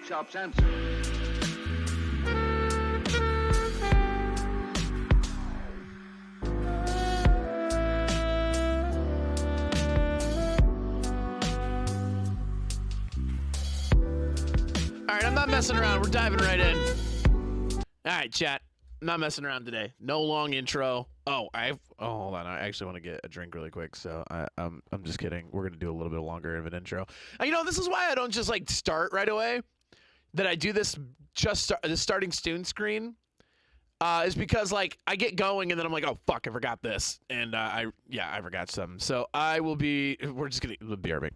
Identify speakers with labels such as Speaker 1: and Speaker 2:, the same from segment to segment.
Speaker 1: Shop's answer.
Speaker 2: All right, I'm not messing around. We're diving right in. All right, chat. I'm not messing around today. No long intro. Oh, hold on. I actually want to get a drink really quick, so I'm just kidding. We're gonna do a little bit longer of an intro. You know, this is why I don't just like start right away. That I do this the starting student screen is because like I get going and then I'm like, oh fuck, I forgot this, and I forgot something. So we're just gonna be right.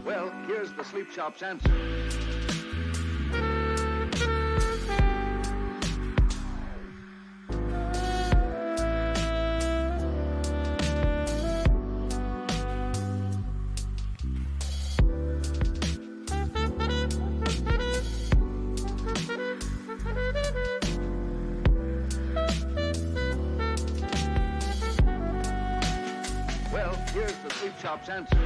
Speaker 1: Well, here's the sleep shop's answer. Well, here's the sleep shop's answer.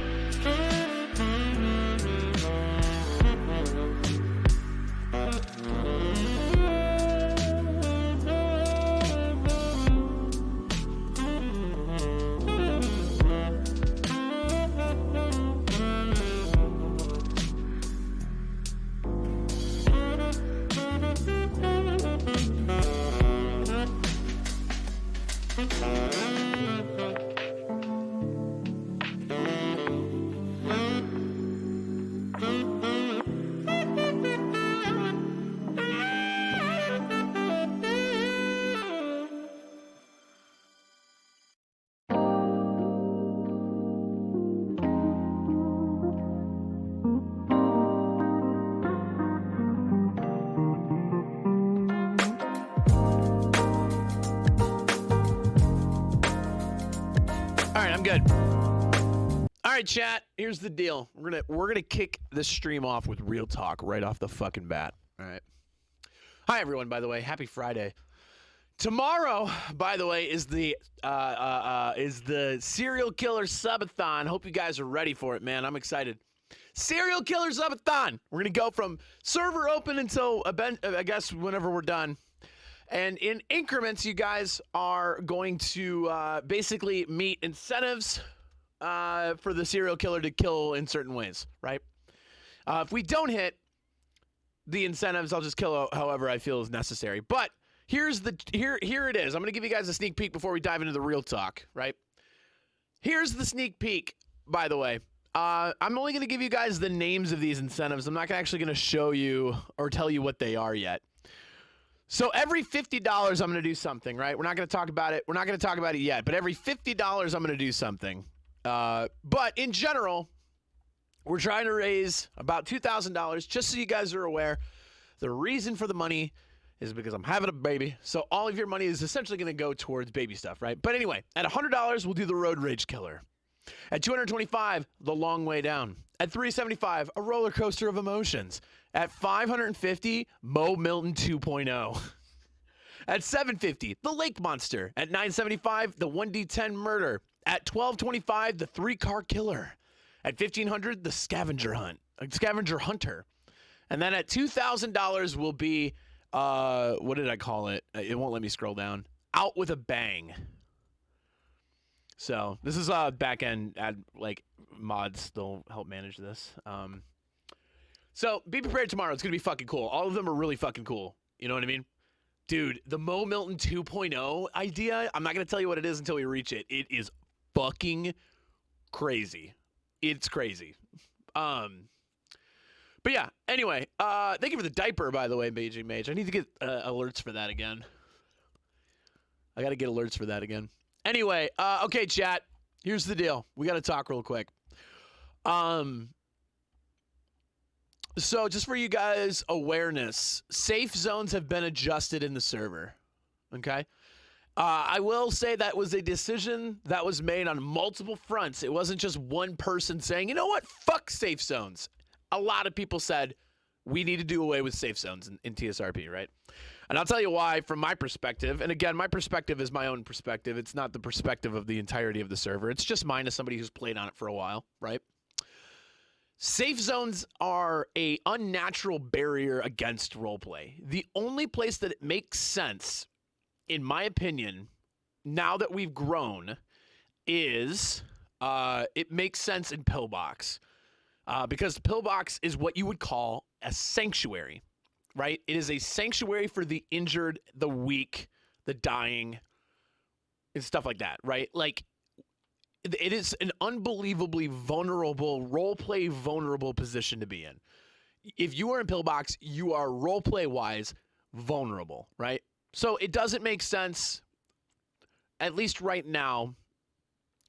Speaker 2: All right, I'm good. All right, chat. Here's the deal. We're gonna kick this stream off with real talk right off the fucking bat. All right. Hi everyone. By the way, happy Friday. Tomorrow, by the way, is the serial killer subathon. Hope you guys are ready for it, man. I'm excited. Serial killer subathon. We're gonna go from server open until I guess whenever we're done. And in increments, you guys are going to basically meet incentives for the serial killer to kill in certain ways, right? If we don't hit the incentives, I'll just kill however I feel is necessary. But here it is. I'm going to give you guys a sneak peek before we dive into the real talk, right? Here's the sneak peek, by the way. I'm only going to give you guys the names of these incentives. I'm not actually going to show you or tell you what they are yet. So every $50, I'm going to do something, right? We're not going to talk about it. We're not going to talk about it yet. But every $50, I'm going to do something. But in general, we're trying to raise about $2,000. Just so you guys are aware, the reason for the money is because I'm having a baby. So all of your money is essentially going to go towards baby stuff, right? But anyway, at $100, we'll do the Road Rage Killer. At $225, the Long Way Down. At $375, a roller coaster of emotions. At $550, Mo Milton 2.0. At $750, the Lake Monster. At $975, the 1D10 Murder. At $1225, the 3-Car Killer. At $1,500, the Scavenger Hunter. And then at $2,000 will be, what did I call it? It won't let me scroll down. Out with a Bang. So this is back end mods. They'll help manage this. So be prepared tomorrow. It's gonna be fucking cool. All of them are really fucking cool. You know what I mean? Dude, the Mo Milton 2.0 idea, I'm not gonna tell you what it is until we reach it. It is fucking crazy. It's crazy. But yeah, anyway, thank you for the diaper, by the way, Beijing Mage. I need to get alerts for that again. I gotta get alerts for that again. Anyway, okay, chat. Here's the deal. We gotta talk real quick. So just for you guys' awareness, safe zones have been adjusted in the server. Okay? I will say that was a decision that was made on multiple fronts. It wasn't just one person saying, you know what, fuck safe zones. A lot of people said, we need to do away with safe zones in TSRP, right? And I'll tell you why from my perspective. And again, my perspective is my own perspective. It's not the perspective of the entirety of the server. It's just mine as somebody who's played on it for a while, right? Safe zones are a unnatural barrier against roleplay. The only place that it makes sense, in my opinion, now that we've grown, is it makes sense in Pillbox. Because Pillbox is what you would call a sanctuary, right? It is a sanctuary for the injured, the weak, the dying, and stuff like that, right? Like, it is an unbelievably vulnerable, roleplay vulnerable position to be in. If you are in Pillbox, you are roleplay-wise vulnerable, right? So it doesn't make sense, at least right now,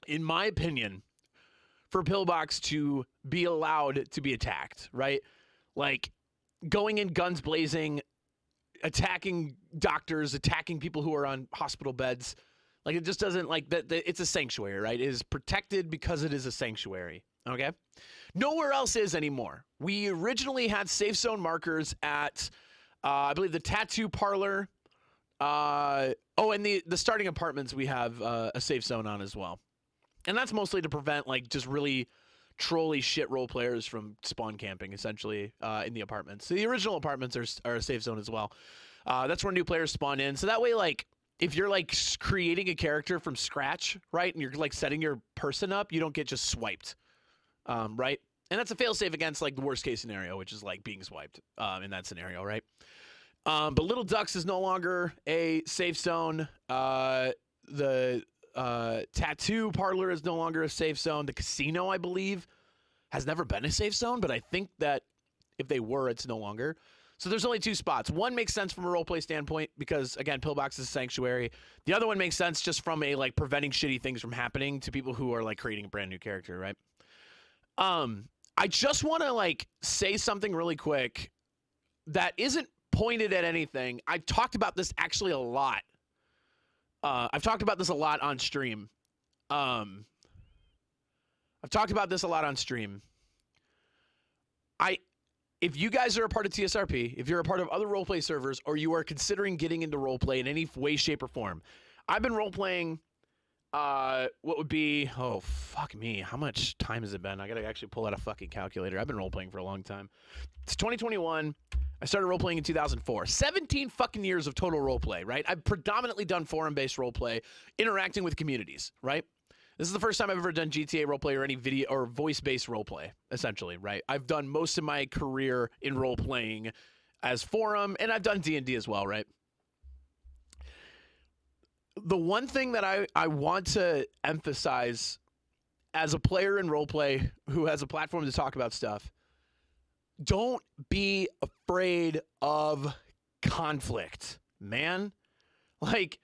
Speaker 2: in my opinion, for Pillbox to be allowed to be attacked, right? Like going in guns blazing, attacking doctors, attacking people who are on hospital beds. Like it just doesn't like that. It's a sanctuary, right? It is protected because it is a sanctuary. Okay. Nowhere else is anymore. We originally had safe zone markers at, I believe, the tattoo parlor. And the starting apartments we have a safe zone on as well. And that's mostly to prevent like just really trolly shit role players from spawn camping, essentially, in the apartments. So the original apartments are a safe zone as well. That's where new players spawn in. So that way, like, if you're like creating a character from scratch, right, and you're like setting your person up, you don't get just swiped, right? And that's a failsafe against like the worst case scenario, which is like being swiped in that scenario, right? But Little Ducks is no longer a safe zone. The tattoo parlor is no longer a safe zone. The casino, I believe, has never been a safe zone, but I think that if they were, it's no longer. So there's only two spots. One makes sense from a roleplay standpoint because, again, Pillbox is a sanctuary. The other one makes sense just from a like preventing shitty things from happening to people who are like creating a brand new character, right? I just want to like say something really quick that isn't pointed at anything. I've talked about this actually a lot. I've talked about this a lot on stream. If you guys are a part of TSRP, if you're a part of other roleplay servers, or you are considering getting into roleplay in any way, shape, or form, I've been roleplaying. What would be? Oh fuck me! How much time has it been? I gotta actually pull out a fucking calculator. I've been roleplaying for a long time. It's 2021. I started roleplaying in 2004. 17 fucking years of total roleplay, right? I've predominantly done forum-based roleplay, interacting with communities, right? This is the first time I've ever done GTA roleplay or any video or voice-based roleplay, essentially, right? I've done most of my career in roleplaying as forum, and I've done D&D as well, right? The one thing that I want to emphasize as a player in roleplay who has a platform to talk about stuff, don't be afraid of conflict, man. Like,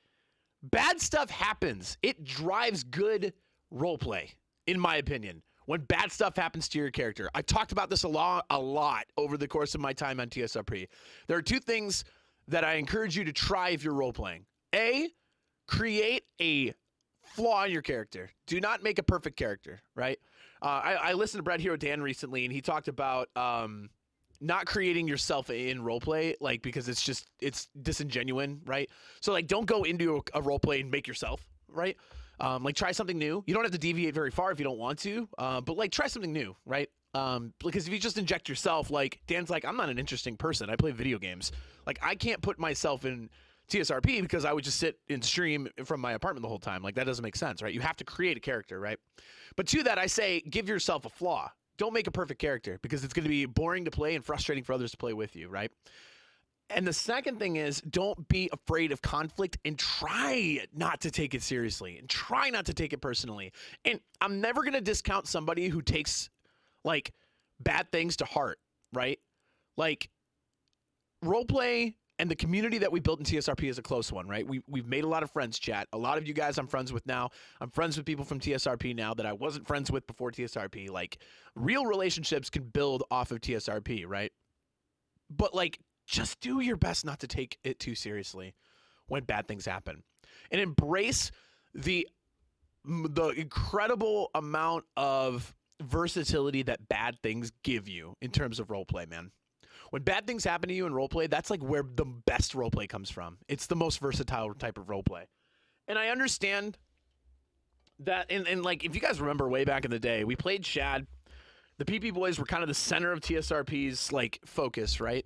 Speaker 2: bad stuff happens. It drives good roleplay, in my opinion, when bad stuff happens to your character. I talked about this a lot over the course of my time on TSRP. There are two things that I encourage you to try if you're roleplaying. A, create a flaw in your character. Do not make a perfect character, right? I listened to Brad Hero Dan recently, and he talked about not creating yourself in roleplay, like, because it's disingenuous, right? So, like, don't go into a roleplay and make yourself, right? Like, try something new. You don't have to deviate very far if you don't want to, but, like, try something new, right? Because if you just inject yourself, like, Dan's like, I'm not an interesting person. I play video games. Like, I can't put myself in TSRP because I would just sit and stream from my apartment the whole time. Like, that doesn't make sense, right? You have to create a character, right? But to that, I say, give yourself a flaw. Don't make a perfect character because it's going to be boring to play and frustrating for others to play with you, right? And the second thing is, don't be afraid of conflict and try not to take it seriously and try not to take it personally. And I'm never going to discount somebody who takes, like, bad things to heart, right? Like, roleplay and the community that we built in TSRP is a close one, right? We've made a lot of friends, chat. A lot of you guys I'm friends with now. I'm friends with people from TSRP now that I wasn't friends with before TSRP. Like, real relationships can build off of TSRP, right? But, like, just do your best not to take it too seriously when bad things happen. And embrace the incredible amount of versatility that bad things give you in terms of roleplay, man. When bad things happen to you in roleplay, that's like where the best roleplay comes from. It's the most versatile type of roleplay. And I understand that, and like, if you guys remember way back in the day, we played Shad. The PP Boys were kind of the center of TSRP's, like, focus, right?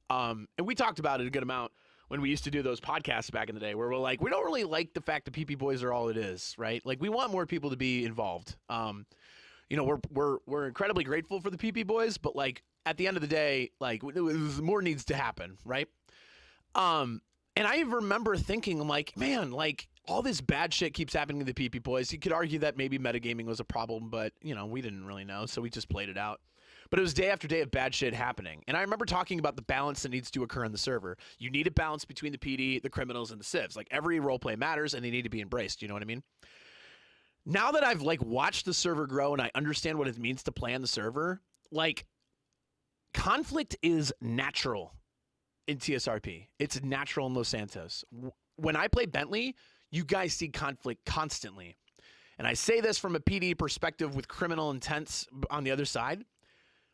Speaker 2: And we talked about it a good amount when we used to do those podcasts back in the day, where we're like, we don't really like the fact that PP Boys are all it is, right? Like, we want more people to be involved. You know, we're incredibly grateful for the PP Boys, but, like, at the end of the day, like, more needs to happen, right? And I remember thinking, I'm like, man, like, all this bad shit keeps happening to the PP Boys. You could argue that maybe metagaming was a problem, but, you know, we didn't really know, so we just played it out. But it was day after day of bad shit happening. And I remember talking about the balance that needs to occur on the server. You need a balance between the PD, the criminals, and the civs. Like, every roleplay matters, and they need to be embraced. You know what I mean? now that I've like watched the server grow and I understand what it means to play on the server, like conflict is natural in TSRP. It's natural in Los Santos. When I play Bentley, you guys see conflict constantly. And I say this from a PD perspective with criminal intents on the other side.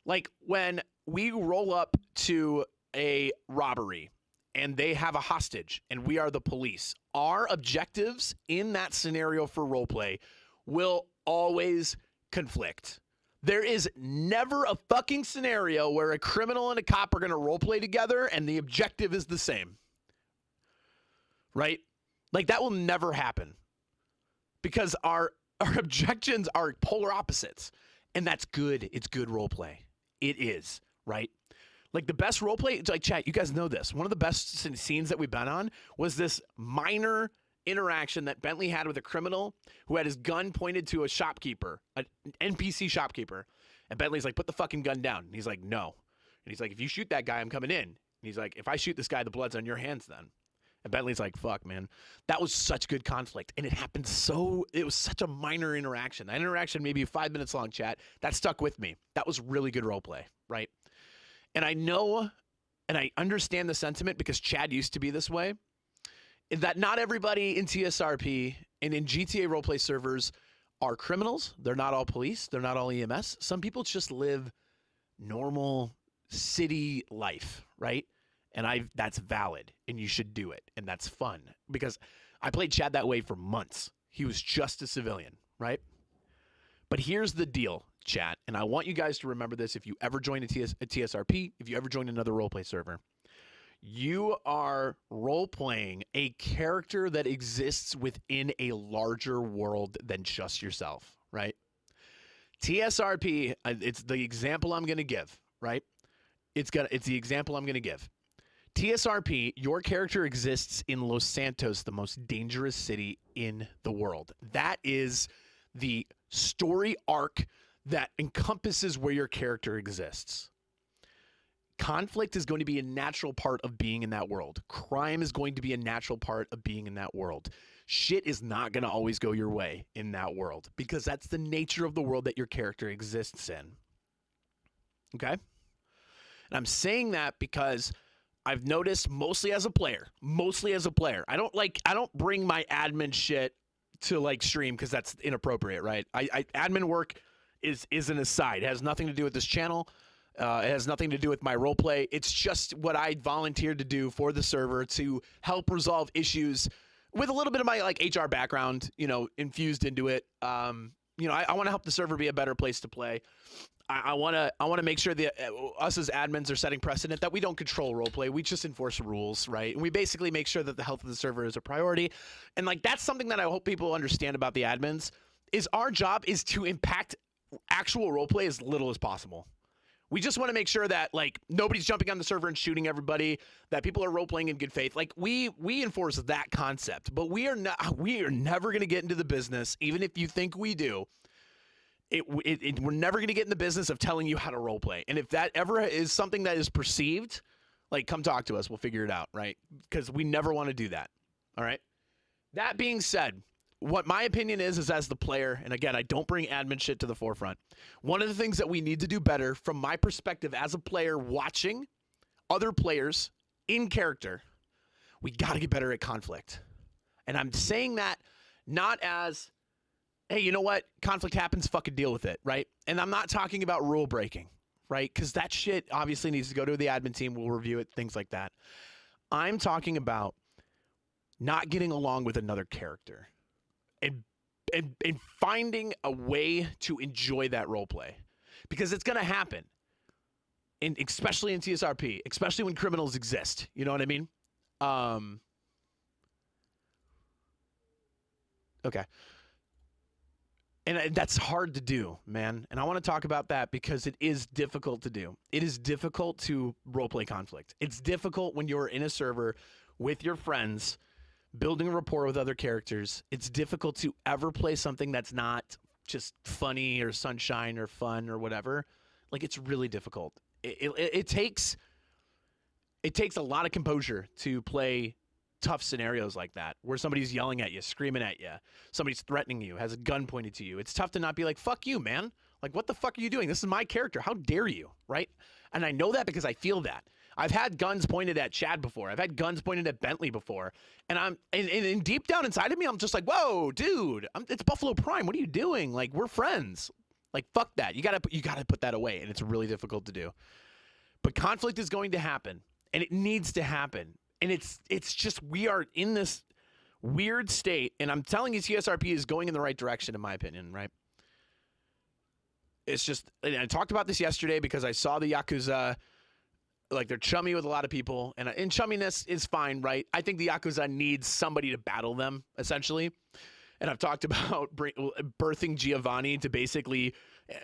Speaker 2: Like when we roll up to a robbery and they have a hostage and we are the police, our objectives in that scenario for roleplay will always conflict. There is never a fucking scenario where a criminal and a cop are going to roleplay together and the objective is the same. Right? Like that will never happen. Because our objections are polar opposites. And that's good. It's good roleplay. It is, right? Like the best roleplay, it's like chat, you guys know this. One of the best scenes that we've been on was this minor interaction that Bentley had with a criminal who had his gun pointed to a shopkeeper, an NPC shopkeeper. And Bentley's like, put the fucking gun down. And he's like, no. And he's like, if you shoot that guy, I'm coming in. And he's like, if I shoot this guy, the blood's on your hands then. And Bentley's like, fuck, man. That was such good conflict. And it happened it was such a minor interaction. That interaction, maybe 5 minutes long, chat. That stuck with me. That was really good roleplay, right? And I know, and I understand the sentiment because Chad used to be this way, that not everybody in TSRP and in GTA roleplay servers are criminals. They're not all police. They're not all EMS. Some people just live normal city life, right? And that's valid, and you should do it, and that's fun. Because I played Chad that way for months. He was just a civilian, right? But here's the deal, chat, and I want you guys to remember this if you ever join a TSRP, if you ever join another roleplay server. You are role-playing a character that exists within a larger world than just yourself, right? TSRP, it's the example I'm going to give, right? It's the example I'm going to give. TSRP, your character exists in Los Santos, the most dangerous city in the world. That is the story arc that encompasses where your character exists. Conflict is going to be a natural part of being in that world. Crime is going to be a natural part of being in that world. Shit is not going to always go your way in that world because that's the nature of the world that your character exists in. Okay? And I'm saying that because I've noticed mostly as a player, I don't bring my admin shit to like stream because that's inappropriate, right? Admin work is an aside. It has nothing to do with this channel. It has nothing to do with my roleplay. It's just what I volunteered to do for the server to help resolve issues with a little bit of my like HR background, infused into it. I want to help the server be a better place to play. I want to make sure that us as admins are setting precedent that we don't control roleplay. We just enforce rules, right? And we basically make sure that the health of the server is a priority. And like that's something that I hope people understand about the admins is our job is to impact actual roleplay as little as possible. We just want to make sure that like nobody's jumping on the server and shooting everybody, that people are role-playing in good faith. Like we enforce that concept, but we are never going to get into the business, even if you think we do. We're never going to get in the business of telling you how to roleplay. And if that ever is something that is perceived, like come talk to us. We'll figure it out, right? Because we never want to do that. All right. That being said, what my opinion is as the player, and again, I don't bring admin shit to the forefront. One of the things that we need to do better from my perspective as a player watching other players in character, we got to get better at conflict. And I'm saying that not as, hey, you know what? Conflict happens, fucking deal with it, right? And I'm not talking about rule breaking, right? Because that shit obviously needs to go to the admin team. We'll review it, things like that. I'm talking about not getting along with another character and finding a way to enjoy that role play. Because it's going to happen, especially in TSRP, especially when criminals exist. You know what I mean? Okay. And that's hard to do, man. And I want to talk about that because it is difficult to do. It is difficult to roleplay conflict. It's difficult when you're in a server with your friends, building a rapport with other characters. It's difficult to ever play something that's not just funny or sunshine or fun or whatever. Like, it's really difficult. It takes a lot of composure to play tough scenarios like that where somebody's yelling at you, screaming at you, somebody's threatening you, has a gun pointed to you. It's tough to not be like, fuck you, man. Like, what the fuck are you doing? This is my character. How dare you, right? And I know that because I feel that. I've had guns pointed at Chad before. I've had guns pointed at Bentley before. And and deep down inside of me, I'm just like, whoa, dude, it's BuffaloPrime. What are you doing? Like, we're friends. Like, fuck that. You gotta put that away, and it's really difficult to do. But conflict is going to happen, and it needs to happen. And it's just, we are in this weird state, and I'm telling you, TSRP is going in the right direction, in my opinion, right? It's just, and I talked about this yesterday because I saw the Yakuza, like, they're chummy with a lot of people, and chumminess is fine, right? I think the Yakuza needs somebody to battle them, essentially. And I've talked about birthing Giovanni to basically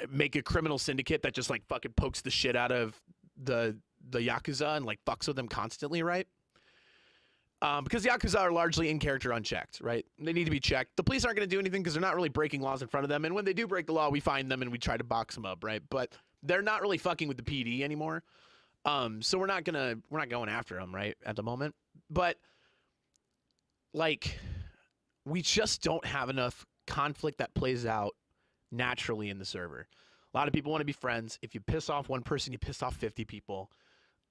Speaker 2: make a criminal syndicate that just, like, fucking pokes the shit out of the Yakuza and, like, fucks with them constantly, right? Because the Yakuza are largely in character unchecked, right? They need to be checked. The police aren't going to do anything because they're not really breaking laws in front of them. And when they do break the law, we find them and we try to box them up, right? But they're not really fucking with the PD anymore. So we're not going after them, right, at the moment. But, like, we just don't have enough conflict that plays out naturally in the server. A lot of people want to be friends. If you piss off one person, you piss off 50 people.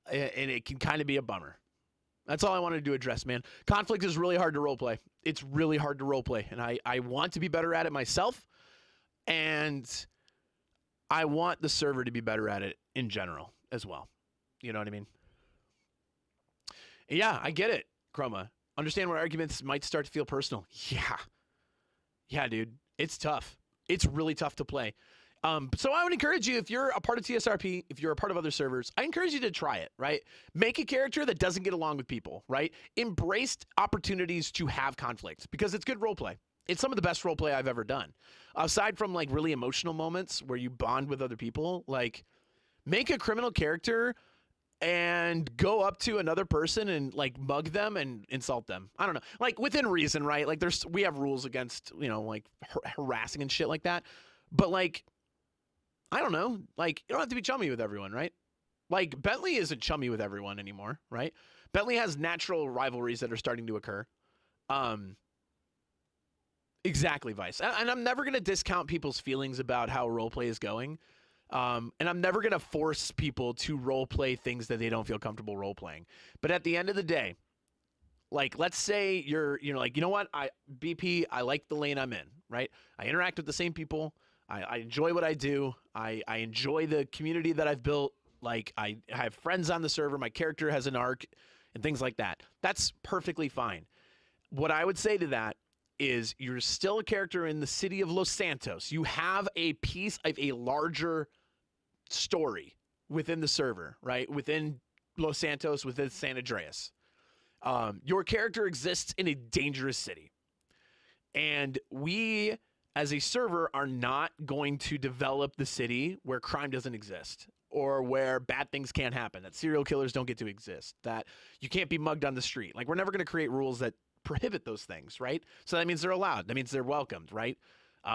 Speaker 2: And it can kind of be a bummer. That's all I wanted to address, man. Conflict is really hard to roleplay. It's really hard to roleplay. And I want to be better at it myself. And I want the server to be better at it in general as well. You know what I mean? Yeah, I get it, Chroma. Understand where arguments might start to feel personal. Yeah. Yeah, dude. It's tough. It's really tough to play. So I would encourage you, if you're a part of TSRP, if you're a part of other servers, I encourage you to try it, right? Make a character that doesn't get along with people, right? Embrace opportunities to have conflict because it's good roleplay. It's some of the best roleplay I've ever done. Aside from, like, really emotional moments where you bond with other people, like, make a criminal character and go up to another person and, like, mug them and insult them. I don't know. Like, within reason, right? Like, we have rules against, you know, like, harassing and shit like that. But, like, I don't know. Like, you don't have to be chummy with everyone, right? Like, Bentley isn't chummy with everyone anymore, right? Bentley has natural rivalries that are starting to occur. Exactly, Vice. And I'm never going to discount people's feelings about how roleplay is going. And I'm never going to force people to roleplay things that they don't feel comfortable roleplaying. But at the end of the day, like, let's say you're like, you know what? BP, I like the lane I'm in, right? I interact with the same people. I enjoy what I do. I enjoy the community that I've built. Like, I have friends on the server. My character has an arc and things like that. That's perfectly fine. What I would say to that is you're still a character in the city of Los Santos. You have a piece of a larger story within the server, right? Within Los Santos, within San Andreas. Your character exists in a dangerous city. And we, as a server, are not going to develop the city where crime doesn't exist or where bad things can't happen, that serial killers don't get to exist, that you can't be mugged on the street. Like, we're never going to create rules that prohibit those things, right? So that means they're allowed. That means they're welcomed, right?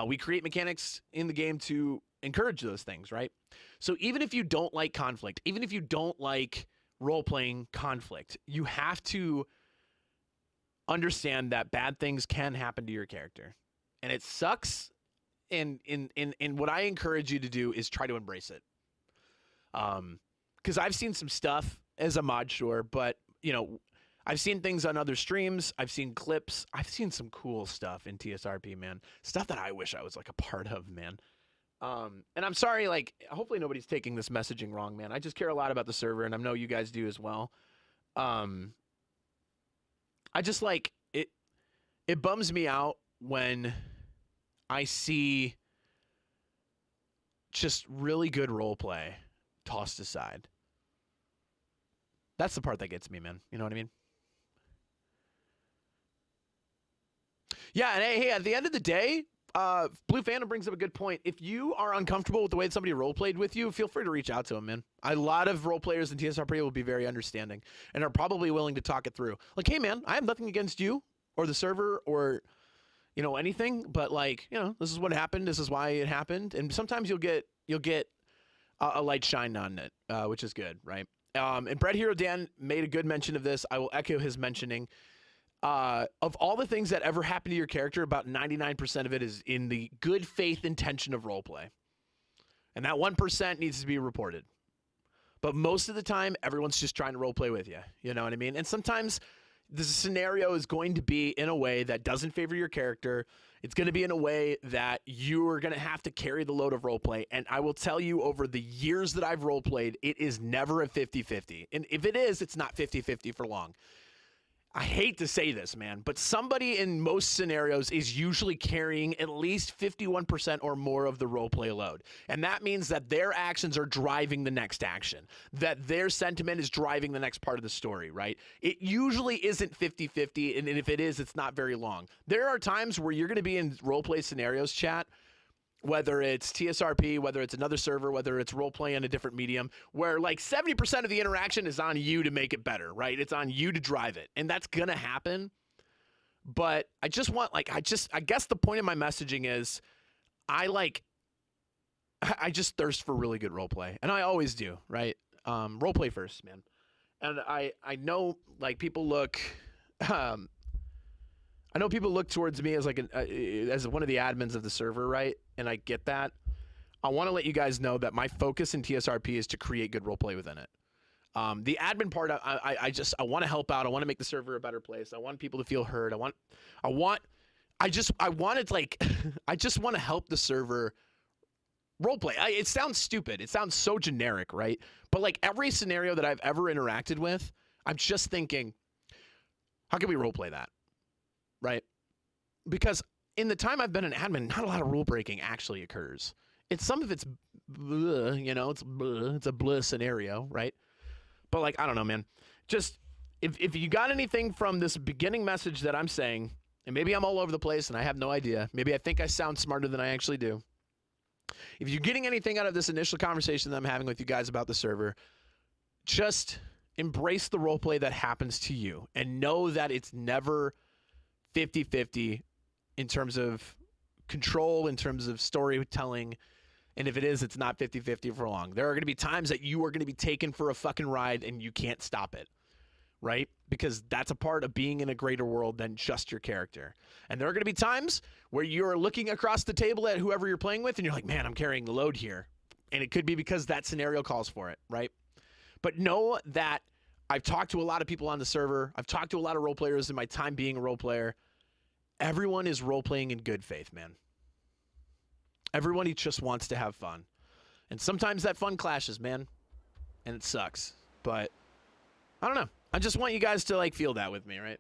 Speaker 2: We create mechanics in the game to encourage those things, right? So even if you don't like conflict, even if you don't like role-playing conflict, you have to understand that bad things can happen to your character. And it sucks, and what I encourage you to do is try to embrace it. Because I've seen some stuff as a mod, sure, but, you know, I've seen things on other streams. I've seen clips. I've seen some cool stuff in TSRP, man. Stuff that I wish I was, like, a part of, man. And I'm sorry, like, hopefully nobody's taking this messaging wrong, man. I just care a lot about the server, and I know you guys do as well. I just, like, it bums me out when I see just really good role play tossed aside. That's the part that gets me, man. You know what I mean? Yeah, and hey, at the end of the day, Blue Phantom brings up a good point. If you are uncomfortable with the way that somebody role-played with you, feel free to reach out to them, man. A lot of role players in TSRP will be very understanding and are probably willing to talk it through. Like, hey, man, I have nothing against you or the server or, you know, anything, but, like, you know, this is what happened. This is why it happened. And sometimes you'll get a light shine on it, which is good, right? And Bread Hero Dan made a good mention of this. I will echo his mentioning. of all the things that ever happened to your character, about 99% of it is in the good faith intention of roleplay. And that 1% needs to be reported. But most of the time, everyone's just trying to roleplay with you. You know what I mean? And sometimes the scenario is going to be in a way that doesn't favor your character. It's going to be in a way that you are going to have to carry the load of roleplay. And I will tell you, over the years that I've roleplayed, it is never a 50-50. And if it is, it's not 50-50 for long. I hate to say this, man, but somebody in most scenarios is usually carrying at least 51% or more of the roleplay load. And that means that their actions are driving the next action, that their sentiment is driving the next part of the story, right? It usually isn't 50-50, and if it is, it's not very long. There are times where you're going to be in roleplay scenarios, chat, whether it's TSRP, whether it's another server, whether it's roleplay in a different medium, where like 70% of the interaction is on you to make it better, right? It's on you to drive it. And that's going to happen. But I just want, like, I guess the point of my messaging is I just thirst for really good roleplay. And I always do, right? Roleplay first, man. And I know, like, people look, I know people look towards me as like as one of the admins of the server, right? And I get that. I want to let you guys know that my focus in TSRP is to create good roleplay within it. The admin part, I want to help out. I want to make the server a better place. I want people to feel heard. I just want to help the server roleplay. It sounds stupid. It sounds so generic, right? But like every scenario that I've ever interacted with, I'm just thinking, how can we roleplay that? Right? Because in the time I've been an admin, not a lot of rule breaking actually occurs. Some of it's blah, you know, it's a blah scenario, right? But like, I don't know, man. Just if you got anything from this beginning message that I'm saying, and maybe I'm all over the place and I have no idea. Maybe I think I sound smarter than I actually do. If you're getting anything out of this initial conversation that I'm having with you guys about the server, just embrace the roleplay that happens to you and know that it's never 50-50 in terms of control, in terms of storytelling. And if it is, it's not 50-50 for long. There are going to be times that you are going to be taken for a fucking ride and you can't stop it, right? Because that's a part of being in a greater world than just your character. And there are going to be times where you're looking across the table at whoever you're playing with and you're like, man, I'm carrying the load here. And it could be because that scenario calls for it, right? But know that I've talked to a lot of people on the server. I've talked to a lot of role players in my time being a role player. Everyone is role playing in good faith, man. Everybody just wants to have fun. And sometimes that fun clashes, man. And it sucks. But I don't know. I just want you guys to like feel that with me, right?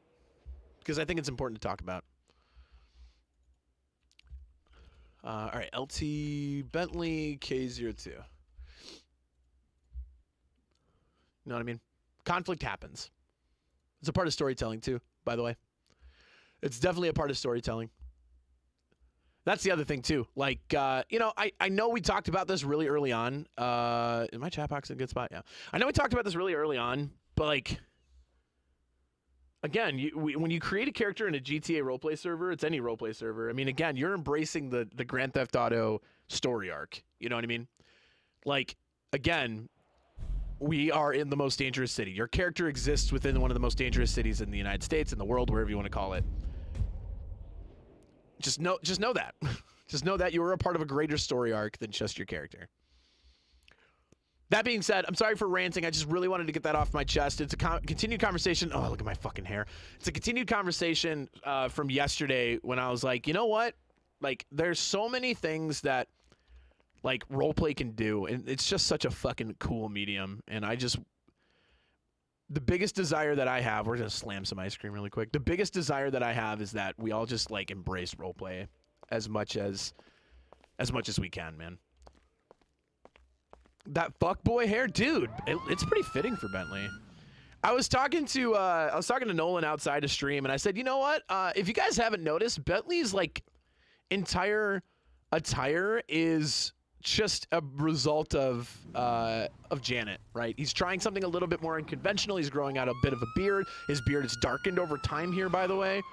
Speaker 2: Because I think it's important to talk about. All right, LT Bentley K02. You know what I mean? Conflict happens. It's a part of storytelling too, by the way. It's definitely a part of storytelling. That's the other thing too. Like, you know, I know we talked about this really early on. In my chat box in a good spot? Yeah. I know we talked about this really early on, but like, again, when you create a character in a GTA roleplay server, it's any roleplay server. I mean, again, you're embracing the Grand Theft Auto story arc. You know what I mean? Like, again, we are in the most dangerous city. Your character exists within one of the most dangerous cities in the United States, in the world, wherever you want to call it. Just know that. Just know that you are a part of a greater story arc than just your character. That being said, I'm sorry for ranting. I just really wanted to get that off my chest. It's a continued conversation. Oh, look at my fucking hair. It's a continued conversation from yesterday when I was like, you know what? Like, there's so many things that like roleplay can do, and it's just such a fucking cool medium. And the biggest desire that I have, we're gonna slam some ice cream really quick. The biggest desire that I have is that we all just like embrace roleplay as much as we can, man. That fuckboy hair, dude, it's pretty fitting for Bentley. I was talking to Nolan outside a stream, and I said, you know what? If you guys haven't noticed, Bentley's like entire attire is just a result of Janet, right? He's trying something a little bit more unconventional. He's growing out a bit of a beard. His beard is darkened over time here, by the way.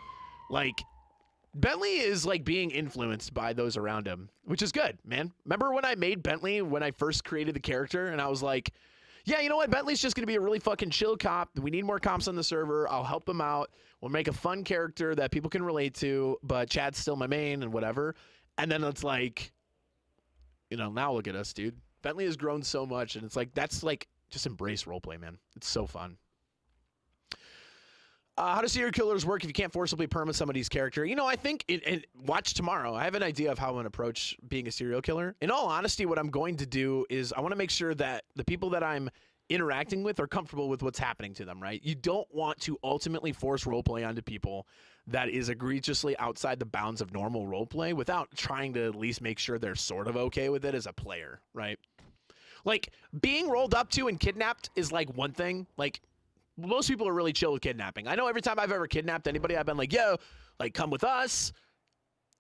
Speaker 2: Like, Bentley is like being influenced by those around him, which is good, man. Remember when I made Bentley when I first created the character, and I was like, yeah, you know what? Bentley's just going to be a really fucking chill cop. We need more cops on the server. I'll help him out. We'll make a fun character that people can relate to, but Chad's still my main and whatever. And then it's like, you know, now look at us, dude. Bentley has grown so much, and it's like, that's like, just embrace roleplay, man. It's so fun. How do serial killers work if you can't forcibly perma somebody's character? You know, I think, watch tomorrow. I have an idea of how I'm going to approach being a serial killer. In all honesty, what I'm going to do is I want to make sure that the people that I'm interacting with are comfortable with what's happening to them, right? You don't want to ultimately force roleplay onto people that is egregiously outside the bounds of normal roleplay without trying to at least make sure they're sort of okay with it as a player, right? Like, being rolled up to and kidnapped is like one thing. Like, most people are really chill with kidnapping. I know every time I've ever kidnapped anybody, I've been like, yo, like, come with us.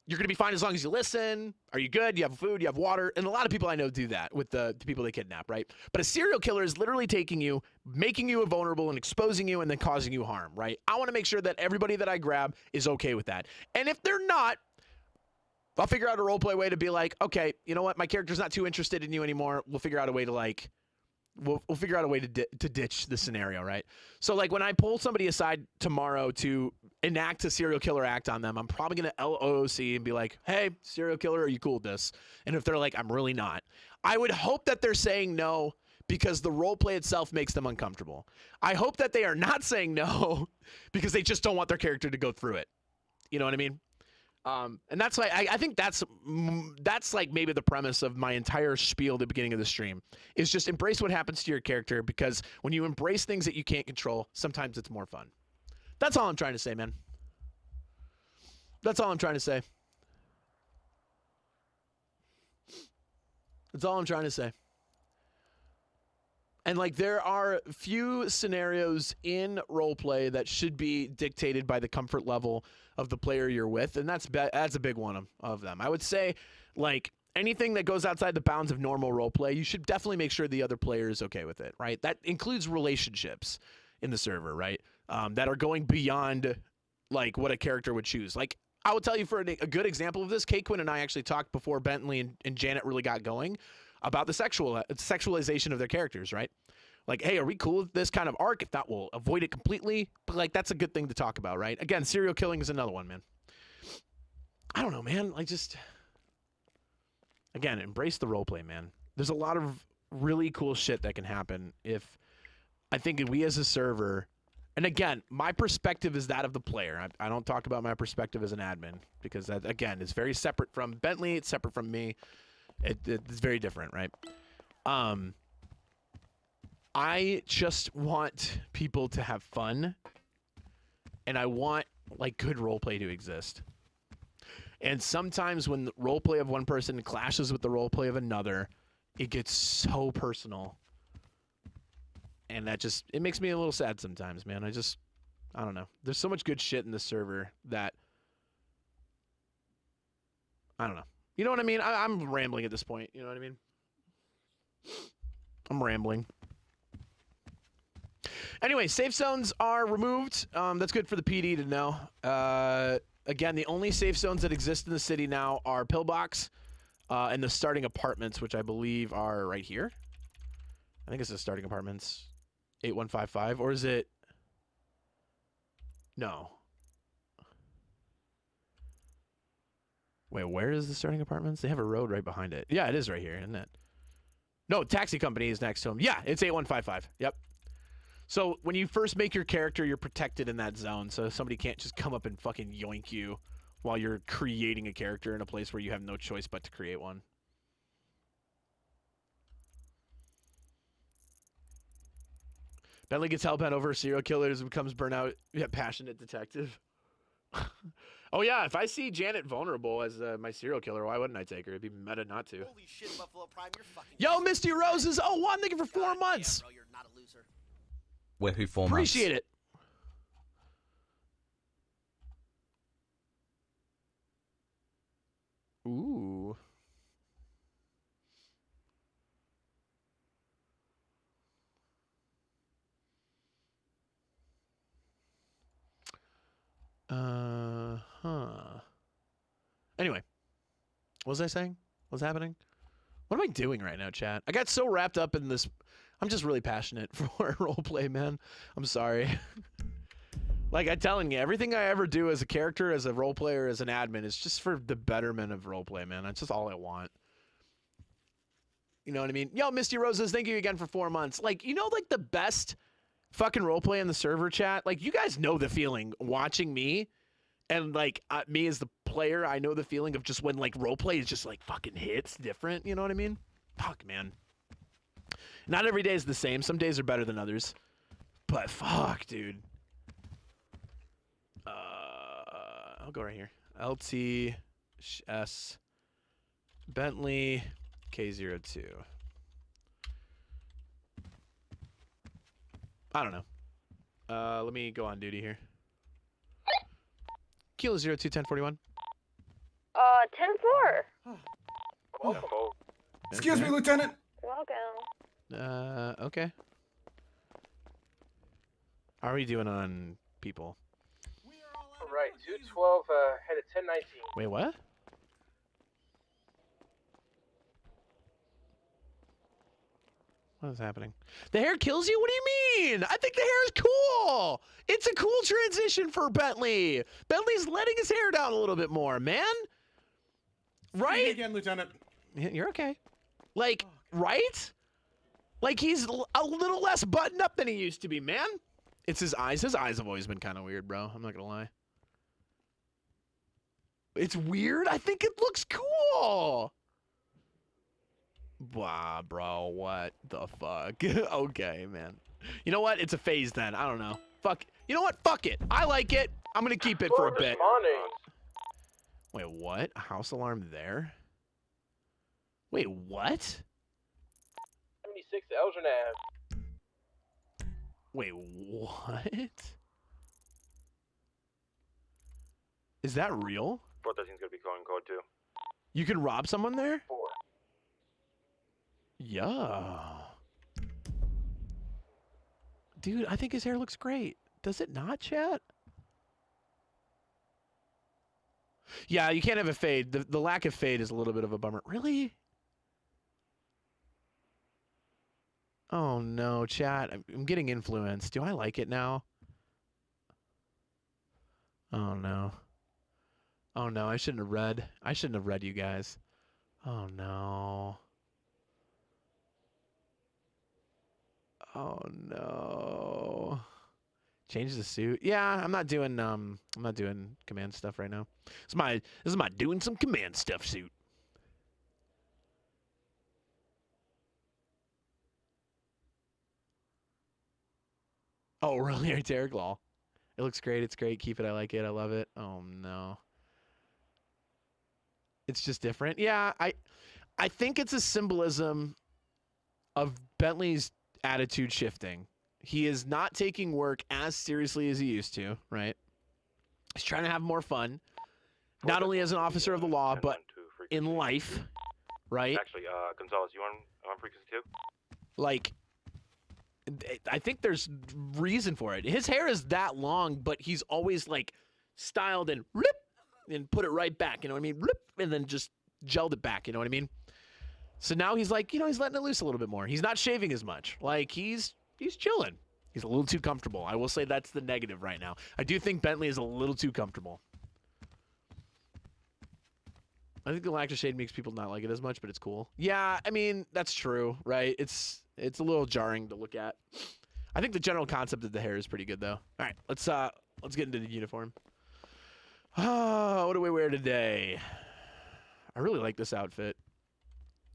Speaker 2: You're going to be fine as long as you listen. Are you good? You have food, you have water. And a lot of people I know do that with the people they kidnap, right? But a serial killer is literally taking you, making you vulnerable and exposing you and then causing you harm, right? I want to make sure that everybody that I grab is okay with that. And if they're not, I'll figure out a roleplay way to be like, okay, you know what? My character's not too interested in you anymore. We'll figure out a way to like, we'll figure out a way to ditch the scenario, right? So like when I pull somebody aside tomorrow to enact a serial killer act on them, I'm probably going to LOC and be like, hey, serial killer, are you cool with this? And if they're like, I'm really not, I would hope that they're saying no because the role play itself makes them uncomfortable. I hope that they are not saying no because they just don't want their character to go through it. You know what I mean? And that's why I think that's like maybe the premise of my entire spiel at the beginning of the stream is just embrace what happens to your character, because when you embrace things that you can't control, sometimes it's more fun. That's all I'm trying to say, man. That's all I'm trying to say. That's all I'm trying to say. And like there are few scenarios in roleplay that should be dictated by the comfort level of the player you're with, and that's a big one of them. I would say like anything that goes outside the bounds of normal roleplay, you should definitely make sure the other player is okay with it, right? That includes relationships in the server, right? That are going beyond like what a character would choose. Like I will tell you for a good example of this, K-Quinn and I actually talked before Bentley and Janet really got going about the sexualization of their characters, right? Like, hey, are we cool with this kind of arc? If not, we'll avoid it completely. But like, that's a good thing to talk about, right? Again, serial killing is another one, man. I don't know, man. Like, just again, embrace the roleplay, man. There's a lot of really cool shit that can happen if I think we as a server. And again, my perspective is that of the player. I don't talk about my perspective as an admin because that, again, is very separate from Bentley. It's separate from me. It's very different, right? I just want people to have fun, and I want like good roleplay to exist. And sometimes when the roleplay of one person clashes with the roleplay of another, it gets so personal. And that just, it makes me a little sad sometimes, man. I don't know. There's so much good shit in the server that, I don't know. You know what I mean? I'm rambling at this point. You know what I mean? I'm rambling. Anyway, safe zones are removed. That's good for the PD to know. Again, the only safe zones that exist in the city now are Pillbox and the starting apartments, which I believe are right here. I think it's the starting apartments. 8155, or is it? No. Wait, where is the starting apartments? They have a road right behind it. Yeah, it is right here, isn't it? No, taxi company is next to them. Yeah, it's 8155. Yep. So when you first make your character, you're protected in that zone, so somebody can't just come up and fucking yoink you while you're creating a character in a place where you have no choice but to create one. Bentley gets hellbent over serial killers and becomes burnout, passionate detective. Oh yeah, if I see Janet vulnerable as my serial killer, why wouldn't I take her? It'd be meta not to.
Speaker 3: Holy shit, BuffaloPrime, you're fucking
Speaker 2: Yo, Misty Roses, oh one, thank you for 4 months.
Speaker 3: Yeah, bro, you're not a loser.
Speaker 4: Wait, who 4 months?
Speaker 2: Appreciate it. Ooh. Anyway, what was I saying? What's happening? What am I doing right now, chat? I got so wrapped up in this. I'm just really passionate for roleplay, man. I'm sorry. Like I'm telling you, everything I ever do as a character, as a role player, as an admin, is just for the betterment of roleplay, man. That's just all I want. You know what I mean? Yo, Misty Roses, thank you again for 4 months. Like, you know, like the best fucking roleplay in the server chat? Like, you guys know the feeling watching me and like me as the player. I know the feeling of just when like roleplay is just like fucking hits different. You know what I mean? Fuck, man. Not every day is the same. Some days are better than others. But fuck, dude. I'll go right here. LTS Bentley K02. I don't know. Let me go on duty here. Kilo 02 1041.
Speaker 5: 10-4.
Speaker 6: Welcome.
Speaker 7: Excuse me, Lieutenant.
Speaker 5: Welcome.
Speaker 2: Okay. How are you doing on people?
Speaker 6: All right, 212, head of 1019.
Speaker 2: Wait, what? What is happening? The hair kills you? What do you mean? I think the hair is cool. It's a cool transition for Bentley. Bentley's letting his hair down a little bit more, man. Right?
Speaker 7: Again, Lieutenant.
Speaker 2: You're okay. Like, right? Like he's a little less buttoned up than he used to be, man. It's his eyes. His eyes have always been kind of weird, bro. I'm not gonna lie. It's weird. I think it looks cool. Wow, bro, what the fuck? Okay, man. You know what? It's a phase then. I don't know. Fuck. You know what? Fuck it. I like it. I'm gonna keep it for a bit. Wait, what? A house alarm there? Wait, what?
Speaker 6: 76 Elgin Ave.
Speaker 2: Wait, what? Is that real?
Speaker 8: 413 is gonna be calling code 2.
Speaker 2: You can rob someone there?
Speaker 6: 4.
Speaker 2: Yeah. Dude, I think his hair looks great. Does it not, chat? Yeah, you can't have a fade. The lack of fade is a little bit of a bummer. Really? Oh no, chat. I'm getting influenced. Do I like it now? Oh no. Oh no, I shouldn't have read. I shouldn't have read you guys. Oh no. Oh no. Change the suit. Yeah, I'm not doing command stuff right now. This is my doing some command stuff suit. Oh, really? Derek Law. It looks great. It's great. Keep it. I like it. I love it. Oh no. It's just different. Yeah, I think it's a symbolism of Bentley's attitude shifting. He is not taking work as seriously as he used to, right? He's trying to have more fun, not only as an officer of the law, but in life, right?
Speaker 8: Actually, Gonzalez, you on frequency 2?
Speaker 2: Like, I think there's reason for it. His hair is that long, but he's always like styled and rip and put it right back. You know what I mean? Rip and then just gelled it back. You know what I mean? So now he's like, you know, he's letting it loose a little bit more. He's not shaving as much. Like he's chilling. He's a little too comfortable. I will say that's the negative right now. I do think Bentley is a little too comfortable. I think the lack of shade makes people not like it as much, but it's cool. Yeah, I mean, that's true, right? It's a little jarring to look at. I think the general concept of the hair is pretty good though. All right, let's get into the uniform. What do we wear today? I really like this outfit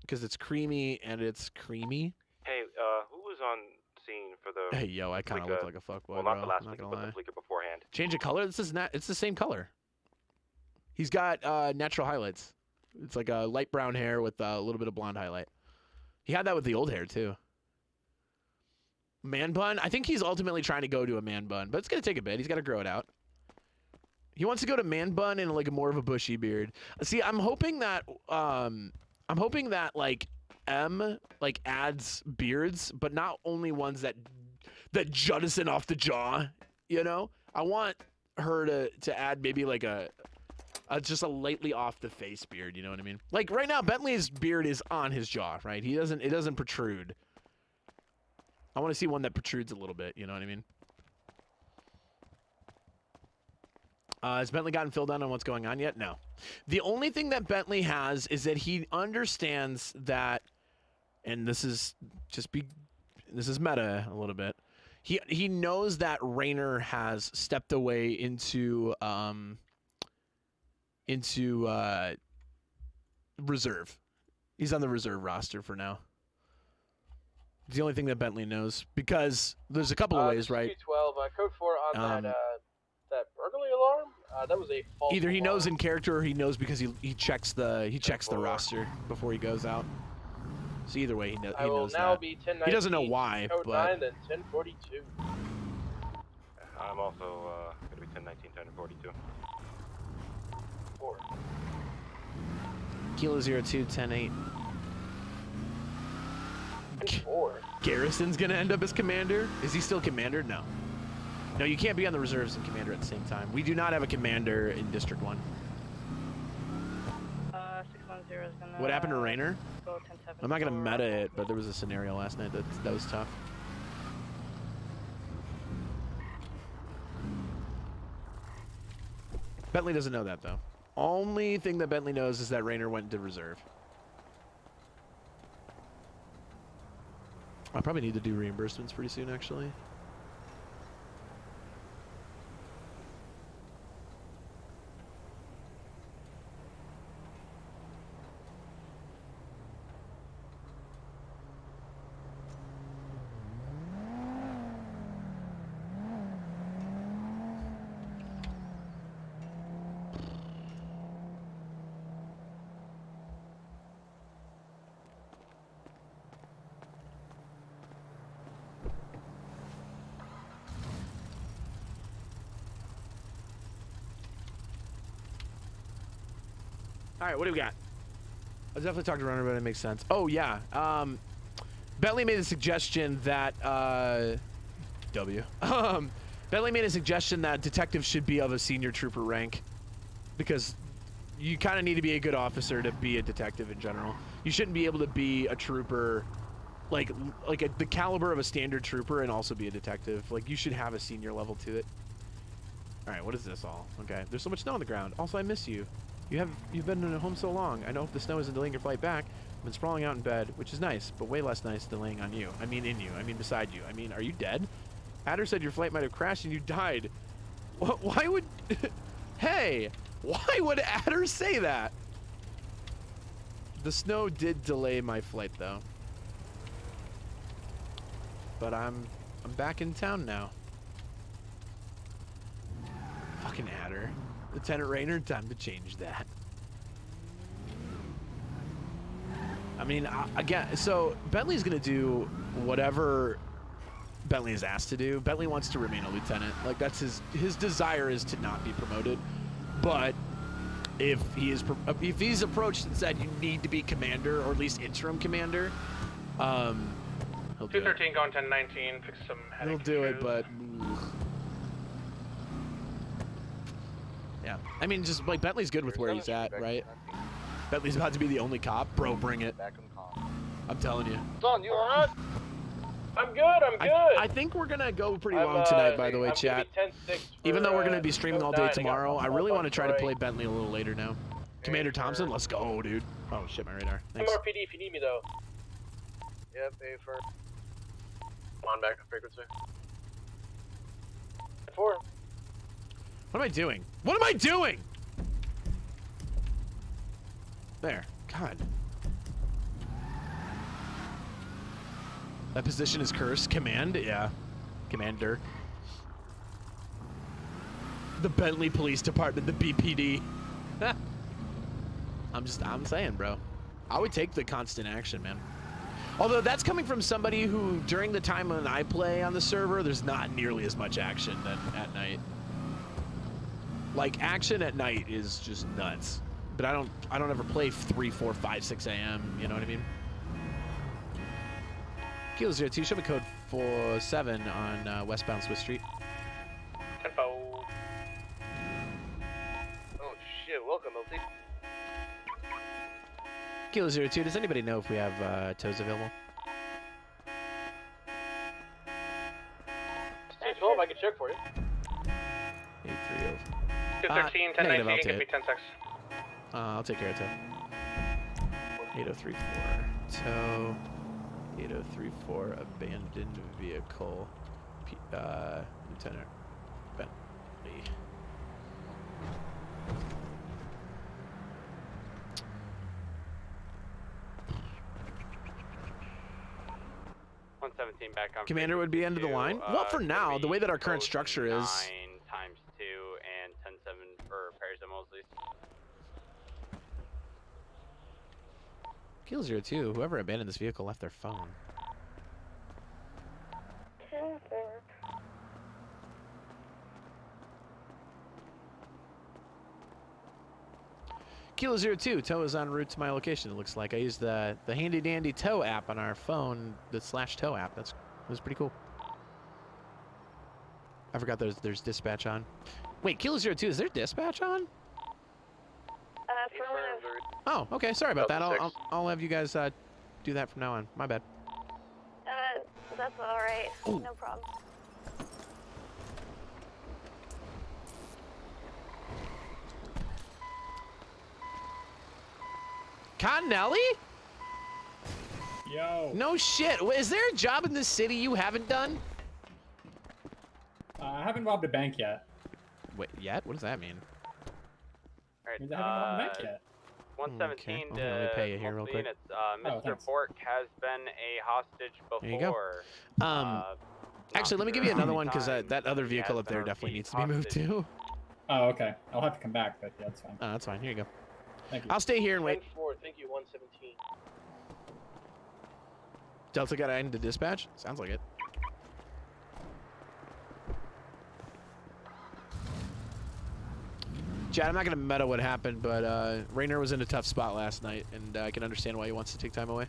Speaker 2: because it's creamy and it's creamy.
Speaker 8: Hey, who was on scene for the...
Speaker 2: Hey, yo, I kind of look like a fuckboy,
Speaker 8: well,
Speaker 2: bro.
Speaker 8: not the last
Speaker 2: I'm not
Speaker 8: fleeker,
Speaker 2: gonna
Speaker 8: but
Speaker 2: lie.
Speaker 8: the fleeker beforehand.
Speaker 2: Change of color? This is not. It's the same color. He's got natural highlights. It's like a light brown hair with a little bit of blonde highlight. He had that with the old hair too. Man bun? I think he's ultimately trying to go to a man bun, but it's gonna take a bit. He's got to grow it out. He wants to go to man bun and like more of a bushy beard. See, I'm hoping that like M like adds beards, but not only ones that jettison off the jaw. You know, I want her to add maybe like a just a lightly off the face beard. You know what I mean? Like right now, Bentley's beard is on his jaw, right? It doesn't protrude. I want to see one that protrudes a little bit, you know what I mean? Has Bentley gotten filled in on what's going on yet? No. The only thing that Bentley has is that he understands that, and this is meta a little bit. He knows that Raynor has stepped away into reserve. He's on the reserve roster for now. It's the only thing that Bentley knows, because there's a couple of ways, right?
Speaker 6: 212, code 4 on that burglary alarm. That was a false
Speaker 2: Either he
Speaker 6: alarm.
Speaker 2: knows in character, or he knows because he checks the roster before he goes out. So either way, he knows.
Speaker 6: I will now be 1019.
Speaker 2: He doesn't know why,
Speaker 6: code
Speaker 2: but
Speaker 6: 9, then 1042.
Speaker 8: I'm also going to be 1019, 1042.
Speaker 6: 4.
Speaker 2: Kilo 02, 10-8.
Speaker 6: 4.
Speaker 2: Garrison's gonna end up as commander. Is he still commander? No. No, you can't be on the reserves and commander at the same time. We do not have a commander in District 1.
Speaker 5: 610 is gonna.
Speaker 2: What happened to Raynor?
Speaker 5: Go 10-7
Speaker 2: I'm not gonna meta it, but there was a scenario last night that was tough. Bentley doesn't know that though. Only thing that Bentley knows is that Raynor went into reserve. I probably need to do reimbursements pretty soon, actually. All right, what do we got? I'll definitely talk to Runner, but it makes sense. Oh, yeah. Bentley made a suggestion that... Bentley made a suggestion that detectives should be of a senior trooper rank, because you kind of need to be a good officer to be a detective in general. You shouldn't be able to be a trooper, like the caliber of a standard trooper and also be a detective. Like, you should have a senior level to it. All right, what is this all? Okay, there's so much snow on the ground. Also, I miss you. You've been in a home so long. I know if the snow isn't delaying your flight back, I've been sprawling out in bed, which is nice, but way less nice than laying on you. I mean in you. I mean beside you. I mean, are you dead? Adder said your flight might have crashed and you died. Why would... Hey! Why would Adder say that? The snow did delay my flight, though. But I'm back in town now. Fucking Adder. Lieutenant Raynor, time to change that. I mean, again, so Bentley's gonna do whatever Bentley is asked to do. Bentley wants to remain a lieutenant. Like, that's his desire is to not be promoted. But if he's approached and said you need to be commander, or at least interim commander, he'll do
Speaker 6: 213 going 1019. Fix some headache.
Speaker 2: He'll do it, but yeah. I mean, just like Bentley's good with where he's at, right? Bentley's about to be the only cop. Bro, bring it. I'm telling you.
Speaker 6: Son, you alright? I'm good, I'm good.
Speaker 2: I think we're gonna go pretty long tonight, by the way, chat. Even though we're gonna be streaming all day tomorrow, I really want to try to play Bentley a little later now. Commander Thompson, let's go, dude. Oh shit, my radar. Thanks.
Speaker 6: More PD if you need me though. Yep, A for. On back frequency. 4.
Speaker 2: What am I doing? What am I doing? There. God. That position is cursed. Command? Yeah. Commander. The Bentley Police Department, the BPD. I'm saying, bro. I would take the constant action, man. Although that's coming from somebody who, during the time when I play on the server, there's not nearly as much action than at night. Like, action at night is just nuts. But I don't ever play 3, 4, 5, 6 a.m. You know what I mean? Kilo 02, show me code 47 on westbound Swiss Street.
Speaker 6: Tempo. Oh shit! Welcome, LT.
Speaker 2: Kilo 02, does anybody know if we have tows available?
Speaker 6: I can check for you.
Speaker 2: 830.
Speaker 6: 213,
Speaker 2: negative,
Speaker 6: 1019,
Speaker 2: I'll
Speaker 6: could
Speaker 2: take
Speaker 6: be
Speaker 2: it.
Speaker 6: 10 seconds.
Speaker 2: I'll take care of tow. 8034. Tow. 8034. Abandoned vehicle. Lieutenant Bentley.
Speaker 8: Back on
Speaker 2: Commander would be end of the line. Well, for now, the way that our current structure is.
Speaker 8: 9 times 2 and 10-7 for repairs and Mosley's.
Speaker 2: Kilo 02. Whoever abandoned this vehicle left their phone. Kilo 02, tow is en route to my location. It looks like I used the handy dandy tow app on our phone, the /tow app. That was pretty cool. I forgot there's dispatch on. Wait, Kilo 02, is there dispatch on?
Speaker 5: Affirmative.
Speaker 2: Oh, okay. Sorry about that. I'll have you guys do that from now on. My bad.
Speaker 5: That's alright. No problem.
Speaker 2: Connelly?
Speaker 9: Yo.
Speaker 2: No shit. Is there a job in this city you haven't done?
Speaker 9: I haven't robbed a bank yet.
Speaker 2: Wait, yet? What does that mean?
Speaker 9: I haven't robbed a bank yet.
Speaker 8: 117
Speaker 2: Okay. Let me pay you here real quick.
Speaker 8: units. Mr. Bork has been a hostage before.
Speaker 2: There you go. Actually, let me give you another one because that other vehicle up there definitely needs to be moved too.
Speaker 9: Oh, okay. I'll have to come back, but yeah, that's fine.
Speaker 2: That's fine. Here you go.
Speaker 9: Thank you.
Speaker 2: I'll stay here and wait.
Speaker 6: 10-4, thank you, 117.
Speaker 2: Delta got into dispatch? Sounds like it. Chad, I'm not going to meta what happened, but Rainer was in a tough spot last night, and I can understand why he wants to take time away.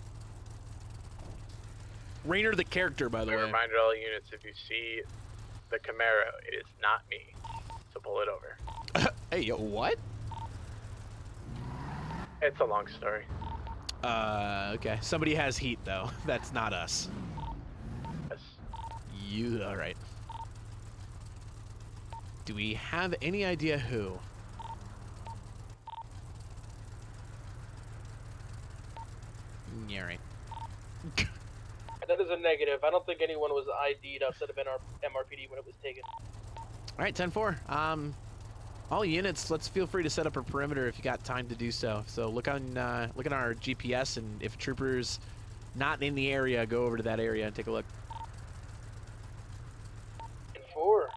Speaker 2: Rainer the character, by the way.
Speaker 6: Reminder all units, if you see the Camaro, it is not me. So pull it over.
Speaker 2: Hey, yo, what?
Speaker 6: It's a long story.
Speaker 2: Okay. Somebody has heat, though. That's not us.
Speaker 6: Yes.
Speaker 2: You, all right. Do we have any idea who? Yeah, right.
Speaker 6: That is a negative. I don't think anyone was ID'd outside of MRPD when it was taken.
Speaker 2: All right, 10-4. All units, let's feel free to set up a perimeter if you got time to do so. So look on our GPS, and if a trooper's not in the area, go over to that area and take a look.
Speaker 6: 4.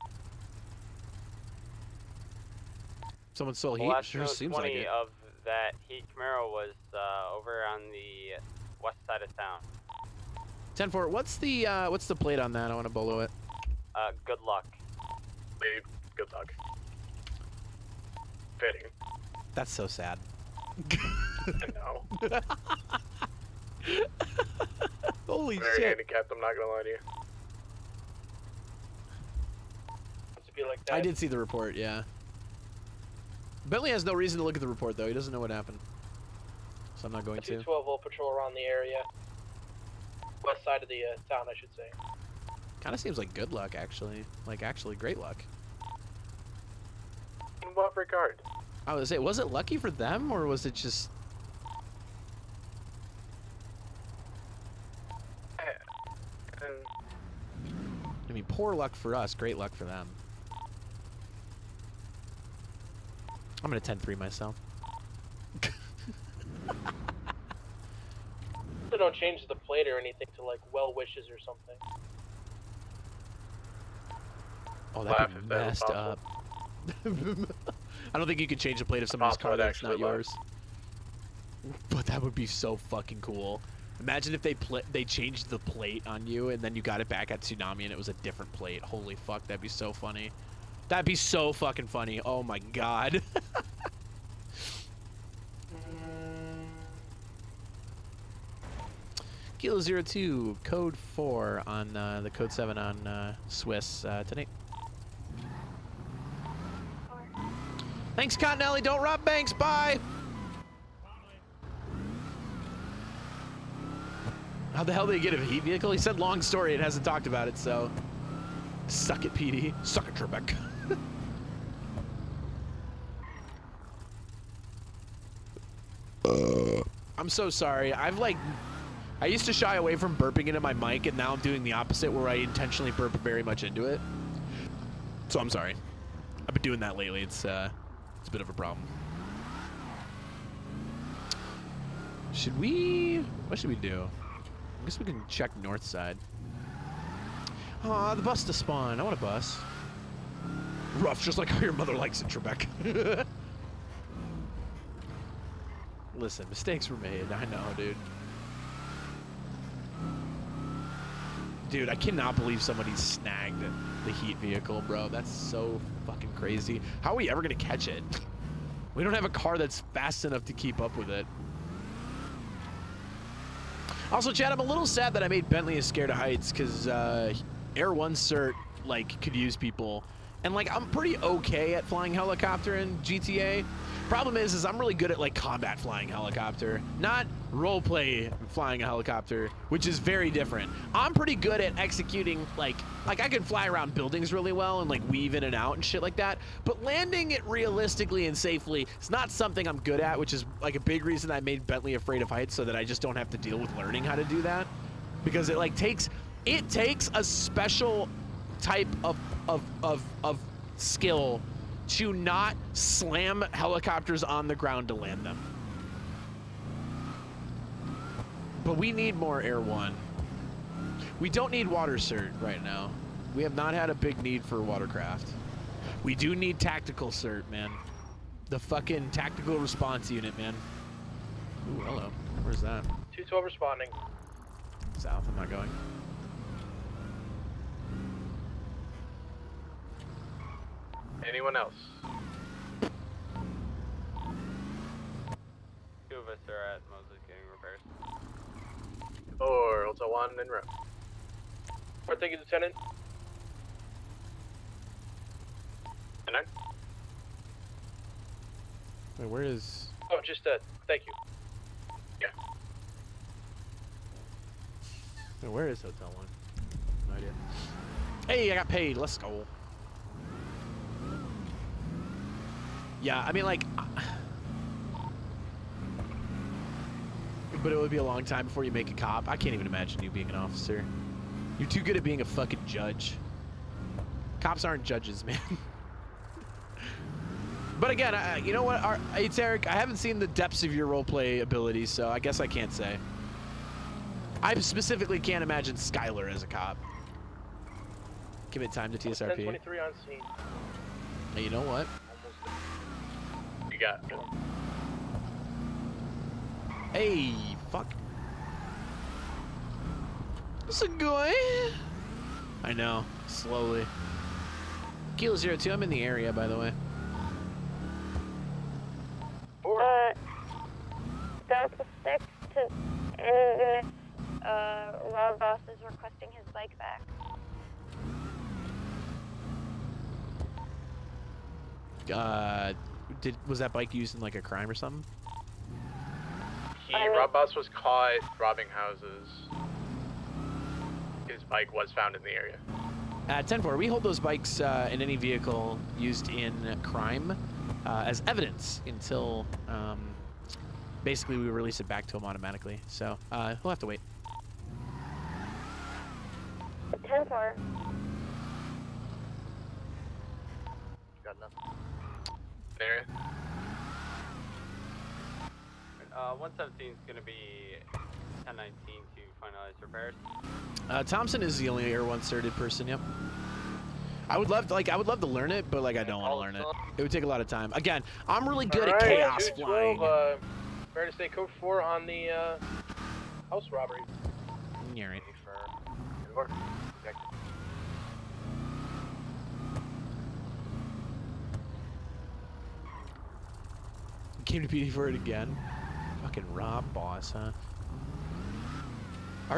Speaker 2: Someone stole heat?
Speaker 8: Last
Speaker 2: Sure
Speaker 8: note
Speaker 2: seems
Speaker 8: 20
Speaker 2: like it.
Speaker 8: of that heat Camaro was over on the west side of town.
Speaker 2: 10-4. What's the plate on that? I want to bolo it.
Speaker 8: Good luck.
Speaker 6: Babe, good luck. Fitting.
Speaker 2: That's so sad.
Speaker 6: No.
Speaker 2: Holy
Speaker 6: Very
Speaker 2: shit.
Speaker 6: handicapped, I'm not gonna lie to you. To be like that.
Speaker 2: I did see the report, yeah. Bentley has no reason to look at the report, though. He doesn't know what happened. So I'm not going to.
Speaker 6: 212 will patrol around the area. West side of the town, I should say.
Speaker 2: Kind of seems like good luck, actually. Like, actually great luck.
Speaker 6: In what regard?
Speaker 2: I was say, was it lucky for them, or was it just... I mean, poor luck for us, great luck for them. I'm gonna 10-3 myself.
Speaker 6: They don't change the plate or anything to like well wishes or something.
Speaker 2: Oh, that'd be messed up. I don't think you could change the plate of somebody's car that's not yours. But that would be so fucking cool. Imagine if they changed the plate on you and then you got it back at Tsunami and it was a different plate. Holy fuck, that'd be so funny. That'd be so fucking funny. Oh my god. Kilo 02, code 4 on the code 7 on Swiss tonight. Thanks, Cottonelli. Don't rob banks. Bye. How the hell did he get a heat vehicle? He said long story and hasn't talked about it, so. Suck it, PD. Suck it, Trebek. I'm so sorry. I used to shy away from burping into my mic, and now I'm doing the opposite, where I intentionally burp very much into it. So I'm sorry. I've been doing that lately. It's a bit of a problem. What should we do? I guess we can check north side. Aw, the bus to spawn. I want a bus. Rough, just like how your mother likes it, Trebek. Listen, mistakes were made. I know, dude. Dude, I cannot believe somebody snagged the heat vehicle, bro. That's so fucking crazy. How are we ever gonna catch it? We don't have a car that's fast enough to keep up with it. Also, Chad, I'm a little sad that I made Bentley scared of heights, because Air 1 cert, like, could use people. And, like, I'm pretty okay at flying helicopter in GTA. Problem is I'm really good at, like, combat flying helicopter, not roleplay flying a helicopter, which is very different. I'm pretty good at executing, like I can fly around buildings really well and, like, weave in and out and shit like that, but landing it realistically and safely is not something I'm good at, which is, like, a big reason I made Bentley afraid of heights, so that I just don't have to deal with learning how to do that, because it, like, takes a special type of skill to not slam helicopters on the ground to land them. But we need more Air 1. We don't need water cert right now. We have not had a big need for watercraft. We do need tactical cert, man. The fucking tactical response unit, man. Ooh, hello. Where's that?
Speaker 6: 212 responding.
Speaker 2: South, I'm not going.
Speaker 6: Anyone else?
Speaker 8: Two of us are at Moses getting repairs.
Speaker 6: Or Delta 1 en route. Thank you, Lieutenant. And then?
Speaker 2: Wait, where is...
Speaker 6: Oh, just, thank you. Yeah.
Speaker 2: Wait, where is Hotel 1? No idea. Hey, I got paid. Let's go. Yeah, I mean, like... But it would be a long time before you make a cop. I can't even imagine you being an officer. You're too good at being a fucking judge. Cops aren't judges, man. But again, you know what? It's Eric. I haven't seen the depths of your roleplay abilities, so I guess I can't say. I specifically can't imagine Skylar as a cop. Commit time to TSRP.
Speaker 6: 1023 on scene.
Speaker 2: Hey, you know what?
Speaker 6: You got it.
Speaker 2: Hey, fuck. It's a guy. I know. Slowly. Kilo 02, I'm in the area, by the way.
Speaker 5: Delta 6 to any units, Rob Boss is requesting his bike back.
Speaker 2: Was that bike used in, like, a crime or something?
Speaker 6: Rob Boss was caught robbing houses. His bike was found in the area.
Speaker 2: 10-4, we hold those bikes in any vehicle used in crime as evidence until basically we release it back to him automatically. So he'll have to wait.
Speaker 5: 10-4.
Speaker 6: Got nothing. Area.
Speaker 8: 117 is going to be 1019 to finalize repairs.
Speaker 2: Thompson is the only Air 1 certed person. Yep. I would love to learn it, but, like, I don't want to learn it. It would take a lot of time. Again, I'm really good at chaos flying.
Speaker 6: Fair to say code 4 on the house robbery.
Speaker 2: You're right. Came to PD for it again. Fucking Rob Boss, huh? I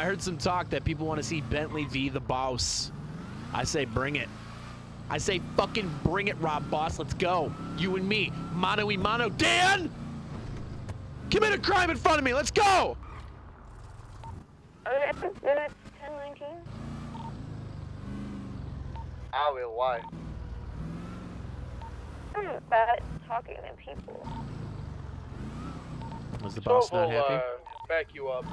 Speaker 2: heard some talk that people want to see Bentley v the Boss. I say bring it. I say fucking bring it, Rob Boss. Let's go. You and me. Mano y mano. Dan! Commit a crime in front of me. Let's go!
Speaker 5: Units 1019.
Speaker 6: I will. Why?
Speaker 5: I'm bad at talking to people.
Speaker 2: Was the boss not happy?
Speaker 6: Back you up.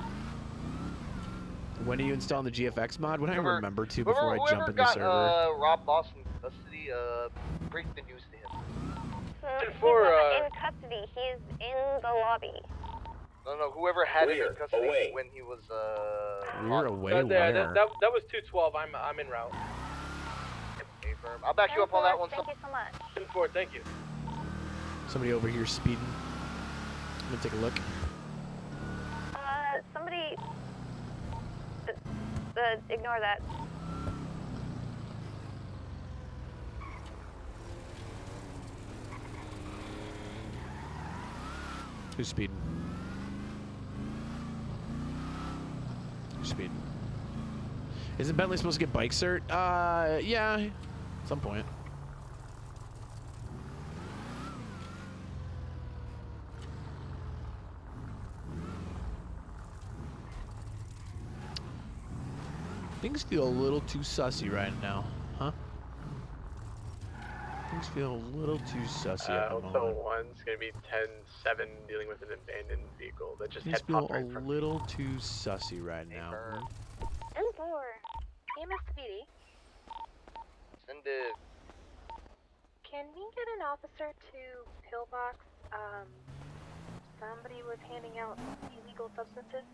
Speaker 2: When are you installing the GFX mod? Would I remember to
Speaker 6: Whoever
Speaker 2: before I jump in the
Speaker 6: got,
Speaker 2: server?
Speaker 6: Rob Boss in custody, break the news to him.
Speaker 5: He's
Speaker 6: For,
Speaker 5: not in custody. He's in the lobby.
Speaker 6: No, whoever had him in custody when he was,
Speaker 2: We're away
Speaker 6: that
Speaker 2: where?
Speaker 6: was 212. I'm en route. Affirm. I'll back you up on that one.
Speaker 5: Thank you so much.
Speaker 6: 4, thank you.
Speaker 2: Somebody over here speeding. I'm gonna take a look.
Speaker 5: Somebody... ignore that.
Speaker 2: Who's speeding? Who's speeding? Isn't Bentley supposed to get bike cert? Yeah. At some point. Things feel a little too sussy right now, huh? Things feel a little too sussy at the moment.
Speaker 6: Hotel 1's gonna be 10-7 dealing with an abandoned vehicle that just
Speaker 2: Things
Speaker 6: had
Speaker 2: feel
Speaker 6: popped
Speaker 2: a
Speaker 6: right from
Speaker 2: little too sussy right now.
Speaker 5: And 4. EMS Speedy.
Speaker 6: Send it.
Speaker 5: Can we get an officer to Pillbox? Somebody was handing out illegal substances.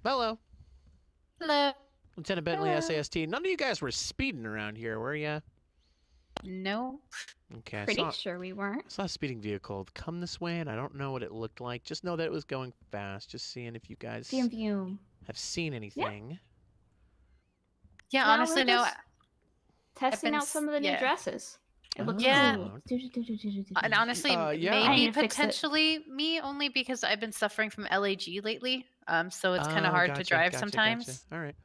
Speaker 2: Hello.
Speaker 10: Hello.
Speaker 2: Lieutenant Bentley, SAST. None of you guys were speeding around here, were ya?
Speaker 10: No.
Speaker 2: Okay,
Speaker 10: Pretty sure we weren't.
Speaker 2: I saw a speeding vehicle come this way, and I don't know what it looked like. Just know that it was going fast. Just seeing if you guys have seen anything.
Speaker 10: Yeah,
Speaker 11: No,
Speaker 10: honestly,
Speaker 11: we're
Speaker 10: no.
Speaker 11: just testing out some of the new dresses. It looks cool.
Speaker 10: And honestly,
Speaker 2: yeah.
Speaker 11: I
Speaker 10: maybe
Speaker 11: need to fix it.
Speaker 10: potentially me only because I've been suffering from LAG lately. So it's kind of hard to drive sometimes.
Speaker 2: All right.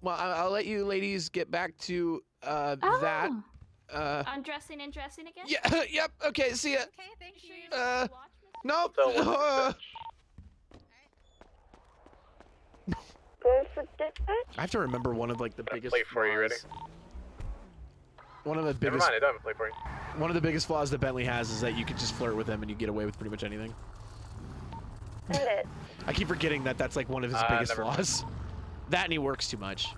Speaker 2: Well, I'll let you ladies get back to that.
Speaker 11: Undressing and dressing again?
Speaker 2: Yeah. Yep. Okay. See ya.
Speaker 10: Okay, thank you.
Speaker 2: Nope.
Speaker 5: Go for dispatch?
Speaker 2: I have to remember one of like the biggest
Speaker 6: Plate for you, ready?
Speaker 2: One of the
Speaker 6: Never
Speaker 2: biggest.
Speaker 6: mind, I don't have a plate for you.
Speaker 2: One of the biggest flaws that Bentley has is that you can just flirt with him and you get away with pretty much anything.
Speaker 5: Send it.
Speaker 2: I keep forgetting that that's like one of his biggest
Speaker 6: never mind.
Speaker 2: flaws. That and he works too much.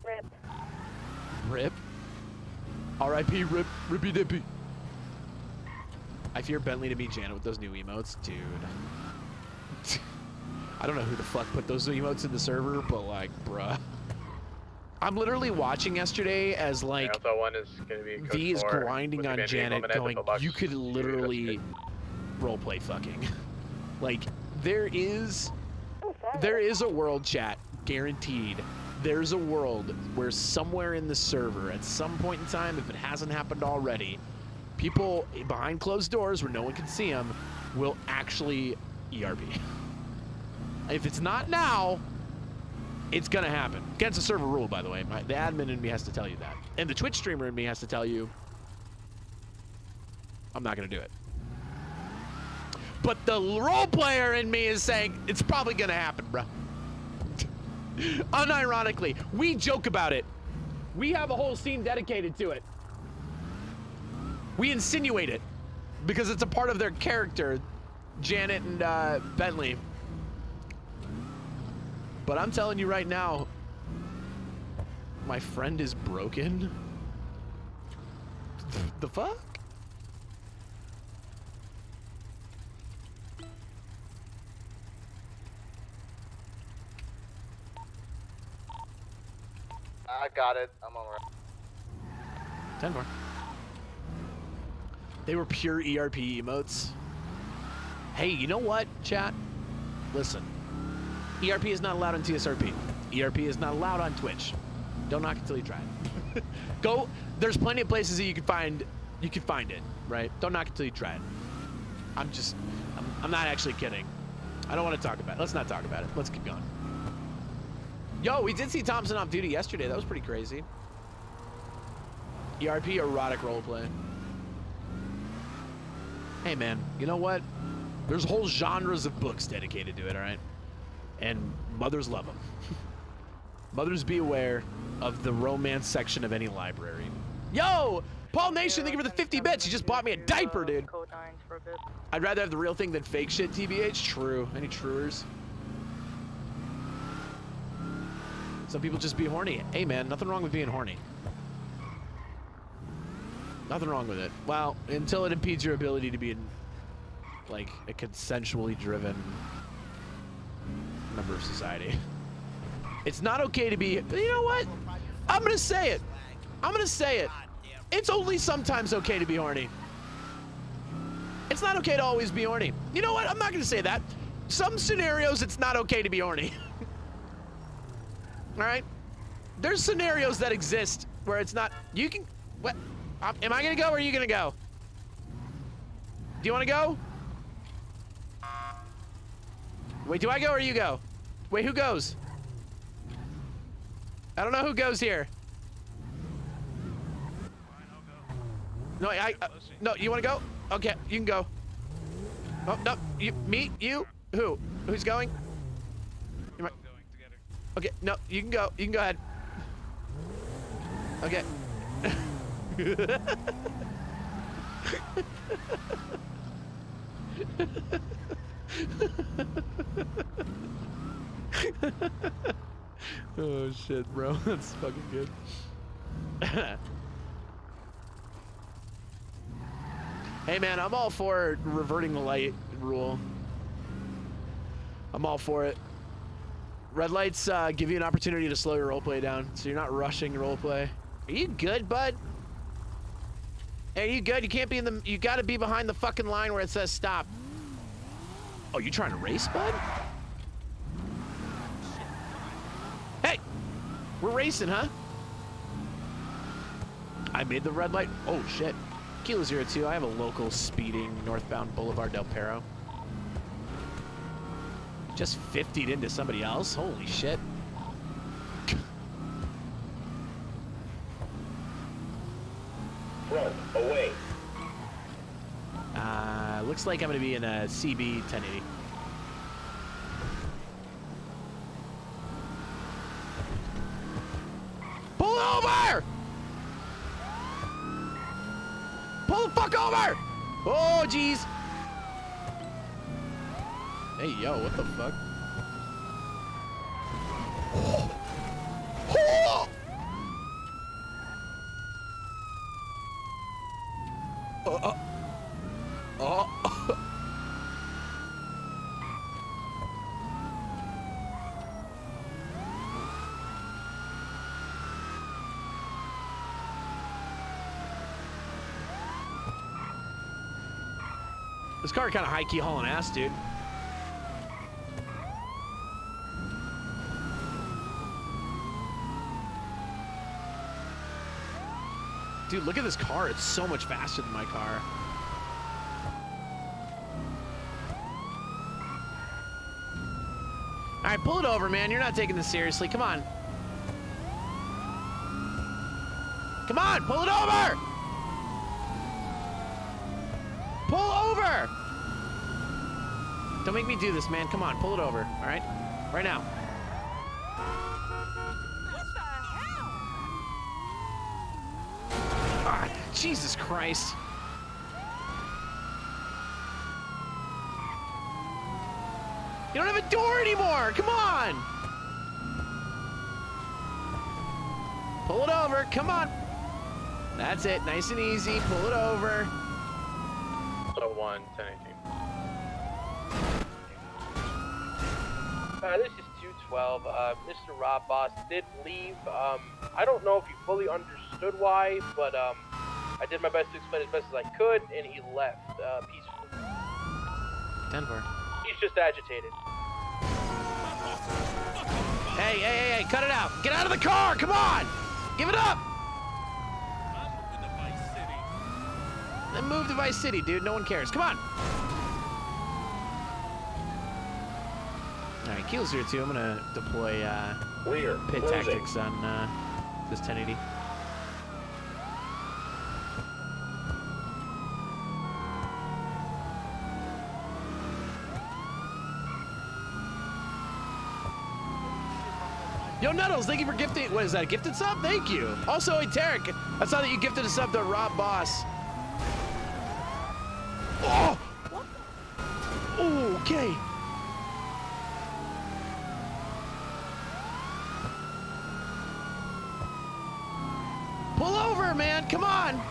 Speaker 5: Rip.
Speaker 2: Rip. R.I.P. Rip. Rippy dippy. I fear Bentley to meet Janet with those new emotes, dude. I don't know who the fuck put those emotes in the server, but like, bruh. I'm literally watching yesterday as like
Speaker 6: Hotel 1 is gonna be
Speaker 2: V is grinding on Janet, going, you could literally roleplay fucking. Like, there is a world, chat, guaranteed. There's a world where somewhere in the server, at some point in time, if it hasn't happened already, people behind closed doors where no one can see them will actually ERP. If it's not now, it's gonna happen. Against the server rule, by the way. The admin in me has to tell you that. And the Twitch streamer in me has to tell you, I'm not gonna do it. But the role player in me is saying, it's probably gonna happen, bro. Unironically, we joke about it. We have a whole scene dedicated to it. We insinuate it because it's a part of their character, Janet and Bentley. But I'm telling you right now, my friend is broken. The fuck?
Speaker 6: I got it. I'm on route.
Speaker 2: 10 more. They were pure ERP emotes. Hey, you know what, chat? Listen. ERP is not allowed on TSRP. ERP is not allowed on Twitch. Don't knock it till you try it. Go. There's plenty of places that you can find it, right? Don't knock it till you try it. I'm not actually kidding. I don't want to talk about it. Let's not talk about it. Let's keep going. Yo, we did see Thompson off duty yesterday. That was pretty crazy. ERP erotic roleplay. Hey man, you know what? There's whole genres of books dedicated to it, all right? And mothers love them. Mothers be aware of the romance section of any library. Yo! Paul Nation, thank you for the 50 bits. You just bought me a diaper, dude.
Speaker 12: Code 9s for a bit.
Speaker 2: I'd rather have the real thing than fake shit, TBH. True. Any truers? Some people just be horny. Hey, man, nothing wrong with being horny. Nothing wrong with it. Well, until it impedes your ability to be in, like, a consensually driven member of society. It's not okay to be... You know what? I'm going to say it. I'm going to say it. It's only sometimes okay to be horny. It's not okay to always be horny. You know what? I'm not going to say that. Some scenarios, it's not okay to be horny. All right? There's scenarios that exist where it's not... You can... What? Am I going to go or are you going to go? Do you want to go? Wait, do I go or you go? Wait, who goes? I don't know who goes here. No, no, you want to go? Okay, you can go. Oh, no, you, who? Who's going? Going together. Okay, no, you can go. You can go ahead. Okay. Oh shit, bro. That's fucking good. Hey man, I'm all for reverting the light rule. I'm all for it. Red lights give you an opportunity to slow your roleplay down, so you're not rushing roleplay. Are you good, bud? Hey, are you good? You can't be in the... You gotta be behind the fucking line where it says stop. Oh, you trying to race, bud? Hey! We're racing, huh? I made the red light. Oh, shit. Kilo 02, I have a local speeding northbound Boulevard Del Perro. Just 50'd into somebody else? Holy shit.
Speaker 13: Front, away.
Speaker 2: Looks like I'm gonna be in a CB 1080. Pull over! Pull the fuck over! Oh, jeez. Hey, yo, what the fuck? Oh. Oh. Oh. This car kind of high-key hauling ass, dude. Dude, look at this car. It's so much faster than my car. All right, pull it over, man. You're not taking this seriously. Come on. Come on, pull it over! Pull over! Don't make me do this, man. Come on, pull it over, all right? Right now.
Speaker 12: What the hell?
Speaker 2: Ah, Jesus Christ. You don't have a door anymore! Come on! Pull it over, come on! That's it, nice and easy. Pull it over.
Speaker 6: 101, 1018. This is 212. Mr. Rob Boss did leave. I don't know if he fully understood why, but I did my best to explain as best as I could, and he left peacefully.
Speaker 2: Denver.
Speaker 6: He's just agitated.
Speaker 2: Hey, cut it out. Get out of the car, come on! Give it up! Then move to Vice City, dude. No one cares. Come on. All right, Keel's here too. I'm gonna deploy pit tactics on this 1080. Yo, Nuddles, thank you for gifting. What is that? A gifted sub? Thank you. Also, hey, Tarek, I saw that you gifted a sub to Rob Boss. Oh! Oh, okay. Pull over, man. Come on.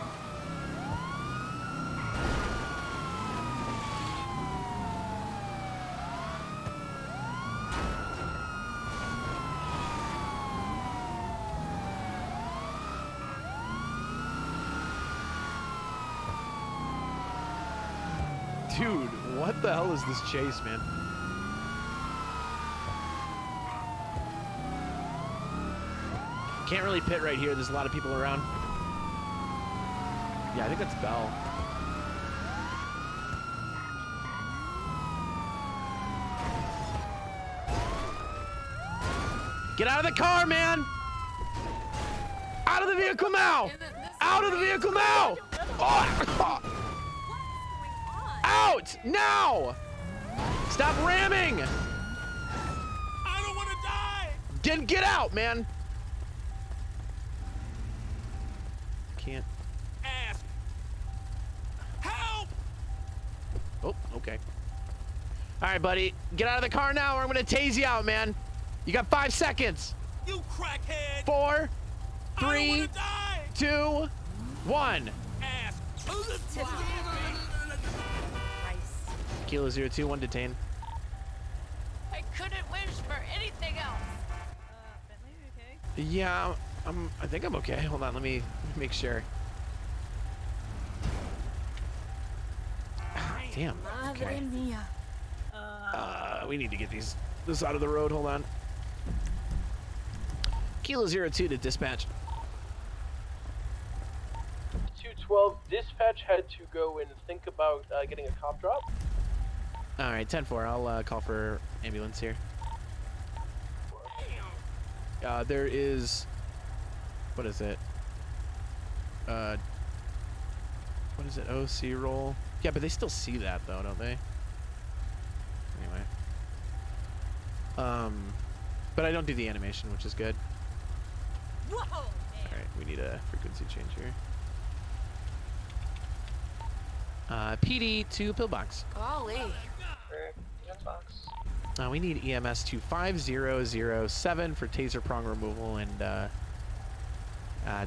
Speaker 2: Dude, what the hell is this chase, man? Can't really pit right here. There's a lot of people around. Yeah, I think that's Bell. Get out of the car, man! Out of the vehicle now! Out of the vehicle now! Oh. Out! Now! Stop ramming!
Speaker 13: I don't want to die!
Speaker 2: Get out, man! Can't.
Speaker 13: Ask. Help!
Speaker 2: Oh, okay. All right, buddy. Get out of the car now or I'm going to tase you out, man. You got 5 seconds.
Speaker 13: You crackhead!
Speaker 2: 4, 3, 2, 1.
Speaker 13: Ask.
Speaker 2: Kilo 021 detained.
Speaker 12: I couldn't wish for anything else. Bentley, you okay?
Speaker 2: Yeah, I think I'm okay. Hold on, let me make sure. Damn. Okay. We need to get this out of the road. Hold on. Kilo 02 to dispatch.
Speaker 6: 212, dispatch had to go and think about getting a cop drop.
Speaker 2: All right, 10-4. I'll call for ambulance here. There is, what is it? What is it? OC roll. Yeah, but they still see that though, don't they? Anyway. But I don't do the animation, which is good.
Speaker 12: Whoa, man.
Speaker 2: All right, we need a frequency change here. PD to pillbox.
Speaker 12: Golly.
Speaker 2: We need EMS to 5007 for taser prong removal and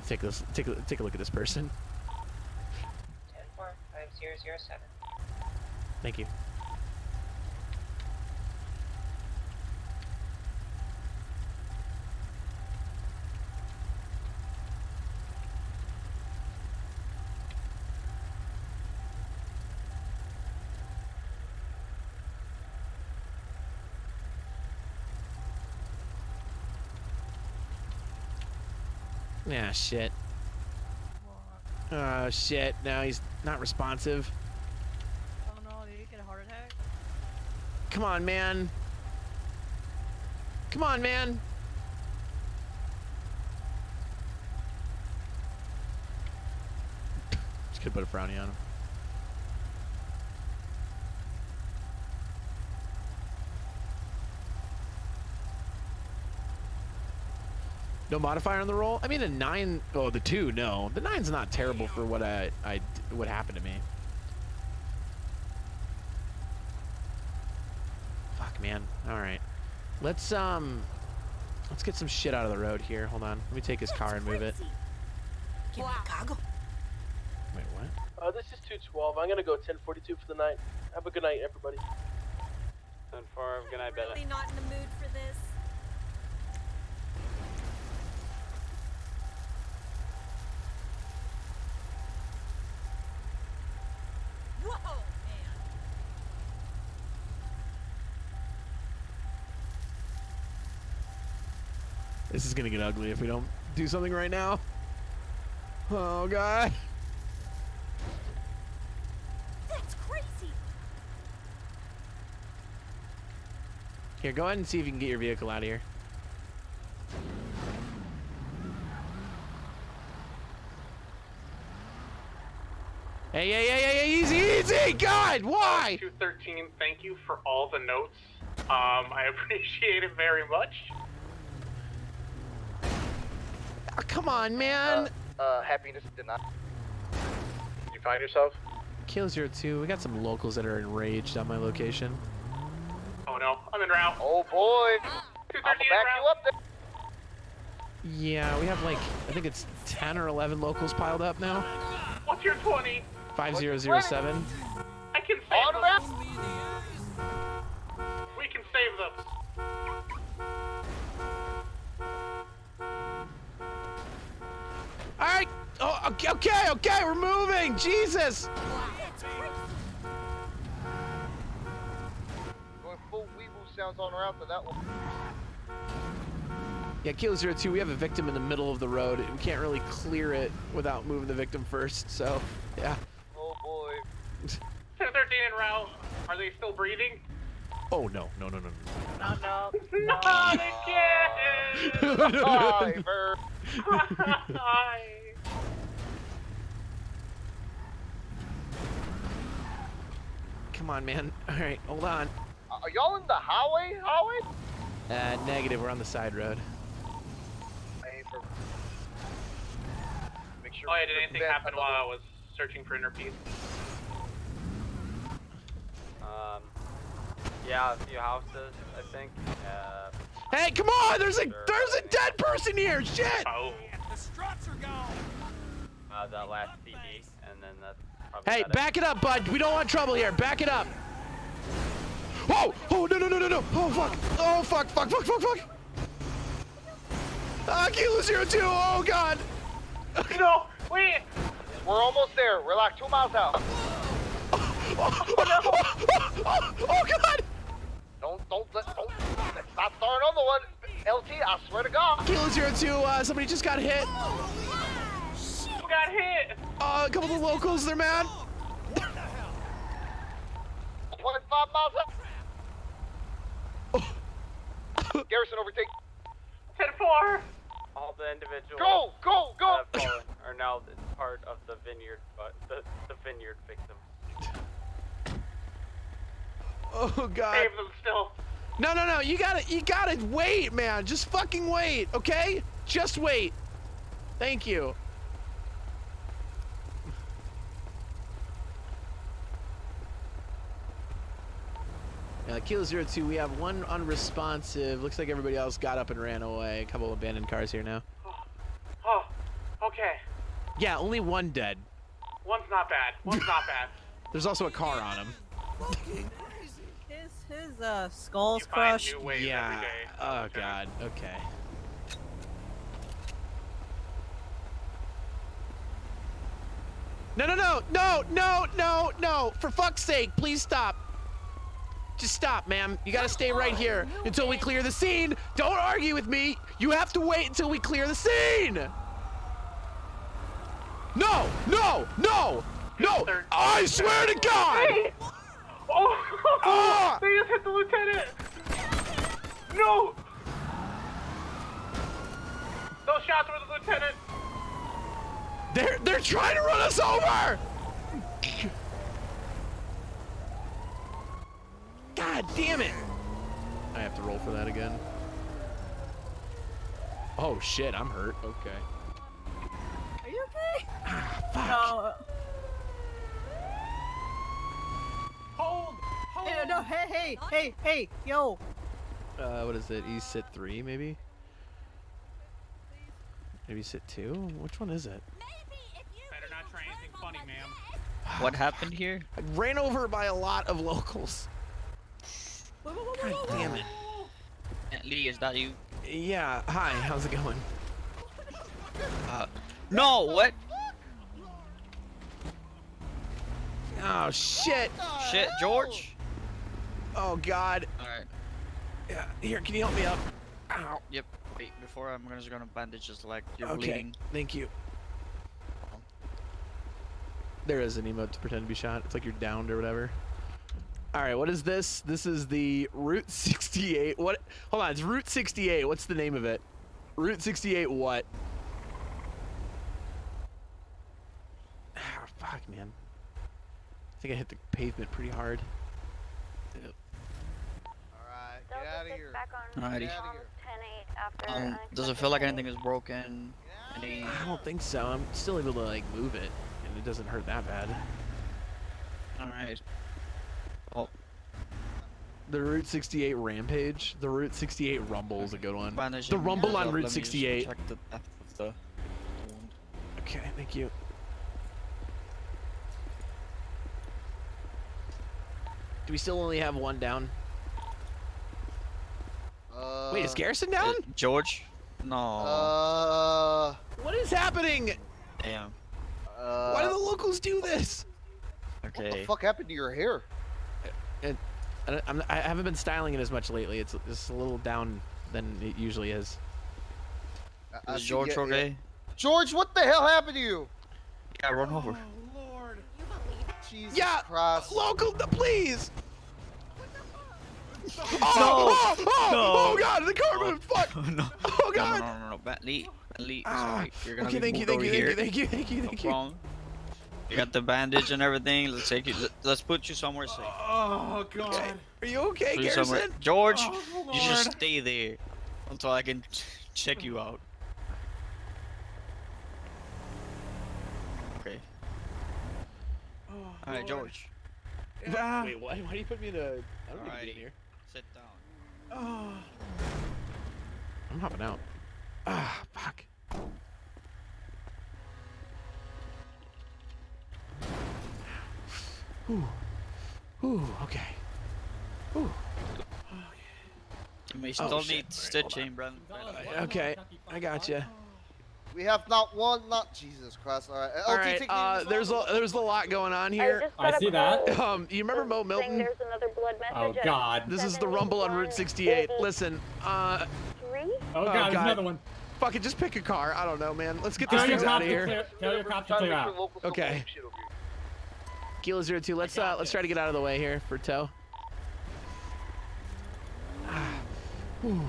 Speaker 2: take a look at this person.
Speaker 14: 10-4-5007.
Speaker 2: Thank you. Yeah, shit. Oh, shit. Now he's not responsive.
Speaker 12: Oh no, did you get a heart attack?
Speaker 2: Come on, man. Come on, man. Just gonna put a frowny on him. No modifier on the roll? I mean, a 9. Oh, the 2. No, the 9's not terrible for what what happened to me. Fuck, man. All right, let's get some shit out of the road here. Hold on. Let me take his car and move it.
Speaker 12: Give me cargo.
Speaker 2: Wait, what?
Speaker 6: This is 212. I'm gonna go 1042 for the night. Have a good night, everybody.
Speaker 8: 10-4. Good night, Bella.
Speaker 12: Really not in the mood for this. Whoa, man.
Speaker 2: This is gonna get ugly if we don't do something right now. Oh, God.
Speaker 12: That's crazy.
Speaker 2: Here, go ahead and see if you can get your vehicle out of here. Hey, easy, God, why?
Speaker 15: 213, thank you for all the notes. I appreciate it very much.
Speaker 2: come on, man.
Speaker 6: Happiness denied. Did you find yourself?
Speaker 2: Kilo 02, we got some locals that are enraged on my location.
Speaker 6: Oh no, I'm en route. Oh boy. I'm gonna back you up there.
Speaker 2: Yeah, we have like, I think it's 10 or 11 locals piled up now.
Speaker 6: What's your 20?
Speaker 2: 5007.
Speaker 6: I can save them. We can save them.
Speaker 2: All right. Oh, okay, we're moving. Jesus.
Speaker 6: Going full weevil sounds on route for that one.
Speaker 2: Yeah, Kilo 02, we have a victim in the middle of the road. We can't really clear it without moving the victim first, so, yeah.
Speaker 6: Oh boy. 1013 en route. Are they still breathing?
Speaker 2: Oh, no.
Speaker 6: No, they can't.
Speaker 2: No. Come on, man. All right, hold on.
Speaker 6: Are y'all in the highway?
Speaker 2: Negative, we're on the side road.
Speaker 6: Make sure. Oh yeah, did anything happen while I was searching for inner peace?
Speaker 8: Yeah, a few houses, I think.
Speaker 2: Hey, come on! There's a dead person here! Shit!
Speaker 6: Oh.
Speaker 13: The struts are gone.
Speaker 8: The last CD, and then that's probably
Speaker 2: Hey, back it up, bud. We don't want trouble here. Back it up. Oh! Oh, no. Oh, fuck. Oh, fuck. Kilo 02. Oh, God.
Speaker 6: No, wait. We're almost there. We're like 2 miles out.
Speaker 2: Oh, God.
Speaker 6: Don't let's not start another one. LT, I swear to God.
Speaker 2: Kilo 02, somebody just got hit.
Speaker 6: Who got hit?
Speaker 2: A couple of locals, they're mad.
Speaker 6: 25 miles out. Garrison overtake. 10-4.
Speaker 8: all the individuals
Speaker 6: go!
Speaker 8: that have fallen are now part of the vineyard, but the vineyard victims.
Speaker 2: Oh, God.
Speaker 6: Save them still.
Speaker 2: No. You gotta wait, man. Just fucking wait, okay? Just wait. Thank you. Kilo 02, we have one unresponsive. Looks like everybody else got up and ran away. A couple of abandoned cars here now.
Speaker 6: Oh, okay.
Speaker 2: Yeah, only one dead.
Speaker 6: One's not bad.
Speaker 2: There's also a car on him.
Speaker 14: His skull's crushed.
Speaker 2: Yeah. Oh, God. Okay. No. For fuck's sake, please stop. Just stop, ma'am. You gotta stay right here until we clear the scene. Don't argue with me. You have to wait until we clear the scene. No. I swear to God.
Speaker 6: Hey. Oh, they just hit the lieutenant. No. Those shots were the lieutenant.
Speaker 2: They're trying to run us over. God damn it! I have to roll for that again. Oh shit, I'm hurt. Okay.
Speaker 14: Are you okay?
Speaker 2: Ah, fuck.
Speaker 14: No.
Speaker 6: Hold.
Speaker 14: No, hey, yo.
Speaker 2: What is it? East sit 3, maybe? Maybe sit 2? Which one is it?
Speaker 13: Better not try anything funny, ma'am.
Speaker 15: What happened here?
Speaker 2: I ran over by a lot of locals. God damn it.
Speaker 15: Lee, is that you?
Speaker 2: Yeah, hi, how's it going?
Speaker 15: No, what?
Speaker 2: Oh, shit.
Speaker 15: Shit, George?
Speaker 2: Oh, God.
Speaker 15: Alright.
Speaker 2: Yeah, here, can you help me up? Ow.
Speaker 15: Yep. Wait, before I'm just gonna bandage his leg. You're
Speaker 2: Okay,
Speaker 15: bleeding.
Speaker 2: thank you. There is an emote to pretend to be shot. It's like you're downed or whatever. All right, what is this? This is the Route 68. What? Hold on, it's Route 68. What's the name of it? Route 68 what? Ah, fuck, man. I think I hit the pavement pretty hard. Yep.
Speaker 5: Alright, get out of here. Back on
Speaker 15: Alrighty.
Speaker 5: 10-8 after
Speaker 15: Does it feel like anything is broken?
Speaker 2: I don't think so. I'm still able to like move it, and it doesn't hurt that bad.
Speaker 15: All right. Oh.
Speaker 2: The Route 68 Rampage. The Route 68 Rumble is a good one.
Speaker 15: Bandage
Speaker 2: The
Speaker 15: him.
Speaker 2: Rumble on
Speaker 15: Let
Speaker 2: Route
Speaker 15: me just
Speaker 2: 68.
Speaker 15: check the depth of the wound.
Speaker 2: Okay, thank you. Do we still only have one down? Wait, is Garrison down?
Speaker 15: George? No.
Speaker 2: What is happening?
Speaker 15: Damn.
Speaker 2: Why do the locals do this?
Speaker 15: Okay.
Speaker 16: What the fuck happened to your hair?
Speaker 2: I haven't been styling it as much lately. It's a little down than it usually is.
Speaker 15: Is George okay?
Speaker 16: George, what the hell happened to you?
Speaker 15: Yeah, run over.
Speaker 16: Lord. Jesus
Speaker 2: Yeah,
Speaker 16: Christ.
Speaker 2: local, please.
Speaker 15: No.
Speaker 2: Oh God, the car moved. Fuck.
Speaker 15: No.
Speaker 2: Oh God.
Speaker 15: No. Bentley. Sorry. You're gonna
Speaker 2: Okay,
Speaker 15: be
Speaker 2: thank you.
Speaker 15: moved over here.
Speaker 2: Thank you.
Speaker 15: No problem. You got the bandage and everything. Let's take you. Let's put you somewhere safe.
Speaker 7: Oh God.
Speaker 2: Okay. Are you okay,
Speaker 15: Put you
Speaker 2: Garrison?
Speaker 15: somewhere. George,
Speaker 7: Oh,
Speaker 15: you just
Speaker 7: Lord.
Speaker 15: stay there until I can check you out. Okay. All right, George.
Speaker 2: Wait, why do you put me in a? I don't need to be in here.
Speaker 15: Sit down.
Speaker 7: Oh.
Speaker 2: I'm hopping out. Ah, fuck. Ooh, okay. Ooh.
Speaker 15: You may
Speaker 2: Oh,
Speaker 15: still
Speaker 2: shit.
Speaker 15: need stitching, Brandon.
Speaker 2: Okay, I got you.
Speaker 16: We have not one, not Jesus Christ. All right.
Speaker 2: All right. There's a lot going on here.
Speaker 9: I see that.
Speaker 2: You remember Mo Milton?
Speaker 5: There's another blood message.
Speaker 9: Oh God.
Speaker 2: This is the Rumble on Route 68. Listen,
Speaker 9: Oh God, there's another one.
Speaker 2: Fuck it, just pick a car. I don't know, man. Let's get these
Speaker 9: Tell your
Speaker 2: things out
Speaker 9: cop
Speaker 2: of
Speaker 9: to
Speaker 2: here.
Speaker 9: clear. Tell your cop to clear out.
Speaker 2: Okay. Kilo 02. Let's try to get out of the way here for tow. Whew.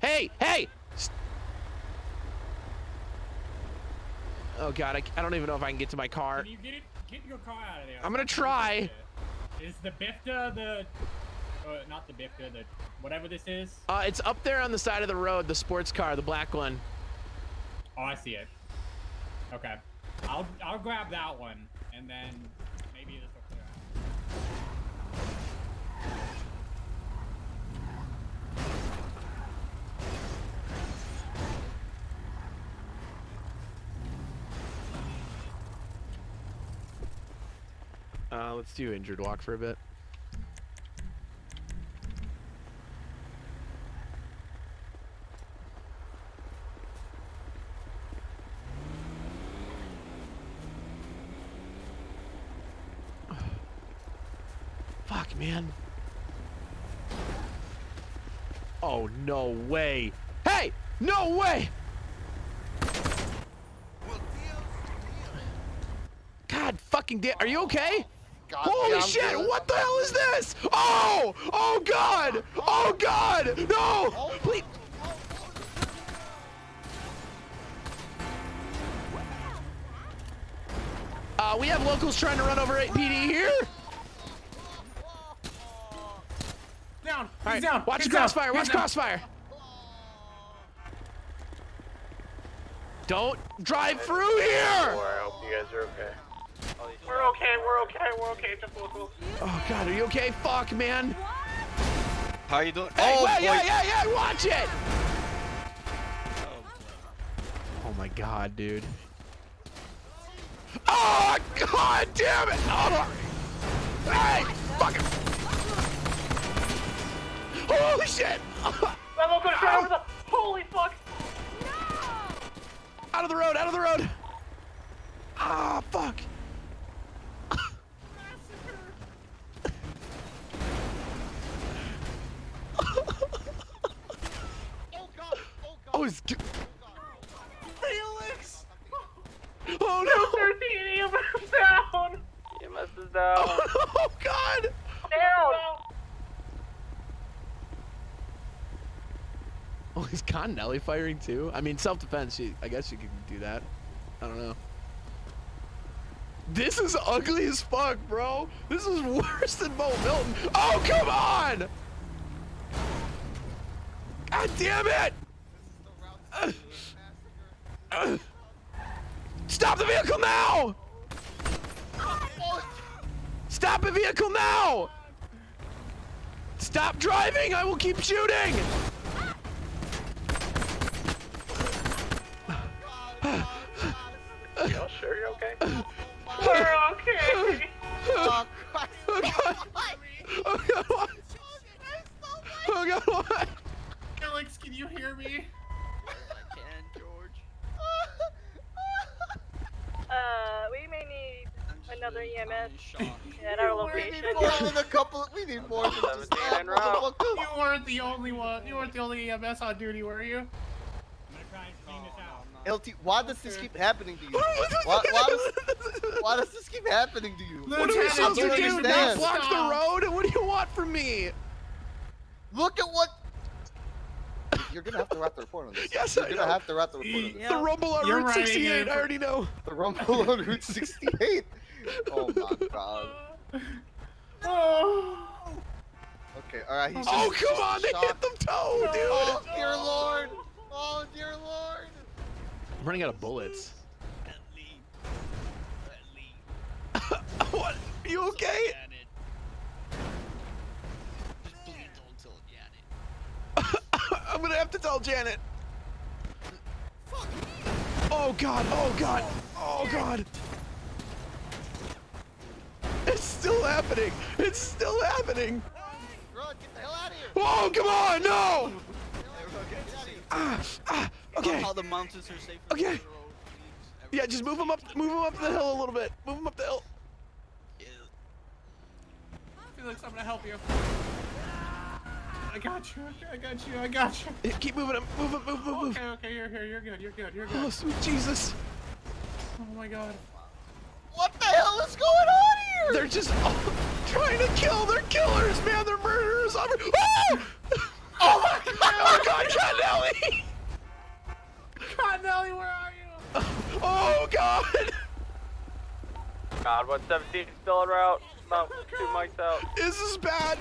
Speaker 2: Hey! Oh God, I don't even know if I can get to my car.
Speaker 9: Can you get your car out of there?
Speaker 2: I'm gonna try.
Speaker 9: Is the BIFTA the? Not the BIFTA. The whatever this is.
Speaker 2: It's up there on the side of the road. The sports car, the black one.
Speaker 9: Oh, I see it. Okay. I'll grab that one, and then maybe this will clear
Speaker 2: out. Let's do injured walk for a bit. Fuck, man. Oh, no way. Hey! No way! God fucking damn. Are you okay?
Speaker 16: God,
Speaker 2: Holy
Speaker 16: yeah, I'm
Speaker 2: shit!
Speaker 16: good.
Speaker 2: What the hell is this? Oh! Oh God! Oh God! No! Please! We have locals trying to run over 8 PD here.
Speaker 7: Down.
Speaker 2: All right,
Speaker 7: He's down.
Speaker 2: watch
Speaker 7: He's
Speaker 2: crossfire.
Speaker 7: down.
Speaker 2: Watch
Speaker 7: He's down.
Speaker 2: crossfire. Don't drive through here.
Speaker 6: I hope you guys are okay. We're okay. Just local.
Speaker 2: Oh God, are you okay? Fuck, man.
Speaker 15: How you doing?
Speaker 2: Hey,
Speaker 15: Oh,
Speaker 2: wait,
Speaker 15: boy.
Speaker 2: yeah. Watch it. Oh my God, dude. Oh God damn it! Oh. Hey, fuck it. Holy shit!
Speaker 6: My local is right over the. Holy fuck!
Speaker 2: Out of the road! Out of the road! Ah, fuck! Oh, it's.
Speaker 7: Felix!
Speaker 2: Oh no!
Speaker 6: 13 EMS down! EMS is down.
Speaker 2: Oh God!
Speaker 6: Down!
Speaker 2: Oh, is Connelly firing too? I mean, self-defense. I guess you could do that. I don't know. This is ugly as fuck, bro. This is worse than Mo Milton. Oh, come on! God damn it! Stop the vehicle now! Stop the vehicle now! Stop driving! I will keep shooting!
Speaker 6: Y'all sure you're okay?
Speaker 7: We're okay.
Speaker 16: Oh, Christ.
Speaker 2: Oh God! Oh God! What? Oh God! What?
Speaker 7: Alex, can you hear me?
Speaker 15: I can, George.
Speaker 5: We may need another
Speaker 15: I'm
Speaker 5: EMS
Speaker 15: in shock.
Speaker 5: at our location.
Speaker 16: We need more than just that,
Speaker 6: 17 en route.
Speaker 16: motherfucker.
Speaker 7: You weren't the only one. You weren't the only EMS on duty, were you?
Speaker 9: I'm gonna try and clean this out.
Speaker 16: LT, why does this keep happening to you? Why does this keep happening to you?
Speaker 2: What are we supposed to do? Not
Speaker 16: understand.
Speaker 2: block the road? What do you want from me?
Speaker 16: Look at what. You're gonna have to write the report on this.
Speaker 2: Yes,
Speaker 16: You're
Speaker 2: I
Speaker 16: gonna
Speaker 2: know.
Speaker 16: have to write the report on this.
Speaker 2: The rumble on
Speaker 7: You're
Speaker 2: Route
Speaker 7: right
Speaker 2: 68.
Speaker 7: again.
Speaker 2: I already know.
Speaker 16: The rumble on Route 68. Oh my God.
Speaker 7: Oh.
Speaker 16: Okay, all right. He's
Speaker 2: Oh
Speaker 16: just,
Speaker 2: come on! They
Speaker 16: shocked.
Speaker 2: hit the toe, dude.
Speaker 16: Oh dear Lord. Oh dear Lord.
Speaker 2: I'm running out of bullets.
Speaker 15: Bentley.
Speaker 2: What? Are you okay?
Speaker 15: Janet. Just please don't tell Janet.
Speaker 2: I'm gonna have to tell Janet. Oh God! Oh God! Oh God! It's still happening! It's still happening!
Speaker 16: Run, get the hell out of here.
Speaker 2: Oh come on! No! Okay.
Speaker 15: How the mountains are safe.
Speaker 2: Okay. Yeah, just move him up the hill a little bit. Move him up the hill.
Speaker 7: Felix, I'm gonna help you. I got you. I got you. I got you.
Speaker 2: Keep moving him. Move.
Speaker 7: Okay. You're here. You're good. You're good. You're
Speaker 2: Oh
Speaker 7: good.
Speaker 2: sweet Jesus!
Speaker 7: Oh my God.
Speaker 16: What the hell is going on here?
Speaker 2: They're just trying to kill. They're killers, man. They're murderers. Oh!
Speaker 16: Oh my God!
Speaker 2: Oh God, Cottonelli!
Speaker 7: Cottonelli, where are you?
Speaker 2: Oh God!
Speaker 6: God, 117 still en route. About 2 mics out.
Speaker 2: This is bad.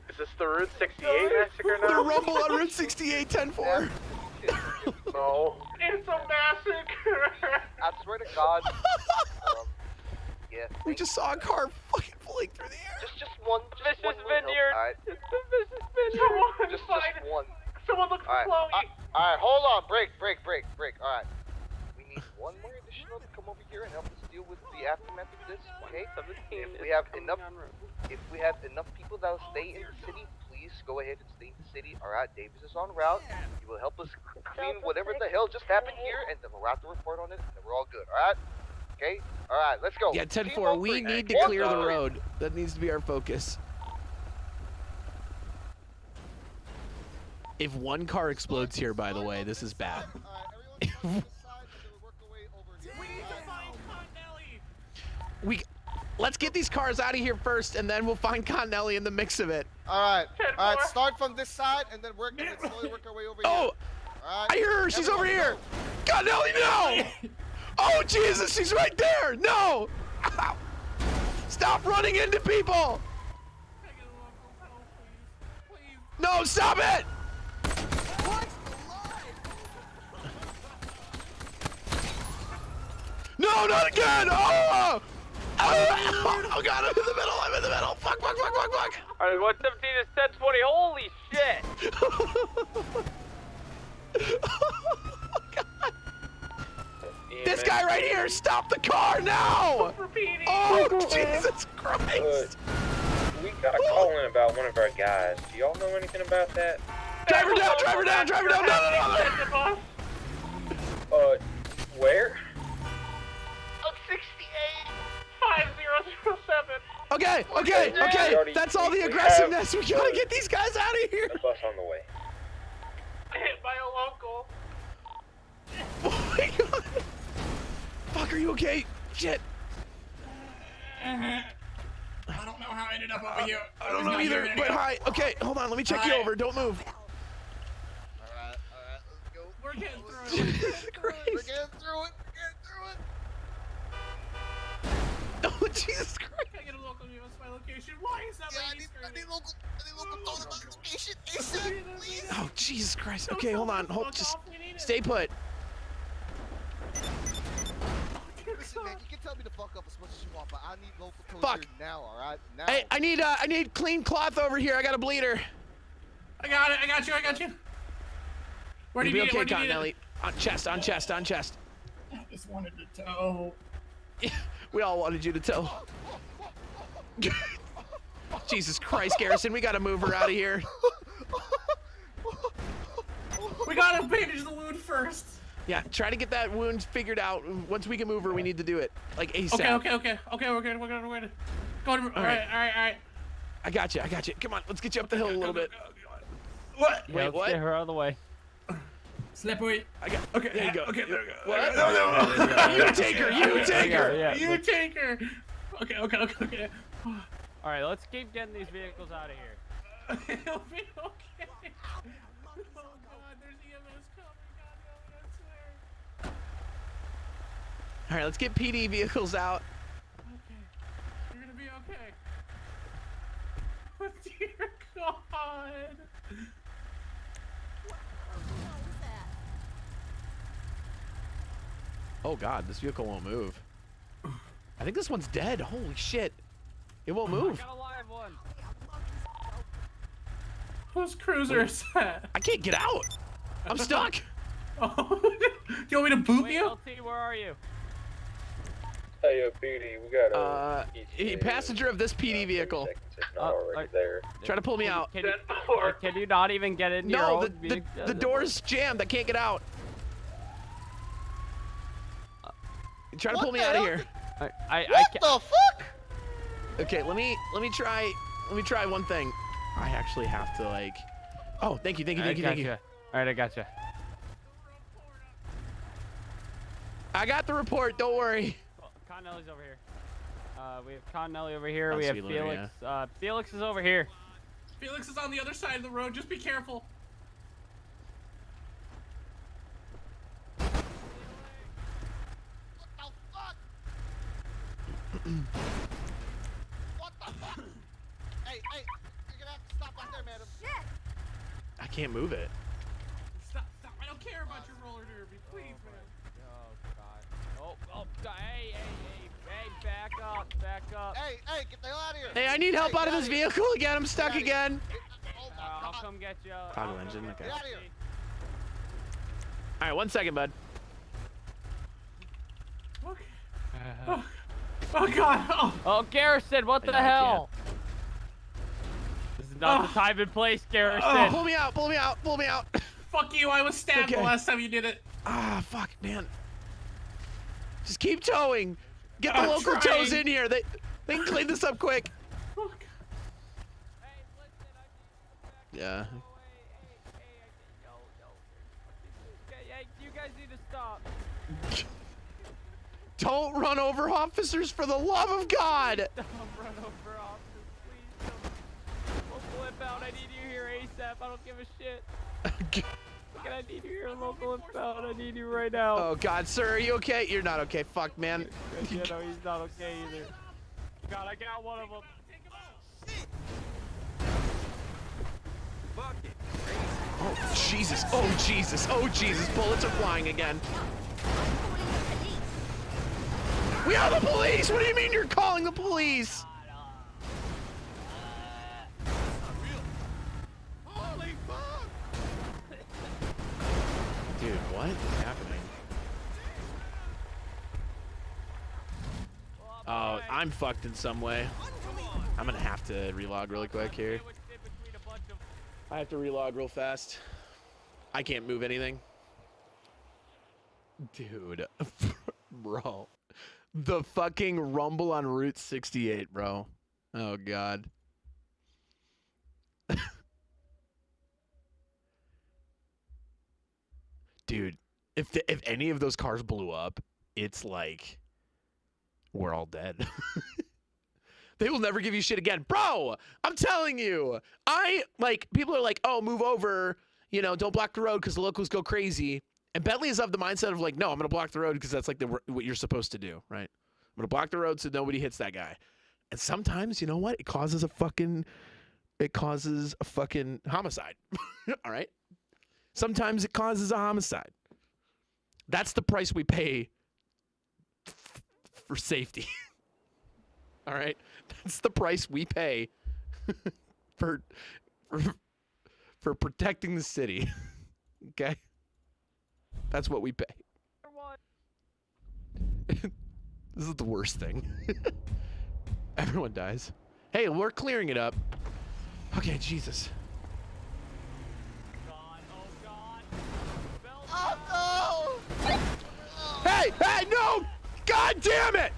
Speaker 6: Is this the Route 68 massacre
Speaker 2: The
Speaker 6: now?
Speaker 2: rumble on Route 68, 10-4.
Speaker 6: No.
Speaker 7: It's a massacre.
Speaker 6: I swear to God. Yeah.
Speaker 2: We just saw a car fucking flying through the air.
Speaker 6: Just one. Vicious Vineyard. Alright. It's the Vicious Vineyard. Just one.
Speaker 7: Someone look for Chloe.
Speaker 16: Alright, hold on. Break. Alright. We need one more additional to come over here and help us deal with the aftermath of this, okay? If we have enough people that'll stay in the city, please go ahead and stay in the city. Alright, Davis is en route. You will help us clean whatever the hell just happened here, and then we'll write the report on it, and then we're all good, alright? Okay? Alright, let's go.
Speaker 2: Yeah, 10-4. We need to clear the road. That needs to be our focus. If one car explodes here, by the way, this is bad. Let's get these cars out of here first, and then we'll find Cottonelli in the mix of it.
Speaker 16: Alright, start from this side, and then slowly work our way over here.
Speaker 2: Oh!
Speaker 16: Alright.
Speaker 2: I hear her! She's over here! Cottonelli, no! Oh, Jesus! She's right there! No! Ow. Stop running into people! No, stop it! No, not again! Oh! Oh God, I'm in the middle! Fuck!
Speaker 6: Alright, 117 is 1020. Holy shit!
Speaker 2: Oh, God. This guy right here, stop the car now! Oh, Jesus Christ!
Speaker 17: We got a call in about one of our guys. Do y'all know anything about that?
Speaker 2: Drive her down! No!
Speaker 17: Where?
Speaker 7: 5007.
Speaker 2: Okay. That's all the aggressiveness. We gotta get these guys out of here.
Speaker 17: A bus on the way.
Speaker 7: Hit by a local.
Speaker 2: Oh my God. Fuck, are you okay? Shit.
Speaker 9: I don't know how I ended up over here.
Speaker 2: I don't know either, but hi. Okay, hold on. Let me check you over. Don't move.
Speaker 16: Alright, let's go.
Speaker 7: We're getting through it.
Speaker 2: Jesus Christ.
Speaker 16: We're getting through it.
Speaker 2: Oh, Jesus Christ.
Speaker 7: Can I get a local give us my location? Why is that lady screaming?
Speaker 2: Oh, Jesus Christ. Okay, hold on. Just stay put.
Speaker 16: Listen, man, you can tell me to fuck up as much as you want, but I need local toes
Speaker 2: Fuck.
Speaker 16: here now, alright? Now.
Speaker 2: Hey, I need clean cloth over here. I got a bleeder.
Speaker 7: I got it. I got you. Where do you need it? Where do you need it?
Speaker 2: On chest.
Speaker 9: I just wanted to tow.
Speaker 2: We all wanted you to tow. Jesus Christ, Garrison, we gotta move her out of here.
Speaker 7: We gotta bandage the wound first.
Speaker 2: Yeah, try to get that wound figured out. Once we can move her, we need to do it. Like ASAP.
Speaker 7: Okay, we're good. Go to, all right.
Speaker 2: I got you. Come on, let's get you up the hill a little bit.
Speaker 7: What?
Speaker 2: Wait, what?
Speaker 13: Get her out of the way.
Speaker 9: Slippery.
Speaker 2: Okay, there you go.
Speaker 7: Okay, there we go.
Speaker 2: What?
Speaker 7: No.
Speaker 2: You take her.
Speaker 13: Yeah.
Speaker 7: You take her. Okay.
Speaker 13: All right, let's keep getting these vehicles out of here.
Speaker 7: It'll be okay. Oh God, there's EMS coming. God help me, I swear.
Speaker 2: All right, let's get PD vehicles out.
Speaker 7: Okay, you're gonna be okay. Oh dear God.
Speaker 2: Oh God, this vehicle won't move. I think this one's dead. Holy shit. It won't move.
Speaker 13: I got a live one.
Speaker 7: Whose cruiser is that?
Speaker 2: I can't get out. I'm stuck.
Speaker 7: Oh, do you want me to boot you?
Speaker 13: LT, where are you?
Speaker 17: Hey, yo, PD, we got a
Speaker 2: passenger of this PD vehicle.
Speaker 17: there.
Speaker 2: Try to pull me out.
Speaker 13: Can you not even get in your
Speaker 2: No,
Speaker 13: own
Speaker 2: the door's jammed. I can't get out. Try to pull me out of here.
Speaker 16: What the fuck?
Speaker 2: Okay, let me try one thing. I actually have to like. Oh, thank you.
Speaker 13: All right, I got you.
Speaker 2: I got the report. Don't worry.
Speaker 13: Connelly's over here. We have Connelly over here.
Speaker 2: Oh,
Speaker 13: we have
Speaker 2: sweet
Speaker 13: Felix.
Speaker 2: Lord,
Speaker 13: Felix is over here.
Speaker 7: Felix is on the other side of the road. Just be careful.
Speaker 16: What the fuck? Hey, you're gonna have to stop right there, madam. Shit!
Speaker 2: I can't move it.
Speaker 7: Stop. I don't care about your roller derby. Please, man.
Speaker 13: Oh, God. Hey, back up.
Speaker 16: Hey, get the hell out of here!
Speaker 2: Hey, I need help out of this vehicle again. I'm stuck again.
Speaker 16: Oh my
Speaker 13: I'll
Speaker 16: God.
Speaker 13: come get you.
Speaker 2: Toggle engine. Okay.
Speaker 16: Get out of here!
Speaker 2: All right, 1 second, bud.
Speaker 7: Okay. Oh God!
Speaker 13: Oh, Garrison, what the hell? This is not the time and place, Garrison.
Speaker 2: Pull me out.
Speaker 7: Fuck you! I was stabbed the last time you did it.
Speaker 2: Ah, fuck, man. Just keep towing. Get the local tows in here. They can clean this up quick. Yeah.
Speaker 13: You guys need to stop.
Speaker 2: Don't run over officers, for the love of God.
Speaker 13: Don't run over officers, please. Local inbound, I need you here ASAP. I don't give a shit. I need you here, local inbound. I need you right now.
Speaker 2: Oh God, sir, are you okay? You're not okay. Fuck, man.
Speaker 13: Yeah, no, he's not okay either. God, I got one of them.
Speaker 2: Oh Jesus! Oh Jesus! Oh Jesus! Bullets are flying again. We are the police! What do you mean you're calling the police?
Speaker 16: Holy fuck!
Speaker 2: Dude, what is happening? Oh, I'm fucked in some way. I'm gonna have to relog really quick here. I have to relog real fast. I can't move anything. Dude. Bro. The fucking rumble on Route 68, bro. Oh, God. Dude, if any of those cars blew up, it's like we're all dead. They will never give you shit again. Bro, I'm telling you. People are like, oh, move over. You know, don't block the road because the locals go crazy. And Bentley is of the mindset of like, no, I'm going to block the road because that's like what you're supposed to do, right? I'm going to block the road so nobody hits that guy. And sometimes, you know what? It causes a fucking it causes a fucking homicide. All right? Sometimes it causes a homicide. That's the price we pay for safety. All right? That's the price we pay for protecting the city. Okay? That's what we pay. This is the worst thing. Everyone dies. Hey, we're clearing it up. Okay, Jesus.
Speaker 13: Oh no!
Speaker 2: Hey, no! God damn it!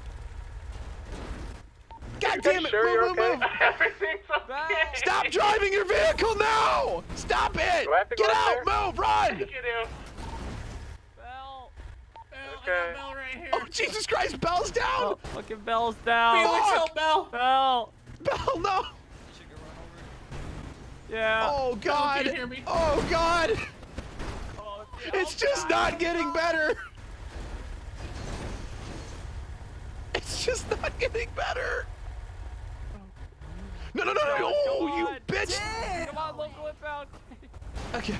Speaker 2: God damn it! Move.
Speaker 13: Everything's okay.
Speaker 2: Stop driving your vehicle now! Stop it!
Speaker 17: Do I have to
Speaker 2: Get
Speaker 17: go
Speaker 2: out!
Speaker 17: there?
Speaker 2: Move! Run!
Speaker 13: You do. Bell.
Speaker 17: Okay.
Speaker 13: I got Bell right here.
Speaker 2: Oh, Jesus Christ! Bell's down!
Speaker 13: Oh, fucking Bell's down.
Speaker 14: Felix, help Bell!
Speaker 13: Bell.
Speaker 2: Bell, no!
Speaker 13: Yeah.
Speaker 2: Oh God!
Speaker 14: Can you hear me?
Speaker 2: Oh God!
Speaker 13: Oh,
Speaker 2: It's just not getting better. It's just not getting better. No! Oh, you bitch!
Speaker 13: Come on, local inbound.
Speaker 2: Okay.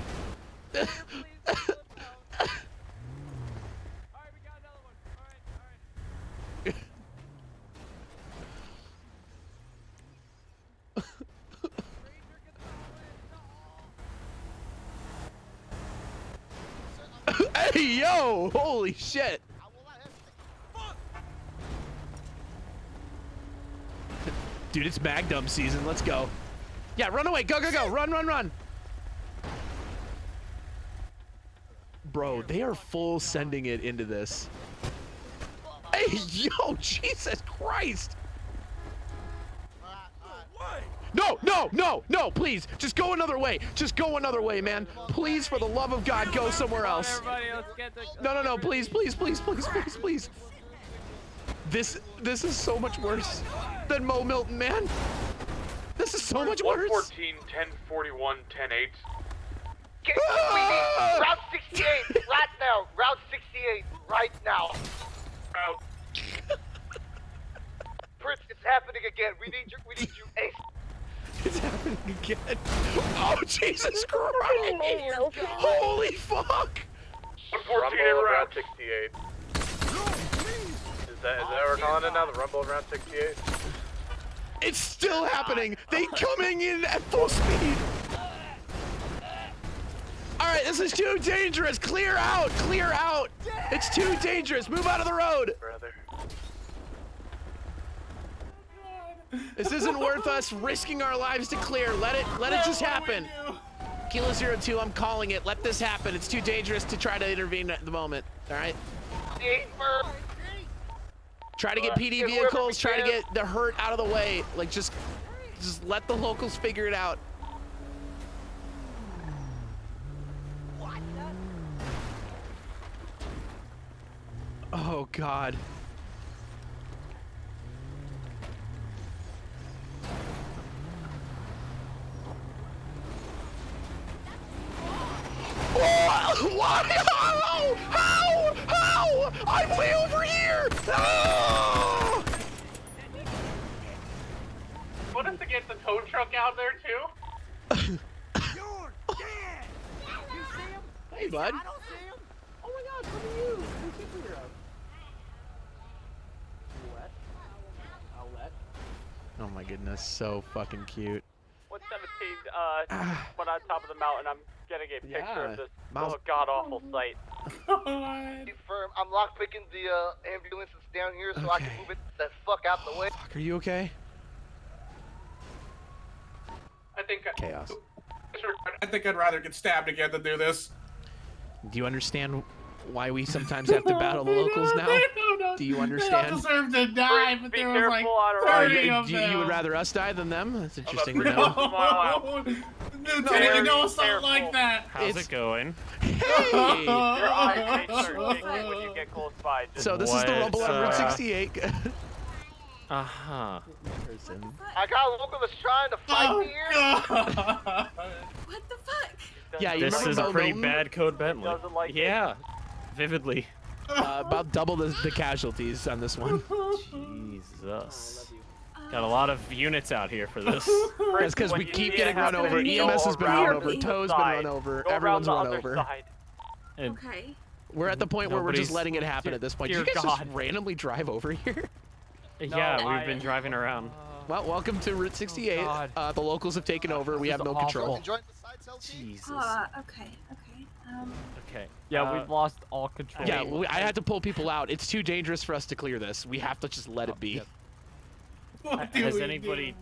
Speaker 13: Alright, we got another one. Alright.
Speaker 2: Hey, yo! Holy shit! Dude, it's Magnum season. Let's go. Yeah, run away. Go. Run. Bro, they are full sending it into this. Hey, yo! Jesus Christ! No, please. Just go another way. Just go another way, man. Please, for the love of God, go somewhere else.
Speaker 13: Everybody, let's get the...
Speaker 2: No, please. This is so much worse than Mo Milton, man. This is so much worse.
Speaker 17: 114, 1041, 108.
Speaker 16: We need Route 68 right now. Route 68 right now.
Speaker 17: Out.
Speaker 16: Prince, it's happening again. We need you ace.
Speaker 2: It's happening again. Oh, Jesus Christ! Holy fuck!
Speaker 17: 114 in Route 68. Is that what we're calling it now? The rumble of Route 68?
Speaker 2: It's still happening. They coming in at full speed. All right, this is too dangerous. Clear out. It's too dangerous. Move out of the road.
Speaker 17: Brother.
Speaker 2: This isn't worth us risking our lives to clear. Let it just happen. Kilo 02, I'm calling it. Let this happen. It's too dangerous to try to intervene at the moment. All right. Try to get PD vehicles. Try to get the hurt out of the way. Like just let the locals figure it out. Oh God. Oh, why? How? I'm way over here! Oh!
Speaker 13: Want us to get the tow truck out there too?
Speaker 2: Hey, bud.
Speaker 14: I don't see him. Oh my God, look at you. Who keep me around?
Speaker 2: Oh my goodness, so fucking cute.
Speaker 8: 117, went on top of the mountain. I'm getting a picture of this
Speaker 2: Miles-
Speaker 8: god-awful sight.
Speaker 16: Confirm. I'm lockpicking the ambulance that's down here so I can move it the fuck out the way.
Speaker 2: Fuck, are you okay?
Speaker 13: I think...
Speaker 2: Chaos.
Speaker 14: I think I'd rather get stabbed again than do this.
Speaker 2: Do you understand why we sometimes have to battle the locals now? Do you
Speaker 14: They
Speaker 2: understand?
Speaker 14: don't deserve to die, but
Speaker 8: Be
Speaker 14: there was like
Speaker 8: careful on our
Speaker 14: 30 of them.
Speaker 2: You would rather us die than them? That's interesting to know.
Speaker 14: No, you know something like that.
Speaker 18: How's it going?
Speaker 2: Hey!
Speaker 8: Your eyes may start shaking when you get close by. Just
Speaker 2: So this is the rumble on Route 68.
Speaker 18: Uh-huh.
Speaker 16: I got a local that's trying to fight me here.
Speaker 12: What the fuck?
Speaker 2: Yeah, you
Speaker 18: This
Speaker 2: remember
Speaker 18: is a
Speaker 2: Mo
Speaker 18: pretty
Speaker 2: Milton?
Speaker 18: bad code Bentley.
Speaker 8: Doesn't like
Speaker 18: Yeah, vividly.
Speaker 2: About double the casualties on this one.
Speaker 18: Jesus. Got a lot of units out here for this.
Speaker 2: That's because we keep getting run over. EMS has been run over. Toe's been run over. Everyone's run over.
Speaker 12: Okay.
Speaker 2: We're at the point where we're just letting it happen at this point. Did you guys just randomly drive over here?
Speaker 18: Yeah, we've been driving around.
Speaker 2: Well, welcome to Route 68. The locals have taken over. We have no control.
Speaker 18: Jesus.
Speaker 12: Okay.
Speaker 18: Okay.
Speaker 13: Yeah, we've lost all control.
Speaker 2: Yeah, I had to pull people out. It's too dangerous for us to clear this. We have to just let it be.
Speaker 18: Has anybody...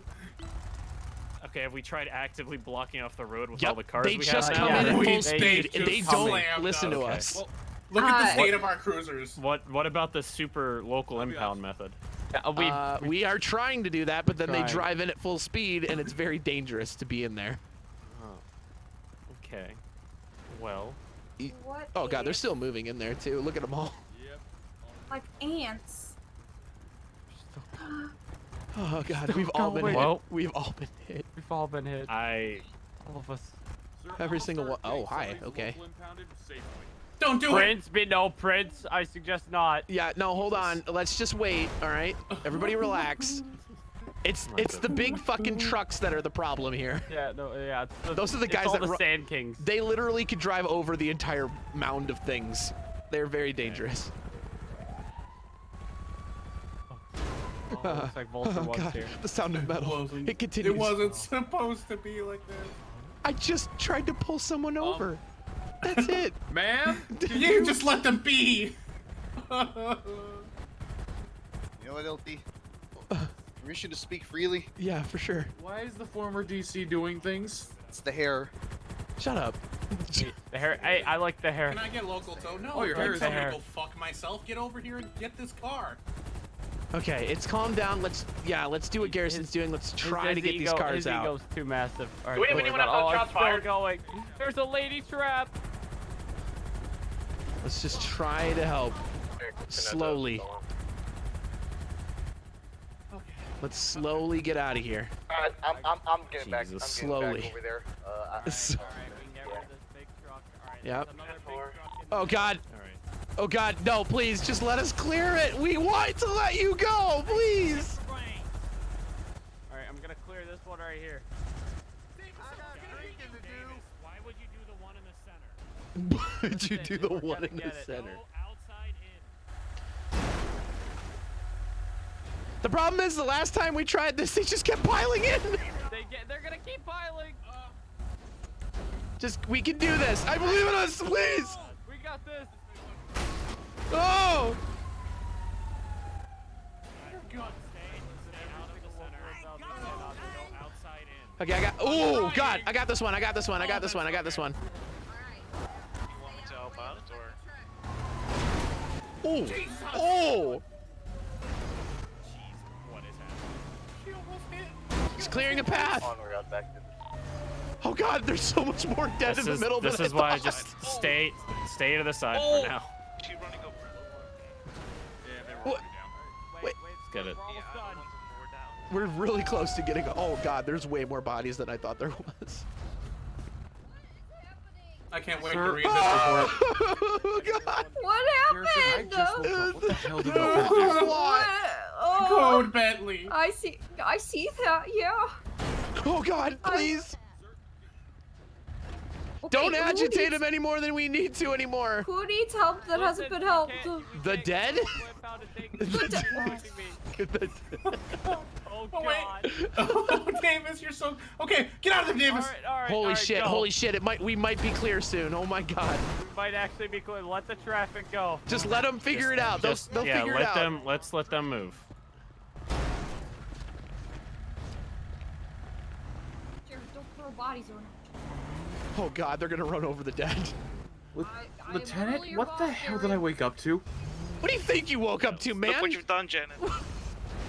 Speaker 18: Okay, have we tried actively blocking off the road with all the cars
Speaker 2: they
Speaker 18: we
Speaker 2: just
Speaker 18: have
Speaker 2: come
Speaker 18: now?
Speaker 2: in at full speed, and they don't listen to us.
Speaker 14: Well, look at the state of our cruisers.
Speaker 18: What about the super local impound method?
Speaker 2: We are trying to do that, but then they drive in at full speed, and it's very dangerous to be in there.
Speaker 18: Okay. Well.
Speaker 2: Oh god, they're still moving in there too. Look at them all.
Speaker 12: Like ants.
Speaker 2: Oh god, we've all been hit. We've all been hit.
Speaker 13: We've all been hit.
Speaker 18: All
Speaker 13: of us.
Speaker 2: Every single one. Oh, hi. Okay.
Speaker 14: Don't do
Speaker 13: Prince, no, Prince. I suggest not.
Speaker 2: Yeah, no, hold on. Let's just wait. All right, everybody, relax. It's the big fucking trucks that are the problem here.
Speaker 13: Yeah, no, yeah.
Speaker 2: Those are the guys that
Speaker 13: the Sand Kings.
Speaker 2: They literally could drive over the entire mound of things. They're very dangerous.
Speaker 13: Looks like Vulture was
Speaker 2: God.
Speaker 13: here.
Speaker 2: The sound of metal. It continues.
Speaker 14: It wasn't supposed to be like this.
Speaker 2: I just tried to pull someone over. That's it.
Speaker 14: Man, you just let them be.
Speaker 16: You know what, LT? Permission to speak freely?
Speaker 2: Yeah, for sure.
Speaker 14: Why is the former DC doing things?
Speaker 16: It's the hair.
Speaker 2: Shut up.
Speaker 13: The hair. Hey, I like the hair.
Speaker 14: Can I get local toe? No,
Speaker 13: Oh, your hair is
Speaker 14: I'm
Speaker 13: the hair.
Speaker 14: gonna go fuck myself. Get over here and get this car.
Speaker 2: Okay, it's calmed down. Let's do what Garrison's doing. Let's try to get these cars
Speaker 13: his
Speaker 2: out.
Speaker 13: His ego's too massive. All right,
Speaker 6: Do we have anyone else on shots fired?
Speaker 13: Going. There's a lady trap.
Speaker 2: Let's just try to help. Slowly. Let's slowly get out of here.
Speaker 16: Alright, I'm getting back. I'm getting
Speaker 2: Slowly.
Speaker 16: back over there.
Speaker 2: Yep. Oh god. Oh god, no, please, just let us clear it. We want to let you go, please.
Speaker 13: Alright, I'm gonna clear this one right here.
Speaker 18: Why would you do the one in the center?
Speaker 2: Why would you do the one in the center? The problem is, the last time we tried this, they just kept piling in.
Speaker 13: They're gonna keep piling.
Speaker 2: We can do this. I believe in us, please.
Speaker 13: We got this.
Speaker 2: Oh! Okay, I got. Oh God! I got this one. I got this one. I got this one. I got this one. Oh! Oh! He's clearing a path. Oh God! There's so much more dead in the middle.
Speaker 18: This is why I just stay to the side for now.
Speaker 2: What? Wait.
Speaker 18: Let's get it.
Speaker 2: We're really close to getting. Oh God! There's way more bodies than I thought there was.
Speaker 14: I can't wait to read this report.
Speaker 2: Oh God!
Speaker 12: What happened?
Speaker 14: What the hell did
Speaker 12: Oh,
Speaker 14: Code Bentley.
Speaker 12: I see that. Yeah.
Speaker 2: Oh God! Please. Don't agitate him any more than we need to anymore.
Speaker 12: Who needs help that hasn't been helped?
Speaker 2: The dead?
Speaker 13: Oh
Speaker 14: God. Oh, Davis, you're so okay. Get out of there, Davis.
Speaker 2: Holy shit!
Speaker 13: Go.
Speaker 2: Holy shit! We might be clear soon. Oh my God.
Speaker 13: We might actually be clear. Let the traffic go.
Speaker 2: Just let them figure it out. They'll figure it out.
Speaker 18: Let's let them move.
Speaker 12: Jared, don't throw bodies around.
Speaker 2: Oh God! They're gonna run over the dead.
Speaker 14: Lieutenant, what the hell did I wake up to?
Speaker 2: What do you think you woke up to, man?
Speaker 19: Look what you've done, Janet.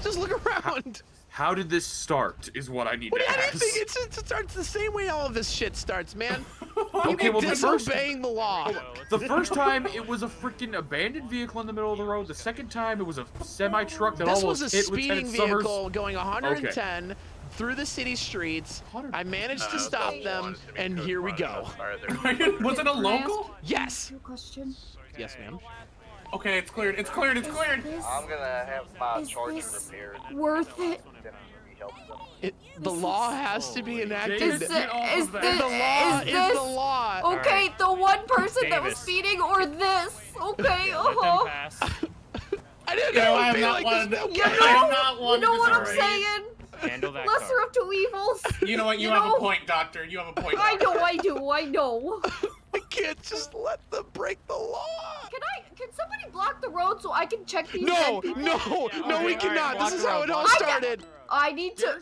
Speaker 2: Just look around.
Speaker 14: How did this start? Is what I need to ask.
Speaker 2: Anything? It starts the same way all of this shit starts, man.
Speaker 14: Okay, well,
Speaker 2: disobeying the law.
Speaker 14: The first time it was a freaking abandoned vehicle in the middle of the road. The second time it was a semi truck that
Speaker 2: This
Speaker 14: almost
Speaker 2: was a
Speaker 14: hit
Speaker 2: speeding
Speaker 14: Lieutenant Summers.
Speaker 2: vehicle going 110 through the city streets. I managed to stop them, and here we go.
Speaker 14: Was it a local?
Speaker 2: Yes.
Speaker 12: Question.
Speaker 2: Yes, ma'am.
Speaker 7: Okay, it's cleared. It's cleared. It's cleared.
Speaker 16: I'm gonna have my
Speaker 11: Is
Speaker 16: charger
Speaker 11: this
Speaker 16: repaired.
Speaker 11: worth it?
Speaker 16: Then we help them.
Speaker 2: The law has to be enacted.
Speaker 11: Is
Speaker 2: The
Speaker 11: this
Speaker 2: law is the law.
Speaker 11: Okay, the one person that was
Speaker 18: Davis.
Speaker 11: speeding or this. Okay,
Speaker 18: Let them pass.
Speaker 2: I didn't
Speaker 7: You know,
Speaker 2: know
Speaker 7: I
Speaker 2: it'd
Speaker 7: am
Speaker 2: be
Speaker 7: not
Speaker 2: like
Speaker 7: one.
Speaker 2: this.
Speaker 11: You
Speaker 7: I am not one.
Speaker 11: You know what I'm
Speaker 7: disagree.
Speaker 11: saying?
Speaker 18: Handle that
Speaker 11: Lesser
Speaker 18: car.
Speaker 11: of two evils.
Speaker 7: You know what? You have a point, Doctor. You have a point.
Speaker 11: I know,
Speaker 7: Doctor.
Speaker 11: I do, I know.
Speaker 2: I can't just let them break the law.
Speaker 11: Can somebody block the road so I can check these
Speaker 2: No,
Speaker 11: dead people?
Speaker 2: no, we cannot. This is how it all started.
Speaker 11: I need to.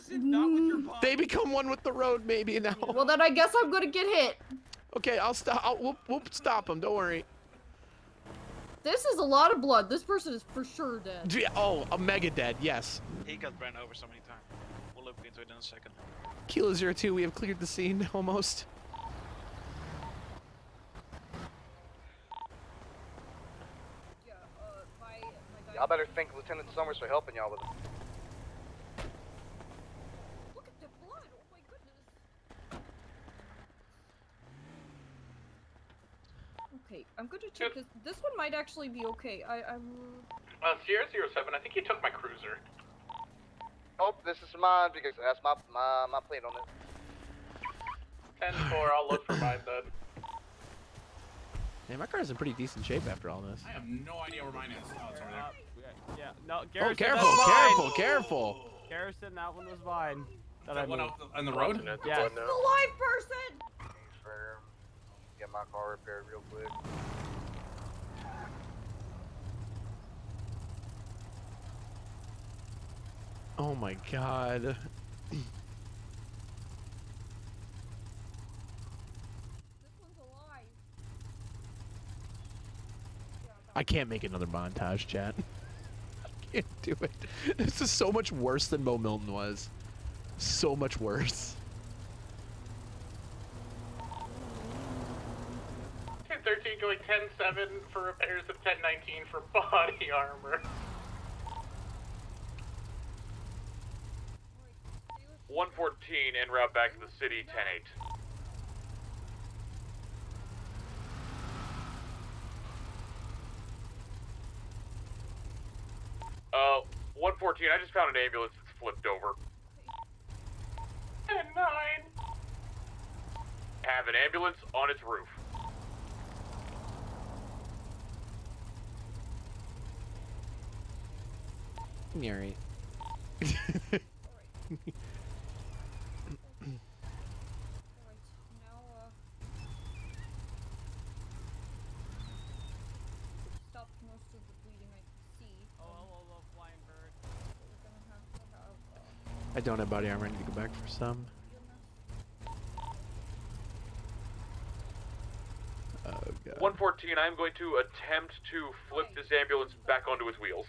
Speaker 2: They become one with the road, maybe now.
Speaker 11: Well, then I guess I'm gonna get hit.
Speaker 2: Okay, I'll stop. We'll stop them. Don't worry.
Speaker 11: This is a lot of blood. This person is for sure dead.
Speaker 2: Oh, a mega dead. Yes.
Speaker 19: He got ran over so many times. We'll look into it in a second.
Speaker 2: Kilo 02, we have cleared the scene almost.
Speaker 16: Y'all better thank Lieutenant Summers for helping y'all with it.
Speaker 11: Look at the blood. Oh my goodness. Okay, I'm gonna check this. This one might actually be okay. I'm.
Speaker 6: Sierra 07, I think you took my cruiser.
Speaker 16: Oh, this is mine because that's my plate on it.
Speaker 6: 10-4, I'll look for mine then.
Speaker 2: Man, my car's in pretty decent shape after all this.
Speaker 7: I have no idea where mine is. Oh, it's over there.
Speaker 13: Yeah, no,
Speaker 2: Oh,
Speaker 13: Garrison,
Speaker 2: careful,
Speaker 13: that's mine.
Speaker 2: careful, careful.
Speaker 13: Garrison, that one was mine. That I
Speaker 7: That one
Speaker 13: moved.
Speaker 7: out on the road?
Speaker 13: Yeah.
Speaker 11: The live person.
Speaker 16: Confirm. Get my car repaired real quick.
Speaker 2: Oh my god. I can't make another montage, chat. I can't do it. This is so much worse than Mo Milton was. So much worse.
Speaker 6: 10-13 going 10-7 for repairs of 10-19 for body armor.
Speaker 20: 114 en route back to the city, 10-8. 114, I just found an ambulance that's flipped over.
Speaker 6: 10-9.
Speaker 20: Have an ambulance on its roof.
Speaker 2: Alright.
Speaker 11: Stopped most of the bleeding I could see.
Speaker 13: Oh, flying bird.
Speaker 11: We're gonna have to have.
Speaker 2: I don't have body armor. I need to go back for some. Oh god.
Speaker 20: 114, I'm going to attempt to flip this ambulance back onto its wheels.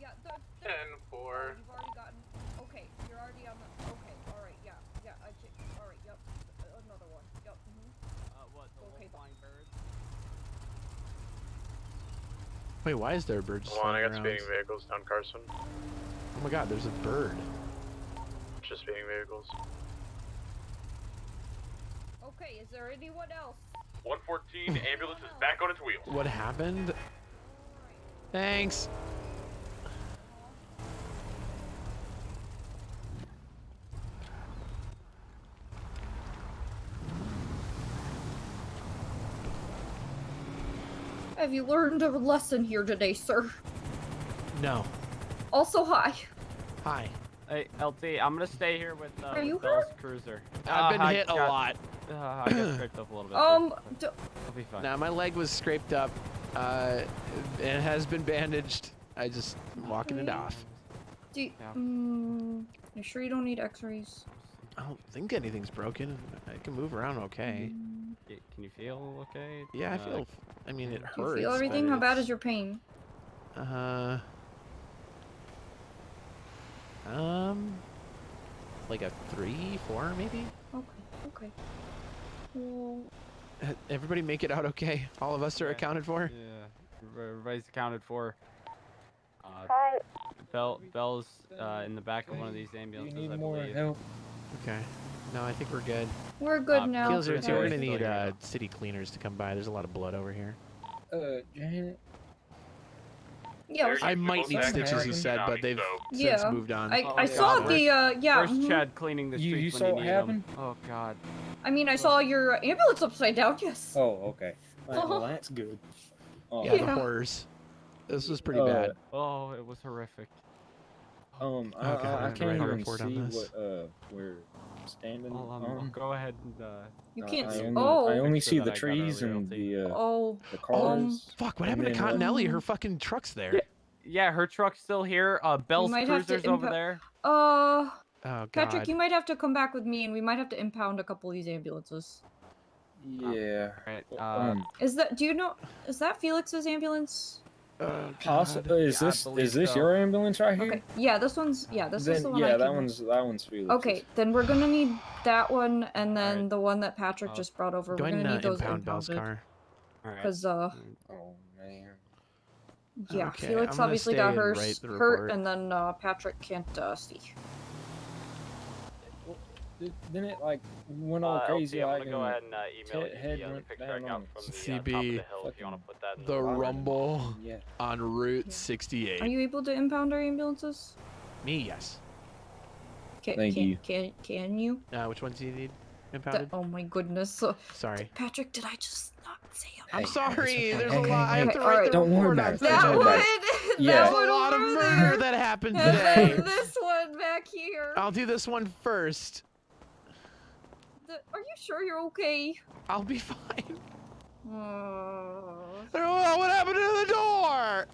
Speaker 11: Yeah,
Speaker 6: 10-4.
Speaker 11: You've already gotten. Okay, you're already on the. Okay, alright, yeah, I checked. Alright, yep. Another one. Yep.
Speaker 13: What? The little flying bird?
Speaker 2: Wait, why is there a bird just
Speaker 17: Hold on, I
Speaker 2: flying
Speaker 17: got
Speaker 2: around?
Speaker 17: speeding vehicles down Carson.
Speaker 2: Oh my god, there's a bird.
Speaker 17: Just speeding vehicles.
Speaker 11: Okay, is there anyone else?
Speaker 20: 114, ambulance is back on its wheels.
Speaker 2: What happened? Thanks.
Speaker 11: Have you learned a lesson here today, sir?
Speaker 2: No.
Speaker 11: Also, hi.
Speaker 2: Hi.
Speaker 13: Hey, LT, I'm gonna stay here with
Speaker 11: Are you
Speaker 13: Bell's
Speaker 11: hurt?
Speaker 13: cruiser.
Speaker 2: I've been
Speaker 13: I
Speaker 2: hit a
Speaker 13: got-
Speaker 2: lot.
Speaker 13: I got scraped up a little bit.
Speaker 11: Um,
Speaker 13: I'll be fine.
Speaker 2: Now my leg was scraped up. It has been bandaged. I just walking it off.
Speaker 11: Do you, you sure you don't need x-rays?
Speaker 2: I don't think anything's broken. I can move around okay.
Speaker 13: Can you feel okay?
Speaker 2: Yeah, I feel. I mean, it
Speaker 11: Do you
Speaker 2: hurts.
Speaker 11: feel everything?
Speaker 2: but
Speaker 11: How bad
Speaker 2: it's-
Speaker 11: is your pain?
Speaker 2: Like a 3, 4 maybe.
Speaker 11: Okay. Well,
Speaker 2: Everybody make it out okay. All of us are accounted for.
Speaker 13: Yeah, everybody's accounted for.
Speaker 5: Hi.
Speaker 13: Bell's in the back of one of these ambulances. I believe.
Speaker 2: Okay. No, I think we're good.
Speaker 11: we're good now.
Speaker 2: Kills are too. We're gonna
Speaker 13: Still
Speaker 2: need
Speaker 13: here.
Speaker 2: city cleaners to come by. There's a lot of blood over here.
Speaker 21: Janet.
Speaker 11: Yeah,
Speaker 2: I might need stitches, he said, but they've since
Speaker 11: Yeah.
Speaker 2: moved on.
Speaker 11: I saw the yeah.
Speaker 13: Where's
Speaker 11: mhm.
Speaker 13: Chad cleaning the streets
Speaker 21: You
Speaker 13: when
Speaker 21: saw
Speaker 13: you
Speaker 21: what
Speaker 13: need 'em?
Speaker 21: happened?
Speaker 13: Oh God.
Speaker 11: I mean, I saw your ambulance upside down. Yes.
Speaker 21: Oh, okay. Well, that's good.
Speaker 2: Yeah, the horrors. This was pretty bad.
Speaker 13: Oh, it was horrific.
Speaker 21: I
Speaker 2: God, I have to
Speaker 21: can't
Speaker 2: write a
Speaker 21: even
Speaker 2: report on
Speaker 21: see
Speaker 2: this.
Speaker 21: what we're standing on.
Speaker 13: Go ahead and.
Speaker 11: You can't.
Speaker 21: I only
Speaker 13: picture
Speaker 21: see
Speaker 13: that
Speaker 21: the
Speaker 13: I got
Speaker 21: trees
Speaker 13: earlier,
Speaker 21: and
Speaker 13: LT.
Speaker 21: the cars.
Speaker 2: Fuck! What
Speaker 21: and
Speaker 2: happened to
Speaker 21: then,
Speaker 2: Cottonelli? Her fucking truck's there.
Speaker 13: Yeah, her truck's still here. Bell's
Speaker 11: might have to
Speaker 13: Cruiser's over
Speaker 11: impound-
Speaker 13: there.
Speaker 2: Oh God.
Speaker 11: Patrick, you might have to come back with me, and we might have to impound a couple of these ambulances.
Speaker 21: Yeah.
Speaker 11: Is that? Do you know? Is that Felix's ambulance?
Speaker 21: Is this your ambulance right here?
Speaker 11: Okay. Yeah, this one's. Yeah, this is the one. I
Speaker 21: that
Speaker 11: came
Speaker 21: one's Felix.
Speaker 11: Okay, then we're gonna need that one, and then the one that Patrick just brought over.
Speaker 2: Go
Speaker 11: We're
Speaker 2: ahead
Speaker 11: gonna
Speaker 2: and
Speaker 11: need those
Speaker 2: impound Bell's
Speaker 11: impounded.
Speaker 2: car.
Speaker 11: Because
Speaker 21: Oh man.
Speaker 11: yeah,
Speaker 2: Okay,
Speaker 11: Felix
Speaker 2: I'm gonna
Speaker 11: obviously
Speaker 2: stay
Speaker 11: got
Speaker 2: and
Speaker 11: hers
Speaker 2: write the
Speaker 11: hurt,
Speaker 2: report.
Speaker 11: and then Patrick can't see.
Speaker 21: Then it like went all crazy.
Speaker 8: I'm
Speaker 21: Like
Speaker 8: gonna go ahead and email you
Speaker 21: head
Speaker 8: the
Speaker 21: went
Speaker 8: picture I
Speaker 21: down
Speaker 8: got
Speaker 21: on
Speaker 8: from the
Speaker 2: CB,
Speaker 8: top of the hill if you want to put that in
Speaker 2: the
Speaker 8: report.
Speaker 2: rumble
Speaker 21: Yeah.
Speaker 2: on Route 68.
Speaker 11: Are you able to impound our ambulances?
Speaker 2: Me, yes.
Speaker 21: Thank you.
Speaker 11: Can you?
Speaker 2: Which ones do you need impounded?
Speaker 11: Oh my goodness.
Speaker 2: Sorry.
Speaker 11: Patrick, did I just not say it?
Speaker 2: I'm sorry. There's
Speaker 21: Hey,
Speaker 2: a lot. I have to
Speaker 11: all
Speaker 2: write
Speaker 11: right.
Speaker 2: the
Speaker 21: Don't worry
Speaker 2: report
Speaker 21: about
Speaker 2: on
Speaker 21: it.
Speaker 11: That
Speaker 21: Don't worry about it.
Speaker 11: one.
Speaker 21: Yeah.
Speaker 11: That
Speaker 2: There's
Speaker 11: one
Speaker 2: a lot of
Speaker 11: over
Speaker 2: murder
Speaker 11: there.
Speaker 2: that happened
Speaker 11: And
Speaker 2: today.
Speaker 11: then this one back here.
Speaker 2: I'll do this one first.
Speaker 11: Are you sure you're okay?
Speaker 2: I'll be fine.
Speaker 11: Oh,
Speaker 2: What happened to the door?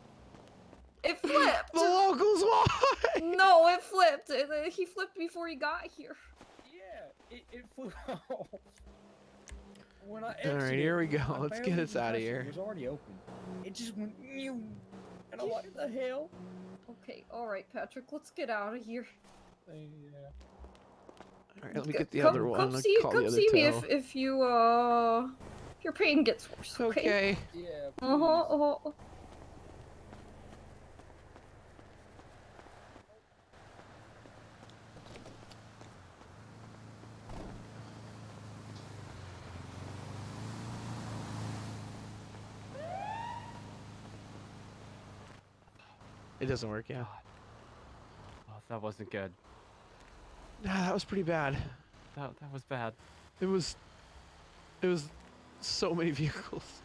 Speaker 11: it flipped.
Speaker 2: The locals won.
Speaker 11: No, it flipped. He flipped before he got here.
Speaker 21: Yeah, it flew off. When I
Speaker 2: All right,
Speaker 21: exited,
Speaker 2: here we go.
Speaker 21: I
Speaker 2: Let's get
Speaker 21: barely
Speaker 2: us out of
Speaker 21: touched it.
Speaker 2: here.
Speaker 21: It was already open. It just went new. And I'm like, the hell?
Speaker 11: Okay, all right, Patrick, let's get out of here.
Speaker 2: All right, let me get the
Speaker 11: Come-
Speaker 2: other one.
Speaker 11: Come
Speaker 2: I'll
Speaker 11: see,
Speaker 2: call
Speaker 11: come
Speaker 2: the other
Speaker 11: see me
Speaker 2: tow.
Speaker 11: if you your pain gets worse. Okay.
Speaker 2: Okay.
Speaker 21: Yeah.
Speaker 11: Uh-huh.
Speaker 2: It doesn't work, yeah.
Speaker 13: Oh, that wasn't good.
Speaker 2: Nah, that was pretty bad.
Speaker 13: That was bad.
Speaker 2: It was so many vehicles.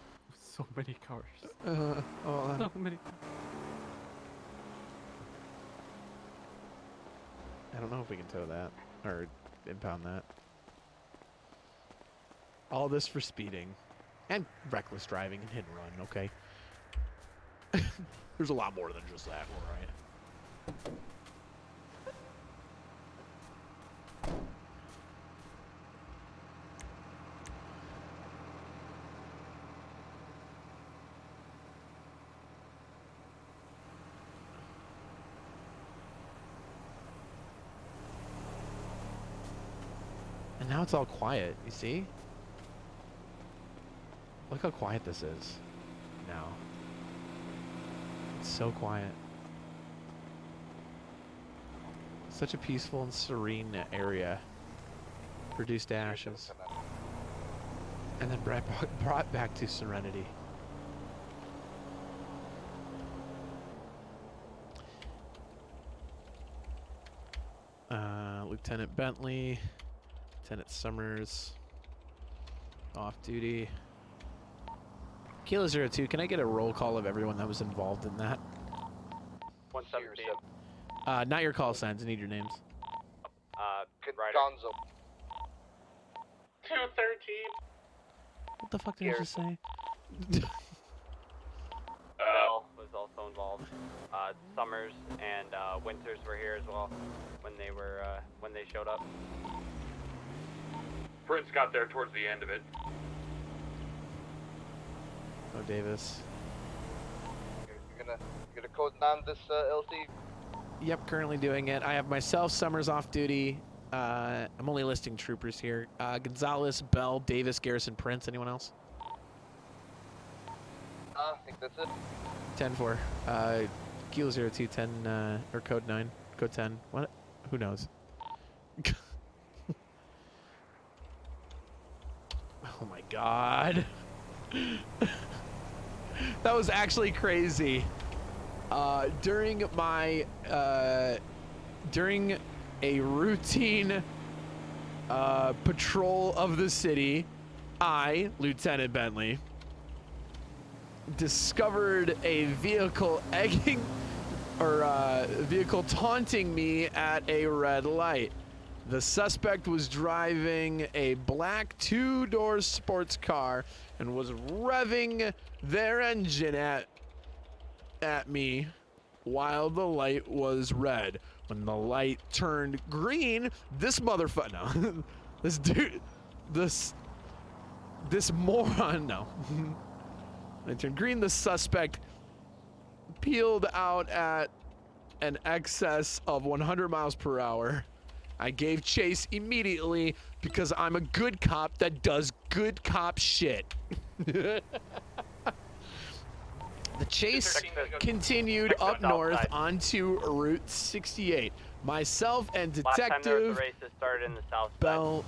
Speaker 13: So many cars.
Speaker 2: So
Speaker 13: many.
Speaker 2: I don't know if we can tow that or impound that. All this for speeding and reckless driving and hit and run, okay? There's a lot more than just that, all right? And now it's all quiet, you see? Look how quiet this is now. It's so quiet. Such a peaceful and serene area. Reduced to ashes. And then brought back to serenity. Lieutenant Bentley. Lieutenant Summers. Off duty. Kilo 02, can I get a roll call of everyone that was involved in that?
Speaker 8: 117.
Speaker 2: Not your call signs, I need your names.
Speaker 16: Gonzo.
Speaker 19: 213.
Speaker 2: What the fuck did I just say?
Speaker 8: Bell was also involved. Summers and Winters were here as well when they were when they showed up.
Speaker 20: Prince got there towards the end of it.
Speaker 2: Oh, Davis.
Speaker 16: You're gonna code down this LC.
Speaker 2: Yep, currently doing it. I have myself, Summers off duty. I'm only listing troopers here. Gonzalez, Bell, Davis, Garrison, Prince. Anyone else?
Speaker 16: I think that's it.
Speaker 2: 10-4. Kilo 02, 10, or code 9. Code 10. What? Who knows? Oh my god. That was actually crazy. During my during a routine patrol of the city, I, Lieutenant Bentley, discovered a vehicle egging or vehicle taunting me at a red light. The suspect was driving a black two-door sports car and was revving their engine at me while the light was red. When the light turned green, this motherfucker, no, this dude, this moron, no. When it turned green, the suspect peeled out at an excess of 100 miles per hour. I gave chase immediately because I'm a good cop that does good cop shit. The chase continued up north onto Route 68. Myself and
Speaker 8: Last time there was
Speaker 2: Detective
Speaker 8: a race that started in the south
Speaker 2: Bell,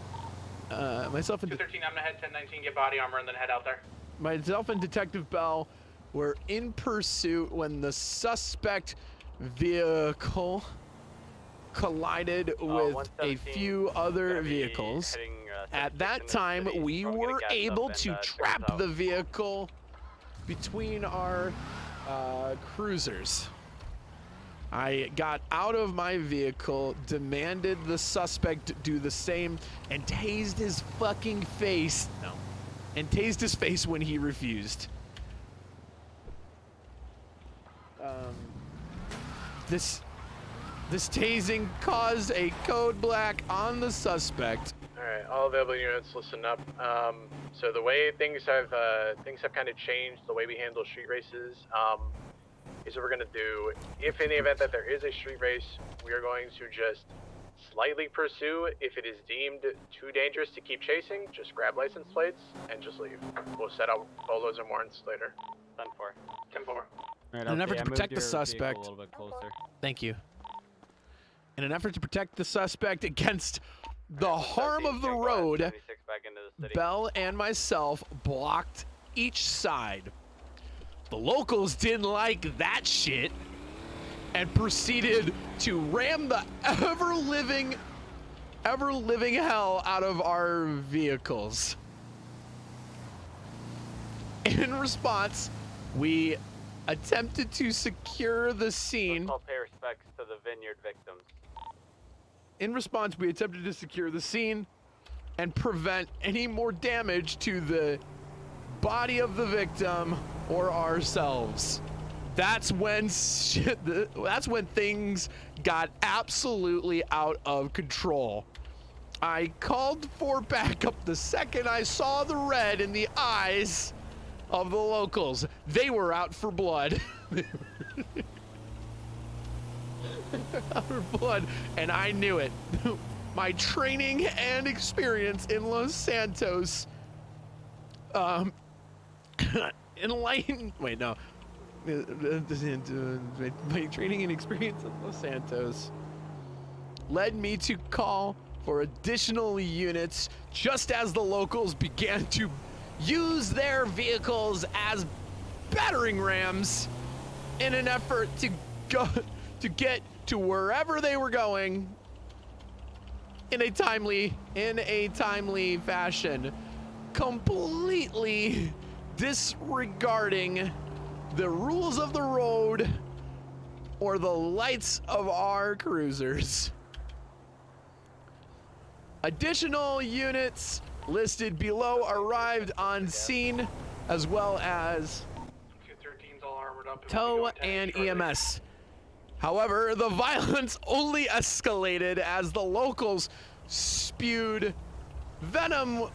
Speaker 2: myself and
Speaker 6: 213, I'm gonna head 1019, get body armor, and then head out there.
Speaker 2: myself and Detective Bell were in pursuit when the suspect vehicle collided with a few other vehicles. At that time, we were able to trap the vehicle between our cruisers. I got out of my vehicle, demanded the suspect do the same, and tased his fucking face. No. And tased his face when he refused. This tasing caused a code black on the suspect.
Speaker 6: Alright, all available units, listen up. So the way things have kind of changed, the way we handle street races, is what we're gonna do. If in the event that there is a street race, we are going to just slightly pursue. If it is deemed too dangerous to keep chasing, just grab license plates and just leave. We'll set out bolos and warrants later.
Speaker 8: 10-4.
Speaker 6: 10-4.
Speaker 2: In an effort to protect the suspect,
Speaker 13: A little bit closer.
Speaker 2: thank you. In an effort to protect the suspect against the harm of the road, Bell and myself blocked each side. The locals didn't like that shit and proceeded to ram the ever-living hell out of our vehicles. In response, we attempted to secure the scene.
Speaker 8: Let's all pay respects to the vineyard victims.
Speaker 2: In response, we attempted to secure the scene and prevent any more damage to the body of the victim or ourselves. That's when things got absolutely out of control. I called for backup the second I saw the red in the eyes of the locals. They were out for blood. Out for blood, and I knew it. My training and experience in Los Santos enlightened. Wait, no. My training and experience in Los Santos led me to call for additional units just as the locals began to use their vehicles as battering rams in an effort to get to wherever they were going in a timely fashion, completely disregarding the rules of the road or the lights of our cruisers. Additional units listed below arrived on scene, as well as
Speaker 6: 213's all armored up.
Speaker 2: tow and EMS. However, the violence only escalated as the locals spewed venom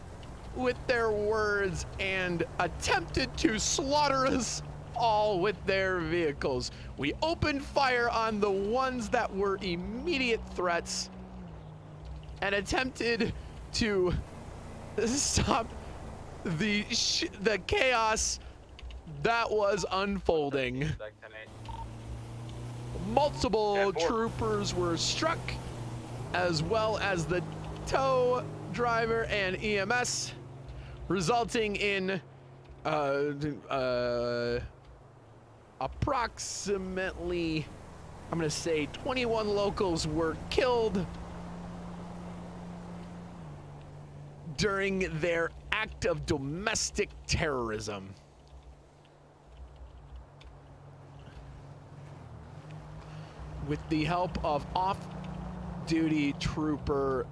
Speaker 2: with their words and attempted to slaughter us all with their vehicles. We opened fire on the ones that were immediate threats and attempted to stop the chaos that was unfolding. Multiple troopers were struck, as well as the tow driver and EMS, resulting in approximately, I'm gonna say 21 locals were killed during their act of domestic terrorism. With the help of off-duty trooper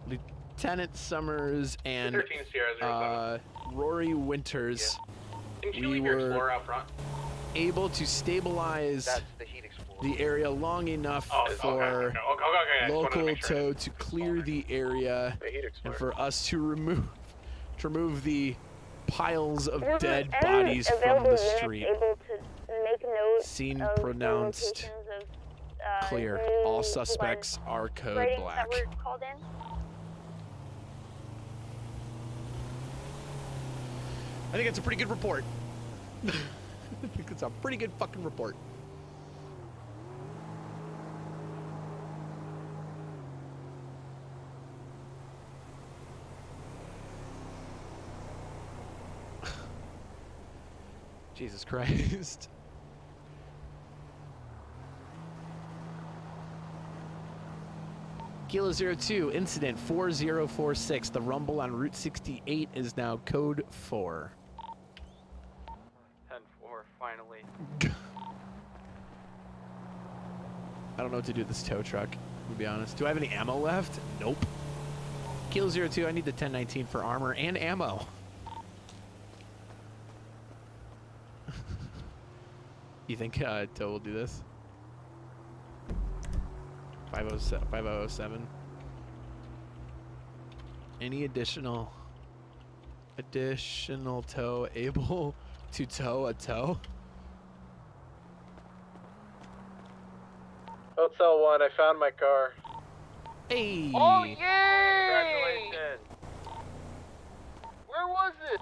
Speaker 2: Lieutenant Summers and
Speaker 6: 13 Sierra 07.
Speaker 2: Rory Winters,
Speaker 6: Didn't you
Speaker 2: we
Speaker 6: leave your
Speaker 2: were
Speaker 6: Explorer out front?
Speaker 2: able to stabilize
Speaker 16: That's the Heat Explorer.
Speaker 2: the area long enough
Speaker 6: Okay,
Speaker 2: for
Speaker 6: okay. I just wanted to
Speaker 2: local
Speaker 6: make sure.
Speaker 2: tow to clear the area
Speaker 6: The Heat
Speaker 2: and
Speaker 6: Explorer.
Speaker 2: for us to remove the piles of
Speaker 5: There's
Speaker 2: dead
Speaker 5: any
Speaker 2: bodies from
Speaker 5: available
Speaker 2: the
Speaker 5: units
Speaker 2: street.
Speaker 5: able to make note
Speaker 2: Scene
Speaker 5: of the
Speaker 2: pronounced
Speaker 5: locations of,
Speaker 2: clear.
Speaker 5: new
Speaker 2: All suspects are code
Speaker 5: sightings
Speaker 2: black.
Speaker 5: that were called in?
Speaker 2: I think it's a pretty good report. I think it's a pretty good fucking report. Jesus Christ. Kilo 02, incident 4046. The rumble on Route 68 is now code 4.
Speaker 8: 10-4, finally.
Speaker 2: I don't know what to do with this tow truck, to be honest. Do I have any ammo left? Nope. Kilo 02, I need the 1019 for armor and ammo. You think tow will do this? 5007. Any additional tow able to tow a tow?
Speaker 6: Hotel 1, I found my car.
Speaker 2: Hey!
Speaker 16: Oh, yay!
Speaker 8: Congratulations.
Speaker 16: Where was it?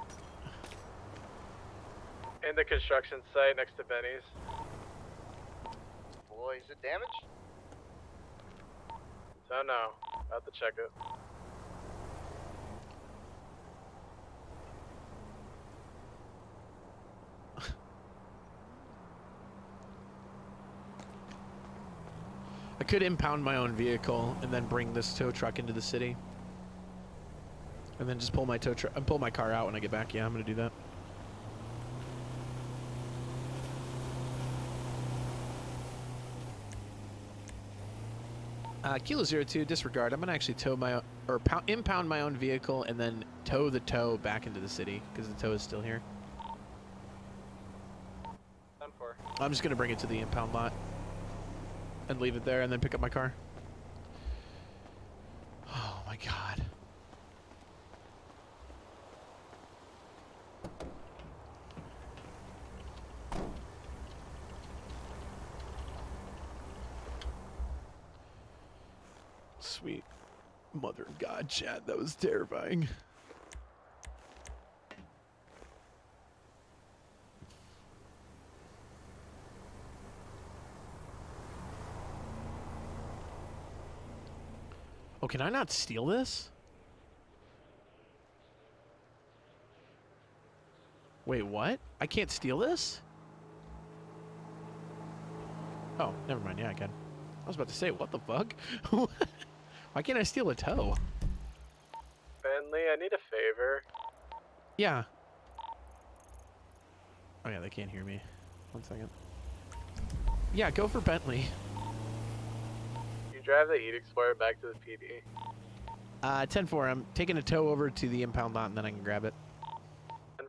Speaker 6: In the construction site next to Benny's.
Speaker 16: Boy, is it damaged?
Speaker 6: Don't know. About to check it.
Speaker 2: I could impound my own vehicle and then bring this tow truck into the city. And then just pull my pull my car out when I get back. Yeah, I'm gonna do that. Kilo 02, disregard. I'm gonna actually tow my impound my own vehicle and then tow the tow back into the city because the tow is still here.
Speaker 8: 10-4.
Speaker 2: I'm just gonna bring it to the impound lot and leave it there and then pick up my car. Oh my god. Sweet mother of God, Chad, that was terrifying. Oh, can I not steal this? Wait, what? I can't steal this? Oh, never mind. Yeah, I can. I was about to say, what the fuck? Why can't I steal a tow?
Speaker 6: Bentley, I need a favor.
Speaker 2: Yeah. Oh yeah, they can't hear me. 1 second. Yeah, go for Bentley.
Speaker 6: You drive the Heat Explorer back to the PD.
Speaker 2: 10-4. I'm taking a tow over to the impound lot and then I can grab it.
Speaker 6: 10-4.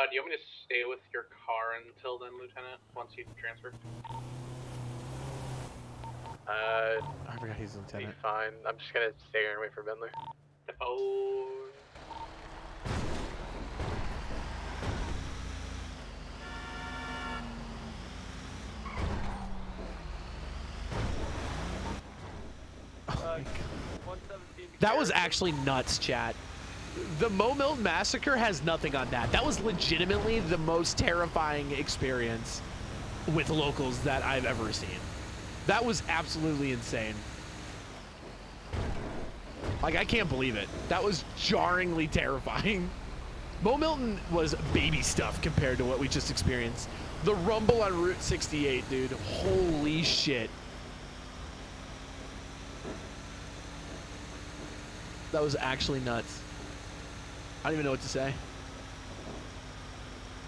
Speaker 6: Do you want me to stay with your car until then, Lieutenant? Once you transfer?
Speaker 2: I forgot he's a lieutenant.
Speaker 6: Be fine. I'm just gonna stay here and wait for Bentley. Oh.
Speaker 2: That was actually nuts, chat. The Mo Mill Massacre has nothing on that. That was legitimately the most terrifying experience with locals that I've ever seen. That was absolutely insane. Like, I can't believe it. That was jarringly terrifying. Mo Milton was baby stuff compared to what we just experienced. The rumble on Route 68, dude. Holy shit. That was actually nuts. I don't even know what to say.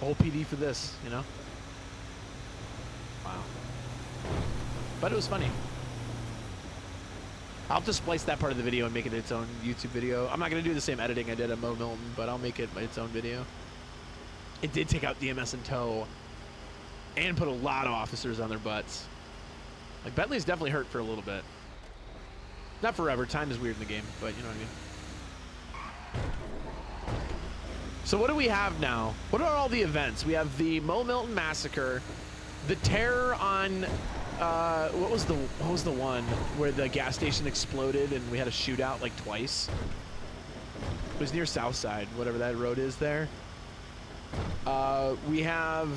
Speaker 2: A whole PD for this, you know? Wow. But it was funny. I'll just splice that part of the video and make it its own YouTube video. I'm not going to do the same editing I did on Mo Milton, but I'll make it its own video. It did take out DMS in tow and put a lot of officers on their butts. Like, Bentley's definitely hurt for a little bit. Not forever. Time is weird in the game, but you know what I mean. So what do we have now? What are all the events? We have the Mo Milton Massacre, the terror on... what was the one where the gas station exploded and we had a shootout like twice? It was near Southside, whatever that road is there. We have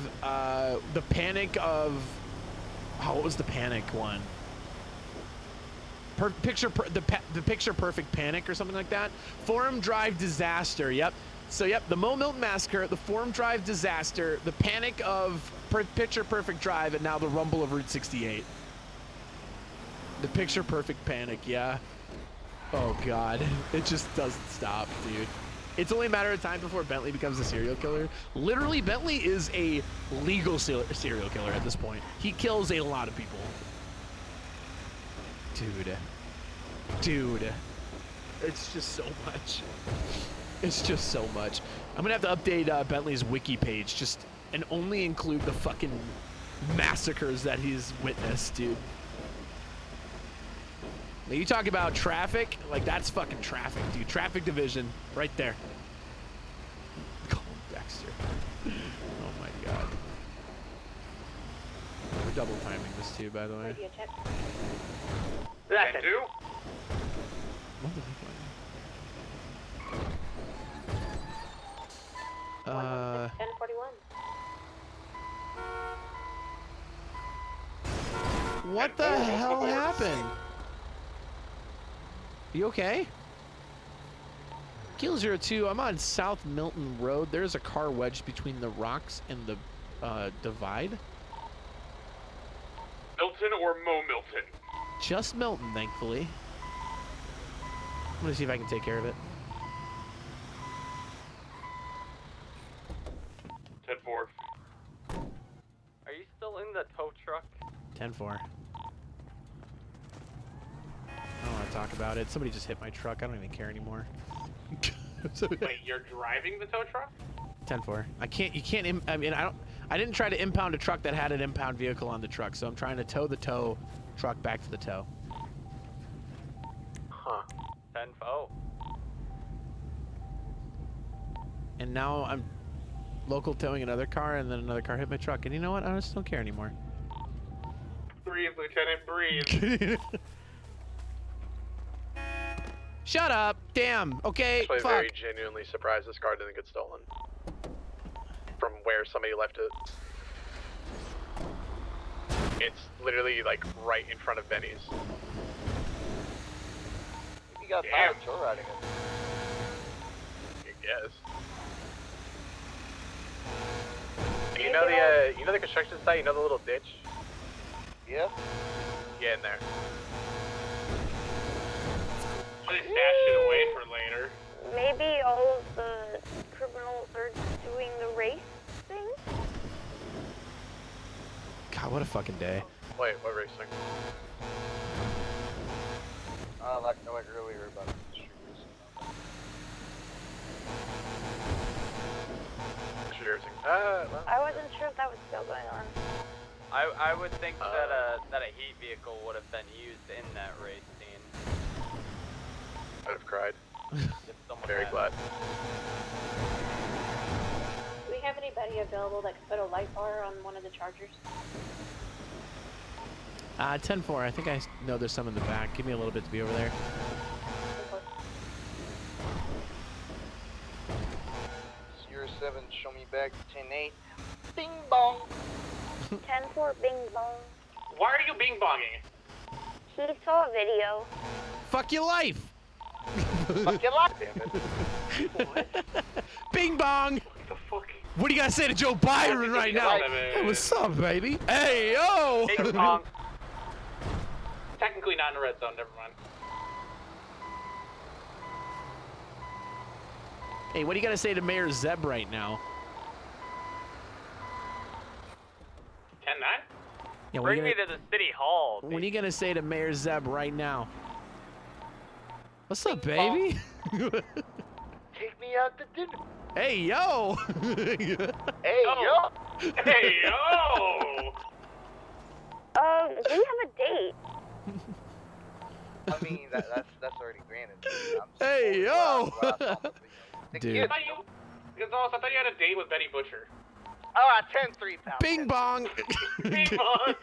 Speaker 2: the panic of what was the panic one? The picture perfect panic or something like that. Forum Drive disaster. Yep. So yep, the Mo Milton Massacre, the Forum Drive disaster, the panic of picture perfect drive, and now the rumble of Route 68. The picture perfect panic, yeah. Oh god, it just doesn't stop, dude. It's only a matter of time before Bentley becomes a serial killer. Literally, Bentley is a legal serial killer at this point. He kills a lot of people. Dude, it's just so much. It's just so much. I'm gonna have to update Bentley's wiki page just and only include the fucking massacres that he's witnessed, dude. Now you talk about traffic, like that's fucking traffic, dude. Traffic division, right there. Call him Dexter. Oh my god. We're double timing this too, by the way.
Speaker 20: That do?
Speaker 5: Uh, 1041.
Speaker 2: What the hell happened? You okay? Kilo 02, I'm on South Milton Road. There's a car wedged between the rocks and the divide.
Speaker 20: Milton or Mo Milton?
Speaker 2: Just Milton, thankfully. I'm gonna see if I can take care of it.
Speaker 20: 10-4.
Speaker 8: Are you still in the tow truck?
Speaker 2: 10-4. I don't want to talk about it. Somebody just hit my truck. I don't even care anymore.
Speaker 6: Wait, you're driving the tow truck?
Speaker 2: 10-4. You can't, I mean, I didn't try to impound a truck that had an impound vehicle on the truck, so I'm trying to tow the tow truck back to the tow.
Speaker 8: Huh. 10-4.
Speaker 2: And now I'm local towing another car, and then another car hit my truck, and you know what? I just don't care anymore.
Speaker 6: Breathe, Lieutenant, breathe.
Speaker 2: Shut up! Damn. Okay.
Speaker 1: Actually,
Speaker 2: fuck.
Speaker 1: very genuinely surprised this car didn't get stolen from where somebody left it. It's literally like right in front of Benny's.
Speaker 16: You got tired of joyriding it.
Speaker 1: I guess. You know the construction site. You know the little ditch.
Speaker 16: Yeah.
Speaker 1: Get in there.
Speaker 6: They stashed it away for later.
Speaker 5: Maybe all of the criminals are doing the race thing?
Speaker 2: God, what a fucking day.
Speaker 1: Wait, what racing?
Speaker 16: Like earlier about the street racing.
Speaker 1: Street racing.
Speaker 5: I wasn't sure if that was still going on.
Speaker 8: I would think that a heat vehicle would have been used in that race scene.
Speaker 1: I'd have cried.
Speaker 8: If someone
Speaker 1: Very
Speaker 8: had.
Speaker 1: glad.
Speaker 5: Do we have anybody available that could put a light bar on one of the chargers?
Speaker 2: 10-4. I think I know there's some in the back. Give me a little bit to be over there.
Speaker 16: 07, show me back. 10-8. Bing bong.
Speaker 5: 10-4, bing bong.
Speaker 6: Why are you bing bonging?
Speaker 5: He saw a video.
Speaker 2: Fuck your life!
Speaker 16: Fuck your life.
Speaker 2: Bing bong. What do you gotta say to Joe Byron right now? Hey, what's up, baby? Hey, yo!
Speaker 6: Bing bong. Technically not in the red zone, never mind.
Speaker 2: Hey, what do you gotta say to Mayor Zeb right now?
Speaker 6: 10-9?
Speaker 2: Yeah,
Speaker 8: Bring me to the city hall.
Speaker 2: What are you gonna say to Mayor Zeb right now? What's up, baby?
Speaker 16: Take me out to dinner.
Speaker 2: Hey, yo!
Speaker 16: Hey, yo!
Speaker 6: Hey, yo!
Speaker 5: We have a date.
Speaker 16: I mean, that's already granted.
Speaker 2: Hey, yo! Dude.
Speaker 6: Gonzalez, I thought you had a date with Betty Butcher.
Speaker 16: Alright, 10-3, pal.
Speaker 2: Bing bong!
Speaker 6: Bing bong!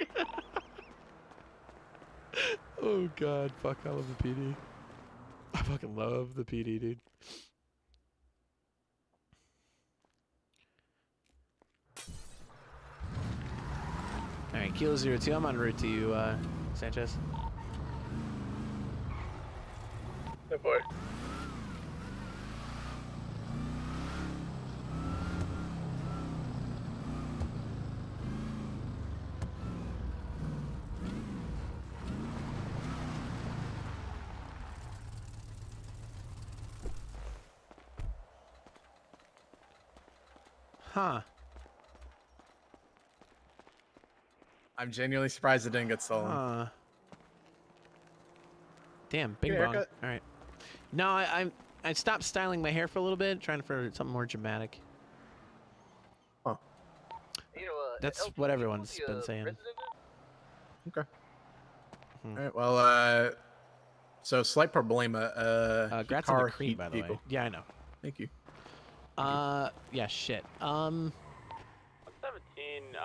Speaker 2: Oh, God. Fuck, I love the PD. I fucking love the PD, dude. Alright, Kilo 02, I'm en route to you, Sanchez.
Speaker 1: Good boy.
Speaker 2: Huh.
Speaker 3: I'm genuinely surprised it didn't get stolen.
Speaker 2: Damn, bing
Speaker 3: Get a
Speaker 2: bong.
Speaker 3: haircut.
Speaker 2: All right. No, I stopped styling my hair for a little bit, trying for something more dramatic.
Speaker 3: Huh.
Speaker 16: You know,
Speaker 2: That's what everyone's been saying.
Speaker 3: Okay. All right. Well, so slight problema.
Speaker 2: Congrats on the cream, by the way. Yeah, I know.
Speaker 3: Thank you.
Speaker 2: Yeah, shit.
Speaker 8: 17,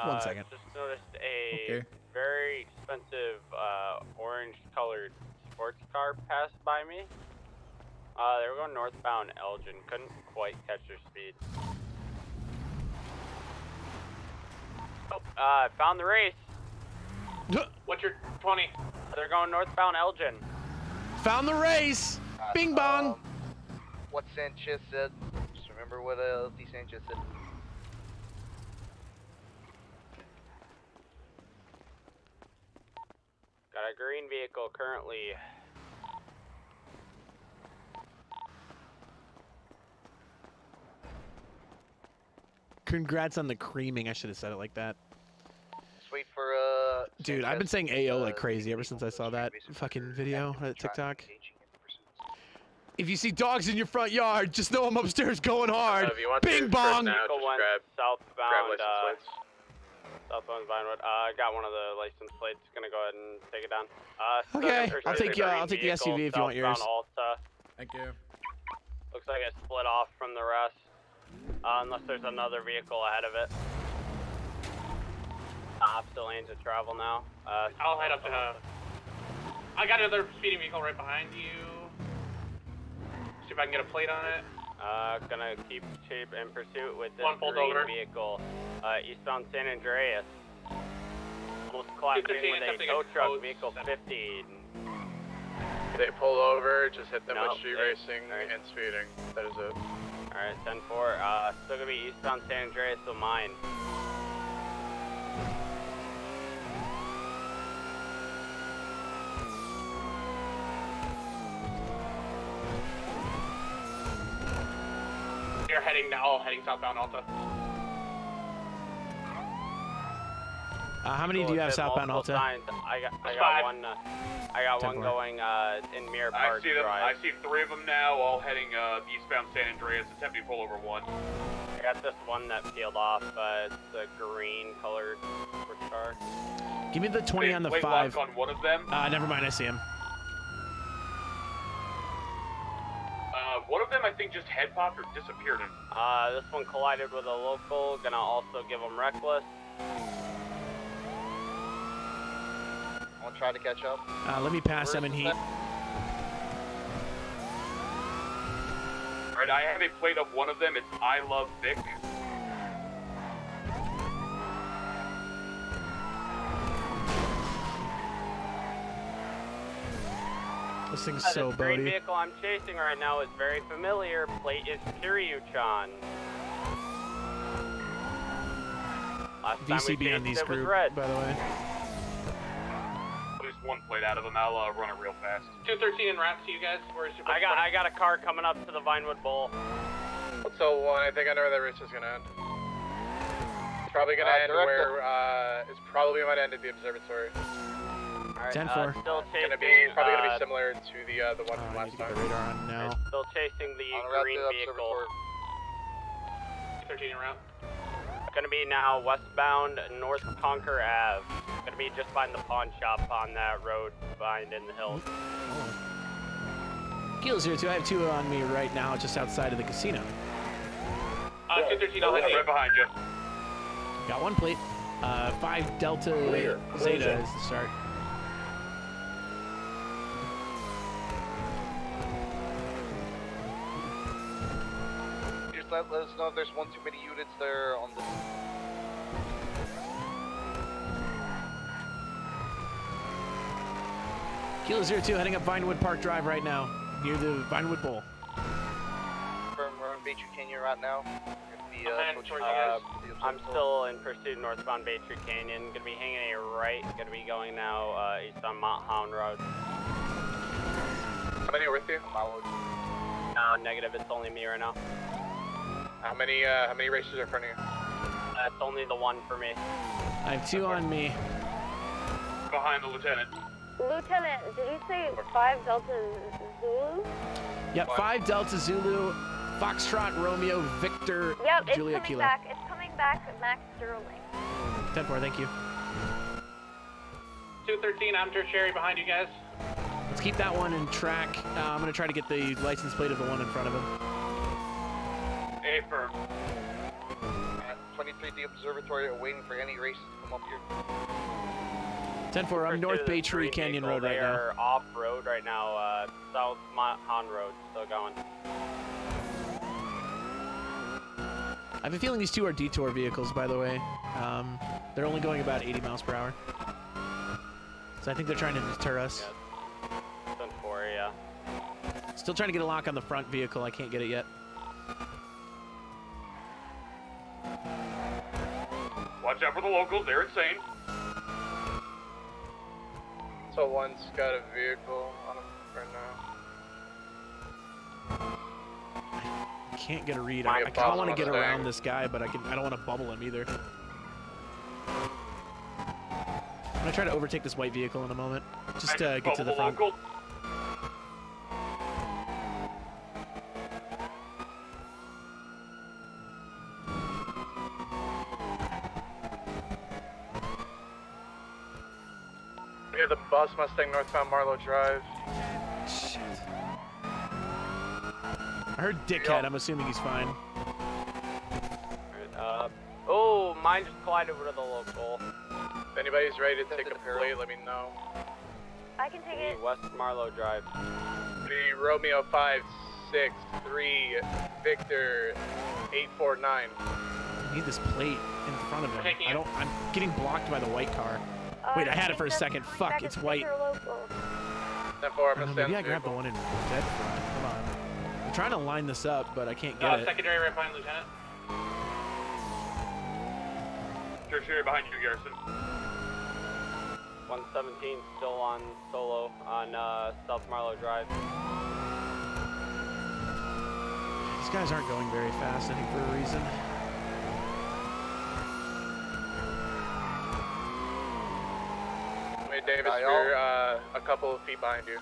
Speaker 2: 1 second.
Speaker 8: just noticed a very expensive orange-colored sports car pass by me. They were going northbound Elgin. Couldn't quite catch their speed. Oh, found the race.
Speaker 6: What's your 20?
Speaker 8: They're going northbound Elgin.
Speaker 2: Found the race. Bing bong.
Speaker 16: What Sanchez said. Just remember what LT Sanchez said.
Speaker 8: Got a green vehicle currently.
Speaker 2: Congrats on the creaming. I should have said it like that.
Speaker 16: Just wait for
Speaker 2: Dude, I've been saying AO like crazy ever since I saw that fucking video at TikTok. If you see dogs in your front yard, just know I'm upstairs going hard.
Speaker 1: If you want
Speaker 2: Bing
Speaker 1: to
Speaker 2: bong.
Speaker 1: now, just grab
Speaker 8: Southbound,
Speaker 1: license plates.
Speaker 8: southbound Vinewood. I got one of the license plates. Gonna go ahead and take it down.
Speaker 2: Okay, I'll take the SUV if you want yours.
Speaker 8: Alta.
Speaker 3: Thank you.
Speaker 8: Looks like it split off from the rest. Unless there's another vehicle ahead of it. Opposite lanes of travel now.
Speaker 6: I'll head up to I got another speeding vehicle right behind you. See if I can get a plate on it.
Speaker 8: Gonna keep in pursuit with this
Speaker 6: One pulled
Speaker 8: green
Speaker 6: over.
Speaker 8: vehicle. Eastbound San Andreas. Almost colliding
Speaker 6: 213
Speaker 8: with a
Speaker 6: attempting
Speaker 8: tow
Speaker 6: to
Speaker 8: truck
Speaker 6: close
Speaker 8: vehicle 50.
Speaker 1: They pull over, just hit them
Speaker 8: No,
Speaker 1: with street
Speaker 8: they-
Speaker 1: racing and speeding. That is it.
Speaker 8: Alright, 10-4. Still gonna be eastbound San Andreas, so mine.
Speaker 6: You're heading now, heading southbound Alta.
Speaker 2: How many do you have southbound
Speaker 8: Multiple
Speaker 2: Alta?
Speaker 8: signs. I got
Speaker 6: Five.
Speaker 8: one. I got one
Speaker 2: 10-4.
Speaker 8: going in Mirror
Speaker 20: I
Speaker 8: Park
Speaker 20: see them. I
Speaker 8: Drive.
Speaker 20: see 3 of them now, all heading eastbound San Andreas, attempting to pull over 1.
Speaker 8: I got this one that peeled off. It's a green colored sports car.
Speaker 2: Give me the 20 on the
Speaker 20: Late
Speaker 2: 5.
Speaker 20: lock on one of them.
Speaker 2: Never mind, I see him.
Speaker 20: One of them, I think, just head popped or disappeared.
Speaker 8: This one collided with a local. Gonna also give them reckless.
Speaker 16: I'm gonna try to catch up.
Speaker 2: Let me pass him in heat.
Speaker 20: Alright, I have a plate of one of them. It's I Love Vic.
Speaker 2: This thing's
Speaker 8: This
Speaker 2: so
Speaker 8: green
Speaker 2: boaty.
Speaker 8: vehicle I'm chasing right now is very familiar. Plate is Kiryu-chan. Last time we
Speaker 2: VCB on
Speaker 8: chased
Speaker 2: these
Speaker 8: it was
Speaker 2: group,
Speaker 8: red.
Speaker 2: by the way.
Speaker 20: At least one plate out of him. I'll run it real fast.
Speaker 19: 213 en route to you guys. Where's your
Speaker 8: I got a car coming up to the Vinewood Bowl.
Speaker 1: So one, I think I know where that race is gonna end. It's probably gonna end where it's probably might end at the observatory.
Speaker 8: Alright,
Speaker 2: 10-4.
Speaker 8: still chasing.
Speaker 1: Probably gonna be similar to the one from last time.
Speaker 2: Radar on now.
Speaker 8: Still chasing the green vehicle.
Speaker 19: 13 en route.
Speaker 8: Gonna be now westbound North Conquer Ave. Gonna be just behind the pawn shop on that road behind in the hills.
Speaker 2: Kilo 02, I have 2 on me right now, just outside of the casino.
Speaker 19: 213, I'll hit you.
Speaker 20: Right behind you.
Speaker 2: Got 1 plate. 5 Delta Zeta is the start.
Speaker 16: Just let us know if there's one too many units there on the...
Speaker 2: Kilo 02 heading up Vinewood Park Drive right now, near the Vinewood Bowl.
Speaker 16: We're on Baytree Canyon right now.
Speaker 8: I'm still in pursuit northbound Baytree Canyon. Gonna be hanging a right. Gonna be going now east on Mount Hound Road.
Speaker 1: How many are with you?
Speaker 8: No, negative. It's only me right now.
Speaker 1: How many races are in front of you?
Speaker 8: It's only the one for me.
Speaker 2: I have 2 on me.
Speaker 20: Behind the lieutenant.
Speaker 5: Lieutenant, did you say 5 Delta Zulu?
Speaker 2: Yep, 5 Delta Zulu, Foxtrot, Romeo, Victor,
Speaker 5: Yep, it's
Speaker 2: Juliet
Speaker 5: coming
Speaker 2: Kilo.
Speaker 5: back. It's coming back, Max Sterling.
Speaker 2: 10-4, thank you.
Speaker 19: 213, I'm tertiary behind you guys.
Speaker 2: Let's keep that one in track. I'm going to try to get the license plate of the one in front of him.
Speaker 20: A firm.
Speaker 16: 23 the observatory are waiting for any races to come up here.
Speaker 2: 10-4, I'm North Baytree Canyon Road right
Speaker 8: They
Speaker 2: now.
Speaker 8: are off road right now. South Mount Hound Road still going.
Speaker 2: I have a feeling these 2 are detour vehicles, by the way. They're only going about 80 miles per hour. So I think they're trying to deter us.
Speaker 8: Yeah. 10-4, yeah.
Speaker 2: Still trying to get a lock on the front vehicle. I can't get it yet.
Speaker 20: Watch out for the locals. They're insane.
Speaker 1: So one's got a vehicle on him right now.
Speaker 2: I can't get a read. I kind of want to get around this guy, but I don't want to bubble him either. I'm gonna try to overtake this white vehicle in a moment. Just get to the front.
Speaker 20: Local.
Speaker 1: We have the bus Mustang northbound Marlowe Drive.
Speaker 2: Shit. I heard dickhead. I'm assuming he's fine.
Speaker 8: Oh, mine just collided with the local.
Speaker 1: If anybody's ready to take a plate, let me know.
Speaker 5: I can take it.
Speaker 8: West Marlowe Drive.
Speaker 1: The Romeo 563 Victor 849.
Speaker 2: I need this plate in front of him. I'm getting blocked by the white car. Wait, I had it for a second. Fuck, it's white. Maybe I grabbed the one in dead front. Hold on. I'm trying to line this up, but I can't get it.
Speaker 19: Secondary right behind Lieutenant.
Speaker 20: Tertiary behind you, Garrison.
Speaker 8: 117 still on solo on South Marlowe Drive.
Speaker 2: These guys aren't going very fast, I think, for a reason.
Speaker 1: Wait, Davis, we're a couple of feet behind you.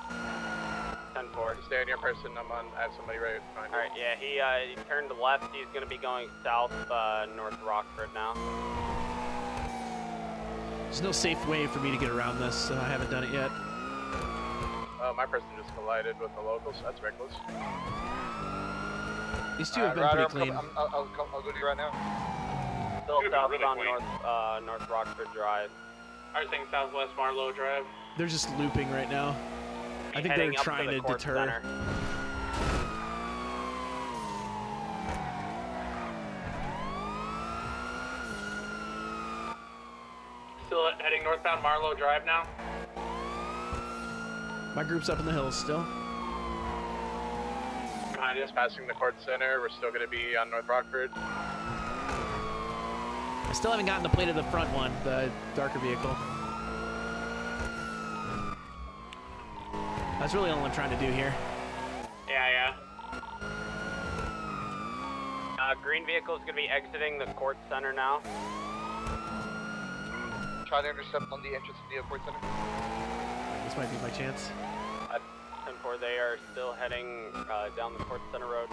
Speaker 8: 10-4.
Speaker 1: Stay on your person. I have somebody right behind you.
Speaker 8: Alright, yeah, he turned left. He's going to be going south, north Rockford now.
Speaker 2: There's no safe way for me to get around this, so I haven't done it yet.
Speaker 1: My person just collided with the locals. That's reckless.
Speaker 2: These 2 have been pretty clean.
Speaker 16: I'll go to you right now.
Speaker 8: Still southbound north Rockford Drive.
Speaker 19: I was saying southwest Marlowe Drive.
Speaker 2: They're just looping right now. I think they're trying to deter.
Speaker 8: Center.
Speaker 19: Still heading northbound Marlowe Drive now.
Speaker 2: My group's up in the hills still.
Speaker 1: Behind us, passing the court center. We're still going to be on North Rockford.
Speaker 2: I still haven't gotten the plate of the front one, the darker vehicle. That's really all I'm trying to do here.
Speaker 8: Yeah. Green vehicle is going to be exiting the court center now.
Speaker 16: Try to intercept on the entrance of the court center.
Speaker 2: This might be my chance.
Speaker 8: 10-4, they are still heading down the court center road,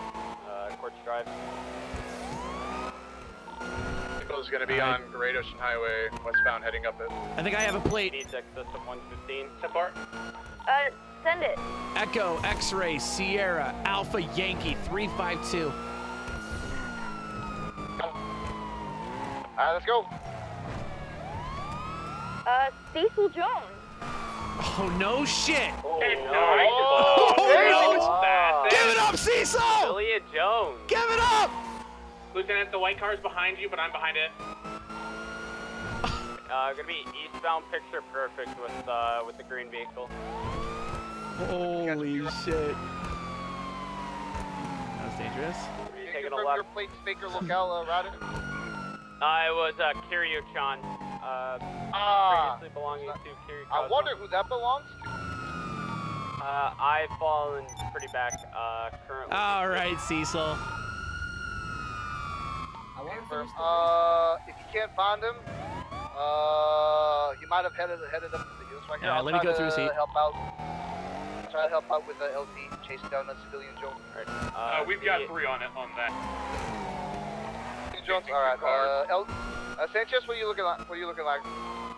Speaker 8: Courts Drive.
Speaker 1: Vehicle is going to be on Great Ocean Highway, westbound, heading up it.
Speaker 2: I think I have a plate.
Speaker 8: Needs access to 115.
Speaker 1: Support.
Speaker 5: Send it.
Speaker 2: Echo, X-Ray, Sierra, Alpha, Yankee, 352.
Speaker 16: Alright, let's go.
Speaker 5: Cecil Jones.
Speaker 2: Oh, no shit.
Speaker 8: Oh,
Speaker 2: no. Give it up, Cecil!
Speaker 8: Julia Jones.
Speaker 2: Give it up!
Speaker 19: Lieutenant, the white car's behind you, but I'm behind it.
Speaker 8: Gonna be eastbound picture perfect with the green vehicle.
Speaker 2: Holy shit. That was dangerous.
Speaker 8: Taking a
Speaker 16: Confirm
Speaker 8: left.
Speaker 16: your plate, Faker locale, router.
Speaker 8: It was Kiryu-chan. Previously belonging to Kiryu.
Speaker 16: I wonder who that belongs to.
Speaker 8: I've fallen pretty back currently.
Speaker 2: All right, Cecil.
Speaker 16: Confirm. If you can't find him, he might have headed up to the hills right here.
Speaker 2: Yeah, let me go through his heat.
Speaker 16: Try to help out with the LT, chasing down a civilian Jones.
Speaker 20: We've got 3 on that.
Speaker 16: Jones, alright. Sanchez, what are you looking like?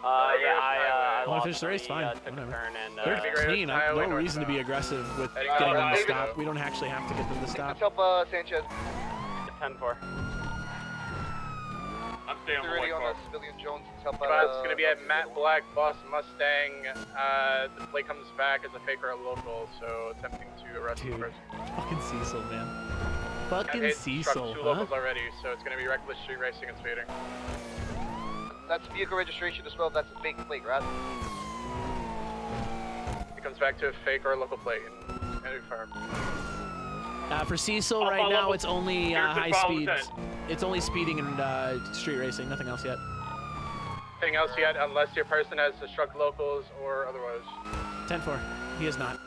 Speaker 16: I
Speaker 2: Want to finish the race? Fine.
Speaker 8: Took a
Speaker 2: Whatever.
Speaker 8: turn and,
Speaker 2: They're clean. I have no reason to be aggressive with getting them to stop. We don't actually have to get them to stop.
Speaker 16: Let's help Sanchez.
Speaker 8: 10-4.
Speaker 20: I'm staying on the white
Speaker 16: on
Speaker 20: car.
Speaker 16: the civilian Jones. Let's help
Speaker 1: It's going to be at Matt Black, Boss Mustang. The plate comes back as a faker local, so attempting to arrest the person.
Speaker 2: Fucking Cecil, man. Fucking
Speaker 1: Truck
Speaker 2: Cecil,
Speaker 1: 2
Speaker 2: huh?
Speaker 1: locals already, so it's going to be reckless street racing and speeding.
Speaker 16: That's vehicle registration as well. That's a fake plate, right?
Speaker 1: It comes back to a fake or a local plate. And firm.
Speaker 2: For Cecil, right now it's only high speeds. It's only speeding and street racing. Nothing else yet.
Speaker 1: Anything else yet, unless your person has struck locals or otherwise.
Speaker 2: 10-4. He is not.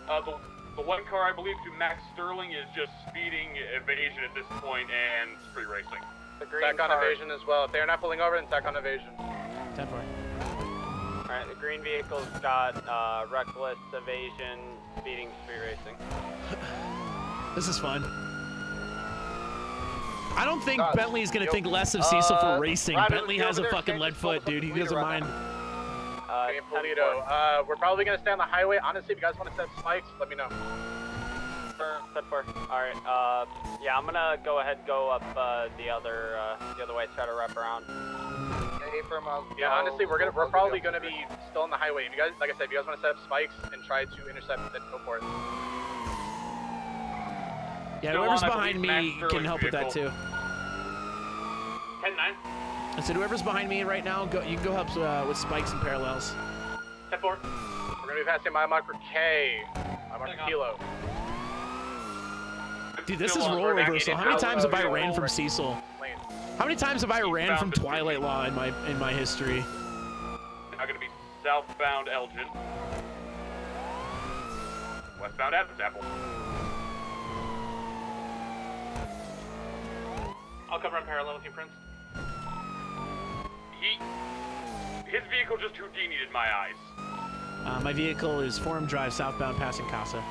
Speaker 20: The one car I believe to Max Sterling is just speeding, evasion at this point, and street racing.
Speaker 1: Tack on evasion as well. If they're not pulling over, then tack on evasion.
Speaker 2: 10-4.
Speaker 8: Alright, the green vehicle's got reckless evasion, speeding, street racing.
Speaker 2: This is fun. I don't think Bentley's gonna think less of Cecil for racing. Bentley has a fucking lead foot, dude. He doesn't mind.
Speaker 1: Okay, Polito. We're probably gonna stay on the highway. Honestly, if you guys want to set spikes, let me know.
Speaker 8: 10-4. Alright, yeah, I'm gonna go ahead and go up the other way, try to wrap around.
Speaker 1: Yeah, honestly, we're probably gonna be still on the highway. If you guys, like I said, if you guys want to set up spikes and try to intercept, then go for it.
Speaker 2: Yeah, whoever's behind me can help with that too.
Speaker 19: 10-9.
Speaker 2: I said whoever's behind me right now, you can go help with spikes and parallels.
Speaker 19: 10-4.
Speaker 1: We're gonna be passing mile marker K, mile marker Kilo.
Speaker 2: Dude, this is role reversal. How many times have I ran from Cecil? How many times have I ran from Twilight Law in my history?
Speaker 20: Now gonna be southbound Elgin. Westbound Adams Apple.
Speaker 19: I'll cover on parallel with you, Prince.
Speaker 20: His vehicle just Houdini'd in my eyes.
Speaker 2: My vehicle is Forum Drive, southbound, passing Casa.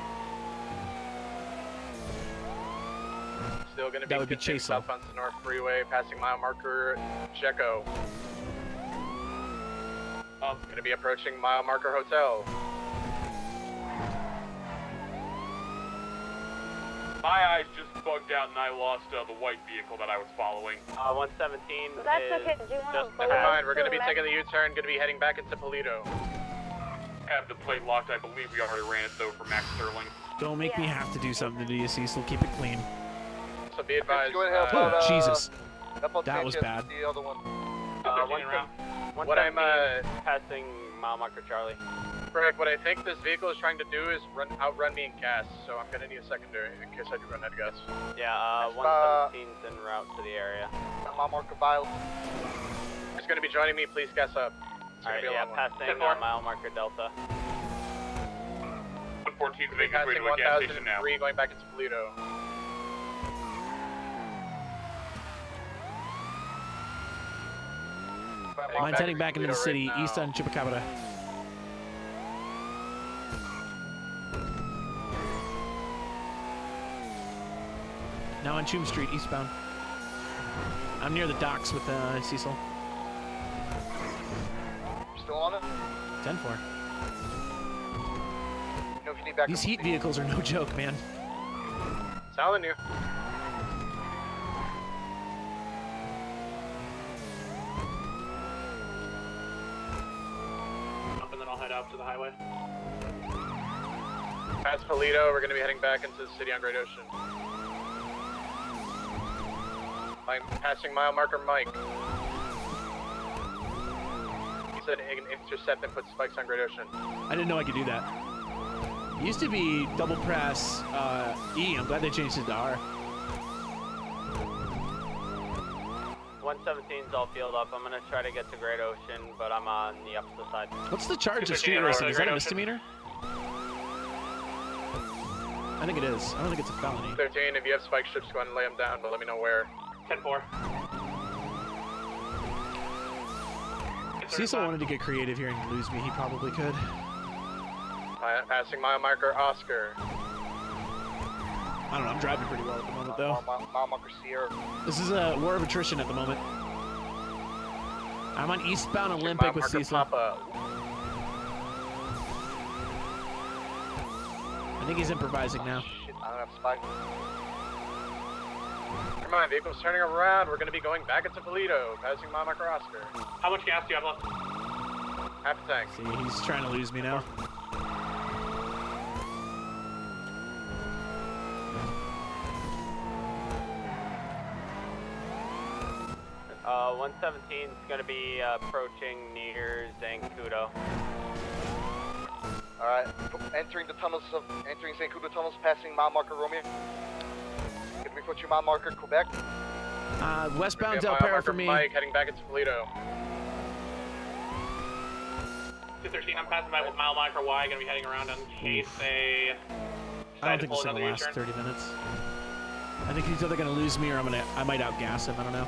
Speaker 1: Still going to be,
Speaker 2: that would be Chase
Speaker 1: southbound to North Freeway, passing mile marker Checo. Going to be approaching mile marker Hotel.
Speaker 20: My eyes just bugged out and I lost the white vehicle that I was following.
Speaker 8: 117
Speaker 5: That's
Speaker 8: is
Speaker 5: okay. Do you want
Speaker 8: just
Speaker 5: to
Speaker 1: Never mind, we're going to be taking the U-turn, going to be heading back into Polito.
Speaker 20: Have the plate locked. I believe we already ran it though for Max Sterling.
Speaker 2: Don't make me have to do something to you, Cecil. Keep it clean.
Speaker 1: So be advised.
Speaker 2: Oh, Jesus. That was bad.
Speaker 16: The other one.
Speaker 1: What I'm
Speaker 8: passing mile marker Charlie.
Speaker 1: Correct. What I think this vehicle is trying to do is outrun me in gas, so I'm gonna need a secondary in case I do run out of gas.
Speaker 8: Yeah, 117's en route to the area.
Speaker 16: Mile marker Vile.
Speaker 1: It's gonna be joining me. Please gas up.
Speaker 8: Alright, yeah, passing mile marker Delta.
Speaker 20: 114's making his way
Speaker 1: Passing
Speaker 20: to a gas station now.
Speaker 1: 1003 going back into Toledo.
Speaker 2: Mine's heading back into the city, east on Chupacabra. Now on Choom Street, eastbound. I'm near the docks with Cecil.
Speaker 16: Still on it?
Speaker 2: 10-4.
Speaker 16: You know if you need backup.
Speaker 2: These heat vehicles are no joke, man.
Speaker 1: Telling you.
Speaker 19: Up and then I'll head out to the highway.
Speaker 1: Past Toledo, we're gonna be heading back into the city on Great Ocean. I'm passing mile marker Mike. He said intercept and put spikes on Great Ocean.
Speaker 2: I didn't know I could do that. It used to be double press E. I'm glad they changed it to R.
Speaker 8: 117's all filled up. I'm gonna try to get to Great Ocean, but I'm on the opposite side.
Speaker 2: What's the charge of street racing? Is that a misdemeanor? I think it is. I don't think it's a felony.
Speaker 1: 13, if you have spike strips, go ahead and lay them down, but let me know where.
Speaker 19: 10-4.
Speaker 2: Cecil wanted to get creative here and lose me. He probably could.
Speaker 1: Passing mile marker Oscar.
Speaker 2: I don't know. I'm driving pretty well at the moment, though.
Speaker 16: Mile marker Sierra.
Speaker 2: This is a war of attrition at the moment. I'm on eastbound Olympic with Cecil.
Speaker 1: Papa.
Speaker 2: I think he's improvising now.
Speaker 16: Shit, I don't have spike.
Speaker 1: Come on, vehicle's turning around. We're gonna be going back into Toledo, passing mile marker Oscar.
Speaker 19: How much gas do you have left?
Speaker 1: Half a tank.
Speaker 2: See, he's trying to lose me now.
Speaker 8: 117's gonna be approaching near Zancudo.
Speaker 16: Alright, entering Zancudo tunnels, passing mile marker Romeo. Can we put you mile marker Quebec?
Speaker 2: Westbound Del Perro for me.
Speaker 1: Mike, heading back into Toledo.
Speaker 19: 213, I'm passing by with mile marker Y, gonna be heading around in case they
Speaker 2: I don't think this is gonna last 30 minutes. I think he's either gonna lose me or I might outgas him. I don't know.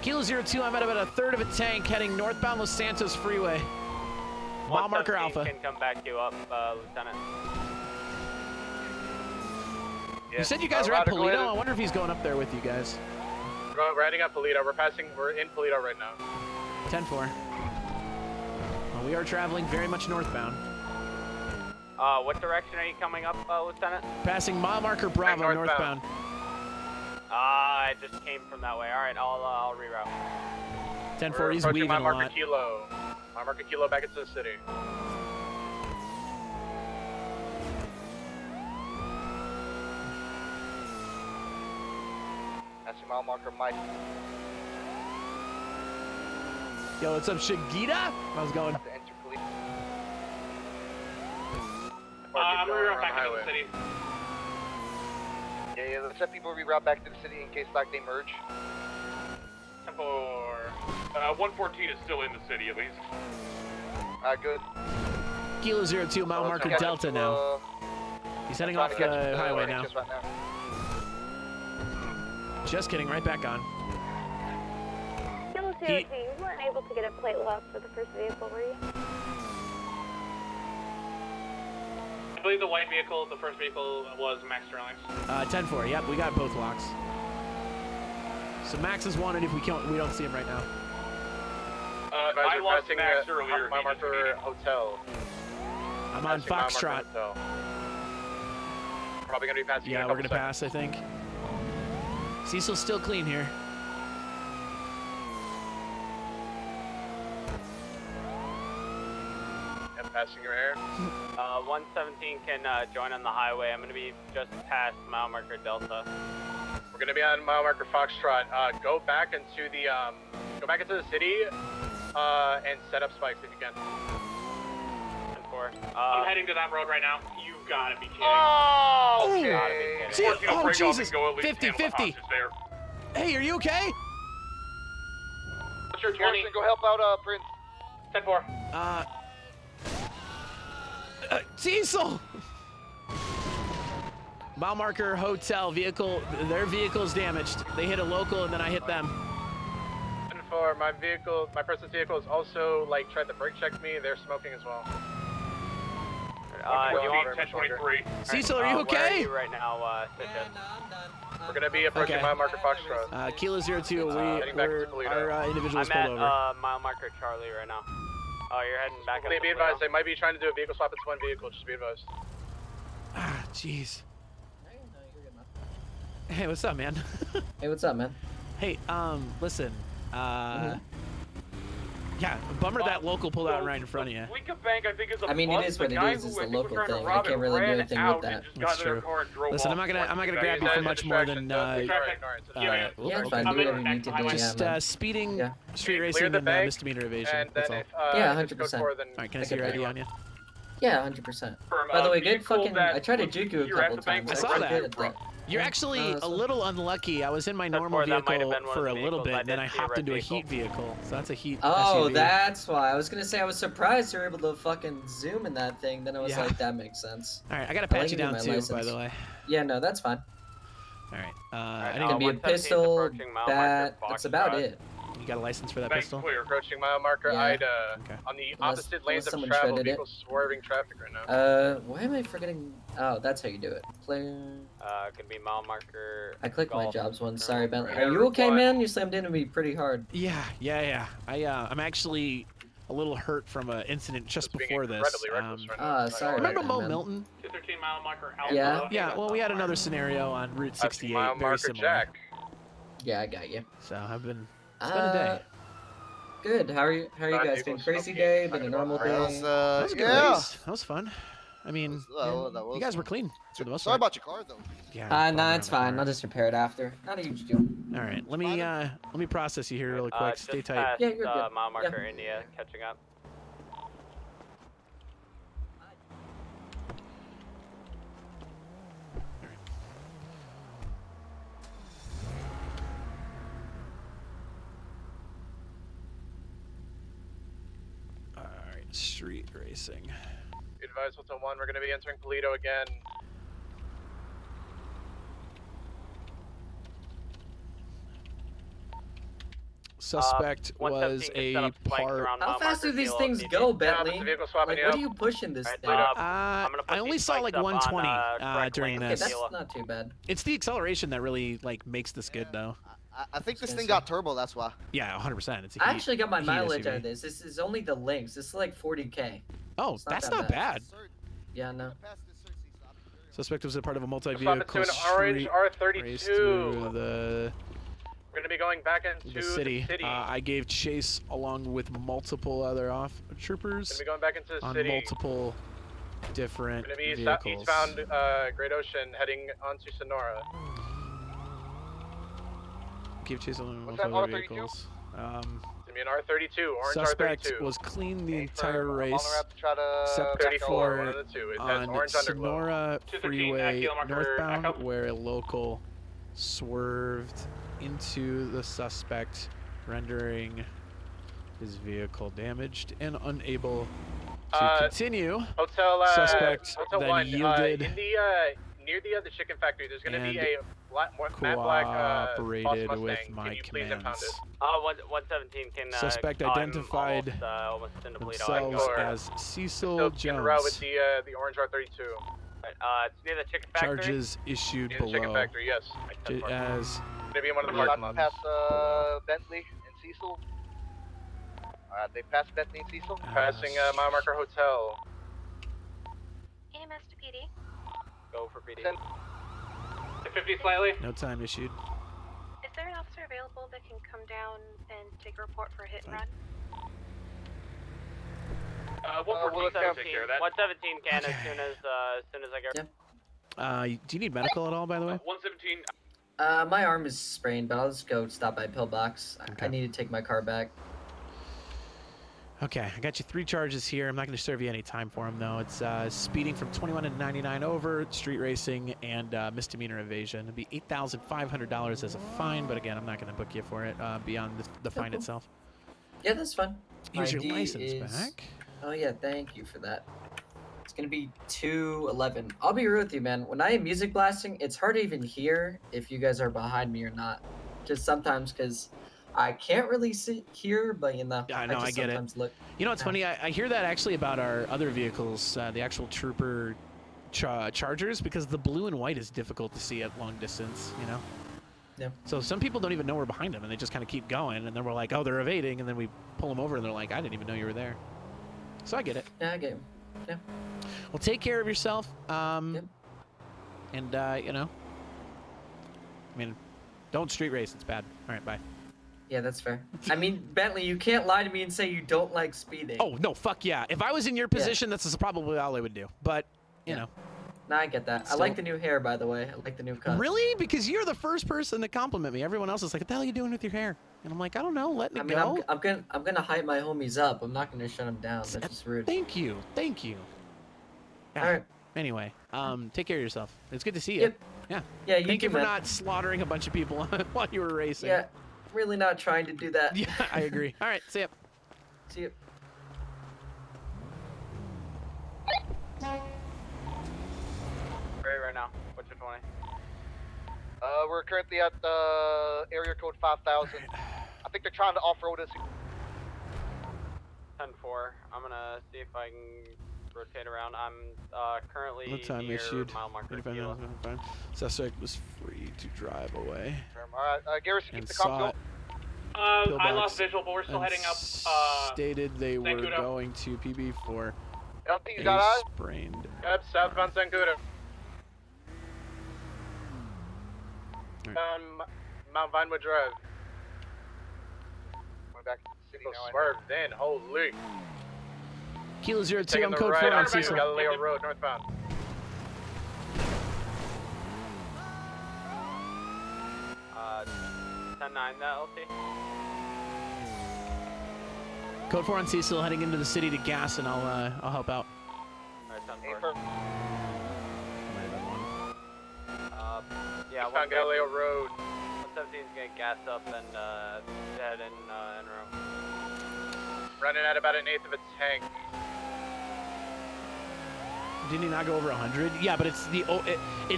Speaker 2: Kilo 02, I'm at about a third of a tank heading northbound Los Santos Freeway. Mile marker Alpha.
Speaker 8: Can come back you up, Lieutenant.
Speaker 1: Yeah.
Speaker 2: You said you guys are at Toledo? I wonder if he's going up there with you guys.
Speaker 1: We're heading up Toledo. We're in Toledo right now.
Speaker 2: 10-4. Well, we are traveling very much northbound.
Speaker 8: What direction are you coming up, Lieutenant?
Speaker 2: Passing mile marker Bravo northbound.
Speaker 8: I just came from that way. All right, I'll reroute.
Speaker 2: 10-4, he's weaving a
Speaker 1: mile marker
Speaker 2: lot.
Speaker 1: Kilo. Mile marker Kilo back into the city.
Speaker 16: Passing mile marker Mike.
Speaker 2: Yo, what's up, Shigita? How's it going?
Speaker 19: I'm gonna reroute back into the city.
Speaker 16: Yeah, let's have people reroute back to the city in case like they merge.
Speaker 20: 10-4. 114 is still in the city at least.
Speaker 16: Good.
Speaker 2: Kilo 02, mile marker Delta now. He's heading off the highway now.
Speaker 16: Right now.
Speaker 2: Just kidding, right back on.
Speaker 5: Kilo 02, you weren't able to get a plate lock for the first vehicle, were you?
Speaker 19: I believe the white vehicle, the first vehicle, was Max Sterling.
Speaker 2: 10-4, yep, we got both locks. So Max is wanted if we don't see him right now.
Speaker 20: I lost Max earlier.
Speaker 1: Mile marker Hotel.
Speaker 2: I'm on Foxtrot.
Speaker 1: Probably gonna be passing.
Speaker 2: Yeah, we're gonna pass, I think. Cecil's still clean here.
Speaker 1: I'm passing your air.
Speaker 8: 117 can join on the highway. I'm gonna be just past mile marker Delta.
Speaker 1: We're gonna be on mile marker Foxtrot. Go back into the city, and set up spikes if you can.
Speaker 8: 10-4.
Speaker 19: I'm heading to that road right now. You gotta be kidding.
Speaker 16: Oh,
Speaker 19: You
Speaker 16: okay.
Speaker 19: gotta be kidding.
Speaker 2: See,
Speaker 19: Force you to
Speaker 2: oh,
Speaker 19: break off
Speaker 2: Jesus.
Speaker 19: and go at least
Speaker 2: 50,
Speaker 19: handle the
Speaker 2: 50.
Speaker 19: hostage there.
Speaker 2: Hey, are you okay?
Speaker 19: What's your 20?
Speaker 16: Garrison, go help out Prince.
Speaker 19: 10-4.
Speaker 2: Cecil! Mile marker hotel vehicle, their vehicle's damaged. They hit a local and then I hit them.
Speaker 1: 10-4, my vehicle, my person's vehicle is also, like, tried to brake check me. They're smoking as well.
Speaker 8: You want
Speaker 19: 10-23.
Speaker 2: Cecil, are you okay?
Speaker 8: Where are you right now, Stitches?
Speaker 1: We're gonna be approaching mile marker Foxtrot.
Speaker 2: Kilo 02,
Speaker 1: heading back to Toledo.
Speaker 2: our individuals
Speaker 8: I'm
Speaker 2: pulled
Speaker 8: at
Speaker 2: over.
Speaker 8: mile marker Charlie right now. Oh, you're heading back up
Speaker 1: Be
Speaker 8: to
Speaker 1: advised, they might be trying to do a vehicle swap. It's one vehicle, just be advised.
Speaker 2: Ah, jeez. Hey, what's up, man?
Speaker 4: Hey, what's up, man?
Speaker 2: Hey, listen, yeah, bummer that local pulled out right in front of you.
Speaker 20: Fleeca Bank, I think, is a
Speaker 4: I mean, it is what it is. It's the local thing. I can't really do anything with that.
Speaker 2: That's true. Listen, I'm not gonna grab you for much more than
Speaker 4: yeah, it's fine. Do whatever you need to do.
Speaker 2: just speeding, street racing, and misdemeanor evasion. That's all.
Speaker 4: Yeah, 100%.
Speaker 2: All right, can I see your ID on you?
Speaker 4: Yeah, 100%. By the way, good fucking. I tried to juke you a couple times.
Speaker 2: I saw
Speaker 4: Good at
Speaker 2: that. You're actually a little unlucky. I was in my normal vehicle for a little bit, and then I hopped into a heat vehicle. So that's a heat
Speaker 4: Oh,
Speaker 2: SUV.
Speaker 4: that's why. I was gonna say I was surprised you were able to fucking zoom in that thing. Then I was like, that makes sense.
Speaker 2: All right, I gotta pat you down too, by the way.
Speaker 4: Yeah, no, that's fine.
Speaker 2: All right.
Speaker 4: I need to be a pistol, bat. That's about it.
Speaker 2: You got a license for that
Speaker 1: Bank
Speaker 2: pistol?
Speaker 1: clear, approaching mile marker
Speaker 4: Yeah.
Speaker 1: Ida. On the opposite lanes of
Speaker 4: someone
Speaker 1: travel,
Speaker 4: shredded it.
Speaker 1: vehicles swerving traffic right now.
Speaker 4: Why am I forgetting? Oh, that's how you do it. Play.
Speaker 8: Could be mile marker.
Speaker 4: I clicked my
Speaker 8: golf.
Speaker 4: jobs once. Sorry, Bentley. Are you okay, man? You slammed into me pretty hard.
Speaker 2: Yeah. I'm actually a little hurt from an incident just before this.
Speaker 4: Sorry.
Speaker 2: Remember
Speaker 4: about
Speaker 2: Mo
Speaker 4: that, man.
Speaker 2: Milton?
Speaker 19: 213 mile marker Alpha.
Speaker 4: Yeah.
Speaker 2: Well, we had another scenario on Route 68,
Speaker 1: mile
Speaker 2: very
Speaker 1: marker
Speaker 2: similar.
Speaker 1: Jack.
Speaker 4: Yeah, I got you.
Speaker 2: So it's been a day.
Speaker 4: Good. How are you guys? Been a crazy day? Been a normal day?
Speaker 2: That was a good race. That was fun. I mean, you guys were clean for the most
Speaker 22: Sorry
Speaker 2: part.
Speaker 22: about your car, though.
Speaker 2: Yeah.
Speaker 4: No, it's fine. I'll just repair it after. Not a huge deal.
Speaker 2: All right, let me process you here really quick. Stay
Speaker 8: Just
Speaker 2: tight.
Speaker 8: past,
Speaker 4: Yeah, you're good.
Speaker 8: mile marker India, catching up.
Speaker 2: All right, street racing.
Speaker 1: Be advised, Hotel 1, we're going to be entering Toledo again.
Speaker 2: Suspect was a part.
Speaker 4: How fast do these things go, Bentley? Like, what are you pushing this thing?
Speaker 2: I only saw like 120 during
Speaker 4: Okay,
Speaker 2: this.
Speaker 4: that's not too bad.
Speaker 2: It's the acceleration that really makes this good, though.
Speaker 22: I think this thing got turbo, that's why.
Speaker 2: Yeah, 100%. It's a
Speaker 4: I
Speaker 2: heat,
Speaker 4: actually got my
Speaker 2: heat
Speaker 4: mileage
Speaker 2: SUV.
Speaker 4: out of this. This is only the links. This is like 40K.
Speaker 2: Oh,
Speaker 4: It's
Speaker 2: that's
Speaker 4: that
Speaker 2: not bad.
Speaker 4: Yeah, no.
Speaker 2: Suspect was a part of a
Speaker 1: Swap into
Speaker 2: multi-vehicle
Speaker 1: an orange
Speaker 2: street race
Speaker 1: R32.
Speaker 2: through the
Speaker 1: We're going to be going back into
Speaker 2: the city. I gave chase along with multiple other troopers
Speaker 1: Gonna be going back into the
Speaker 2: on
Speaker 1: city.
Speaker 2: multiple different
Speaker 1: Going to be
Speaker 2: vehicles.
Speaker 1: eastbound Great Ocean, heading onto Sonora.
Speaker 2: Gave chase along with
Speaker 1: What's that,
Speaker 2: multiple
Speaker 1: R32?
Speaker 2: vehicles.
Speaker 1: It's going to be an R32, orange
Speaker 2: Suspect
Speaker 1: R32.
Speaker 2: was clean the entire race,
Speaker 1: to try to
Speaker 2: except
Speaker 1: 34,
Speaker 2: for
Speaker 1: one of the two. It has
Speaker 2: on
Speaker 1: orange underglow.
Speaker 2: Sonora
Speaker 19: 213
Speaker 2: Freeway
Speaker 19: Kilo marker
Speaker 2: northbound,
Speaker 19: Echo.
Speaker 2: where a local swerved into the suspect, rendering his vehicle damaged and unable to continue.
Speaker 1: Hotel,
Speaker 2: Suspect
Speaker 1: Hotel
Speaker 2: then
Speaker 1: 1,
Speaker 2: yielded
Speaker 1: in the, near the chicken factory, there's going to be
Speaker 2: and
Speaker 1: a matte black
Speaker 2: cooperated
Speaker 1: Boss
Speaker 2: with
Speaker 1: Mustang.
Speaker 2: my
Speaker 1: Can you please impound
Speaker 2: commands.
Speaker 1: it?
Speaker 8: 117 can.
Speaker 2: Suspect
Speaker 8: I'm
Speaker 2: identified
Speaker 8: almost into Toledo.
Speaker 2: themselves
Speaker 1: Or-
Speaker 2: as Cecil
Speaker 1: Still in row with
Speaker 2: Jones.
Speaker 1: the orange R32.
Speaker 8: It's near the chicken factory.
Speaker 2: Charges issued
Speaker 1: Near the chicken
Speaker 2: below.
Speaker 1: factory, yes.
Speaker 2: As
Speaker 1: Going to be in one of the
Speaker 16: About
Speaker 1: parking
Speaker 16: to
Speaker 1: lots.
Speaker 16: pass Bentley and Cecil. They passed Bentley and Cecil.
Speaker 1: Passing mile marker hotel.
Speaker 5: EMS to PD.
Speaker 8: Go for PD.
Speaker 19: 50 slightly.
Speaker 2: no time issued.
Speaker 5: Is there an officer available that can come down and take a report for a hit and run?
Speaker 19: 114 take care of that.
Speaker 8: 117 can as soon as I get.
Speaker 2: Do you need medical at all, by the way?
Speaker 19: 117.
Speaker 4: My arm is sprained, but I'll just go stop by Pillbox. I need to take my car back.
Speaker 2: Okay, I got you 3 charges here. I'm not going to serve you any time for them, though. It's speeding from 21 to 99 over, street racing, and misdemeanor evasion. It'll be $8,500 as a fine, but again, I'm not going to book you for it beyond the fine itself.
Speaker 4: Yeah, that's fine.
Speaker 2: Here's your
Speaker 4: ID
Speaker 2: license
Speaker 4: is...
Speaker 2: back.
Speaker 4: Oh yeah, thank you for that. It's gonna be 211. I'll be real with you, man. When I am music blasting, it's hard to even hear if you guys are behind me or not. Just sometimes, because I can't really hear, but you know,
Speaker 2: Yeah, I know, I get it.
Speaker 4: look.
Speaker 2: You know what's funny? I hear that actually about our other vehicles, the actual trooper chargers, because the blue and white is difficult to see at long distance, you know?
Speaker 4: Yeah.
Speaker 2: So some people don't even know we're behind them, and they just kind of keep going, and then we're like, oh, they're evading, and then we pull them over, and they're like, I didn't even know you were there. So I get it.
Speaker 4: Yeah, I get it. Yeah.
Speaker 2: Well, take care of yourself.
Speaker 4: Yep.
Speaker 2: And, you know, I mean, don't street race. It's bad. All right, bye.
Speaker 4: Yeah, that's fair. I mean, Bentley, you can't lie to me and say you don't like speeding.
Speaker 2: Oh, no, fuck yeah. If I was in your position, that's probably all I would do. But, you know.
Speaker 4: No, I get that. I like the new hair, by the way. I like the new cut.
Speaker 2: Really? Because you're the first person to compliment me. Everyone else is like, what the hell are you doing with your hair? And I'm like, I don't know. Let me go.
Speaker 4: I'm gonna hype my homies up. I'm not gonna shut them down. That's just rude.
Speaker 2: Thank you. Thank you. Yeah.
Speaker 4: All right.
Speaker 2: Anyway, take care of yourself. It's good to see you.
Speaker 4: Yep.
Speaker 2: Yeah.
Speaker 4: Yeah, you
Speaker 2: Thank
Speaker 4: too,
Speaker 2: you for
Speaker 4: man.
Speaker 2: not slaughtering a bunch of people while you were racing.
Speaker 4: Yeah, really not trying to do that.
Speaker 2: Yeah, I agree. All right, see ya.
Speaker 4: See you.
Speaker 8: Right now. What's your 20?
Speaker 16: We're currently at the area code 5000. I think they're trying to off-road us.
Speaker 8: 10-4. I'm gonna see if I can rotate around. I'm currently
Speaker 2: What time
Speaker 8: near
Speaker 2: issued?
Speaker 8: mile marker
Speaker 2: 85
Speaker 8: Gila.
Speaker 2: minutes, fine. Suspect was free to drive away.
Speaker 16: Alright, Garrison, keep
Speaker 2: And
Speaker 16: the comms
Speaker 2: saw
Speaker 16: going.
Speaker 19: I
Speaker 2: Pillbox
Speaker 19: lost visual, but we're still
Speaker 2: and
Speaker 19: heading up.
Speaker 2: Stated they were
Speaker 19: Sankudo.
Speaker 2: going to PB for
Speaker 16: LT,
Speaker 2: a
Speaker 16: got eye?
Speaker 2: sprained.
Speaker 1: Yep, southbound Sankudo. Mount Vinewood Drive.
Speaker 16: Going back to the city now.
Speaker 1: Swerved in, holy.
Speaker 2: Kilo 02
Speaker 1: Taking
Speaker 2: on
Speaker 1: the
Speaker 2: code
Speaker 1: right
Speaker 2: 4 on
Speaker 1: onto
Speaker 2: Cecil.
Speaker 1: Galileo Road, northbound.
Speaker 8: Uh, 10-9 that LT.
Speaker 2: Code 4 on Cecil, heading into the city to gas, and I'll help out.
Speaker 8: Alright, 10-4. Yeah,
Speaker 1: Eastbound Galileo Road.
Speaker 8: 117's gonna gas up and head in row.
Speaker 1: Running at about an eighth of a tank.
Speaker 2: Didn't he not go over 100? Yeah, but it's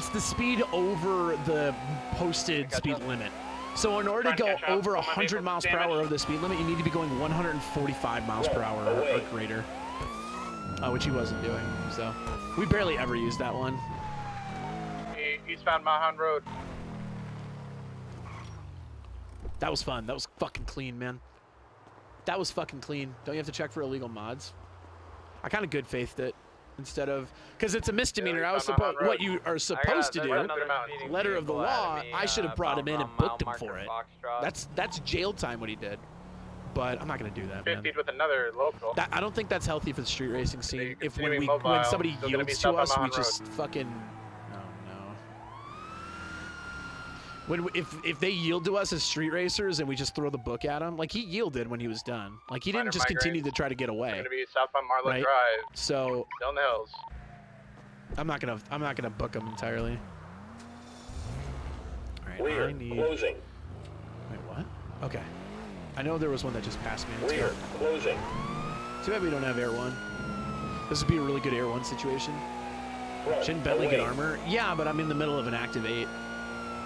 Speaker 2: the speed over the posted speed limit. So in order to go over 100 miles per hour over the speed limit, you need to be going 145 miles per hour or greater, which he wasn't doing. So we barely ever used that one.
Speaker 1: Eastbound Mahan Road.
Speaker 2: That was fun. That was fucking clean, man. That was fucking clean. Don't you have to check for illegal mods? I kind of good faithed it instead of, because it's a misdemeanor. I was supposed, what you are supposed to do, letter of the law. I should have brought him in and booked him for it. That's jail time what he did. But I'm not gonna do that, man.
Speaker 1: 50 with another local.
Speaker 2: I don't think that's healthy for the street racing scene. If when
Speaker 1: mobile,
Speaker 2: somebody
Speaker 1: still gonna be
Speaker 2: yields to
Speaker 1: south on
Speaker 2: us, we
Speaker 1: Mountain
Speaker 2: just
Speaker 1: Road.
Speaker 2: fucking. If they yield to us as street racers and we just throw the book at them, like he yielded when he was done. Like he didn't
Speaker 1: Minor
Speaker 2: just continue
Speaker 1: migraines.
Speaker 2: to try to get away.
Speaker 1: It's gonna be southbound Marlow
Speaker 2: Right?
Speaker 1: Drive.
Speaker 2: So
Speaker 1: Still in the hills.
Speaker 2: I'm not gonna book them entirely. All right,
Speaker 10: Clear.
Speaker 2: I need.
Speaker 10: Closing.
Speaker 2: Wait, what? Okay. I know there was one that just passed me. Let's
Speaker 10: Clear.
Speaker 2: go.
Speaker 10: Closing.
Speaker 2: Too bad we don't have Air 1. This would be a really good Air 1 situation.
Speaker 10: Front.
Speaker 2: Shouldn't Bentley get
Speaker 10: Away.
Speaker 2: armor? Yeah, but I'm in the middle of an active 8.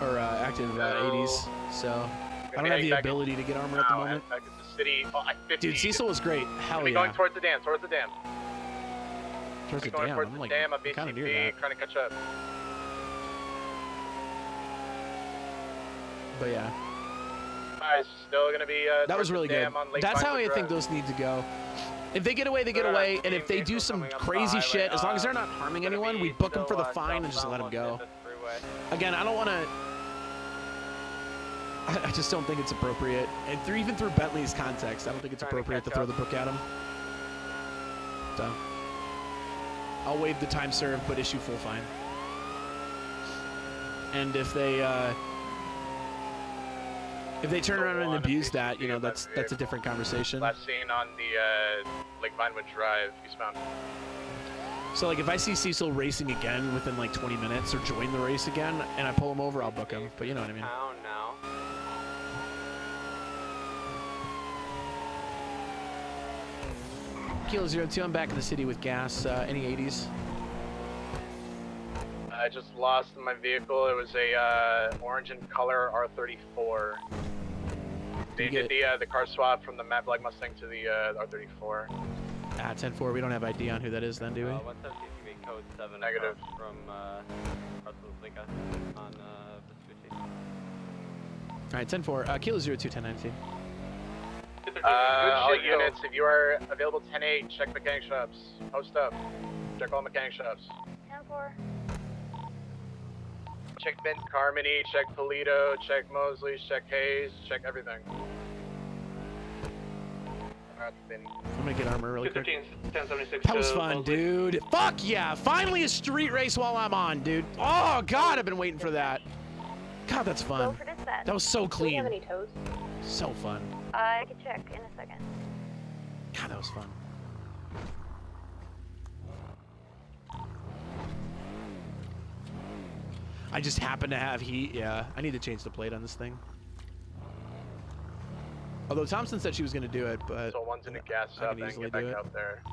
Speaker 2: Or active 80s, so I don't have the ability to get armor at the moment.
Speaker 1: Back to the city. Oh, I 50.
Speaker 2: Dude, Cecil was great. Hell
Speaker 1: Be
Speaker 2: yeah.
Speaker 1: going towards the dam. Towards the dam.
Speaker 2: Towards the
Speaker 1: Going
Speaker 2: dam.
Speaker 1: towards
Speaker 2: I'm
Speaker 1: the
Speaker 2: like
Speaker 1: dam. I'm
Speaker 2: kind of near
Speaker 1: BCB,
Speaker 2: that.
Speaker 1: trying to catch up.
Speaker 2: But yeah,
Speaker 1: Guys, still gonna be.
Speaker 2: that was really good. That's how I
Speaker 1: Vinewood
Speaker 2: think
Speaker 1: Drive.
Speaker 2: those need to go. If they get away, they get away. And if they do some crazy shit, as long as they're not harming anyone, we book them for the fine and just let them go. Again, I don't want to. I just don't think it's appropriate. And even through Bentley's context, I don't think it's appropriate to throw the book at him. So, I'll waive the time served, but issue full fine. And if they, If they turn
Speaker 1: The
Speaker 2: around and
Speaker 1: one
Speaker 2: abuse
Speaker 1: appears
Speaker 2: that,
Speaker 1: to
Speaker 2: you
Speaker 1: be
Speaker 2: know,
Speaker 1: in my
Speaker 2: that's a different conversation.
Speaker 1: Last seen on the Lake Vinewood Drive, eastbound.
Speaker 2: So like if I see Cecil racing again within like 20 minutes or join the race again and I pull him over, I'll book him. But you know what I mean.
Speaker 8: Town now.
Speaker 2: Kilo 02, I'm back in the city with gas. Any 80s?
Speaker 1: I just lost my vehicle. It was a orange in color R34. They did the car swap from the Matte Black Mustang to the R34.
Speaker 2: 10-4, we don't have ID on who that is then, do we?
Speaker 8: 117 code 7
Speaker 1: Negative.
Speaker 8: From Liga on Vespucci.
Speaker 2: Alright, 10-4. Kilo 02, 1019.
Speaker 1: All units, if you are available 10-8, check mechanic shops. Post up. Check all mechanic shops.
Speaker 5: 10-4.
Speaker 1: Check Ben Carmody, check Polito, check Mosley, check Hayes, check everything.
Speaker 2: I'm gonna get armor really quick.
Speaker 19: 1076.
Speaker 2: That was fun, dude. Fuck yeah! Finally a street race while I'm on, dude. Oh god, I've been waiting for that. God, that's fun. That was so
Speaker 5: Do we have
Speaker 2: clean.
Speaker 5: any tows?
Speaker 2: So fun.
Speaker 5: I can check in a second.
Speaker 2: God, that was fun. I just happen to have heat. Yeah, I need to change the plate on this thing. Although Thompson said she was going to do it, but
Speaker 1: So one's in the gas
Speaker 2: I
Speaker 1: up
Speaker 2: can
Speaker 1: and
Speaker 2: easily
Speaker 1: get back
Speaker 2: do it.
Speaker 1: out there.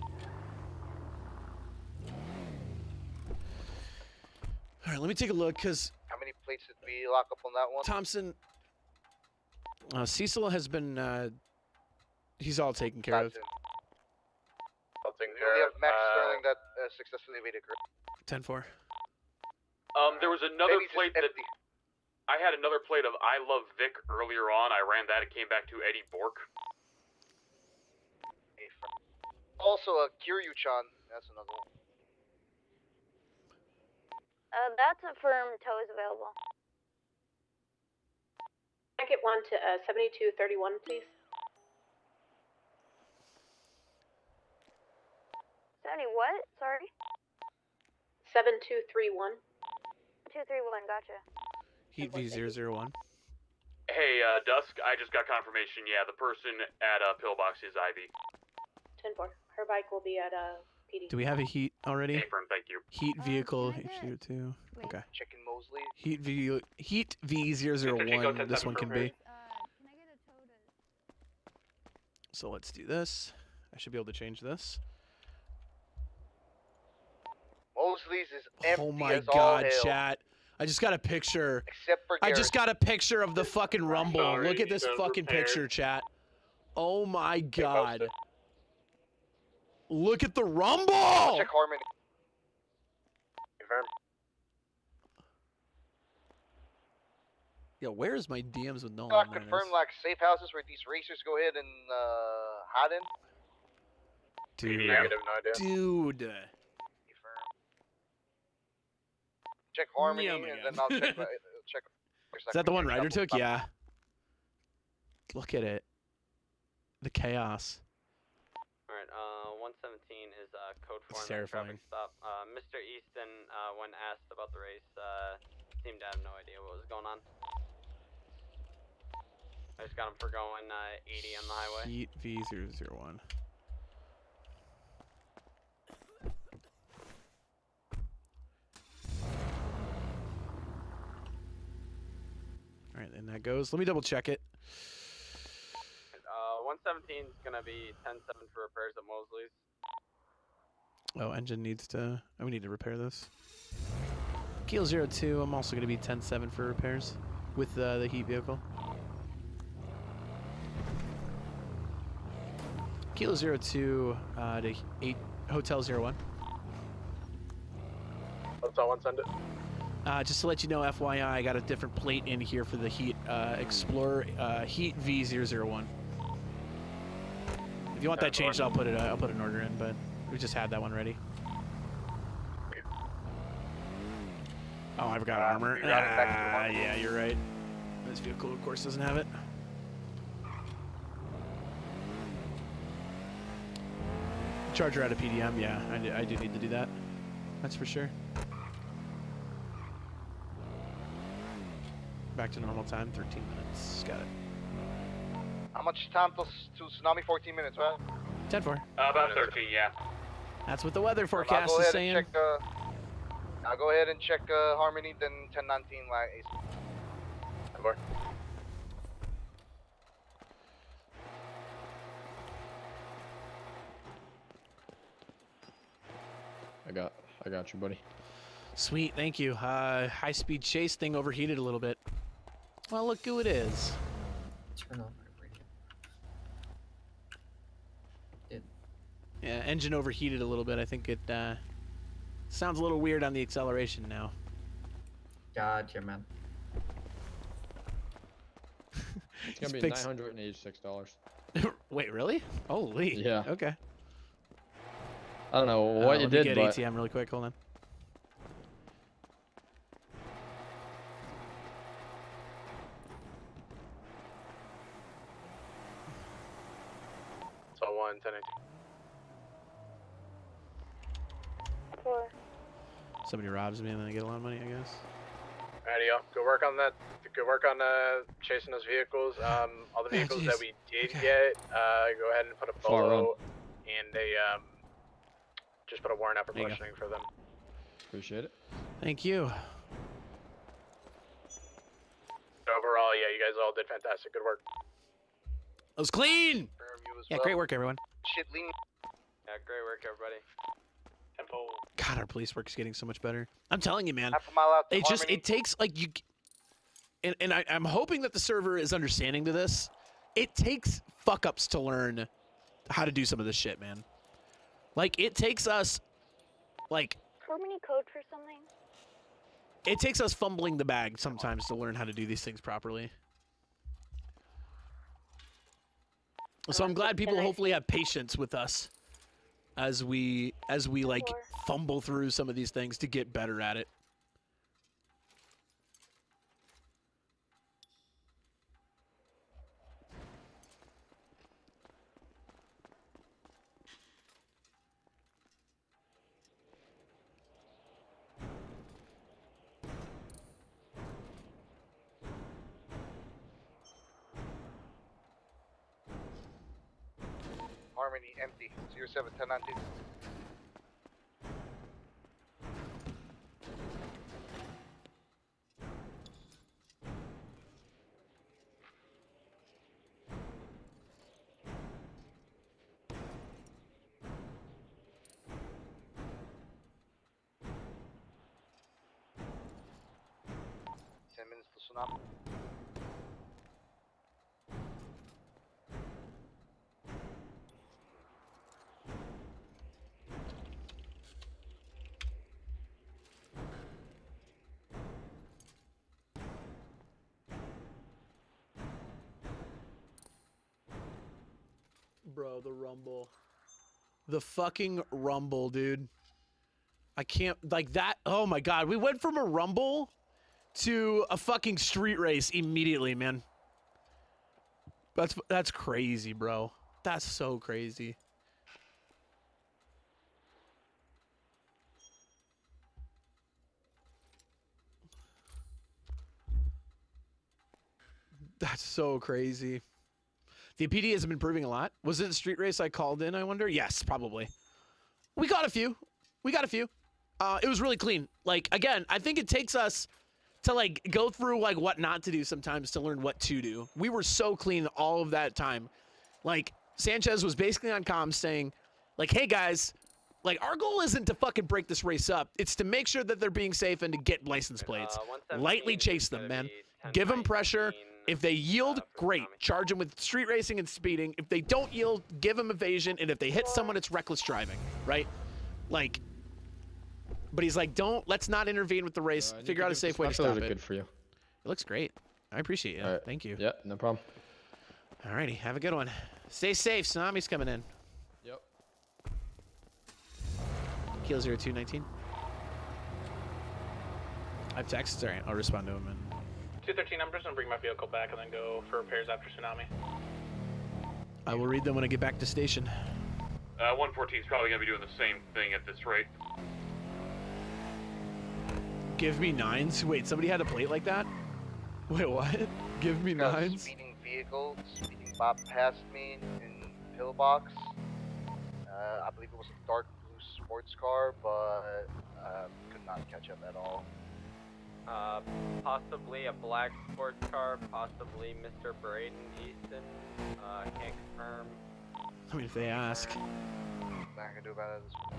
Speaker 2: All right, let me take a look because
Speaker 16: How many plates did we lock up on that one?
Speaker 2: Thompson, Cecil has been, he's all taken care of.
Speaker 1: I'll take
Speaker 16: We only have Max Sterling that successfully evaded.
Speaker 2: 10-4.
Speaker 20: There was another
Speaker 16: Maybe just
Speaker 20: plate that
Speaker 16: empty.
Speaker 20: I had another plate of I Love Vic earlier on. I ran that. It came back to Eddie Bork.
Speaker 16: Also, Kiryu-chan. That's another one.
Speaker 5: That's a firm tow is available.
Speaker 10: Can I get one to 7231, please?
Speaker 5: 70 what? Sorry?
Speaker 10: 7231.
Speaker 5: 231, gotcha.
Speaker 2: Heat V001.
Speaker 20: Hey, Dusk, I just got confirmation. Yeah, the person at Pillbox is Ivy.
Speaker 10: 10-4. Her bike will be at PD.
Speaker 2: Do we have a heat already?
Speaker 20: Confirm, thank you.
Speaker 2: Heat vehicle H02. Okay.
Speaker 16: Checking Mosley.
Speaker 2: Heat V001. This one can be. So let's do this. I should be able to change this.
Speaker 16: Mosley's is empty
Speaker 2: Oh my
Speaker 16: as all
Speaker 2: god,
Speaker 16: hell.
Speaker 2: chat. I just got a picture.
Speaker 16: Except for
Speaker 2: I
Speaker 16: Garrett.
Speaker 2: just got a picture of the fucking Rumble.
Speaker 20: Sorry,
Speaker 2: Look at this
Speaker 20: shows
Speaker 2: fucking
Speaker 20: repaired.
Speaker 2: picture, chat. Oh my god. Look at the Rumble!
Speaker 16: Check Harmony.
Speaker 1: Confirm.
Speaker 2: Yo, where is my DMs with Nolan? There it
Speaker 16: Confirm
Speaker 2: is.
Speaker 16: like safe houses where these racers go ahead and hide in.
Speaker 2: Dude.
Speaker 1: Negative, no idea.
Speaker 2: Dude.
Speaker 16: Check Harmony
Speaker 2: Yeah, my
Speaker 16: and
Speaker 2: God.
Speaker 16: then I'll check. Check.
Speaker 2: Is that the one Ryder took? Yeah. Look at it. The chaos.
Speaker 8: Alright, 117 is code for
Speaker 2: It's
Speaker 8: the
Speaker 2: terrifying.
Speaker 8: traffic stop. Mr. Easton, when asked about the race, seemed to have no idea what was going on. I just got him for going 80 on the highway.
Speaker 2: Heat V001. All right, and that goes. Let me double check it.
Speaker 8: 117 is gonna be 10-7 for repairs at Mosley's.
Speaker 2: Oh, engine needs to. Oh, we need to repair this. Kilo 02. I'm also going to be 10-7 for repairs with the heat vehicle. Kilo 02 to 8 Hotel 01.
Speaker 1: Hotel 1, send it.
Speaker 2: Just to let you know, FYI, I got a different plate in here for the Heat Explorer Heat V001. If you want that changed, I'll put an order in, but we just had that one ready. Oh, I've got armor. Yeah, you're right. This vehicle, of course, doesn't have it. Charger out of PDM, yeah, I do need to do that. That's for sure. Back to normal time, 13 minutes. Got it.
Speaker 16: much time to tsunami? 14 minutes, right?
Speaker 2: 10-4.
Speaker 20: About 13, yeah.
Speaker 2: That's what the weather
Speaker 16: I'll
Speaker 2: forecast
Speaker 16: go
Speaker 2: is
Speaker 16: ahead
Speaker 2: saying.
Speaker 16: and check. I'll go ahead and check Harmony, then 1019 like Ace.
Speaker 9: I got you, buddy.
Speaker 2: Sweet, thank you. High-speed chase thing overheated a little bit. Well, look who it is.
Speaker 4: Turn on my radio.
Speaker 2: Yeah, engine overheated a little bit. I think it sounds a little weird on the acceleration now.
Speaker 4: Gotcha, man.
Speaker 9: It's gonna be $986.
Speaker 2: Wait, really? Holy.
Speaker 9: Yeah.
Speaker 2: Okay.
Speaker 9: I don't know what you
Speaker 2: let me
Speaker 9: did,
Speaker 2: get
Speaker 9: but
Speaker 2: ATM really quick. Hold on.
Speaker 1: It's all 1, 10,
Speaker 5: 4.
Speaker 2: Somebody robs me and then I get a lot of money, I guess.
Speaker 1: Alrighty, go work on that. Good work on chasing those vehicles. All the vehicles that we did get, go ahead and put a bolo and a just put a warrant out for questioning for them.
Speaker 9: Appreciate it.
Speaker 2: Thank you.
Speaker 1: Overall, yeah, you guys all did fantastic. Good work.
Speaker 2: It was clean. Yeah, great work, everyone.
Speaker 16: Shit, lean.
Speaker 8: Yeah, great work, everybody.
Speaker 1: Tempo.
Speaker 2: God, our police work is getting so much better. I'm telling you, man.
Speaker 16: Half a mile out to
Speaker 2: It just
Speaker 16: Harmony.
Speaker 2: it takes like you, and I'm hoping that the server is understanding to this. It takes fuck ups to learn how to do some of this shit, man. Like it takes us, like
Speaker 5: Harmony code for something?
Speaker 2: it takes us fumbling the bag sometimes to learn how to do these things properly. So I'm glad people hopefully have patience with us as we like fumble through some of these things to get better at it.
Speaker 16: Harmony, empty. 07, 1019. To tsunami.
Speaker 2: Bro, the rumble. The fucking rumble, dude. I can't, like that. Oh my God. We went from a rumble to a fucking street race immediately, man. That's crazy, bro. That's so crazy. That's so crazy. The PD has been improving a lot. Was it a street race I called in, I wonder? Yes, probably. We got a few. It was really clean. Like, again, I think it takes us to, like, go through, like, what not to do sometimes to learn what to do. We were so clean all of that time. Like, Sanchez was basically on comms saying, like, hey, guys, like, our goal isn't to fucking break this race up. It's to make sure that they're being safe and to get license plates. Lightly chase them, man. Give them pressure. If they yield, great. Charge them with street racing and speeding. If they don't yield, give them evasion. And if they hit someone, it's reckless driving, right? Like, but he's like, let's not intervene with the race. Figure out a safe way to stop it.
Speaker 9: Good for you.
Speaker 2: It looks great. I appreciate it.
Speaker 9: All right.
Speaker 2: Thank you.
Speaker 9: Yeah, no problem.
Speaker 2: Alrighty, have a good one. Stay safe. Tsunami's coming in.
Speaker 9: Yep.
Speaker 2: Keel 0219. I have texts. Alright, I'll respond to him. And
Speaker 19: 213, I'm just gonna bring my vehicle back and then go for repairs after tsunami.
Speaker 2: I will read them when I get back to station.
Speaker 20: 114 is probably gonna be doing the same thing at this rate.
Speaker 2: Give me nines? Wait, somebody had a plate like that? Wait, what? Give me nines?
Speaker 16: Speeding vehicle passed me in pillbox. I believe it was a dark blue sports car, but could not catch up at all.
Speaker 8: Possibly a black sports car, possibly Mr. Braden Easton. Can't confirm.
Speaker 2: I mean, if they ask.
Speaker 16: Nothing I can do about it at this point.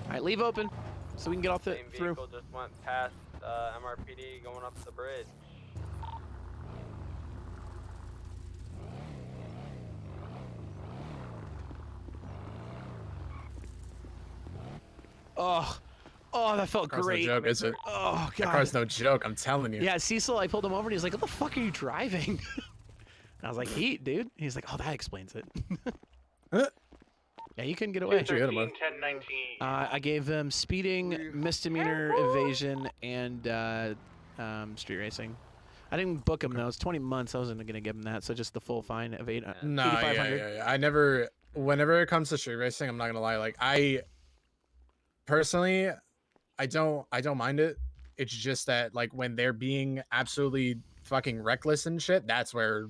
Speaker 2: All right, leave open so we can get off the
Speaker 8: Same
Speaker 2: through.
Speaker 8: vehicle just went past MRPD going up the bridge.
Speaker 2: Oh, that felt
Speaker 3: Car's
Speaker 2: great.
Speaker 3: no joke, is it?
Speaker 2: Oh god.
Speaker 3: That car's no joke. I'm telling you.
Speaker 2: Yeah, Cecil, I pulled him over and he's like, "What the fuck are you driving?" And I was like, "Heat, dude." He's like, "Oh, that explains it." Yeah, you couldn't get away.
Speaker 19: 13, 10, 19.
Speaker 2: I gave them speeding, misdemeanor, evasion, and street racing. I didn't book him though. It's 20 months. I wasn't gonna give him that, so just the full fine of
Speaker 3: No,
Speaker 2: 8,500.
Speaker 3: yeah. I never. Whenever it comes to street racing, I'm not gonna lie. Like personally, I don't mind it. It's just that like when they're being absolutely fucking reckless and shit, that's where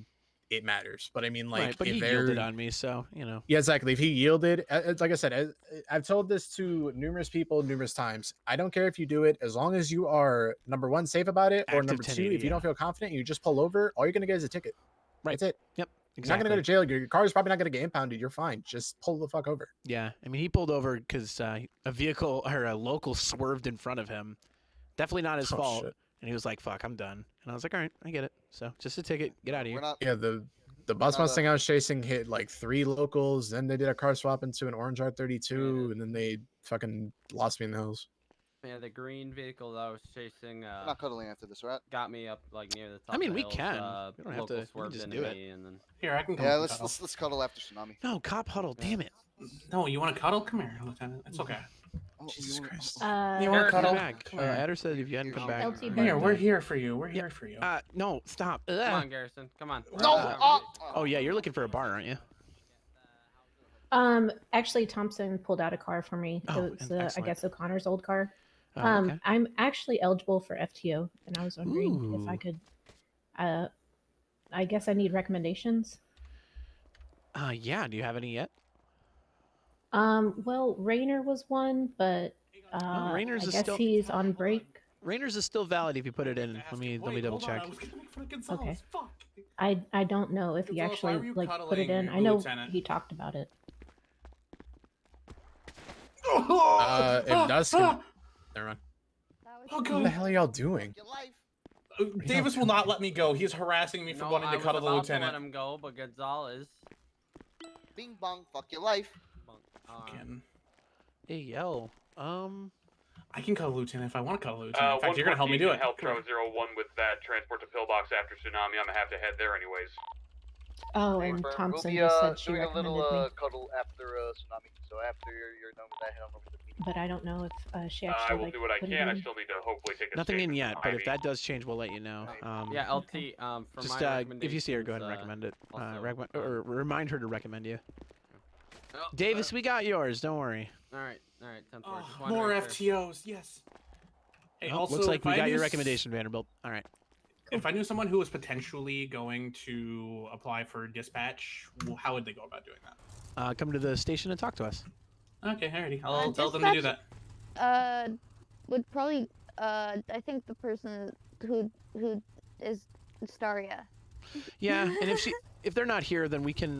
Speaker 3: it matters. But I mean, like,
Speaker 2: right, but
Speaker 3: if
Speaker 2: he
Speaker 3: they're
Speaker 2: yielded on me, so you know.
Speaker 3: Yeah, exactly. If he yielded, it's like I said, I've told this to numerous people numerous times. I don't care if you do it, as long as you are number one safe about it, or
Speaker 2: Active
Speaker 3: number two,
Speaker 2: 1080,
Speaker 3: if you don't feel confident, you just pull over. All you're gonna get is a ticket.
Speaker 2: Right.
Speaker 3: That's it.
Speaker 2: Yep.
Speaker 3: You're not gonna go to jail. Your car is probably not gonna get impounded. You're fine. Just pull the fuck over.
Speaker 2: Yeah, I mean, he pulled over because a vehicle or a local swerved in front of him. Definitely not his fault.
Speaker 3: Shit.
Speaker 2: And he was like, "Fuck, I'm done." And I was like, "All right, I get it. So just a ticket. Get out of here."
Speaker 3: Yeah, the bus Mustang I was chasing hit like 3 locals. Then they did a car swap into an orange R32, and then they fucking lost me in the hills.
Speaker 13: Yeah, the green vehicle that I was chasing.
Speaker 22: We're not cuddling after this, right?
Speaker 13: Got me up like near the top.
Speaker 2: I mean,
Speaker 13: of the
Speaker 2: we
Speaker 13: hills,
Speaker 2: can. We don't have to. We can
Speaker 13: swerved
Speaker 2: just
Speaker 13: into
Speaker 2: do it.
Speaker 13: me, and then...
Speaker 19: Here, I can come.
Speaker 22: Yeah,
Speaker 19: with
Speaker 22: let's cuddle after tsunami.
Speaker 2: No, cop huddle. Damn it.
Speaker 19: No, you want to cuddle? Come here, Lieutenant. It's okay.
Speaker 3: Jesus Christ.
Speaker 19: You want to cuddle?
Speaker 2: Back. Adder said if you hadn't come back.
Speaker 19: Here, we're here for you. We're here for you.
Speaker 2: No, stop.
Speaker 13: Come on, Garrison. Come on.
Speaker 2: Oh yeah, you're looking for a bar, aren't you?
Speaker 14: Actually, Thompson pulled out a car for me.
Speaker 2: Oh,
Speaker 14: It was, I guess, O'Connor's old car.
Speaker 2: Oh, okay.
Speaker 14: I'm actually eligible for FTO, and I was wondering if I could. I guess I need recommendations.
Speaker 2: Yeah. Do you have any yet?
Speaker 14: Well, Rainer was one, but
Speaker 2: Rainer's
Speaker 14: I
Speaker 2: is
Speaker 14: guess
Speaker 2: still-
Speaker 14: he's on break.
Speaker 2: Rainer's is still valid if you put it in. Let me double check.
Speaker 14: Okay. I don't know if he
Speaker 19: Gonzalez, why
Speaker 14: actually
Speaker 19: were you
Speaker 14: like put it in.
Speaker 19: cuddling
Speaker 14: I know
Speaker 19: Lieutenant?
Speaker 14: he talked about it.
Speaker 3: If Dusk can... Never mind.
Speaker 19: Oh,
Speaker 3: What
Speaker 19: God.
Speaker 3: the hell are y'all doing?
Speaker 19: Davis will not let me go. He's harassing me for wanting to cuddle the
Speaker 13: I was about
Speaker 19: lieutenant.
Speaker 13: to let him go, but Gonzalez.
Speaker 22: Bing bong, fuck your life.
Speaker 2: Hey yo.
Speaker 19: I can cuddle Lieutenant if I want to cuddle Lieutenant. In fact, you're gonna help me do it.
Speaker 20: Help Pro 01 with that transport to Pillbox after tsunami. I'm gonna have to head there anyways.
Speaker 14: Oh, and
Speaker 16: We'll
Speaker 14: Thompson
Speaker 16: be
Speaker 14: just said she
Speaker 16: doing a
Speaker 14: recommended
Speaker 16: little
Speaker 14: me,
Speaker 16: cuddle after tsunami. So after you're done with that, head on over to the meeting.
Speaker 14: but I don't know if she
Speaker 20: I
Speaker 14: actually
Speaker 20: will
Speaker 14: like
Speaker 20: do what I
Speaker 14: put it
Speaker 20: can. I
Speaker 14: in.
Speaker 20: still need to hopefully take a
Speaker 2: Nothing in
Speaker 20: statement
Speaker 2: yet,
Speaker 20: from
Speaker 2: but if
Speaker 20: Ivy.
Speaker 2: that does change, we'll let you know.
Speaker 13: Yeah, LT. For
Speaker 2: Just
Speaker 13: my
Speaker 2: if you see her, go ahead and recommend it. Or remind her to recommend you. Davis, we got yours. Don't worry.
Speaker 13: All right, 10-4.
Speaker 19: Oh, more FTOs, yes. Hey,
Speaker 2: Well,
Speaker 19: also,
Speaker 2: looks like
Speaker 19: if
Speaker 2: we
Speaker 19: I
Speaker 2: got
Speaker 19: knew
Speaker 2: your recommendation, Vanderbilt. All right.
Speaker 19: If I knew someone who was potentially going to apply for dispatch, how would they go about doing that?
Speaker 2: Come to the station and talk to us.
Speaker 19: Okay, alrighty. I'll tell them to do that.
Speaker 5: Would probably I think the person who is Staria.
Speaker 2: Yeah, and if they're not here, then we can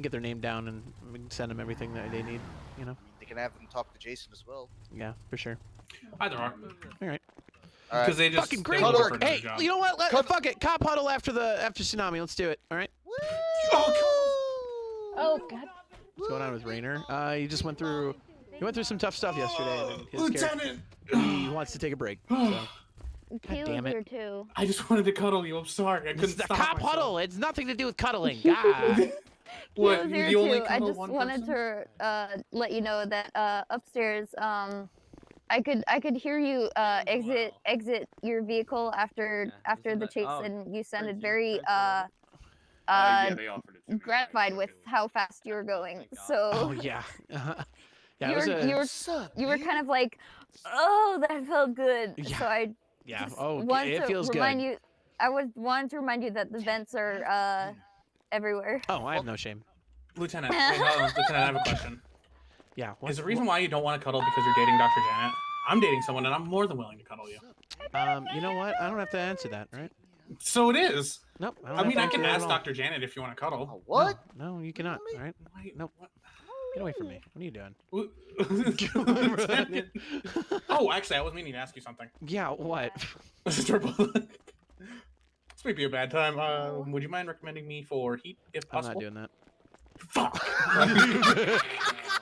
Speaker 2: get their name down and we can send them everything that they need. You know.
Speaker 22: They can have them talk to Jason as well.
Speaker 2: Yeah, for sure.
Speaker 19: Either are.
Speaker 2: All right.
Speaker 19: Because they just
Speaker 2: fucking great
Speaker 19: they look
Speaker 2: work.
Speaker 19: for another
Speaker 2: Hey,
Speaker 19: job.
Speaker 2: you know what? Fuck it. Cop huddle after tsunami. Let's do it. All right.
Speaker 14: Oh God.
Speaker 2: What's going on with Rainer? He just went through. He went through some tough stuff yesterday, and his
Speaker 19: Lieutenant!
Speaker 2: he wants to take a break. So.
Speaker 5: Kayla's
Speaker 2: damn it.
Speaker 5: here too.
Speaker 19: I just wanted to cuddle you. I'm sorry. I couldn't
Speaker 2: It's the
Speaker 19: stop
Speaker 2: cop
Speaker 19: myself.
Speaker 2: huddle. It's nothing to do with cuddling. God.
Speaker 19: What?
Speaker 5: Kayla's here
Speaker 19: You only
Speaker 5: too. I
Speaker 19: cuddle
Speaker 5: just
Speaker 19: one
Speaker 5: wanted
Speaker 19: person?
Speaker 5: to let you know that upstairs I could hear you exit your vehicle after the chase, and you sounded very
Speaker 20: Yeah, they offered it to me.
Speaker 5: gratified with how fast you were going. So
Speaker 2: Oh yeah. Yeah,
Speaker 5: you
Speaker 2: it was
Speaker 5: were
Speaker 2: a-
Speaker 5: you were kind of like, oh, that felt good.
Speaker 2: Yeah.
Speaker 5: So I
Speaker 2: Yeah.
Speaker 5: just
Speaker 2: Oh,
Speaker 5: wanted
Speaker 2: it
Speaker 5: to
Speaker 2: feels
Speaker 5: remind
Speaker 2: good.
Speaker 5: you. Wanted to remind you that the vents are everywhere.
Speaker 2: Oh, I have no shame.
Speaker 19: Lieutenant, wait, hold on. Lieutenant, I have a question.
Speaker 2: Yeah.
Speaker 19: Is the reason why you don't want to cuddle because you're dating Dr. Janet? I'm dating someone and I'm more than willing to cuddle you.
Speaker 2: You know what? I don't have to answer that, right?
Speaker 19: So it is.
Speaker 2: Nope.
Speaker 19: I mean, I can
Speaker 2: answer that at
Speaker 19: ask
Speaker 2: all.
Speaker 19: Dr. Janet if you want to cuddle.
Speaker 22: What?
Speaker 2: No, you cannot. All right. Nope. Get away from me. What are you doing?
Speaker 19: Lieutenant. Oh, actually, I was meaning to ask you something.
Speaker 2: Yeah. What?
Speaker 19: This might be a bad time. Would you mind recommending me for heat if
Speaker 2: I'm
Speaker 19: possible?
Speaker 2: not doing that.
Speaker 19: Fuck.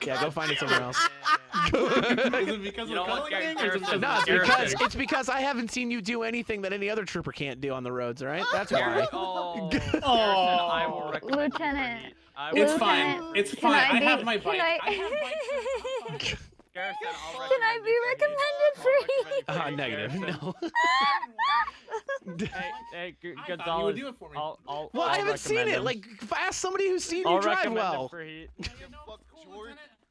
Speaker 2: Yeah, go find it somewhere else.
Speaker 19: Is it because of the cuddling thing, or is it because
Speaker 2: No,
Speaker 19: of the
Speaker 2: it's because I haven't seen you do anything that any other trooper can't do on the roads. All right, that's why.
Speaker 13: Oh,
Speaker 18: I will recommend
Speaker 5: Lieutenant.
Speaker 19: It's fine. It's
Speaker 5: Can
Speaker 19: fine. I
Speaker 5: be-
Speaker 19: have my
Speaker 5: can
Speaker 19: bike.
Speaker 5: I-
Speaker 19: I have bike.
Speaker 13: Garrison, I'll
Speaker 5: Can I be recommended for heat?
Speaker 2: Negative. No.
Speaker 13: Hey,
Speaker 19: You would
Speaker 13: Gonzalez.
Speaker 19: do it for me.
Speaker 13: I'll
Speaker 2: Well, I haven't seen
Speaker 13: recommend
Speaker 2: it.
Speaker 13: him.
Speaker 2: Like, ask somebody who's seen
Speaker 13: I'll
Speaker 2: you drive
Speaker 13: recommend him
Speaker 2: well.
Speaker 13: for heat.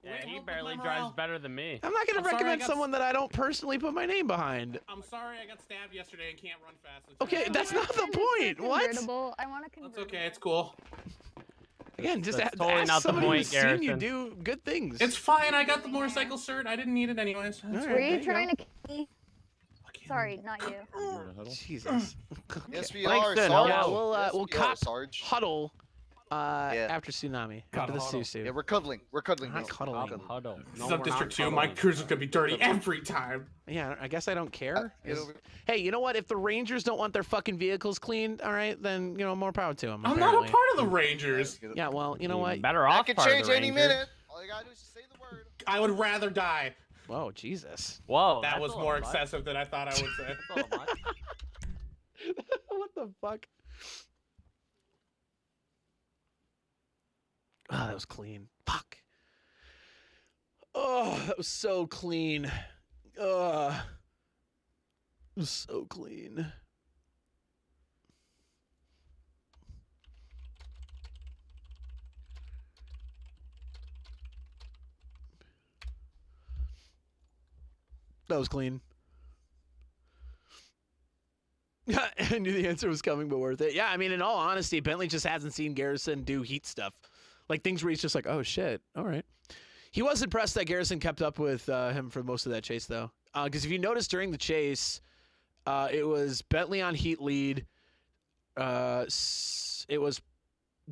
Speaker 13: Yeah, he
Speaker 19: Wait,
Speaker 13: barely
Speaker 19: my
Speaker 13: drives
Speaker 19: morale.
Speaker 13: better than me.
Speaker 2: I'm not gonna
Speaker 19: I'm sorry,
Speaker 2: recommend
Speaker 19: I got
Speaker 2: someone that I don't personally put my name behind.
Speaker 19: I'm sorry I got stabbed yesterday and can't run fast.
Speaker 2: Okay, that's not the point. What?
Speaker 5: Convertible. I want a convertible.
Speaker 19: That's okay. It's cool.
Speaker 2: Again, just
Speaker 13: That's
Speaker 2: ask
Speaker 13: totally not the
Speaker 2: somebody
Speaker 13: point,
Speaker 2: who's seen you
Speaker 13: Garrison.
Speaker 2: do good things.
Speaker 19: It's fine. I got the motorcycle cert. I didn't need it anyways.
Speaker 2: All right,
Speaker 5: Were
Speaker 2: there
Speaker 5: you
Speaker 2: go.
Speaker 5: trying to kill me? Sorry, not you.
Speaker 2: Jesus.
Speaker 22: Yes, we
Speaker 13: Langston,
Speaker 22: are,
Speaker 13: hello.
Speaker 22: Sarge.
Speaker 2: Yeah,
Speaker 22: Yes,
Speaker 2: we'll
Speaker 22: we are,
Speaker 2: cop
Speaker 22: Sarge.
Speaker 2: huddle after tsunami, after the Susu.
Speaker 22: Yeah, we're cuddling. We're cuddling.
Speaker 2: Not
Speaker 22: now.
Speaker 2: cuddling.
Speaker 13: Huddle.
Speaker 19: This is up District 2. My cruiser's gonna be dirty every time.
Speaker 2: Yeah, I guess I don't care.
Speaker 22: Get over-
Speaker 2: Hey, you know what? If the Rangers don't want their fucking vehicles cleaned, all right, then more power to them.
Speaker 19: I'm not a part of the Rangers.
Speaker 2: Yeah, well, you know what?
Speaker 13: Better
Speaker 22: I
Speaker 13: off
Speaker 22: can
Speaker 13: part of
Speaker 22: change
Speaker 13: the
Speaker 22: any
Speaker 13: Rangers.
Speaker 22: minute. All you gotta do is just say the word.
Speaker 19: I would rather die.
Speaker 2: Whoa, Jesus.
Speaker 13: Whoa,
Speaker 19: That
Speaker 13: that's
Speaker 19: was
Speaker 13: a
Speaker 19: more
Speaker 13: little much.
Speaker 19: excessive than I thought I would say.
Speaker 13: That's a little much.
Speaker 2: What the fuck? Oh, that was clean. Fuck. Oh, that was so clean. It was so clean. That was clean. I knew the answer was coming, but worth it. Yeah, I mean, in all honesty, Bentley just hasn't seen Garrison do heat stuff. Like things where he's just like, oh shit, all right. He was impressed that Garrison kept up with him for most of that chase, though. Because if you notice during the chase, it was Bentley on heat lead. It was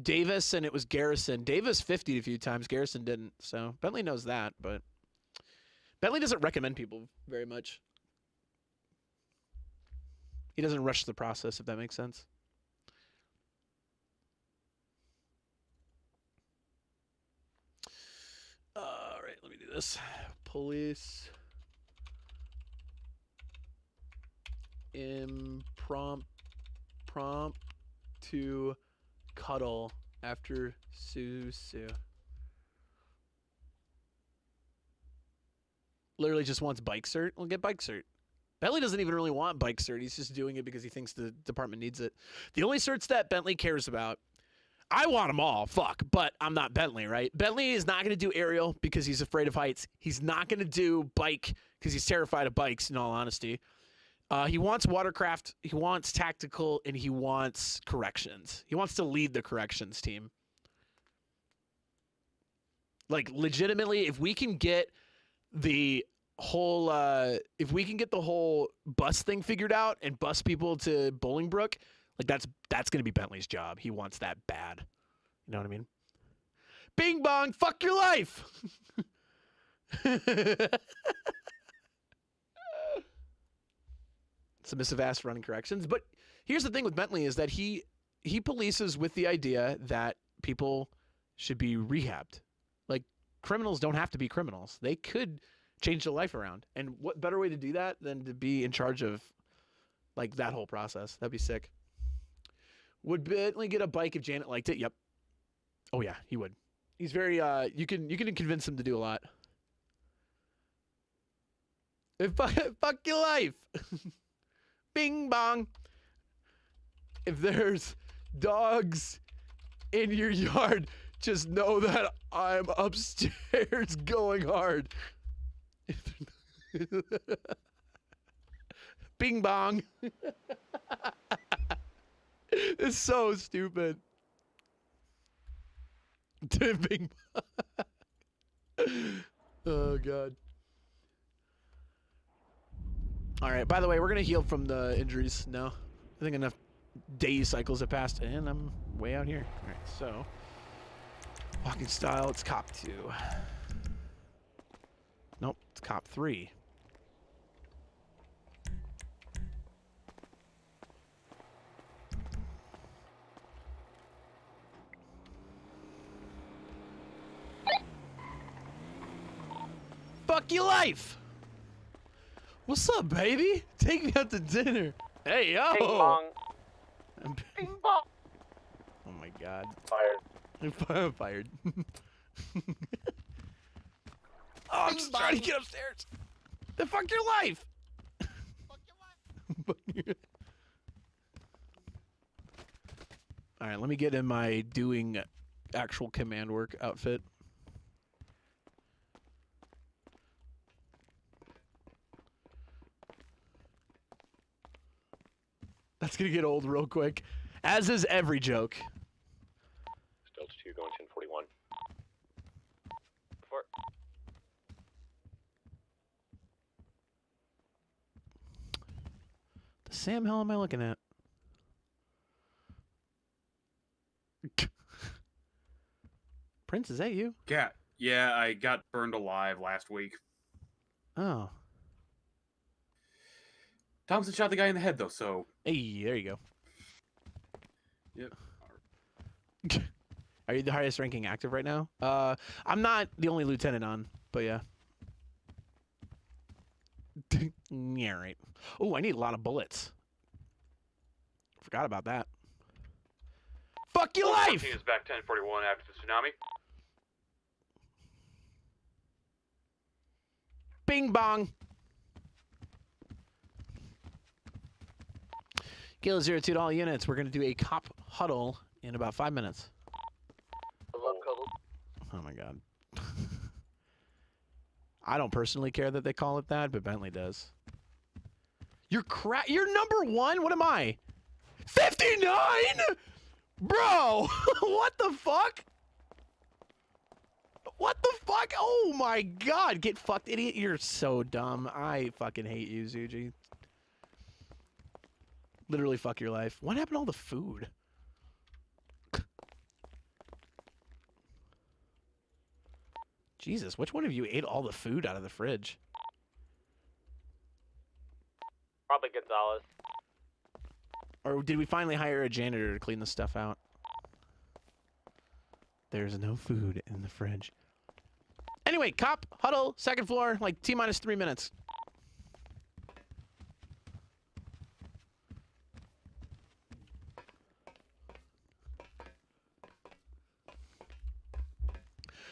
Speaker 2: Davis and it was Garrison. Davis 50'd a few times. Garrison didn't. So Bentley knows that, but Bentley doesn't recommend people very much. He doesn't rush the process, if that makes sense. All right, let me do this. Police prompt to cuddle after Susu. Literally just wants bike cert. We'll get bike cert. Bentley doesn't even really want bike cert. He's just doing it because he thinks the department needs it. The only certs that Bentley cares about, I want them all, fuck, but I'm not Bentley, right? Bentley is not going to do aerial because he's afraid of heights. He's not going to do bike because he's terrified of bikes, in all honesty. He wants watercraft, he wants tactical, and he wants corrections. He wants to lead the corrections team. Like, legitimately, if we can get the whole bus thing figured out and bus people to Bolingbrook, like that's gonna be Bentley's job. He wants that bad. You know what I mean? Bing bong, fuck your life. Submissive ass running corrections. But here's the thing with Bentley is that he polices with the idea that people should be rehabbed. Like, criminals don't have to be criminals. They could change their life around. And what better way to do that than to be in charge of, like, that whole process? That'd be sick. Would Bentley get a bike if Janet liked it? Yep. Oh, yeah, he would. He's very, you can convince him to do a lot. Fuck your life. Bing bong. If there's dogs in your yard, Just know that I'm upstairs going hard. Bing bong. It's so stupid. Bing bong. Oh god. All right. By the way, we're gonna heal from the injuries now. I think enough day cycles have passed, and I'm way out here. All right. So, walking style. It's cop 2. Nope. It's cop 3. Fuck your life. What's up, baby? Take me out to dinner. Hey, yo.
Speaker 8: Ping pong.
Speaker 16: Ping pong.
Speaker 2: Oh my god.
Speaker 1: Fired.
Speaker 2: Fired. Oh, I'm just trying to get upstairs. The fuck your life. Fuck your life. All right, let me get in my doing actual command work outfit. That's gonna get old real quick, as is every joke.
Speaker 17: Delta 2 going 1041.
Speaker 2: The Sam hell am I looking at? Prince, is that you?
Speaker 20: Yeah, I got burned alive last week.
Speaker 2: Oh.
Speaker 20: Thompson shot the guy in the head, though, so...
Speaker 2: Hey, there you go.
Speaker 20: Yep.
Speaker 2: Are you the highest ranking active right now? I'm not the only lieutenant on, but yeah. Yeah, right. Oh, I need a lot of bullets. Forgot about that. Fuck your life!
Speaker 20: Is back 1041 after the tsunami.
Speaker 2: Bing bong. Kilo 02 to all units. We're going to do a cop huddle in about 5 minutes.
Speaker 16: I love cuddles.
Speaker 2: Oh my god. I don't personally care that they call it that, but Bentley does. You're You're number 1? What am I? 59? Bro! What the fuck? What the fuck? Oh my god. Get fucked, idiot. You're so dumb. I fucking hate you, Zuji. Literally fuck your life. What happened to all the food? Jesus, which one of you ate all the food out of the fridge?
Speaker 8: Probably Gonzalez.
Speaker 2: Or did we finally hire a janitor to clean the stuff out? There's no food in the fridge. Anyway, cop, huddle, second floor, like T-minus 3 minutes.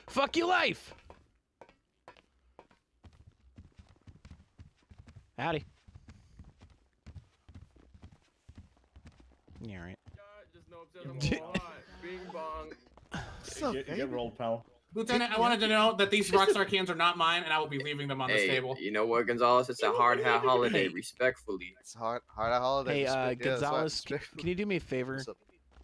Speaker 2: Fuck your life! Howdy. Yeah, right.
Speaker 7: Bing bong.
Speaker 21: Get rolled, pal.
Speaker 19: Lieutenant, I wanted to know that these Rockstar cans are not mine, and I will be leaving them on this table.
Speaker 12: You know what, Gonzalez? It's a hard hat holiday, respectfully.
Speaker 16: It's hard hat holiday.
Speaker 2: Hey, Gonzalez, can you do me a favor?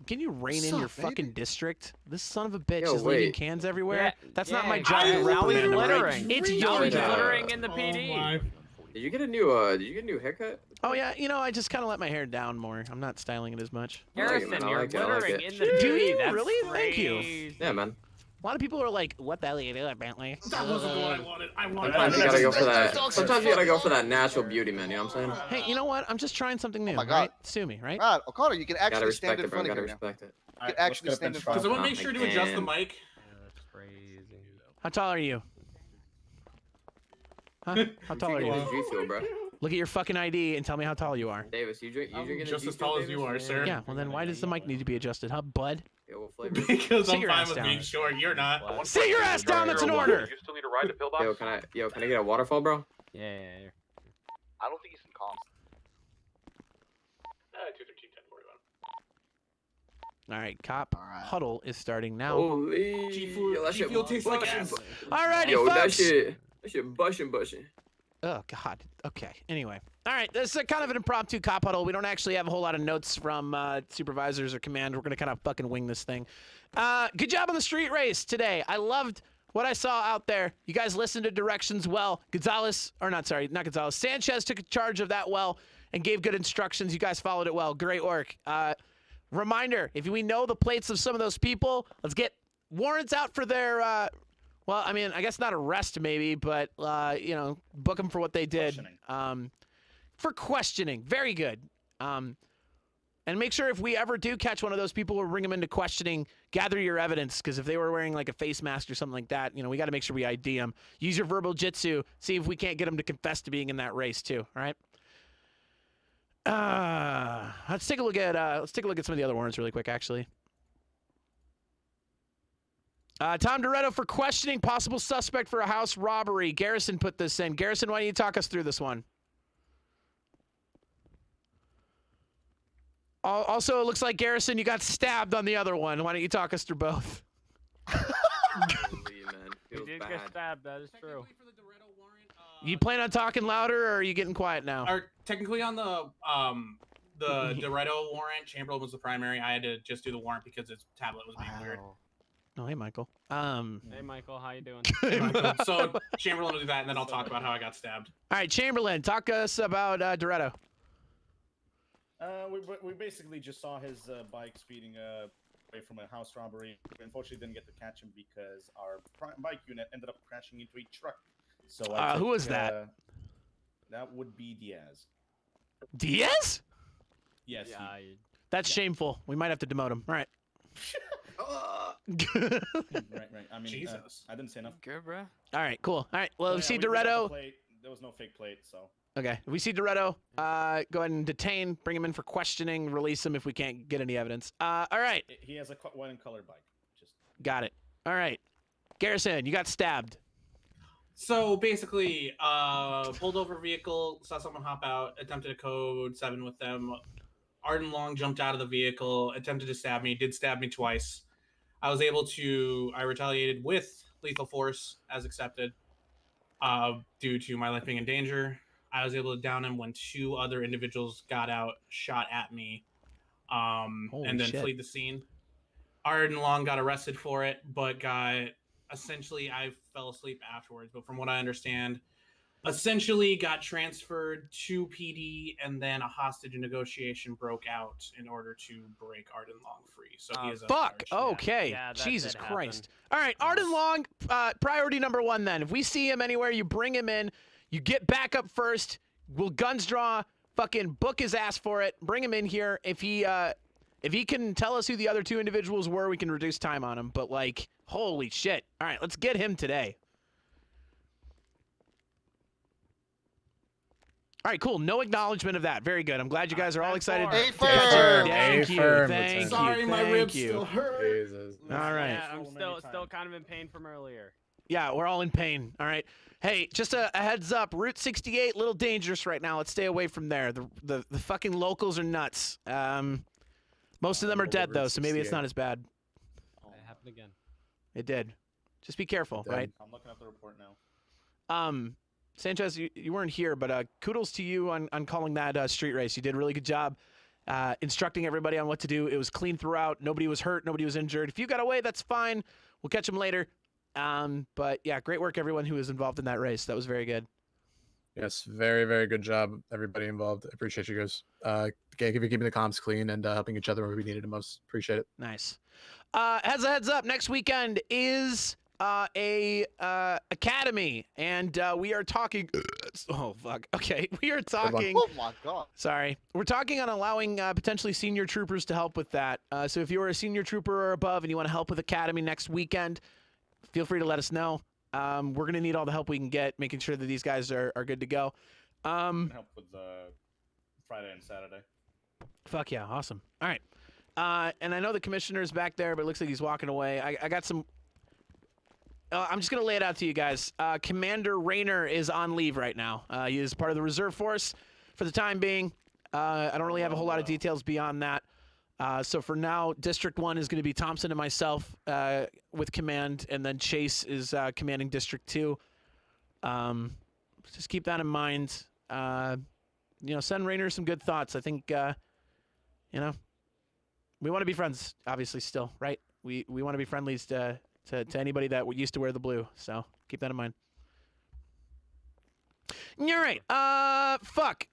Speaker 2: Can you rein in your fucking district? This son of a bitch is leaving cans everywhere.
Speaker 8: Yeah,
Speaker 2: That's
Speaker 8: yeah,
Speaker 2: not my job to reprimand him, right? It's your job.
Speaker 8: Littering in the PD.
Speaker 12: Did you get a new haircut?
Speaker 2: Oh yeah, you know, I just kind of let my hair down more. I'm not styling it as much.
Speaker 8: Harrison, you're littering in the
Speaker 2: Do
Speaker 8: PD.
Speaker 2: you
Speaker 8: That's
Speaker 2: really? Thank you.
Speaker 8: crazy.
Speaker 12: Yeah, man.
Speaker 2: A lot of people are like, "What the hell are you doing, Bentley?"
Speaker 19: That wasn't the one I wanted. I wanted.
Speaker 12: Sometimes you gotta go for that. Sometimes you gotta go for that natural beauty, man. You know what I'm saying?
Speaker 2: Hey, you know what? I'm just trying something new.
Speaker 16: my God.
Speaker 2: Right? Sue me, right?
Speaker 16: God, O'Connor, you can
Speaker 12: Gotta
Speaker 16: actually
Speaker 12: respect
Speaker 16: stand in
Speaker 12: it, bro.
Speaker 16: front of
Speaker 12: Gotta
Speaker 16: here now.
Speaker 12: respect it.
Speaker 16: You can actually stand in front
Speaker 19: Does
Speaker 16: of
Speaker 19: someone
Speaker 16: here.
Speaker 19: make sure to adjust the mic?
Speaker 8: That's crazy.
Speaker 2: How tall are you? Huh? How tall are you?
Speaker 12: Drinking this G Fuel, bro.
Speaker 2: Look at your fucking ID and tell me how tall you are.
Speaker 12: Davis, you drinking
Speaker 19: Just
Speaker 12: G
Speaker 19: as
Speaker 12: Fuel,
Speaker 19: tall as
Speaker 12: Davis?
Speaker 19: you are, sir.
Speaker 2: Yeah, well then why does the mic need to be adjusted, huh, bud?
Speaker 12: Yeah, what flavor?
Speaker 19: Because
Speaker 2: Sit
Speaker 19: I'm
Speaker 2: your
Speaker 19: fine
Speaker 2: ass
Speaker 19: with
Speaker 2: down.
Speaker 19: being short. You're not.
Speaker 2: Sit your ass down, that's an order!
Speaker 20: You still need a ride to Pillbox?
Speaker 12: Yo, can I get a waterfall, bro?
Speaker 8: Yeah.
Speaker 16: I don't think he's in comms.
Speaker 20: 213, 1041.
Speaker 2: All right, cop huddle is starting now.
Speaker 12: Holy.
Speaker 19: G-Fuel,
Speaker 12: Yo, that shit
Speaker 19: G-Fuel tastes like
Speaker 12: bushin',
Speaker 19: ass.
Speaker 2: Alrighty,
Speaker 12: Yo,
Speaker 2: folks.
Speaker 12: that shit bushin'.
Speaker 2: Oh God. Okay. Anyway. All right. This is a kind of an impromptu cop huddle. We don't actually have a whole lot of notes from supervisors or command. We're gonna kind of fucking wing this thing. Good job on the street race today. I loved what I saw out there. You guys listened to directions well. Not Gonzalez. Sanchez took charge of that well and gave good instructions. You guys followed it well. Great work. Reminder: if we know the plates of some of those people, let's get warrants out for their. Well, I mean, I guess not arrest maybe, but you know, book them for what they did. For questioning, very good. And make sure if we ever do catch one of those people, we'll bring them into questioning. Gather your evidence, because if they were wearing like a face mask or something like that, you know, we got to make sure we ID them. Use your verbal jitsu. See if we can't get them to confess to being in that race too. All right. Let's take a look at some of the other warrants really quick, actually. Tom Doretto for questioning possible suspect for a house robbery. Garrison put this in. Garrison, why don't you talk us through this one? Also, it looks like, Garrison, you got stabbed on the other one. Why don't you talk us through both?
Speaker 13: You did get stabbed, that is true.
Speaker 2: You plan on talking louder, or are you getting quiet now?
Speaker 19: Technically on the Doretto warrant, Chamberlain was the primary. I had to just do the warrant because its tablet was being weird.
Speaker 2: Oh, hey, Michael.
Speaker 13: Hey, Michael, how you doing?
Speaker 19: Hey, Michael. So Chamberlain will do that, and then I'll talk about how I got stabbed.
Speaker 2: All right, Chamberlain, talk us about Doretto.
Speaker 11: We basically just saw his bike speeding away from a house robbery. We unfortunately didn't get to catch him because our bike unit ended up crashing into a truck. So
Speaker 2: who was that?
Speaker 11: That would be Diaz.
Speaker 2: Diaz?
Speaker 11: Yes.
Speaker 13: Yeah,
Speaker 2: That's shameful. We might have to demote him. All right.
Speaker 11: right. I mean,
Speaker 19: Jesus.
Speaker 11: I didn't say enough.
Speaker 13: Good, bro.
Speaker 2: All right, cool. All right, well,
Speaker 11: So,
Speaker 2: if we see
Speaker 11: we got the
Speaker 2: Doretto.
Speaker 11: plate. There was no fake plate, so.
Speaker 2: Okay, if we see Doretto, go ahead and detain, bring him in for questioning, release him if we can't get any evidence. All right.
Speaker 11: He has a white and colored bike.
Speaker 2: Got it. All right. Garrison, you got stabbed.
Speaker 19: So basically, pulled over vehicle, saw someone hop out, attempted a code 7 with them. Arden Long jumped out of the vehicle, attempted to stab me, did stab me twice. I retaliated with lethal force as accepted due to my life being in danger. I was able to down him when 2 other individuals got out, shot at me, and then fled the scene. Arden Long got arrested for it, but essentially, I fell asleep afterwards. But from what I understand, essentially got transferred to PD, and then a hostage negotiation broke out in order to break Arden Long free. So he is
Speaker 2: fuck. Okay.
Speaker 13: Yeah, that
Speaker 2: Jesus
Speaker 13: did
Speaker 2: Christ. All right, Arden Long, priority number 1 then. If we see him anywhere, you bring him in. You get back up first. We'll guns draw. Fucking book his ass for it. Bring him in here. If he can tell us who the other 2 individuals were, we can reduce time on him. But like, holy shit. All right, let's get him today. All right, cool. No acknowledgement of that. Very good. I'm glad you guys are all excited. Thank you.
Speaker 19: Sorry, my ribs still hurt.
Speaker 3: Jesus.
Speaker 2: All right.
Speaker 13: Yeah, I'm still kind of in pain from earlier.
Speaker 2: Yeah, we're all in pain. All right. Hey, just a heads up. Route 68, a little dangerous right now. Let's stay away from there. The fucking locals are nuts. Most of them are dead though, so maybe it's not as bad.
Speaker 13: It happened again.
Speaker 2: It did. Just be careful, right?
Speaker 11: I'm looking up the report now.
Speaker 2: Sanchez, you weren't here, but kudos to you on calling that street race. You did a really good job instructing everybody on what to do. It was clean throughout. Nobody was hurt. Nobody was injured. If you got away, that's fine. We'll catch them later. But yeah, great work, everyone who was involved in that race. That was very good.
Speaker 3: Yes, very, very good job, everybody involved. I appreciate you guys. Keeping the comms clean and helping each other when we needed it most. Appreciate it.
Speaker 2: Nice. As a heads up, next weekend is a academy, and we are talking. Oh fuck. Okay, we are talking.
Speaker 16: Oh my god.
Speaker 2: Sorry, we're talking on allowing potentially senior troopers to help with that. So if you are a senior trooper or above and you want to help with academy next weekend, feel free to let us know. We're gonna need all the help we can get, making sure that these guys are good to go.
Speaker 11: Help with Friday and Saturday.
Speaker 2: Fuck yeah, awesome. All right. And I know the commissioner's back there, but it looks like he's walking away. I got some. I'm just going to lay it out to you guys. Commander Rayner is on leave right now. He is part of the reserve force for the time being. I don't really have a whole lot of details beyond that. So for now, District 1 is going to be Thompson and myself with command, and then Chase is commanding District 2. Just keep that in mind. Send Rainer some good thoughts. I think, we want to be friends, obviously, still, right? We want to be friendlies to anybody that used to wear the blue. So keep that in mind. All right. Fuck.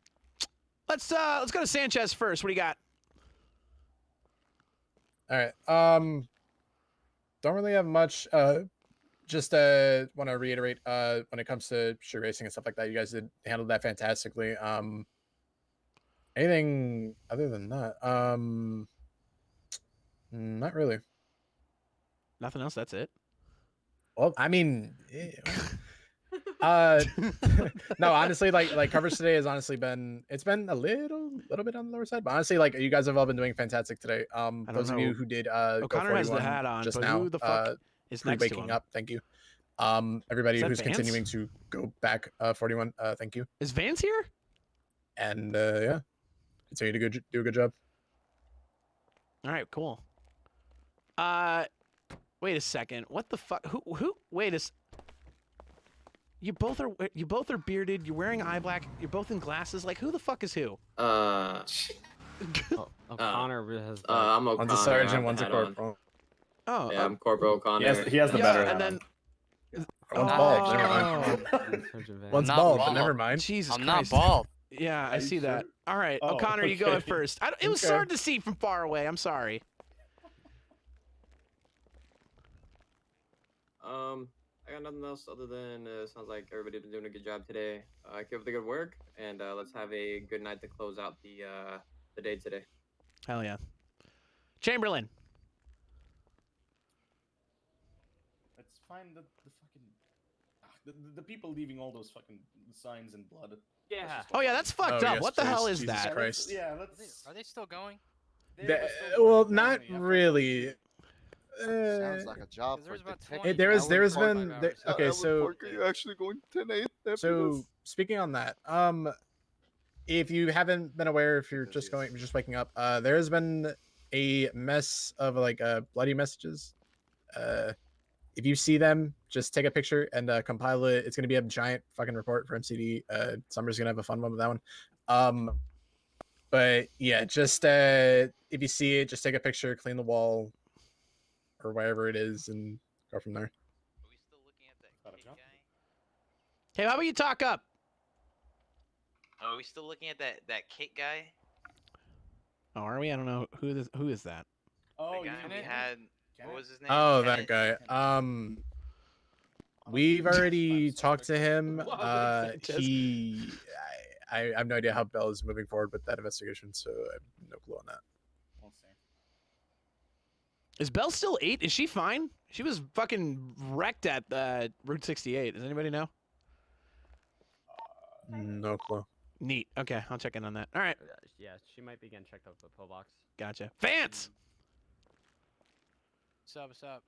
Speaker 2: Let's go to Sanchez first. What do you got?
Speaker 3: All right. Don't really have much. Just want to reiterate. When it comes to street racing and stuff like that, you guys did handle that fantastically. Anything other than that? Not really.
Speaker 2: Nothing else. That's it.
Speaker 3: Well, I mean, no, honestly, like coverage today has honestly been a little bit on the lower side, but honestly, like you guys have all been doing fantastic today. Those of you who did
Speaker 2: O'Connor has the hat on,
Speaker 3: just
Speaker 2: but
Speaker 3: now,
Speaker 2: who the fuck is next to
Speaker 3: waking
Speaker 2: him?
Speaker 3: up, thank you. Everybody
Speaker 2: Is that
Speaker 3: who's
Speaker 2: Vance?
Speaker 3: continuing to go back 41, thank you.
Speaker 2: Is Vance here?
Speaker 3: And yeah, continue to do a good job.
Speaker 2: All right, cool. Wait a second. What the fuck? Who? Wait a. You both are bearded. You're wearing eye black. You're both in glasses. Like, who the fuck is who?
Speaker 8: O'Connor has.
Speaker 12: I'm O'Connor.
Speaker 3: One's a sergeant, one's a corporal.
Speaker 2: Oh,
Speaker 12: yeah, I'm Corporal O'Connor.
Speaker 11: He has the better.
Speaker 2: And then
Speaker 3: one's bald. Never mind. One's bald, but never mind.
Speaker 2: Jesus
Speaker 6: I'm
Speaker 2: Christ.
Speaker 6: not bald.
Speaker 2: Yeah, I see that. All right,
Speaker 11: Oh,
Speaker 2: O'Connor, you go
Speaker 11: okay.
Speaker 2: at first. It was hard to see from far away. I'm sorry.
Speaker 12: I got nothing else other than sounds like everybody's been doing a good job today. Keep up the good work, and let's have a good night to close out the day today.
Speaker 2: Hell yeah. Chamberlain.
Speaker 11: Let's find the fucking the people leaving all those fucking signs in blood.
Speaker 18: Yeah.
Speaker 2: Oh yeah, that's fucked up.
Speaker 3: yes,
Speaker 2: what the hell
Speaker 3: please.
Speaker 2: is
Speaker 3: Jesus
Speaker 2: that?
Speaker 3: Christ.
Speaker 11: Yeah,
Speaker 6: Are they still going?
Speaker 3: Well, not really.
Speaker 16: Sounds like a job for
Speaker 6: there's about
Speaker 16: detective.
Speaker 6: 20
Speaker 3: There has
Speaker 6: Alan
Speaker 3: been
Speaker 6: Park.
Speaker 3: there, okay.
Speaker 16: Alan
Speaker 3: So
Speaker 16: Park, are you actually going 10-8?
Speaker 3: so speaking on that, if you haven't been aware, if you're just waking up, there has been a mess of like bloody messages. If you see them, just take a picture and compile it. It's gonna be a giant fucking report for MCD. Summer's gonna have a fun one with that one. But yeah, just if you see it, just take a picture, clean the wall, or wherever it is, and go from there.
Speaker 6: Are we still looking at that kid guy?
Speaker 2: Hey, how about you talk up?
Speaker 6: Are we still looking at that Kit guy?
Speaker 2: Oh, are we? I don't know who is that.
Speaker 11: Oh,
Speaker 6: The guy we had. What was his name?
Speaker 3: Oh, that guy. We've already talked to him. I have no idea how Bell is moving forward with that investigation, so I have no clue on that.
Speaker 11: We'll see.
Speaker 2: Is Belle still 8? Is she fine? She was fucking wrecked at Route 68. Does anybody know?
Speaker 3: No clue.
Speaker 2: Neat. Okay, I'll check in on that. All right.
Speaker 8: Yeah, she might be getting checked out for the pillbox.
Speaker 2: Gotcha. Vance!
Speaker 6: What's up?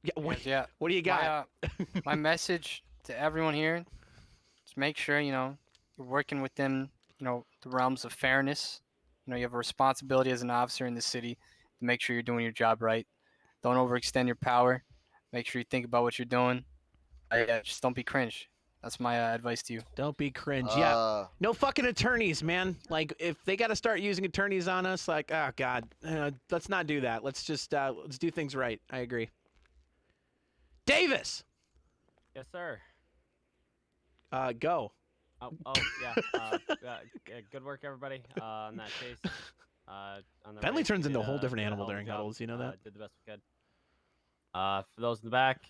Speaker 2: Yeah,
Speaker 6: Yeah.
Speaker 2: What do you got?
Speaker 6: My message to everyone here: just make sure you're working within the realms of fairness. You have a responsibility as an officer in the city to make sure you're doing your job right. Don't overextend your power. Make sure you think about what you're doing. Just don't be cringe. That's my advice to you.
Speaker 2: Don't be cringe. Yeah. No fucking attorneys, man. Like, if they got to start using attorneys on us, like, oh, God. Let's not do that. Let's just, let's do things right. I agree. Davis!
Speaker 8: Yes, sir.
Speaker 2: Go.
Speaker 8: Oh yeah. Good work, everybody. On that case. On the
Speaker 2: Bentley
Speaker 8: race,
Speaker 2: turns
Speaker 8: we
Speaker 2: into a
Speaker 8: did
Speaker 2: whole different
Speaker 8: did
Speaker 2: animal
Speaker 8: hell of a
Speaker 2: during
Speaker 8: job.
Speaker 2: huddles. You know that?
Speaker 8: Did the best we could. For those in the back,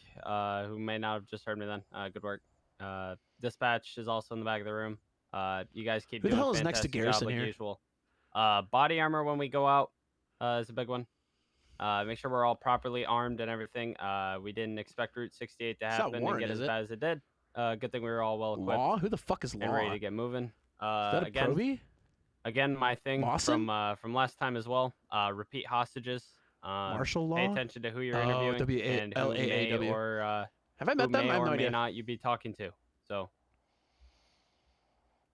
Speaker 8: who may not have just heard me then, good work. Dispatch is also in the back of the room. You guys keep
Speaker 2: Who the
Speaker 8: doing
Speaker 2: hell
Speaker 8: a
Speaker 2: is next to
Speaker 8: fantastic job
Speaker 2: Garrison
Speaker 8: like
Speaker 2: here?
Speaker 8: usual. Body armor when we go out is a big one. Make sure we're all properly armed and everything. We didn't expect Route 68 to
Speaker 2: It's not
Speaker 8: happen
Speaker 2: Warren,
Speaker 8: and get
Speaker 2: is
Speaker 8: as
Speaker 2: it?
Speaker 8: bad as it did. Good thing we were all well equipped.
Speaker 2: Law? Who the fuck is Law?
Speaker 8: And ready to get moving.
Speaker 2: Is that a
Speaker 8: Again,
Speaker 2: probie?
Speaker 8: Again, my thing
Speaker 2: Lawson?
Speaker 8: from last time as well. Repeat hostages.
Speaker 2: Martial law?
Speaker 8: Pay attention to who you're
Speaker 2: Oh,
Speaker 8: interviewing and who may
Speaker 2: WALAAW.
Speaker 8: or
Speaker 2: Have I met
Speaker 8: who
Speaker 2: them?
Speaker 8: may
Speaker 2: I have
Speaker 8: or
Speaker 2: no
Speaker 8: may
Speaker 2: idea.
Speaker 8: not you be talking to. So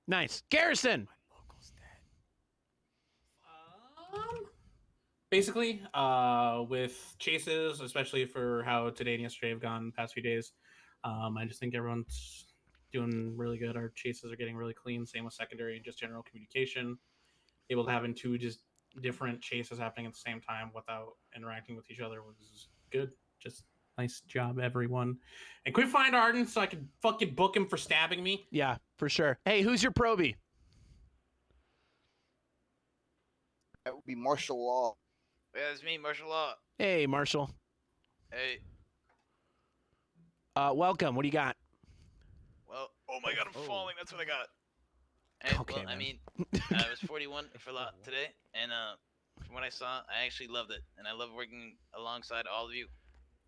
Speaker 2: Nice. Garrison!
Speaker 19: basically, with chases, especially for how today and yesterday have gone the past few days. I just think everyone's doing really good. Our chases are getting really clean. Same with secondary and just general communication. Able to having two just different chases happening at the same time without interacting with each other was good. Just nice job, everyone. And quit find Arden so I can fucking book him for stabbing me.
Speaker 2: Yeah, for sure. Hey, who's your probie?
Speaker 16: That would be martial law.
Speaker 10: Yeah, it's me, martial law.
Speaker 2: Hey, Marshall.
Speaker 10: Hey.
Speaker 2: Welcome. What do you got?
Speaker 10: Well, oh my god, I'm falling. That's what I got. Hey,
Speaker 2: Okay,
Speaker 10: well,
Speaker 2: man.
Speaker 10: I mean, I was 41 for a lot today, and from what I saw, I actually loved it, and I love working alongside all of you.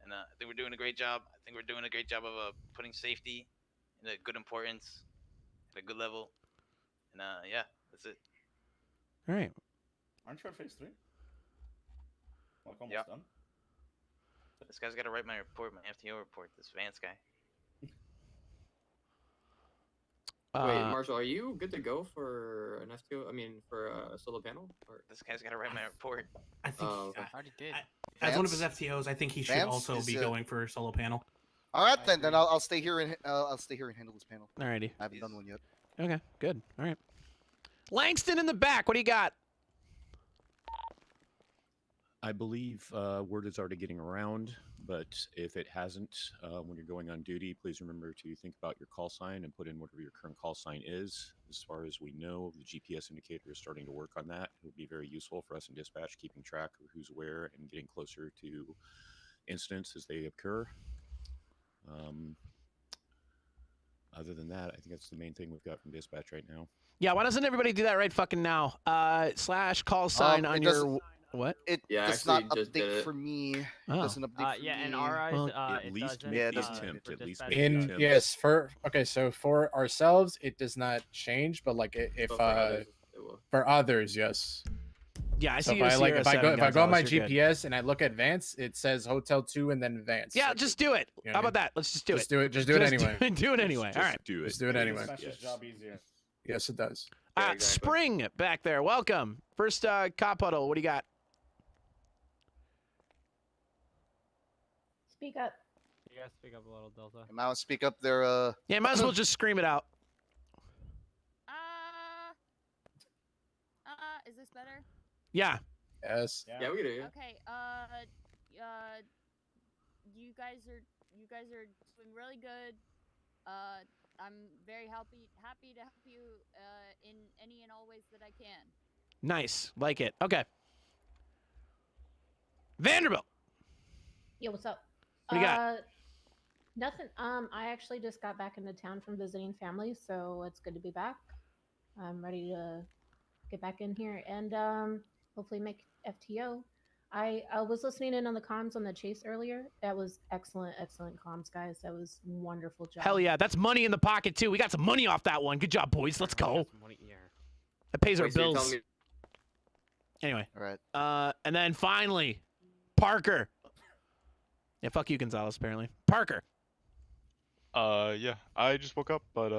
Speaker 10: And I think we're doing a great job. I think we're doing a great job of putting safety in a good importance at a good level. And yeah, that's it.
Speaker 2: All right.
Speaker 11: Aren't you at phase 3? Like almost
Speaker 10: Yep.
Speaker 11: done.
Speaker 10: This guy's got to write my report, my FTO report. This Vance guy.
Speaker 12: Wait, Marshall, are you good to go for an FTO? I mean, for a solo panel? Or...
Speaker 10: This guy's got to write my report.
Speaker 19: I think
Speaker 12: I
Speaker 6: already did.
Speaker 19: As one of his FTOs, I think he should
Speaker 16: Vance
Speaker 19: also be going for a solo panel.
Speaker 16: All right, then I'll stay here and handle this panel.
Speaker 2: Alrighty.
Speaker 16: I haven't done one yet.
Speaker 2: Okay, good. All right. Langston in the back. What do you got?
Speaker 15: I believe word is already getting around, but if it hasn't, when you're going on duty, please remember to think about your call sign and put in whatever your current call sign is. As far as we know, the GPS indicator is starting to work on that. It would be very useful for us in dispatch, keeping track of who's where and getting closer to incidents as they occur. Other than that, I think that's the main thing we've got from dispatch right now.
Speaker 2: Yeah, why doesn't everybody do that right fucking now? Slash call sign on your... What?
Speaker 16: It does not update for me. It doesn't update for
Speaker 13: yeah,
Speaker 16: me.
Speaker 13: in our eyes,
Speaker 15: at least
Speaker 13: doesn't,
Speaker 15: make
Speaker 16: yeah,
Speaker 15: the
Speaker 16: doesn't
Speaker 15: attempt. At least
Speaker 13: dispatch.
Speaker 15: make the
Speaker 3: In
Speaker 15: attempt.
Speaker 3: yes, for okay, so for ourselves it does not change, but like if for others, yes.
Speaker 2: Yeah, I
Speaker 3: so
Speaker 2: see.
Speaker 3: if I like if I go on my
Speaker 2: Gonzalez, you're good.
Speaker 3: GPS and I look at Vance, it says Hotel 2 and then Vance.
Speaker 2: Yeah,
Speaker 3: Like,
Speaker 2: just do it.
Speaker 3: you know
Speaker 2: How
Speaker 3: what I
Speaker 2: about that? Let's just do
Speaker 3: Just
Speaker 2: it.
Speaker 3: do it. Just do it anyway.
Speaker 2: Do it anyway. All right.
Speaker 15: Do it.
Speaker 3: Just do it anyway.
Speaker 11: Dispatch's job easier.
Speaker 3: Yes, it does.
Speaker 2: Spring back there. Welcome. First cop huddle. What do you got?
Speaker 14: Speak up.
Speaker 13: You guys speak up a little, Delta.
Speaker 16: I might speak up there.
Speaker 2: Yeah, might as well just scream it out.
Speaker 5: Is this better?
Speaker 2: Yeah.
Speaker 3: Yes.
Speaker 12: Yeah, we can do it.
Speaker 5: Okay. You guys are doing really good. I'm very happy to help you in any and all ways that I can.
Speaker 2: Nice. Like it. Okay. Vanderbilt.
Speaker 14: Yo, what's up?
Speaker 2: What do you got?
Speaker 14: Nothing. I actually just got back into town from visiting family, so it's good to be back. I'm ready to get back in here and hopefully make FTO. I was listening in on the comms on the chase earlier. That was excellent comms, guys. That was wonderful job.
Speaker 2: Hell yeah. That's money in the pocket, too. We got some money off that one. Good job, boys. Let's go. That pays our
Speaker 12: Wait, so you're
Speaker 2: bills.
Speaker 12: telling me-
Speaker 2: Anyway.
Speaker 16: All right.
Speaker 2: And then finally, Parker. Yeah, fuck you, Gonzalez, apparently. Parker.
Speaker 23: Yeah, I just woke up, but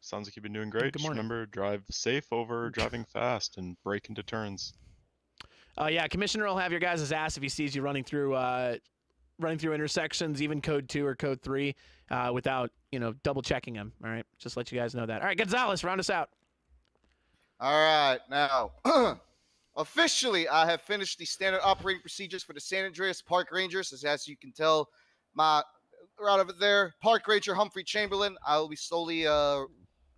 Speaker 23: sounds like you've been doing great.
Speaker 2: Good
Speaker 23: Just
Speaker 2: morning.
Speaker 23: remember, drive safe over driving fast and brake into turns.
Speaker 2: Yeah, Commissioner will have your guys' ass if he sees you running through intersections, even code 2 or code 3, without, double checking them. All right, just let you guys know that. All right, Gonzalez, round us out.
Speaker 16: All right, now, officially, I have finished the standard operating procedures for the San Andreas Park Rangers. As you can tell, my right over there, Park Ranger Humphrey Chamberlain. I will be slowly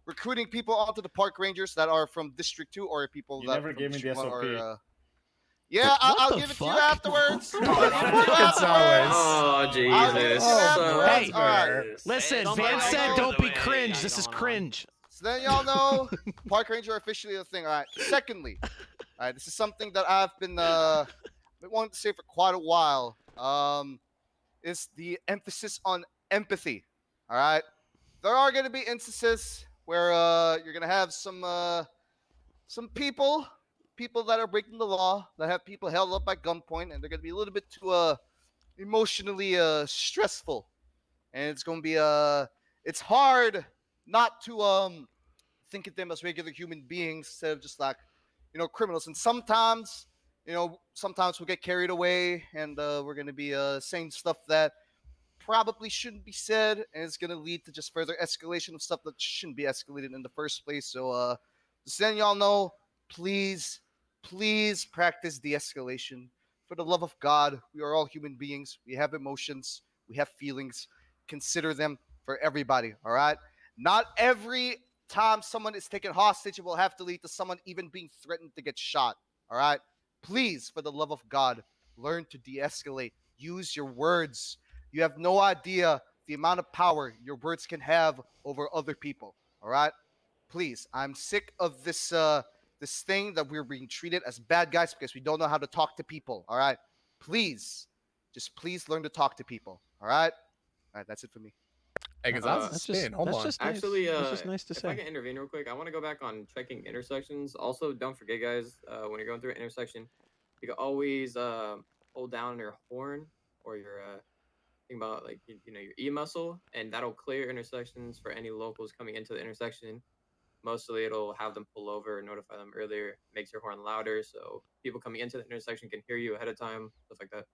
Speaker 16: recruiting people onto the Park Rangers that are from District 2 or people
Speaker 11: You
Speaker 16: that
Speaker 11: never
Speaker 16: from
Speaker 11: gave me the
Speaker 16: District 1
Speaker 11: SOP.
Speaker 16: are, yeah, I'll give it to you afterwards. I'll give it to you afterwards.
Speaker 12: Oh, Jesus.
Speaker 16: I'll give it to you afterwards.
Speaker 2: Hey,
Speaker 16: All right.
Speaker 2: listen, Vance said don't be cringe. This is cringe.
Speaker 16: So then y'all know Park Ranger are officially a thing. All right. Secondly, all right, this is something that I've been wanting to say for quite a while. Is the emphasis on empathy. All right. There are going to be instances where you're going to have some people that are breaking the law, that have people held up at gunpoint, and they're going to be a little bit too emotionally stressful. And it's going to be it's hard not to think of them as regular human beings instead of just like, criminals. And sometimes, You know, sometimes we'll get carried away, and we're gonna be saying stuff that probably shouldn't be said, and it's gonna lead to just further escalation of stuff that shouldn't be escalated in the first place. So, just letting y'all know, please, please practice de-escalation. For the love of God, we are all human beings. We have emotions. We have feelings. Consider them for everybody. All right. Not every time someone is taken hostage, it will have to lead to someone even being threatened to get shot. All right. Please, for the love of God, learn to de-escalate. Use your words. You have no idea the amount of power your words can have over other people. All right? Please, I'm sick of this thing that we're being treated as bad guys because we don't know how to talk to people. All right? Please, just please learn to talk to people. All right? All right, that's it for me.
Speaker 3: Hey, Gonzalez is spin. Hold on.
Speaker 12: Actually,
Speaker 2: that's just nice to
Speaker 12: if
Speaker 2: say.
Speaker 12: I can intervene real quick, I want to go back on checking intersections. Also, don't forget, guys, when you're going through an intersection, you can always hold down your horn or your think about like you know your E muscle, and that'll clear intersections for any locals coming into the intersection. Mostly, it'll have them pull over, notify them earlier, makes your horn louder, so people coming into the intersection can hear you ahead of time, stuff like that.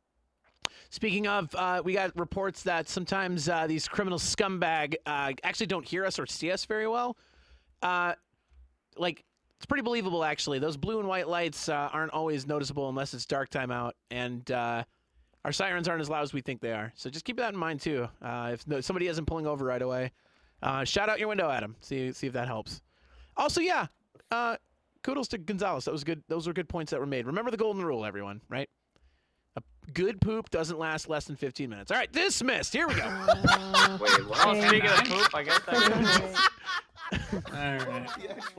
Speaker 2: Speaking of, we got reports that sometimes these criminal scumbag actually don't hear us or see us very well. Like, it's pretty believable, actually. Those blue and white lights aren't always noticeable unless it's dark time out, and our sirens aren't as loud as we think they are. So just keep that in mind, too. If somebody isn't pulling over right away, shout out your window at them. See if that helps. Also, yeah, kudos to Gonzalez. That was good. Those were good points that were made. Remember the golden rule, everyone, right? A good poop doesn't last less than 15 minutes. All right, dismissed. Here we go.
Speaker 12: Wait,
Speaker 13: Oh, speaking of poop, I guess that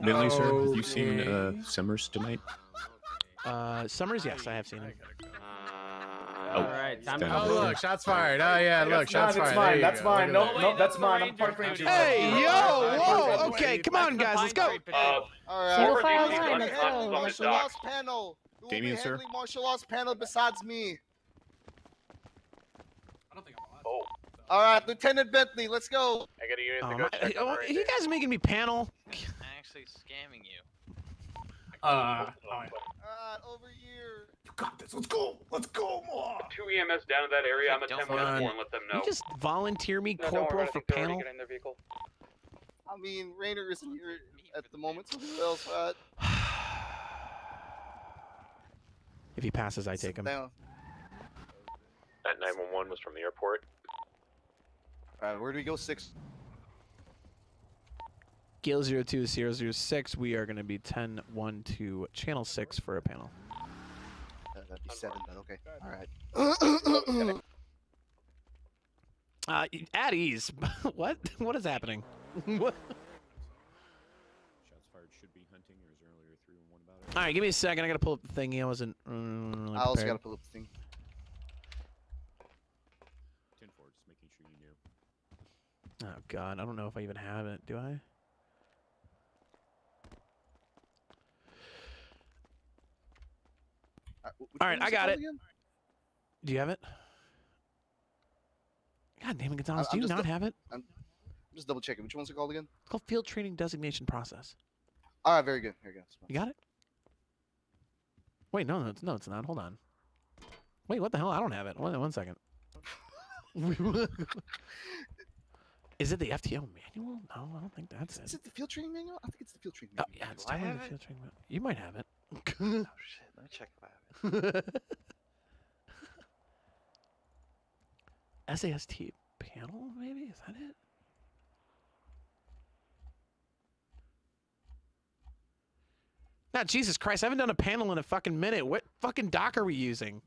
Speaker 15: Bentley, sir, have you seen Summers tonight?
Speaker 2: Summers, yes, I have seen him.
Speaker 15: Oh,
Speaker 13: Alright, time to
Speaker 15: stand
Speaker 3: Oh,
Speaker 15: up.
Speaker 3: look, shots fired. Oh, yeah, look, shots fired. There you
Speaker 11: That's
Speaker 3: go.
Speaker 11: mine.
Speaker 3: Look at
Speaker 11: No,
Speaker 3: that.
Speaker 11: that's mine. I'm park ranger.
Speaker 2: Hey, yo, whoa, okay, come on, guys, let's go.
Speaker 16: All right.
Speaker 14: Single
Speaker 16: Who
Speaker 14: file
Speaker 16: will be
Speaker 14: line,
Speaker 16: handling
Speaker 14: let's go.
Speaker 16: martial arts panel? Who will be
Speaker 15: Damien, sir?
Speaker 16: handling martial arts panel besides me?
Speaker 19: I don't think I'm allowed.
Speaker 1: Oh,
Speaker 16: All right, Lieutenant Bentley, let's go.
Speaker 1: I got a unit to go check on right
Speaker 2: you guys are making me panel.
Speaker 10: I'm actually scamming you.
Speaker 16: All right, over here.
Speaker 11: You got this. Let's go. Let's go, more.
Speaker 20: 2 EMS down in that area. I'm at 10
Speaker 2: Fun.
Speaker 20: minutes more and let them know.
Speaker 2: You just volunteer me,
Speaker 20: No, don't worry
Speaker 2: corporal,
Speaker 20: about it.
Speaker 2: for
Speaker 20: I think they're already
Speaker 2: panel?
Speaker 20: getting in their vehicle.
Speaker 16: I mean, Rainer isn't here at the moment, so who else?
Speaker 2: If he passes, I take him.
Speaker 16: Down.
Speaker 23: That 911 was from the airport.
Speaker 16: All right, where do we go? 6.
Speaker 2: Gale 02006, we are going to be 10-1 to Channel 6 for a panel.
Speaker 16: That'd be 7, but okay. All right.
Speaker 2: At ease. What? What is happening? What?
Speaker 15: Shots fired should be hunting, or is there earlier 3 and 1 about it?
Speaker 2: All right, give me a second. I got to pull up the thingy. I wasn't really
Speaker 16: I also
Speaker 2: prepared.
Speaker 16: got to pull up the thing.
Speaker 15: 10-4, just making sure you knew.
Speaker 2: Oh, God. I don't know if I even have it. Do I? All right, I got it. Do you have it? God damn it, Gonzalez, do you not have it?
Speaker 16: I'm just double checking. Which one's it called again?
Speaker 2: It's called Field Training Designation Process.
Speaker 16: All right, very good. Here we go.
Speaker 2: You got it? Wait, no, it's not. Hold on. Wait, what the hell? I don't have it. One second. Is it the FTO manual? No, I don't think that's it.
Speaker 16: Is it the field training manual? I think it's the field training
Speaker 2: Oh,
Speaker 16: manual.
Speaker 2: yeah, it's definitely the field training manual. You might have it.
Speaker 16: Oh shit! Let me check if I have it.
Speaker 2: SAST panel, maybe? Is that it? Nah, Jesus Christ, I haven't done a panel in a fucking minute. What fucking doc are we using?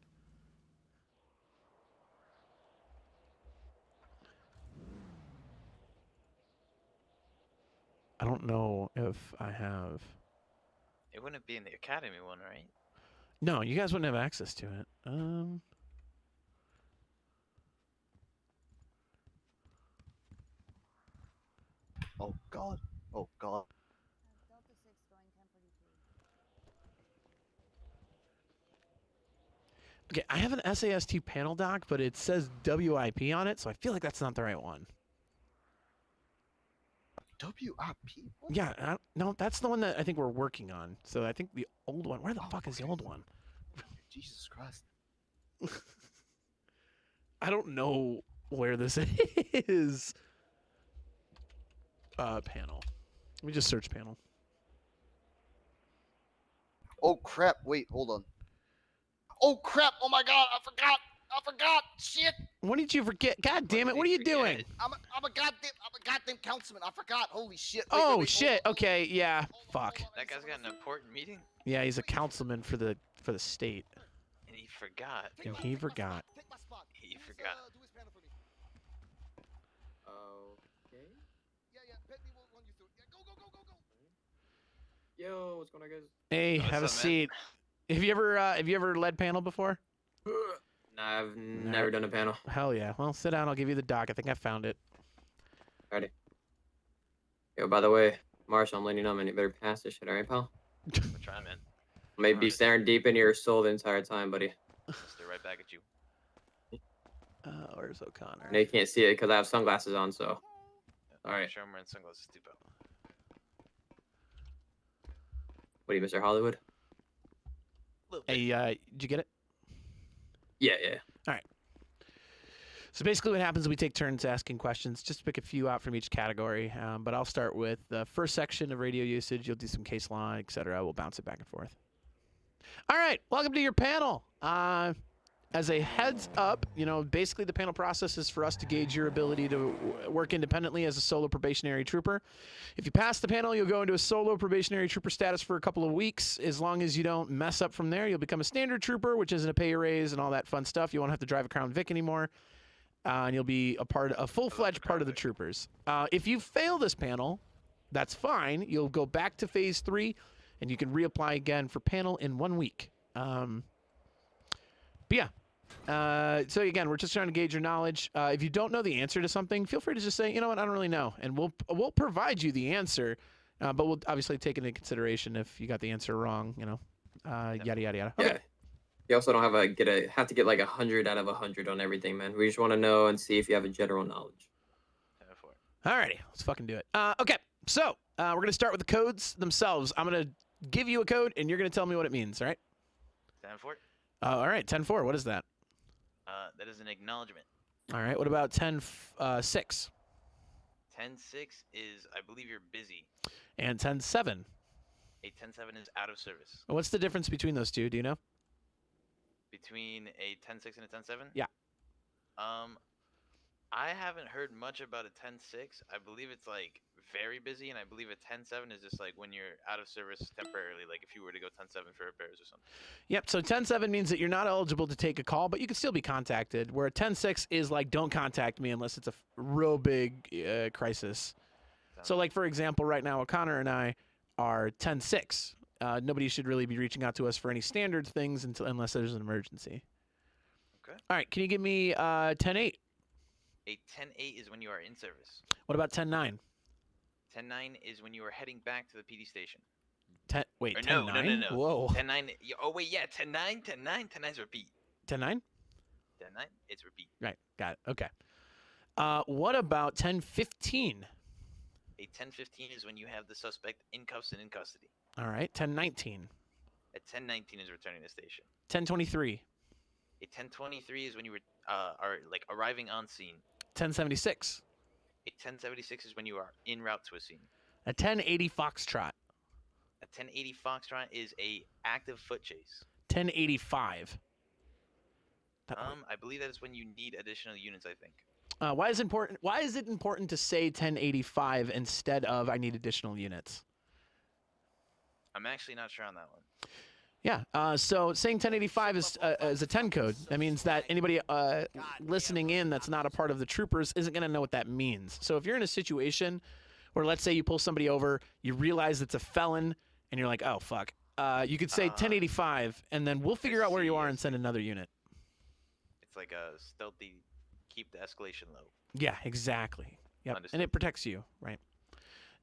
Speaker 2: I don't know if I have.
Speaker 10: It wouldn't be in the academy one, right?
Speaker 2: No, you guys wouldn't have access to it.
Speaker 16: Oh God! Oh God!
Speaker 2: Okay, I have an SAST panel doc, but it says WIP on it, so I feel like that's not the right one.
Speaker 16: WIP?
Speaker 2: Yeah, no, that's the one that I think we're working on. So I think the old one. Where the fuck is the old one?
Speaker 16: Jesus Christ.
Speaker 2: I don't know where this is. Panel. Let me just search panel.
Speaker 16: Oh crap! Wait, hold on. Oh crap! Oh my God! I forgot! Shit!
Speaker 2: What did you forget? God damn it! What are you doing?
Speaker 16: I'm a goddamn councilman. I forgot. Holy shit! Wait,
Speaker 2: Oh
Speaker 16: wait, wait,
Speaker 2: shit! Okay, yeah. Fuck.
Speaker 10: That guy's got an important meeting,
Speaker 2: Yeah, he's a councilman for the state.
Speaker 10: and he forgot.
Speaker 2: And he forgot.
Speaker 10: He forgot.
Speaker 12: Okay. Yo, what's going on, guys?
Speaker 2: Hey, have a seat. Have you ever led panel before?
Speaker 12: Nah, I've never done a panel.
Speaker 2: Hell yeah. Well, sit down. I'll give you the doc. I think I found it.
Speaker 12: Alrighty. Yo, by the way, Marshall, I'm letting you know, man, you better pass this shit, alright, pal?
Speaker 10: We're trying, man.
Speaker 12: Maybe be staring deep into your soul the entire time, buddy.
Speaker 10: Stay right back at you.
Speaker 2: Where's O'Connor?
Speaker 12: I know you can't see it because I have sunglasses on, so. Alright.
Speaker 10: Sure, I'm wearing sunglasses too, pal.
Speaker 12: What are you, Mr. Hollywood?
Speaker 2: Hey, did you get it?
Speaker 12: Yeah.
Speaker 2: All right. So basically what happens is we take turns asking questions, just to pick a few out from each category. But I'll start with the first section of radio usage. You'll do some case law, etc. We'll bounce it back and forth. All right. Welcome to your panel. As a heads up, basically the panel process is for us to gauge your ability to work independently as a solo probationary trooper. If you pass the panel, you'll go into a solo probationary trooper status for a couple of weeks. As long as you don't mess up from there, you'll become a standard trooper, which isn't a pay raise and all that fun stuff. You won't have to drive a Crown Vic anymore, and you'll be a full-fledged part of the troopers. If you fail this panel, that's fine. You'll go back to phase 3, and you can reapply again for panel in 1 week. But yeah, so again, we're just trying to gauge your knowledge. If you don't know the answer to something, feel free to just say, you know what, I don't really know, and we'll provide you the answer, but we'll obviously take into consideration if you got the answer wrong, yada yada yada. Okay.
Speaker 12: Yeah. You also don't have to get like 100 out of 100 on everything, man. We just want to know and see if you have a general knowledge.
Speaker 2: Alrighty, let's fucking do it. Okay, so we're gonna start with the codes themselves. I'm gonna give you a code, and you're gonna tell me what it means. All right?
Speaker 10: 10-4.
Speaker 2: All right, 10-4. What is that?
Speaker 10: That is an acknowledgement.
Speaker 2: All right. What about 10-6?
Speaker 10: 10-6 is, I believe you're busy.
Speaker 2: And 10-7?
Speaker 10: A 10-7 is out of service.
Speaker 2: What's the difference between those two? Do you know?
Speaker 10: Between a 10-6 and a 10-7?
Speaker 2: Yeah.
Speaker 10: I haven't heard much about a 10-6. I believe it's like very busy, and I believe a 10-7 is just like when you're out of service temporarily, like if you were to go 10-7 for repairs or something.
Speaker 2: Yep. So 10-7 means that you're not eligible to take a call, but you can still be contacted. Where a 10-6 is like, don't contact me unless it's a real big crisis. So like, for example, right now, O'Connor and I are 10-6. Nobody should really be reaching out to us for any standard things unless there's an emergency.
Speaker 10: Okay.
Speaker 2: All right. Can you give me 10-8?
Speaker 10: A 10-8 is when you are in service.
Speaker 2: What about 10-9?
Speaker 10: 10-9 is when you are heading back to the PD station.
Speaker 2: 10-9?
Speaker 10: No.
Speaker 2: Whoa.
Speaker 10: 10-9. Oh wait, yeah, 10-9. 10-9's repeat.
Speaker 2: 10-9?
Speaker 10: 10-9, it's repeat.
Speaker 2: Right. Got it. Okay. What about 10-15?
Speaker 10: A 10-15 is when you have the suspect in cuffs and in custody.
Speaker 2: All right. 10-19.
Speaker 10: A 10-19 is returning to station.
Speaker 2: 10-23.
Speaker 10: A 10-23 is when you are like arriving on scene.
Speaker 2: 10-76.
Speaker 10: A 10-76 is when you are en route to a scene.
Speaker 2: A 10-80 Foxtrot.
Speaker 10: A 10-80 Foxtrot is a active foot chase.
Speaker 2: 10-85.
Speaker 10: I believe that is when you need additional units, I think.
Speaker 2: Why is it important to say 10-85 instead of I need additional units?
Speaker 10: I'm actually not sure on that one.
Speaker 2: Yeah, so saying 10-85 is a 10 code. That means that anybody listening in that's not a part of the troopers isn't going to know what that means. So if you're in a situation where, let's say, you pull somebody over, you realize it's a felon, and you're like, oh, fuck, you could say 10-85, and then we'll figure out where you are and send another unit.
Speaker 10: It's like a stealthy, keep the escalation low.
Speaker 2: Yeah, exactly. Yep,
Speaker 10: Understood.
Speaker 2: and it protects you, right?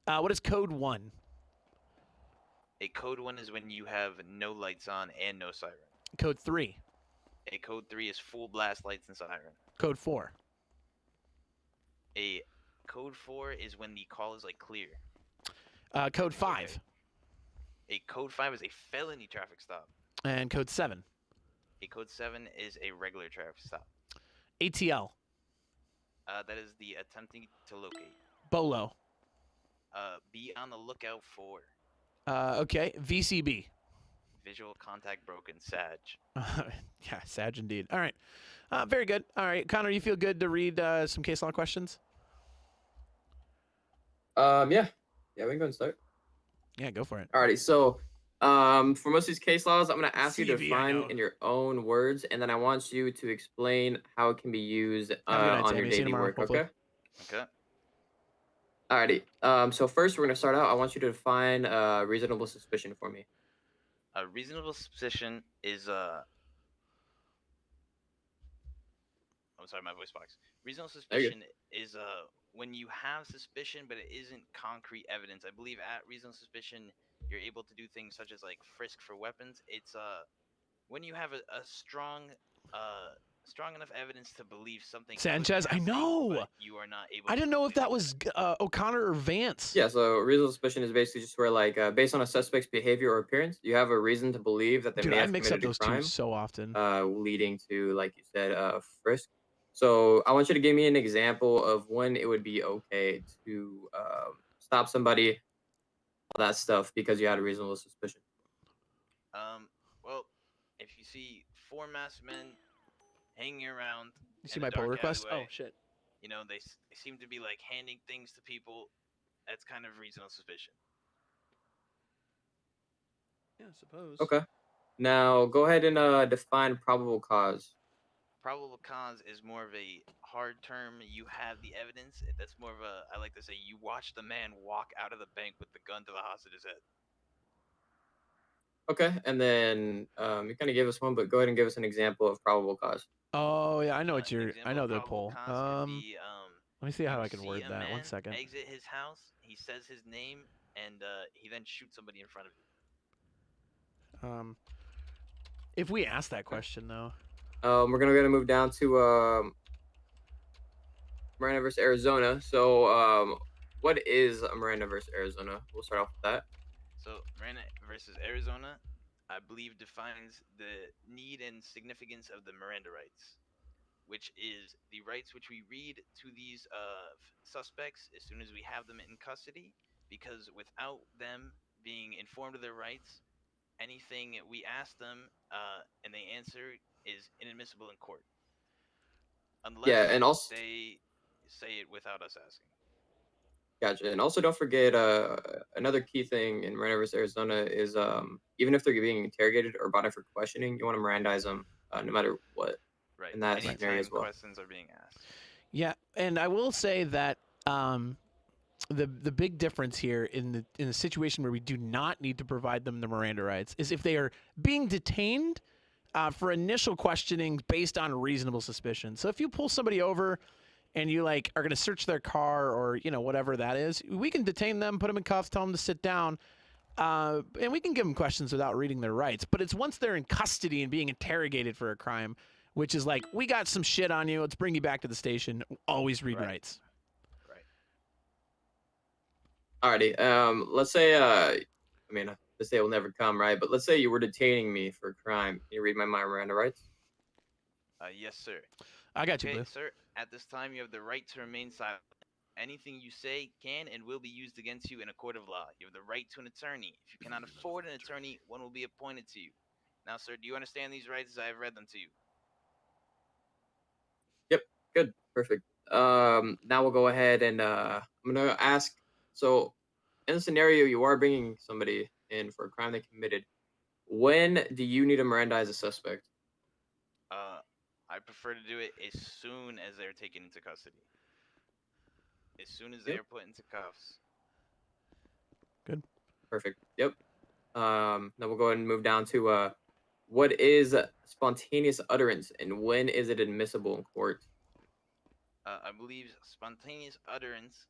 Speaker 2: What is code 1?
Speaker 10: A code 1 is when you have no lights on and no siren.
Speaker 2: Code 3.
Speaker 10: A code 3 is full blast lights and siren.
Speaker 2: Code 4.
Speaker 10: A code 4 is when the call is like clear.
Speaker 2: Code 5.
Speaker 10: A code 5 is a felony traffic stop.
Speaker 2: And code 7.
Speaker 10: A code 7 is a regular traffic stop.
Speaker 2: ATL.
Speaker 10: That is the attempting to locate.
Speaker 2: Bolo.
Speaker 10: Be on the lookout for.
Speaker 2: Okay. VCB.
Speaker 10: Visual contact broken. Sag.
Speaker 2: Yeah, Sag indeed. All right. Very good. All right, Connor, you feel good to read some case law questions?
Speaker 12: Yeah, we can go and start.
Speaker 2: Yeah, go for it.
Speaker 12: Alrighty, so for most of these case laws, I'm gonna ask you to
Speaker 2: CV, I
Speaker 12: define
Speaker 2: know.
Speaker 12: in your own words, and then I want you to explain how it can be used
Speaker 2: Have a good night,
Speaker 12: on
Speaker 2: Sammy.
Speaker 12: your
Speaker 2: See you
Speaker 12: daily
Speaker 2: tomorrow,
Speaker 12: work.
Speaker 2: hopefully.
Speaker 12: Okay.
Speaker 10: Okay.
Speaker 12: Alrighty. So first, we're gonna start out. I want you to define reasonable suspicion for me.
Speaker 10: A reasonable suspicion is I'm sorry, my voice box. Reasonable
Speaker 12: There you go.
Speaker 10: suspicion is when you have suspicion, but it isn't concrete evidence. I believe at reasonable suspicion, you're able to do things such as like frisk for weapons. It's when you have a strong enough evidence to believe something.
Speaker 2: Sanchez, I know.
Speaker 10: You are not able.
Speaker 2: I didn't know if that was O'Connor or Vance.
Speaker 12: Yeah. So reasonable suspicion is basically just where, like, based on a suspect's behavior or appearance, you have a reason to believe that they
Speaker 2: Dude,
Speaker 12: may
Speaker 2: I
Speaker 12: have
Speaker 2: mix up
Speaker 12: committed a
Speaker 2: those two
Speaker 12: crime.
Speaker 2: so often.
Speaker 12: Leading to, like you said, frisk. So I want you to give me an example of when it would be okay to stop somebody, all that stuff, because you had a reasonable suspicion.
Speaker 10: Well, if you see 4 masked men hanging around,
Speaker 2: You see
Speaker 10: in a
Speaker 2: my pull
Speaker 10: dark
Speaker 2: request?
Speaker 10: alleyway,
Speaker 2: Oh shit.
Speaker 10: you know they seem to be like handing things to people. That's kind of reasonable suspicion.
Speaker 2: Yeah, I suppose.
Speaker 12: Okay. Now go ahead and define probable cause.
Speaker 10: Probable cause is more of a hard term. You have the evidence. That's more of a, I like to say, you watch the man walk out of the bank with the gun to the hostage's head.
Speaker 12: Okay, and then you kind of gave us one, but go ahead and give us an example of probable cause.
Speaker 2: Oh yeah, I know what you're. I know the poll.
Speaker 10: Let
Speaker 2: Let me see how I can word that. 1 second.
Speaker 10: Exit his house. He says his name, and he then shoots somebody in front of you.
Speaker 2: If we ask that question though.
Speaker 12: We're gonna move down to Miranda versus Arizona. So what is Miranda versus Arizona? We'll start off with that.
Speaker 10: So Miranda versus Arizona, I believe, defines the need and significance of the Miranda rights, which is the rights which we read to these suspects as soon as we have them in custody, because without them being informed of their rights, anything we ask them and they answer is inadmissible in court. Unless
Speaker 12: and also
Speaker 10: they say it without us asking.
Speaker 12: Gotcha. And also don't forget another key thing in Miranda versus Arizona is even if they're being interrogated or brought in for questioning, you want to Mirandize them no matter what.
Speaker 10: Right.
Speaker 12: In that
Speaker 10: Anytime
Speaker 12: scenario as well.
Speaker 10: questions are being asked.
Speaker 2: Yeah, and I will say that the big difference here in the situation where we do not need to provide them the Miranda rights is if they are being detained for initial questioning based on reasonable suspicion. So if you pull somebody over and you like are going to search their car or whatever that is, we can detain them, put them in cuffs, tell them to sit down, and we can give them questions without reading their rights. But it's once they're in custody and being interrogated for a crime, which is like, we got some shit on you, let's bring you back to the station. Always read rights.
Speaker 12: Alrighty. Let's say this day will never come, right? But let's say you were detaining me for a crime. Can you read my Miranda rights?
Speaker 10: Yes, sir.
Speaker 2: I got you, Blue.
Speaker 10: Sir. At this time, you have the right to remain silent. Anything you say can and will be used against you in a court of law. You have the right to an attorney. If you cannot afford an attorney, one will be appointed to you. Now, sir, do you understand these rights as I have read them to you?
Speaker 12: Yep. Good. Perfect. Now we'll go ahead and I'm gonna ask. So, in the scenario you are bringing somebody in for a crime they committed, when do you need to Mirandize a suspect?
Speaker 10: I prefer to do it as soon as they're taken into custody. As soon as they are put into cuffs.
Speaker 2: Good.
Speaker 12: Perfect. Yep. Now we'll go ahead and move down to what is spontaneous utterance and when is it admissible in court?
Speaker 10: I believe spontaneous utterance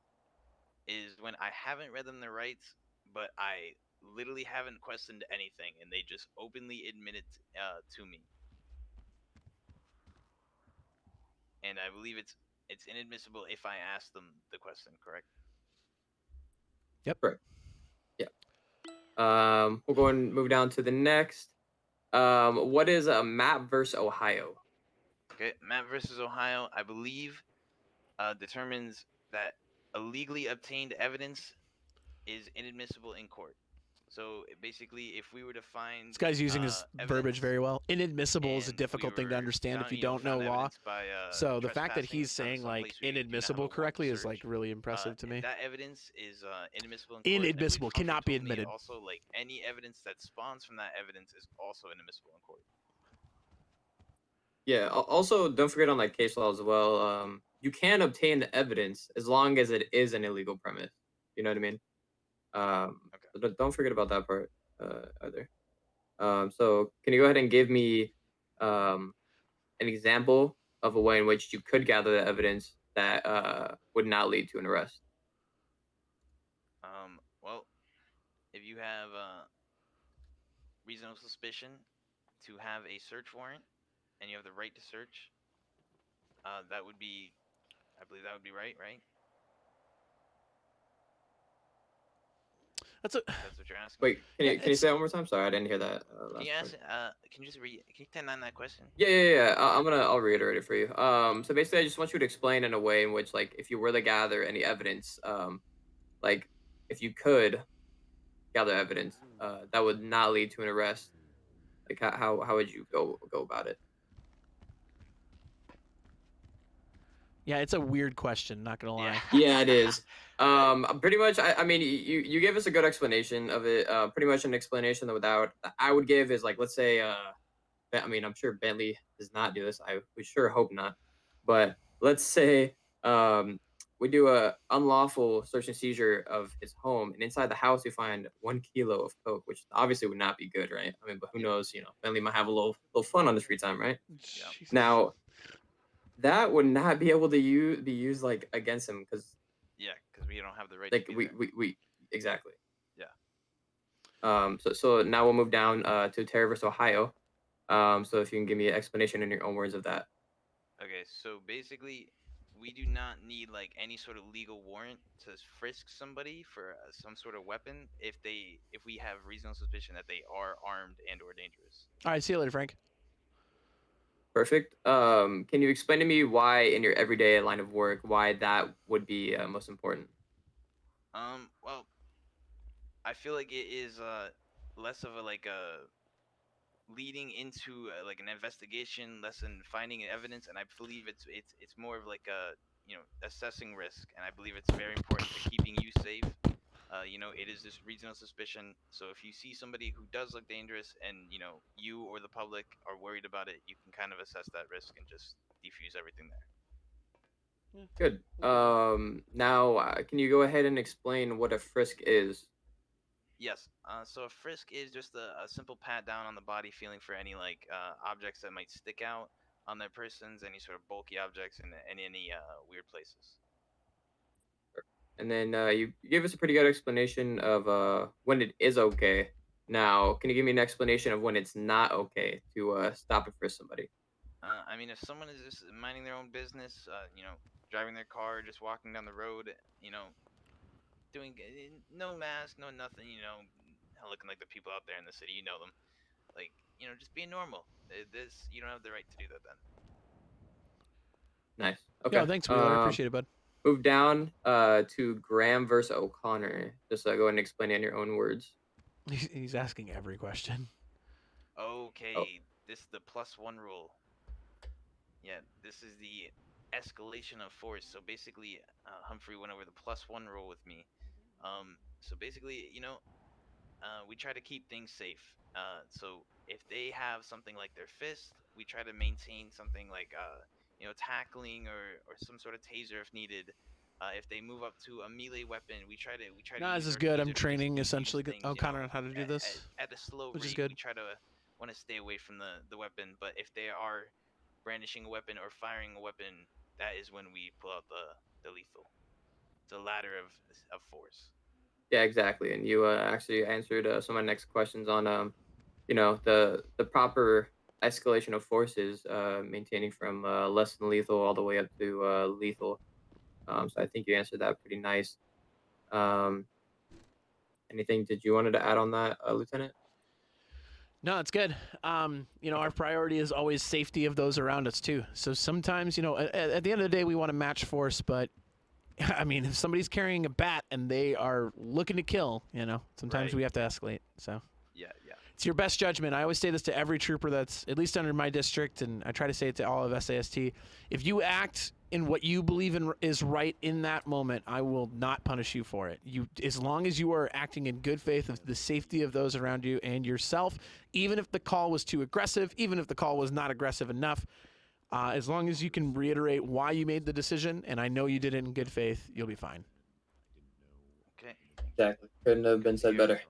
Speaker 10: is when I haven't read them their rights, but I literally haven't questioned anything, and they just openly admit it to me. And I believe it's inadmissible if I ask them the question, correct?
Speaker 2: Yep.
Speaker 12: Correct. Yeah. We'll go and move down to the next. What is a map versus Ohio?
Speaker 10: Okay, Matt versus Ohio, I believe, determines that illegally obtained evidence is inadmissible in court. So basically, if we were to find
Speaker 2: This guy's using his verbiage very well. Inadmissible is a
Speaker 10: and we
Speaker 2: difficult thing to
Speaker 10: were
Speaker 2: understand if
Speaker 10: found,
Speaker 2: you don't know
Speaker 10: found
Speaker 2: law.
Speaker 10: evidence by,
Speaker 2: So the fact that
Speaker 10: trespassing,
Speaker 2: he's
Speaker 10: found in
Speaker 2: saying
Speaker 10: some
Speaker 2: like
Speaker 10: place where you do not have a
Speaker 2: inadmissible
Speaker 10: warrant
Speaker 2: correctly is
Speaker 10: search,
Speaker 2: like really impressive to me.
Speaker 10: That evidence is inadmissible in court. and I believe
Speaker 2: Inadmissible,
Speaker 10: Humphrey
Speaker 2: cannot be
Speaker 10: told me
Speaker 2: admitted.
Speaker 10: Also, like any evidence that spawns from that evidence is also inadmissible in court.
Speaker 12: Yeah. Also, don't forget on like case law as well. You can obtain the evidence as long as it is an illegal premise. You know what I mean? So don't forget about that part either. So can you go ahead and give me an example of a way in which you could gather the evidence that would not lead to an arrest?
Speaker 10: Well, if you have reasonable suspicion to have a search warrant and you have the right to search, that would be, I believe that would be right?
Speaker 2: That's
Speaker 10: what you're asking.
Speaker 12: Wait, can you say that one more time? Sorry, I didn't hear that.
Speaker 10: Can you
Speaker 12: last
Speaker 10: ask?
Speaker 12: part.
Speaker 10: Can you just read? Can you turn on that question?
Speaker 12: Yeah. I'll reiterate it for you. So basically, I just want you to explain in a way in which, like, if you were to gather any evidence, like, if you could gather evidence, that would not lead to an arrest, like, how would you go about it?
Speaker 2: Yeah, it's a weird question, not gonna lie.
Speaker 12: Yeah, it is. Pretty much. I mean, you gave us a good explanation of it. Pretty much an explanation that without I would give is like, let's say, I mean, I'm sure Bentley does not do this. We sure hope not. But let's say we do a unlawful search and seizure of his home, and inside the house we find 1 kilo of coke, which obviously would not be good, right? I mean, but who knows? You know, Bentley might have a little fun on his free time, right?
Speaker 2: Jesus.
Speaker 12: Now, that would not be able to be used like against him because
Speaker 10: Yeah, because we don't have the right
Speaker 12: like
Speaker 10: to be there.
Speaker 12: we exactly.
Speaker 10: Yeah.
Speaker 12: So now we'll move down to Terry versus Ohio. So if you can give me an explanation in your own words of that.
Speaker 10: Okay, so basically, we do not need like any sort of legal warrant to frisk somebody for some sort of weapon if we have reasonable suspicion that they are armed and or dangerous.
Speaker 2: All right, see you later, Frank.
Speaker 12: Perfect. Can you explain to me why in your everyday line of work, why that would be most important?
Speaker 10: Well, I feel like it is less of a like a leading into like an investigation, less than finding evidence, and I believe it's more of like a assessing risk, and I believe it's very important to keeping you safe. It is this reasonable suspicion. So if you see somebody who does look dangerous, and you or the public are worried about it, you can kind of assess that risk and just defuse everything there.
Speaker 12: Good. Now, can you go ahead and explain what a frisk is?
Speaker 10: Yes. So a frisk is just a simple pat down on the body, feeling for any like objects that might stick out on their persons, any sort of bulky objects, and any weird places.
Speaker 12: And then you gave us a pretty good explanation of when it is okay. Now, can you give me an explanation of when it's not okay to stop and frisk somebody?
Speaker 10: I mean, if someone is just minding their own business, driving their car, just walking down the road, doing no mask, no nothing, looking like the people out there in the city, you know them, like, just being normal. This, you don't have the right to do that then.
Speaker 12: Nice. Okay.
Speaker 2: Yeah, thanks, Wheeler. Appreciate it, bud.
Speaker 12: Move down to Graham versus O'Connor. Just go ahead and explain it in your own words.
Speaker 2: He's asking every question.
Speaker 10: Okay, this is the +1 rule. Yeah, this is the escalation of force. So basically, Humphrey went over the +1 rule with me. So basically, we try to keep things safe. So if they have something like their fist, we try to maintain something like tackling or some sort of taser if needed. If they move up to a melee weapon, we try to
Speaker 2: No,
Speaker 10: use
Speaker 2: this is
Speaker 10: our
Speaker 2: good.
Speaker 10: taser
Speaker 2: I'm
Speaker 10: to just
Speaker 2: training
Speaker 10: defuse
Speaker 2: essentially
Speaker 10: things,
Speaker 2: O'Connor on how to do this,
Speaker 10: at a slow
Speaker 2: which
Speaker 10: rate.
Speaker 2: is good.
Speaker 10: We try to want to stay away from the weapon, but if they are brandishing a weapon or firing a weapon, that is when we pull out the lethal. It's a ladder of force.
Speaker 12: Yeah, exactly. And you actually answered some of my next questions on the proper escalation of forces, maintaining from less than lethal all the way up to lethal. So I think you answered that pretty nice. Anything did you wanted to add on that, Lieutenant?
Speaker 2: No, it's good. You know, our priority is always safety of those around us too. So sometimes, you know, at the end of the day, we want to match force, but I mean, if somebody's carrying a bat and they are looking to kill, you know, sometimes we have to escalate. So
Speaker 10: Yeah.
Speaker 2: it's your best judgment. I always say this to every trooper that's at least under my district, and I try to say it to all of SAST. If you act in what you believe in is right in that moment, I will not punish you for it. As long as you are acting in good faith of the safety of those around you and yourself, even if the call was too aggressive, even if the call was not aggressive enough, as long as you can reiterate why you made the decision, and I know you did it in good faith, you'll be fine.
Speaker 10: Okay.
Speaker 12: Exactly. Couldn't have been said better.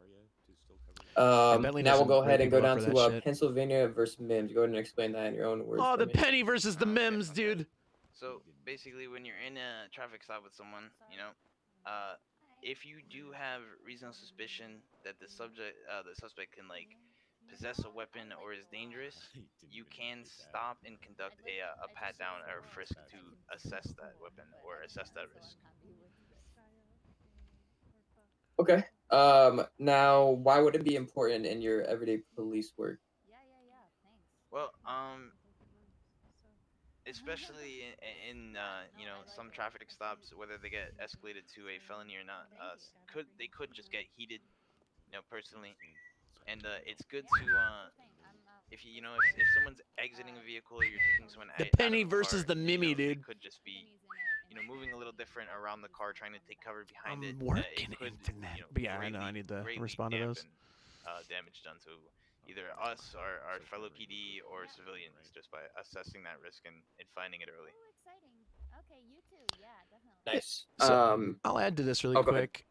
Speaker 2: Bentley
Speaker 12: Now we'll
Speaker 2: doesn't
Speaker 12: go
Speaker 2: rate
Speaker 12: ahead and
Speaker 2: people
Speaker 12: go
Speaker 2: up
Speaker 12: down
Speaker 2: for
Speaker 12: to
Speaker 2: that shit.
Speaker 12: Pennsylvania versus Mims. Go ahead and explain that in your own words.
Speaker 2: Oh,
Speaker 12: for
Speaker 2: the
Speaker 12: me.
Speaker 2: penny versus the Mims, dude.
Speaker 10: So basically, when you're in a traffic stop with someone, you know, if you do have reasonable suspicion that the suspect can like possess a weapon or is dangerous, you can stop and conduct a pat down or frisk to assess that weapon or assess that risk.
Speaker 12: Okay. Now, why would it be important in your everyday police work?
Speaker 10: Well, especially in you know, some traffic stops, whether they get escalated to a felony or not, they could just get heated, you know, personally, and it's good to if you know if someone's exiting a vehicle or you're taking someone
Speaker 2: The
Speaker 10: out
Speaker 2: penny
Speaker 10: of a
Speaker 2: versus
Speaker 10: car,
Speaker 2: the Mimi,
Speaker 10: they
Speaker 2: dude.
Speaker 10: could just be, you know, moving a little different around the car, trying to take cover behind
Speaker 2: I'm
Speaker 10: it.
Speaker 2: working
Speaker 10: It could,
Speaker 2: internet.
Speaker 10: you know,
Speaker 2: But yeah, I know. I need to respond to those.
Speaker 10: damage done to either us or our fellow PD or civilians just by assessing that risk and finding it early.
Speaker 12: Nice.
Speaker 2: So, I'll add to this really
Speaker 12: go ahead.
Speaker 2: quick.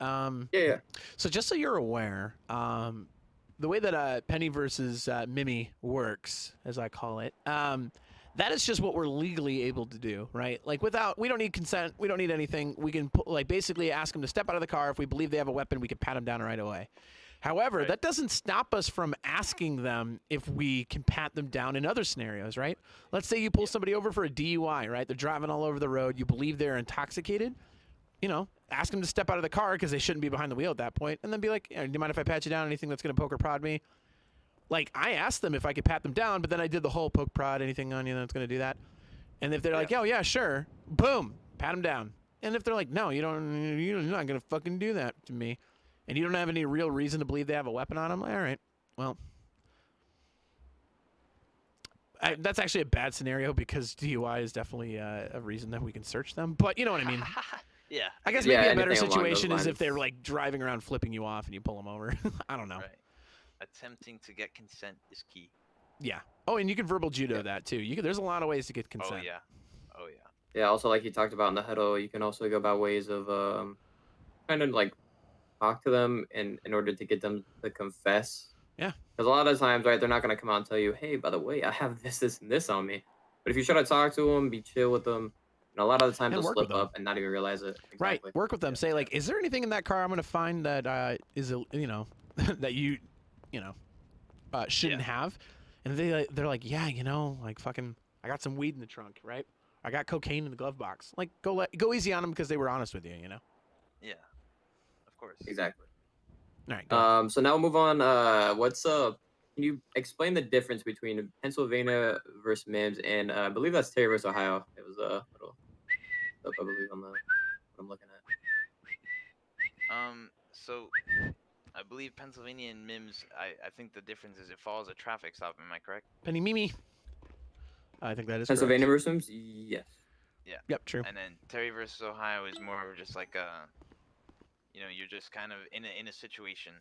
Speaker 12: Yeah.
Speaker 2: So just so you're aware, the way that penny versus Mimi works, as I call it, that is just what we're legally able to do, right? Like we don't need consent, we don't need anything. We can like basically ask them to step out of the car. If we believe they have a weapon, we can pat them down right away. However, that doesn't stop us from asking them if we can pat them down in other scenarios, right? Let's say you pull somebody over for a DUI, right? They're driving all over the road. You believe they're intoxicated. You know, ask them to step out of the car because they shouldn't be behind the wheel at that point, and then be like, do you mind if I pat you down? Anything that's going to poke or prod me? Like, I asked them if I could pat them down, but then I did the whole poke prod, anything on you that's going to do that. And if they're like, oh, yeah, sure, boom, pat them down. And if they're like, no, you're not going to fucking do that to me, and you don't have any real reason to believe they have a weapon on them, all right, well, that's actually a bad scenario because DUI is definitely a reason that we can search them. But you know what I mean.
Speaker 10: Yeah.
Speaker 2: I guess maybe a better situation is if they're like driving around flipping you off and you pull them over. I don't know.
Speaker 10: Right. Attempting to get consent is key.
Speaker 2: Yeah. Oh, and you can verbal judo that too. There's a lot of ways to get consent.
Speaker 10: Oh yeah. Oh yeah.
Speaker 12: Yeah. Also, like you talked about in the huddle, you can also go by ways of kind of like talk to them in order to get them to confess.
Speaker 2: Yeah.
Speaker 12: Because a lot of times, right, they're not gonna come out and tell you, hey, by the way, I have this, this, and this on me. But if you try to talk to them, be chill with them, and a lot of the time
Speaker 2: And
Speaker 12: they'll
Speaker 2: work
Speaker 12: slip
Speaker 2: with them.
Speaker 12: up and not even realize it. Exactly.
Speaker 2: Right. Work with them. Say like, is there anything in that car I'm gonna find that is you know that you know shouldn't have? And they're like, yeah, you know, like fucking, I got some weed in the trunk, right? I got cocaine in the glove box. Like, go easy on them because they were honest with you, you know.
Speaker 10: Yeah. Of course.
Speaker 12: Exactly.
Speaker 2: All right.
Speaker 12: So now we'll move on. Can you explain the difference between Pennsylvania versus Mims and I believe that's Terry versus Ohio? It was a little up, I believe, on the what I'm looking at.
Speaker 10: So I believe Pennsylvania and Mims, I think the difference is it follows a traffic stop. Am I correct?
Speaker 2: Penny Mimi. I think that is
Speaker 12: Pennsylvania
Speaker 2: correct.
Speaker 12: versus Mims? Yes.
Speaker 10: Yeah.
Speaker 2: Yep. True.
Speaker 10: And then Terry versus Ohio is more of just like you know, you're just kind of in a situation.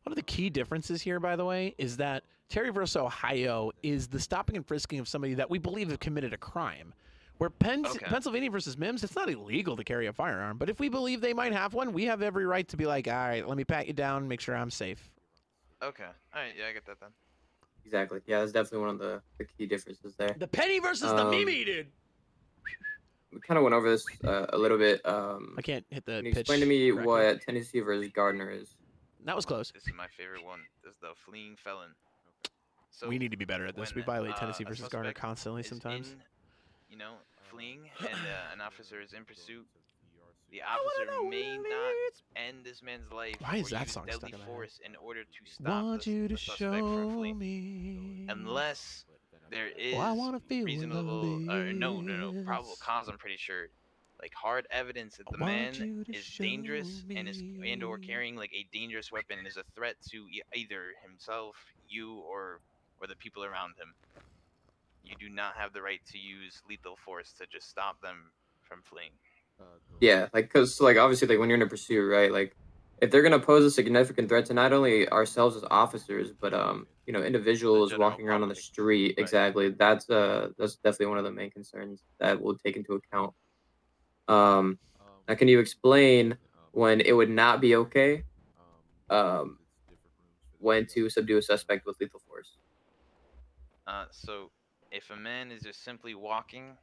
Speaker 2: One of the key differences here, by the way, is that Terry versus Ohio is the stopping and frisking of somebody that we believe have committed a crime. Where Pennsylvania versus Mims, it's not illegal to carry a firearm, but if we believe they might have one, we have every right to be like, all right, let me pat you down, make sure I'm safe.
Speaker 10: Okay. All right. Yeah, I get that then.
Speaker 12: Exactly. Yeah, that's definitely one of the key differences there.
Speaker 2: The penny versus the Mimi, dude.
Speaker 12: We kind of went over this a little bit.
Speaker 2: I can't hit the
Speaker 12: Can you
Speaker 2: pitch
Speaker 12: explain to me
Speaker 2: correctly.
Speaker 12: what Tennessee versus Gardner is?
Speaker 2: That was close.
Speaker 10: This is my favorite one. This is the fleeing felon. So
Speaker 2: We need to be better at this. We violate Tennessee
Speaker 10: a
Speaker 2: versus Gardner
Speaker 10: suspect
Speaker 2: constantly
Speaker 10: is
Speaker 2: sometimes.
Speaker 10: you know, fleeing, and an officer is in pursuit. The officer may not end this man's life
Speaker 2: Why is
Speaker 10: or
Speaker 2: that
Speaker 10: use
Speaker 2: song
Speaker 10: deadly
Speaker 2: stuck in my head?
Speaker 10: force in order to stop
Speaker 2: Want you to
Speaker 10: the suspect from
Speaker 2: show
Speaker 10: fleeing.
Speaker 2: me.
Speaker 10: Unless there
Speaker 2: Oh, I
Speaker 10: is
Speaker 2: wanna feel what
Speaker 10: reasonable,
Speaker 2: love
Speaker 10: probable
Speaker 2: is.
Speaker 10: cause, I'm pretty sure. Like hard evidence that the
Speaker 2: want
Speaker 10: man
Speaker 2: you to
Speaker 10: is
Speaker 2: show
Speaker 10: dangerous and or
Speaker 2: me.
Speaker 10: carrying like a dangerous weapon and is a threat to either himself, you, or the people around him. You do not have the right to use lethal force to just stop them from fleeing.
Speaker 12: Yeah, like because like obviously like when you're in a pursuit, right? Like if they're gonna pose a significant threat to not only ourselves as officers, but you know, individuals walking around on the street, exactly. That's definitely one of the main concerns that we'll take into account. Now can you explain when it would not be okay? When to subdue a suspect with lethal force?
Speaker 10: So if a man is just simply walking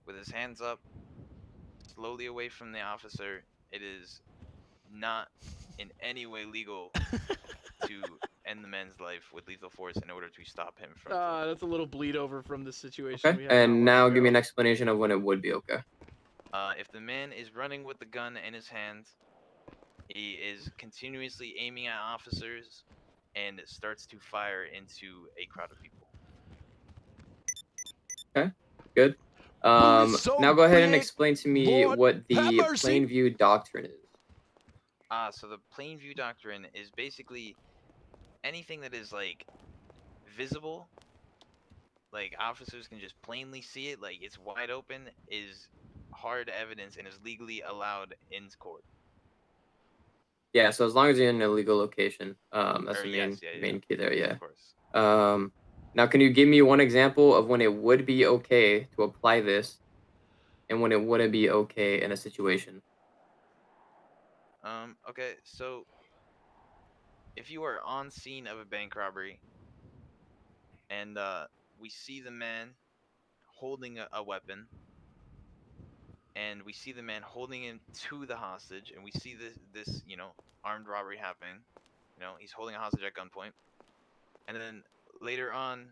Speaker 10: with his hands up, slowly away from the officer, it is not in any way legal to end the man's life with lethal force in order to stop him from.
Speaker 2: That's a little bleed over from the situation
Speaker 12: Okay,
Speaker 2: we had. not
Speaker 12: and
Speaker 2: long
Speaker 12: now
Speaker 2: ago.
Speaker 12: give me an explanation of when it would be okay.
Speaker 10: If the man is running with the gun in his hand, he is continuously aiming at officers and starts to fire into a crowd of people.
Speaker 12: Okay, good.
Speaker 10: so
Speaker 12: Now go ahead and
Speaker 10: big,
Speaker 12: explain to me
Speaker 10: Lord
Speaker 12: what
Speaker 10: have
Speaker 12: the
Speaker 10: mercy.
Speaker 12: plain view doctrine is.
Speaker 10: So the plain view doctrine is basically anything that is like visible, like officers can just plainly see it, like it's wide open, is hard evidence and is legally allowed in court.
Speaker 12: Yeah, so as long as you're in a legal location, that's the main
Speaker 10: Yes, yeah,
Speaker 12: main key there. Yeah.
Speaker 10: Of course.
Speaker 12: Now can you give me one example of when it would be okay to apply this, and when it wouldn't be okay in a situation?
Speaker 10: Okay, so if you are on scene of a bank robbery and we see the man holding a weapon and we see the man holding him to the hostage and we see this armed robbery happening, he's holding a hostage at gunpoint, and then later on,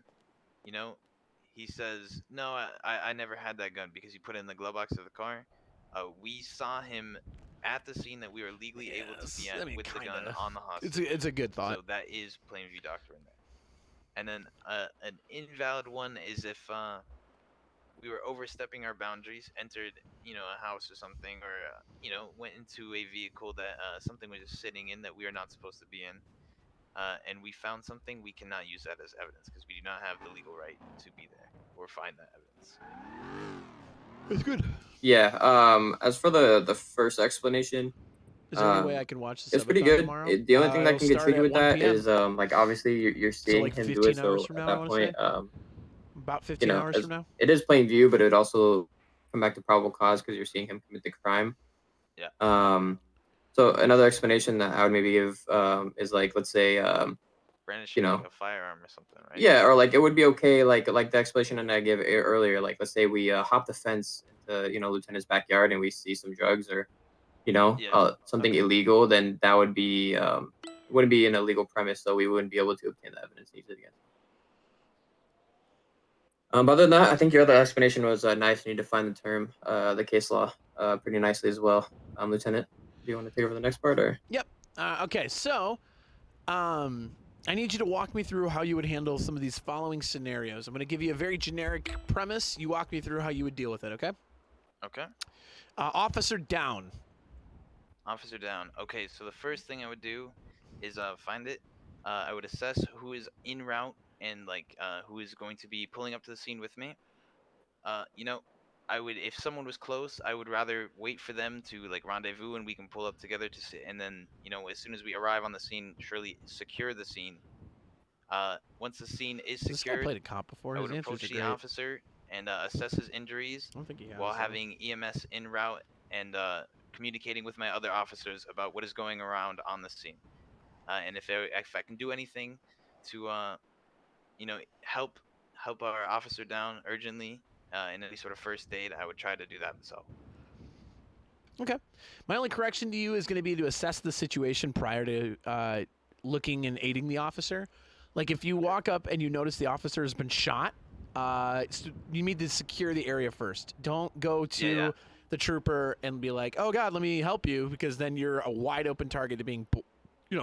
Speaker 10: he says, no, I never had that gun because he put it in the glove box of the car. We saw him at the scene that we were legally able to be at with the gun on the hostage.
Speaker 2: It's a good thought.
Speaker 10: So that is plain view doctrine there. And then an invalid one is if we were overstepping our boundaries, entered a house or something, or went into a vehicle that something was just sitting in that we are not supposed to be in. And we found something, we cannot use that as evidence because we do not have the legal right to be there or find that evidence.
Speaker 2: It's good.
Speaker 12: Yeah. As for the first explanation,
Speaker 2: Is there any way I can watch the
Speaker 12: it's pretty
Speaker 2: subathon
Speaker 12: good.
Speaker 2: tomorrow?
Speaker 12: The only thing that
Speaker 2: It'll
Speaker 12: can get
Speaker 2: start
Speaker 12: tricky
Speaker 2: at
Speaker 12: with
Speaker 2: 1
Speaker 12: that
Speaker 2: p.m.
Speaker 12: is like obviously you're
Speaker 2: So
Speaker 12: seeing
Speaker 2: like
Speaker 12: him do
Speaker 2: 15
Speaker 12: it.
Speaker 2: hours
Speaker 12: So
Speaker 2: from
Speaker 12: at
Speaker 2: now, I
Speaker 12: that
Speaker 2: wanna
Speaker 12: point,
Speaker 2: say? About
Speaker 12: you
Speaker 2: 15
Speaker 12: know,
Speaker 2: hours from now.
Speaker 12: it is plain view, but it would also come back to probable cause because you're seeing him commit the crime.
Speaker 10: Yeah.
Speaker 12: So another explanation that I would maybe give is like, let's say
Speaker 10: Brandishing
Speaker 12: you know,
Speaker 10: like a firearm or something, right?
Speaker 12: yeah, or like it would be okay, like the explanation that I gave earlier. Like let's say we hop the fence into Lieutenant's backyard and we see some drugs or something illegal, then that would be wouldn't be an illegal premise, so we wouldn't be able to obtain the evidence needed against him. Other than that, I think your other explanation was nice, and you defined the term, the case law, pretty nicely as well. Lieutenant, do you want to take over the next part, or?
Speaker 2: Yep. Okay, so I need you to walk me through how you would handle some of these following scenarios. I'm going to give you a very generic premise. You walk me through how you would deal with it, okay?
Speaker 10: Okay.
Speaker 2: Officer down.
Speaker 10: Officer down. Okay, so the first thing I would do is find it. I would assess who is en route and who is going to be pulling up to the scene with me. I would, if someone was close, I would rather wait for them to rendezvous and we can pull up together to sit, and then as soon as we arrive on the scene, surely secure the scene. Once the scene is
Speaker 2: This guy
Speaker 10: secured,
Speaker 2: played a cop before.
Speaker 10: I
Speaker 2: His
Speaker 10: would
Speaker 2: answers
Speaker 10: approach
Speaker 2: are
Speaker 10: the
Speaker 2: great.
Speaker 10: officer and assess his injuries
Speaker 2: I don't think he has,
Speaker 10: while
Speaker 2: though.
Speaker 10: having EMS en route and communicating with my other officers about what is going around on the scene. And if I can do anything to help our officer down urgently in any sort of first aid, I would try to do that myself.
Speaker 2: Okay. My only correction to you is going to be to assess the situation prior to looking and aiding the officer. Like if you walk up and you notice the officer has been shot, you need to secure the area first. Don't go to the trooper and be like, "Oh God, let me help you," because then you're a wide open target to being,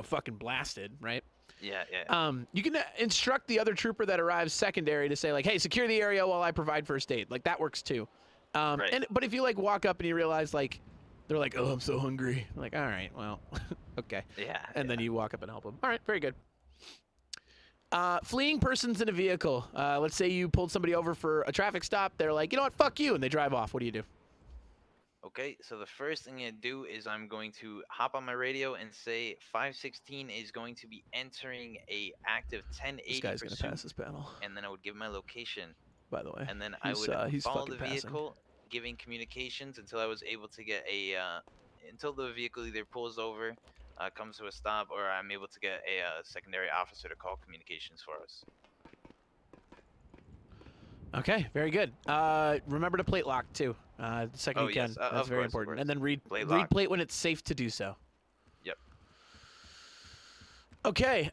Speaker 2: fucking blasted, right?
Speaker 10: Yeah, yeah.
Speaker 2: You can instruct the other trooper that arrives secondary to say like, "Hey, secure the area while I provide first aid." Like that works too.
Speaker 10: Right.
Speaker 2: But if you like walk up and you realize like they're like, "Oh, I'm so hungry," I'm like, all right, well, okay.
Speaker 10: Yeah.
Speaker 2: And then you walk up and help them. All right, very good. Fleeing persons in a vehicle. Let's say you pulled somebody over for a traffic stop. They're like, "You know what? Fuck you," and they drive off. What do you do?
Speaker 10: Okay, so the first thing I do is I'm going to hop on my radio and say 516 is going to be entering a active 1080
Speaker 2: This guy's gonna
Speaker 10: pursuit,
Speaker 2: pass this panel.
Speaker 10: and then I would give my location.
Speaker 2: By the way,
Speaker 10: And then I would
Speaker 2: he's
Speaker 10: follow
Speaker 2: fucking
Speaker 10: the
Speaker 2: passing.
Speaker 10: vehicle, giving communications until I was able to get until the vehicle either pulls over, comes to a stop, or I'm able to get a secondary officer to call communications for us.
Speaker 2: Okay, very good. Remember to plate lock too. The second
Speaker 10: Oh,
Speaker 2: you can.
Speaker 10: yes,
Speaker 2: That's
Speaker 10: of
Speaker 2: very
Speaker 10: course, of
Speaker 2: important.
Speaker 10: course.
Speaker 2: And then read
Speaker 10: Plate
Speaker 2: read
Speaker 10: lock.
Speaker 2: plate when it's safe to do so.
Speaker 10: Yep.
Speaker 2: Okay.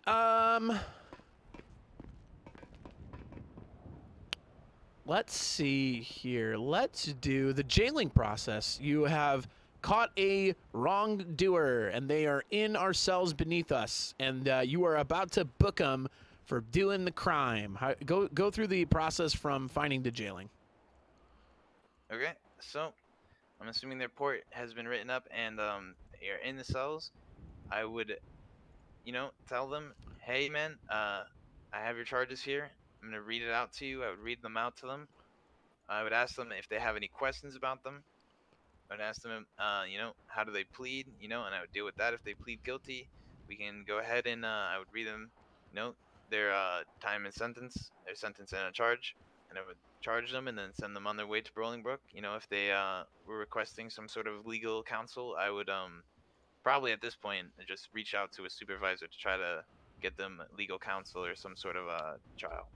Speaker 2: Let's see here. Let's do the jailing process. You have caught a wrongdoer, and they are in our cells beneath us, and you are about to book them for doing the crime. Go through the process from finding to jailing.
Speaker 10: Okay, so I'm assuming the report has been written up and you're in the cells. I would, tell them, "Hey, man, I have your charges here. I'm gonna read it out to you." I would read them out to them. I would ask them if they have any questions about them. I would ask them, how do they plead, and I would deal with that. If they plead guilty, we can go ahead and I would read them, their time and sentence, their sentence and a charge, and I would charge them and then send them on their way to Bolingbrook. If they were requesting some sort of legal counsel, I would probably at this point just reach out to a supervisor to try to get them legal counsel or some sort of trial.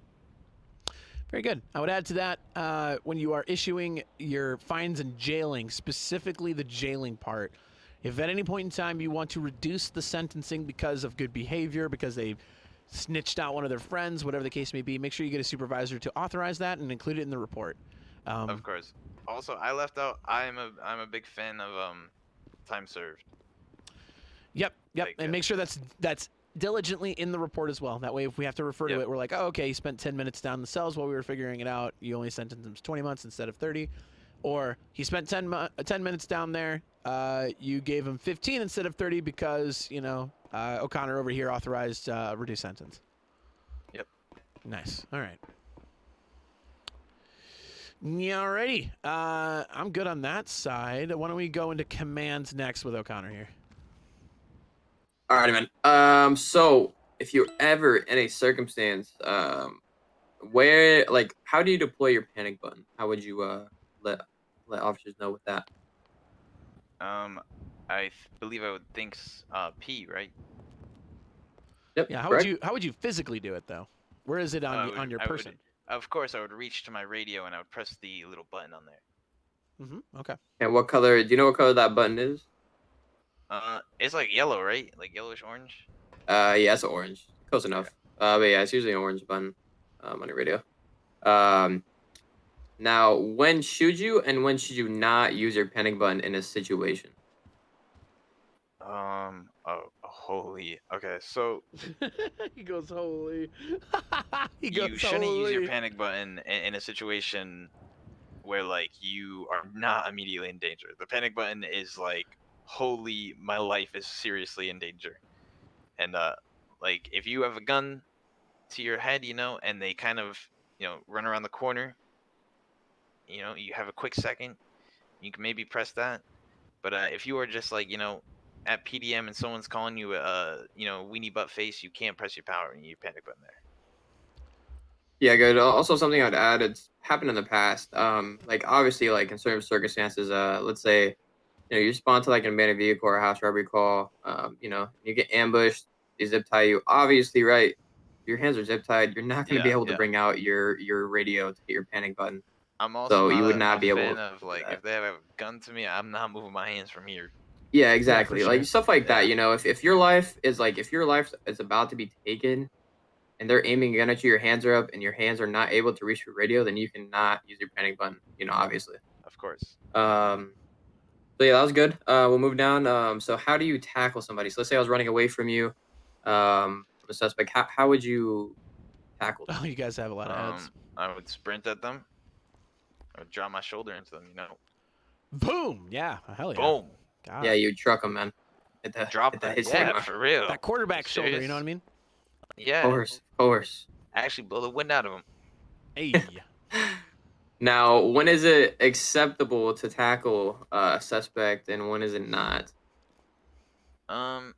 Speaker 2: Very good. I would add to that, when you are issuing your fines and jailing, specifically the jailing part, if at any point in time you want to reduce the sentencing because of good behavior, because they snitched out one of their friends, whatever the case may be, make sure you get a supervisor to authorize that and include it in the report.
Speaker 10: Of course. Also, I left out. I'm a big fan of time served.
Speaker 2: Yep. And make sure that's diligently in the report as well. That way, if we have to refer to it, we're like, "Oh, okay, you spent 10 minutes down the cells while we were figuring it out. You only sentenced him to 20 months instead of 30. Or he spent 10 minutes down there. You gave him 15 instead of 30 because, O'Connor over here authorized reduced sentence."
Speaker 10: Yep.
Speaker 2: Nice. All right. Yeah, alrighty. I'm good on that side. Why don't we go into commands next with O'Connor here?
Speaker 12: Alrighty, man. So if you're ever in a circumstance, where, like, how do you deploy your panic button? How would you let officers know with that?
Speaker 10: I believe I would think P, right?
Speaker 12: Yep.
Speaker 2: Yeah. How would you physically do it though? Where is it on your person?
Speaker 10: Of course, I would reach to my radio and I would press the little button on there.
Speaker 2: Okay.
Speaker 12: And what color? Do you know what color that button is?
Speaker 10: It's like yellow, right? Like yellowish orange.
Speaker 12: Yeah, it's orange. Close enough. But yeah, it's usually an orange button on your radio. Now, when should you and when should you not use your panic button in a situation?
Speaker 10: Oh, holy. Okay, so
Speaker 2: He goes holy.
Speaker 10: you shouldn't use your panic button in a situation where like you are not immediately in danger. The panic button is like, holy, my life is seriously in danger. And like if you have a gun to your head, and they kind of, run around the corner, you have a quick second, you can maybe press that. But if you are just like, at PDM and someone's calling you weenie butt face, you can't press your panic button there.
Speaker 12: Yeah, good. Also, something I'd add, it's happened in the past. Like obviously, like in certain circumstances, let's say, you respond to like an abandoned vehicle or a house robbery call. You get ambushed, they zip tie you. Obviously, right? Your hands are zip tied. You're not going to be able to bring out your radio to hit your panic button.
Speaker 10: I'm also
Speaker 12: you would
Speaker 10: a
Speaker 12: not be able
Speaker 10: fan
Speaker 12: to
Speaker 10: of like if they have a gun to me, I'm not moving my hands from here.
Speaker 12: Yeah, exactly.
Speaker 10: Yeah, for
Speaker 12: like
Speaker 10: sure.
Speaker 12: stuff like that. If your life is about to be taken, and they're aiming a gun at you, your hands are up, and your hands are not able to reach your radio, then you cannot use your panic button. Obviously.
Speaker 10: Of course.
Speaker 12: So yeah, that was good. We'll move down. So how do you tackle somebody? So let's say I was running away from you, from a suspect. How would you tackle them?
Speaker 2: Oh, you guys have a lot of ads.
Speaker 10: I would sprint at them. I would drop my shoulder into them, you know.
Speaker 2: Boom! Yeah, hell yeah.
Speaker 10: Boom.
Speaker 2: God.
Speaker 12: Yeah, you truck them, man.
Speaker 10: Drop that. Yeah, for real.
Speaker 2: That quarterback shoulder, you
Speaker 10: Serious?
Speaker 2: know what I mean?
Speaker 10: Yeah.
Speaker 12: Of course.
Speaker 10: Actually blow the wind out of them.
Speaker 2: Hey.
Speaker 12: Now, when is it acceptable to tackle a suspect, and when is it not?
Speaker 10: I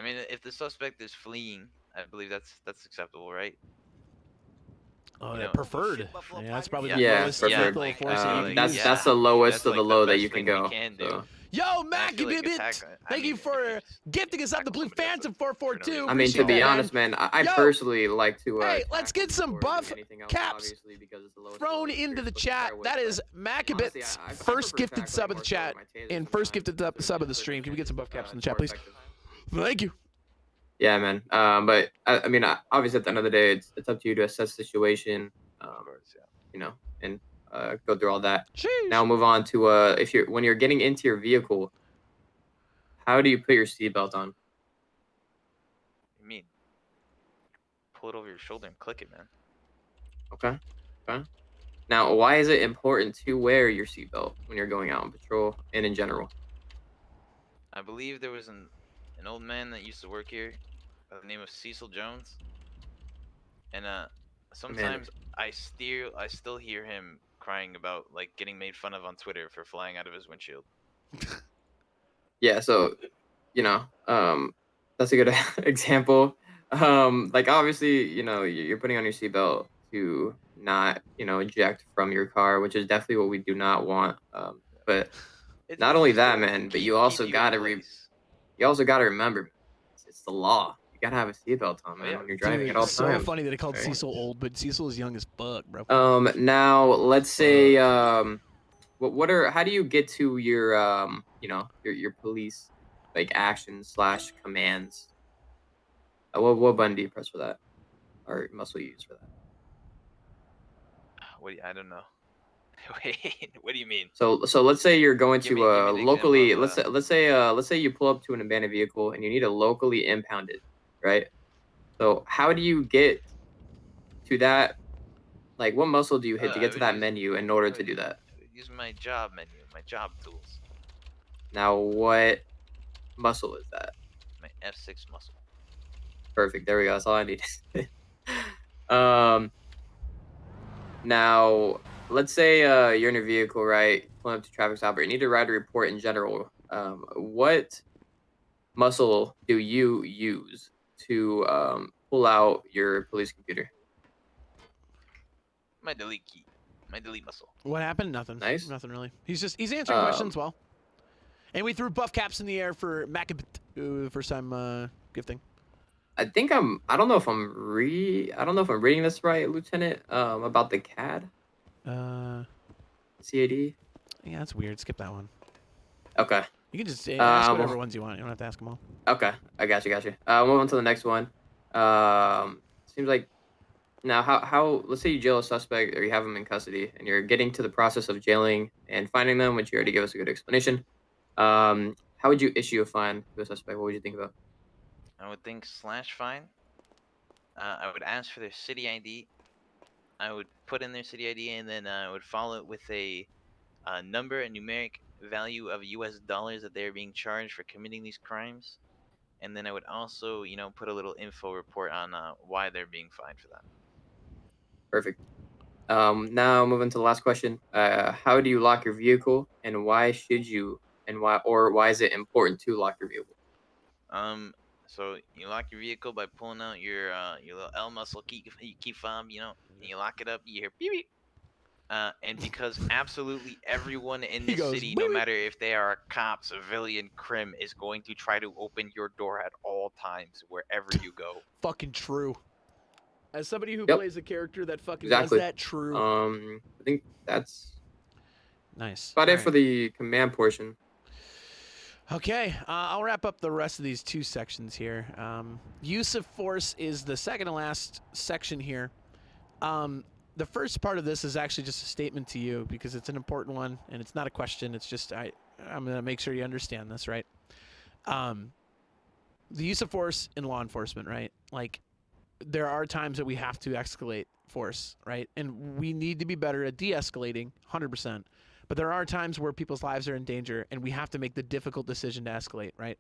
Speaker 10: mean, if the suspect is fleeing, I believe that's acceptable, right?
Speaker 2: Oh,
Speaker 10: You
Speaker 2: yeah,
Speaker 10: know,
Speaker 2: preferred. Yeah, that's probably the
Speaker 12: Yeah,
Speaker 2: lowest
Speaker 12: preferred.
Speaker 2: lethal force that you can use.
Speaker 12: That's the lowest
Speaker 10: that's
Speaker 12: of the
Speaker 10: like
Speaker 12: low
Speaker 10: the
Speaker 12: that
Speaker 10: best
Speaker 12: you can
Speaker 10: thing we
Speaker 12: go.
Speaker 10: can do.
Speaker 12: So.
Speaker 2: Yo,
Speaker 10: And I feel like
Speaker 2: Mac, thank you for gifting us up the blue Phantom 442.
Speaker 12: I mean, to be honest, man, I
Speaker 2: Yo,
Speaker 12: personally like to.
Speaker 2: Hey, let's get some buff caps
Speaker 12: obviously, because it's the lowest
Speaker 2: thrown into the chat. That is Macabit's first gifted sub of the chat and first gifted sub of the stream. Can we get some buff caps in the chat, please? Thank you.
Speaker 12: Yeah, man. But I mean, obviously, at the end of the day, it's up to you to assess the situation. You know, and go through all that.
Speaker 2: Jeez.
Speaker 12: Now move on to when you're getting into your vehicle, how do you put your seatbelt on?
Speaker 10: You mean pull it over your shoulder and click it, man.
Speaker 12: Okay. Now, why is it important to wear your seatbelt when you're going out on patrol and in general?
Speaker 10: I believe there was an old man that used to work here by the name of Cecil Jones, and sometimes I still hear him crying about like getting made fun of on Twitter for flying out of his windshield.
Speaker 12: Yeah, so you know, that's a good example. Like obviously, you know, you're putting on your seatbelt to not, you know, eject from your car, which is definitely what we do not want. But not only that, man, but you also gotta remember, it's the law. You gotta have a seatbelt on, man, when you're driving at all
Speaker 2: so
Speaker 12: times.
Speaker 2: funny that it called
Speaker 12: Right?
Speaker 2: Cecil old, but Cecil is young as fuck, bro.
Speaker 12: Now let's say, how do you get to your, you know, your police like actions / commands? What button do you press for that, or muscle you use for that?
Speaker 10: I don't know. Wait, what do you mean?
Speaker 12: So let's say you're going
Speaker 10: Give
Speaker 12: to
Speaker 10: me an
Speaker 12: locally.
Speaker 10: example of,
Speaker 12: Let's say you pull up to an abandoned vehicle and you need to locally impound it, right? So how do you get to that? Like, what muscle do you hit to get to that menu in order to do that?
Speaker 10: Use my job menu, my job tools.
Speaker 12: Now, what muscle is that?
Speaker 10: My F6 muscle.
Speaker 12: Perfect. There we go. That's all I need. Now, let's say you're in your vehicle, right? Pulling up to traffic stop, or you need to write a report in general. What muscle do you use to pull out your police computer?
Speaker 10: My delete key. My delete muscle.
Speaker 2: What happened? Nothing.
Speaker 12: Nice.
Speaker 2: Nothing really. He's answering questions well. And we threw buff caps in the air for Macabit, the first time gifting.
Speaker 12: I don't know if I'm reading this right, Lieutenant. About the CAD. CAD.
Speaker 2: Yeah, that's weird. Skip that one.
Speaker 12: Okay.
Speaker 2: You can just ask whatever ones you want. You don't have to ask them all.
Speaker 12: Okay, I got you. Move on to the next one. Seems like now how let's say you jail a suspect or you have them in custody and you're getting to the process of jailing and finding them, which you already gave us a good explanation. How would you issue a fine to a suspect? What would you think about?
Speaker 10: I would think /fine. I would ask for their city ID. I would put in their city ID and then I would follow it with a number, a numeric value of US dollars that they're being charged for committing these crimes. And then I would also, you know, put a little info report on why they're being fined for that.
Speaker 12: Perfect. Now moving to the last question. How do you lock your vehicle, and why should you, and why is it important to lock your vehicle?
Speaker 10: So you lock your vehicle by pulling out your little L muscle key fob, you know, and you lock it up. You hear beep beep. And because absolutely everyone in this city, no matter if they are a cop, civilian, crim, is going to try to open your door at all times wherever you go.
Speaker 2: Fucking true. As somebody who plays a character that fucking does that, true.
Speaker 12: I think that's
Speaker 2: nice.
Speaker 12: about it for the command portion.
Speaker 2: Okay, I'll wrap up the rest of these two sections here. Use of force is the second to last section here. the first part of this is actually just a statement to you because it's an important one and it's not a question. It's just I'm gonna make sure you understand this, right? The use of force in law enforcement, right? Like, there are times that we have to escalate force, right? And we need to be better at de-escalating, 100%. But there are times where people's lives are in danger, and we have to make the difficult decision to escalate, right?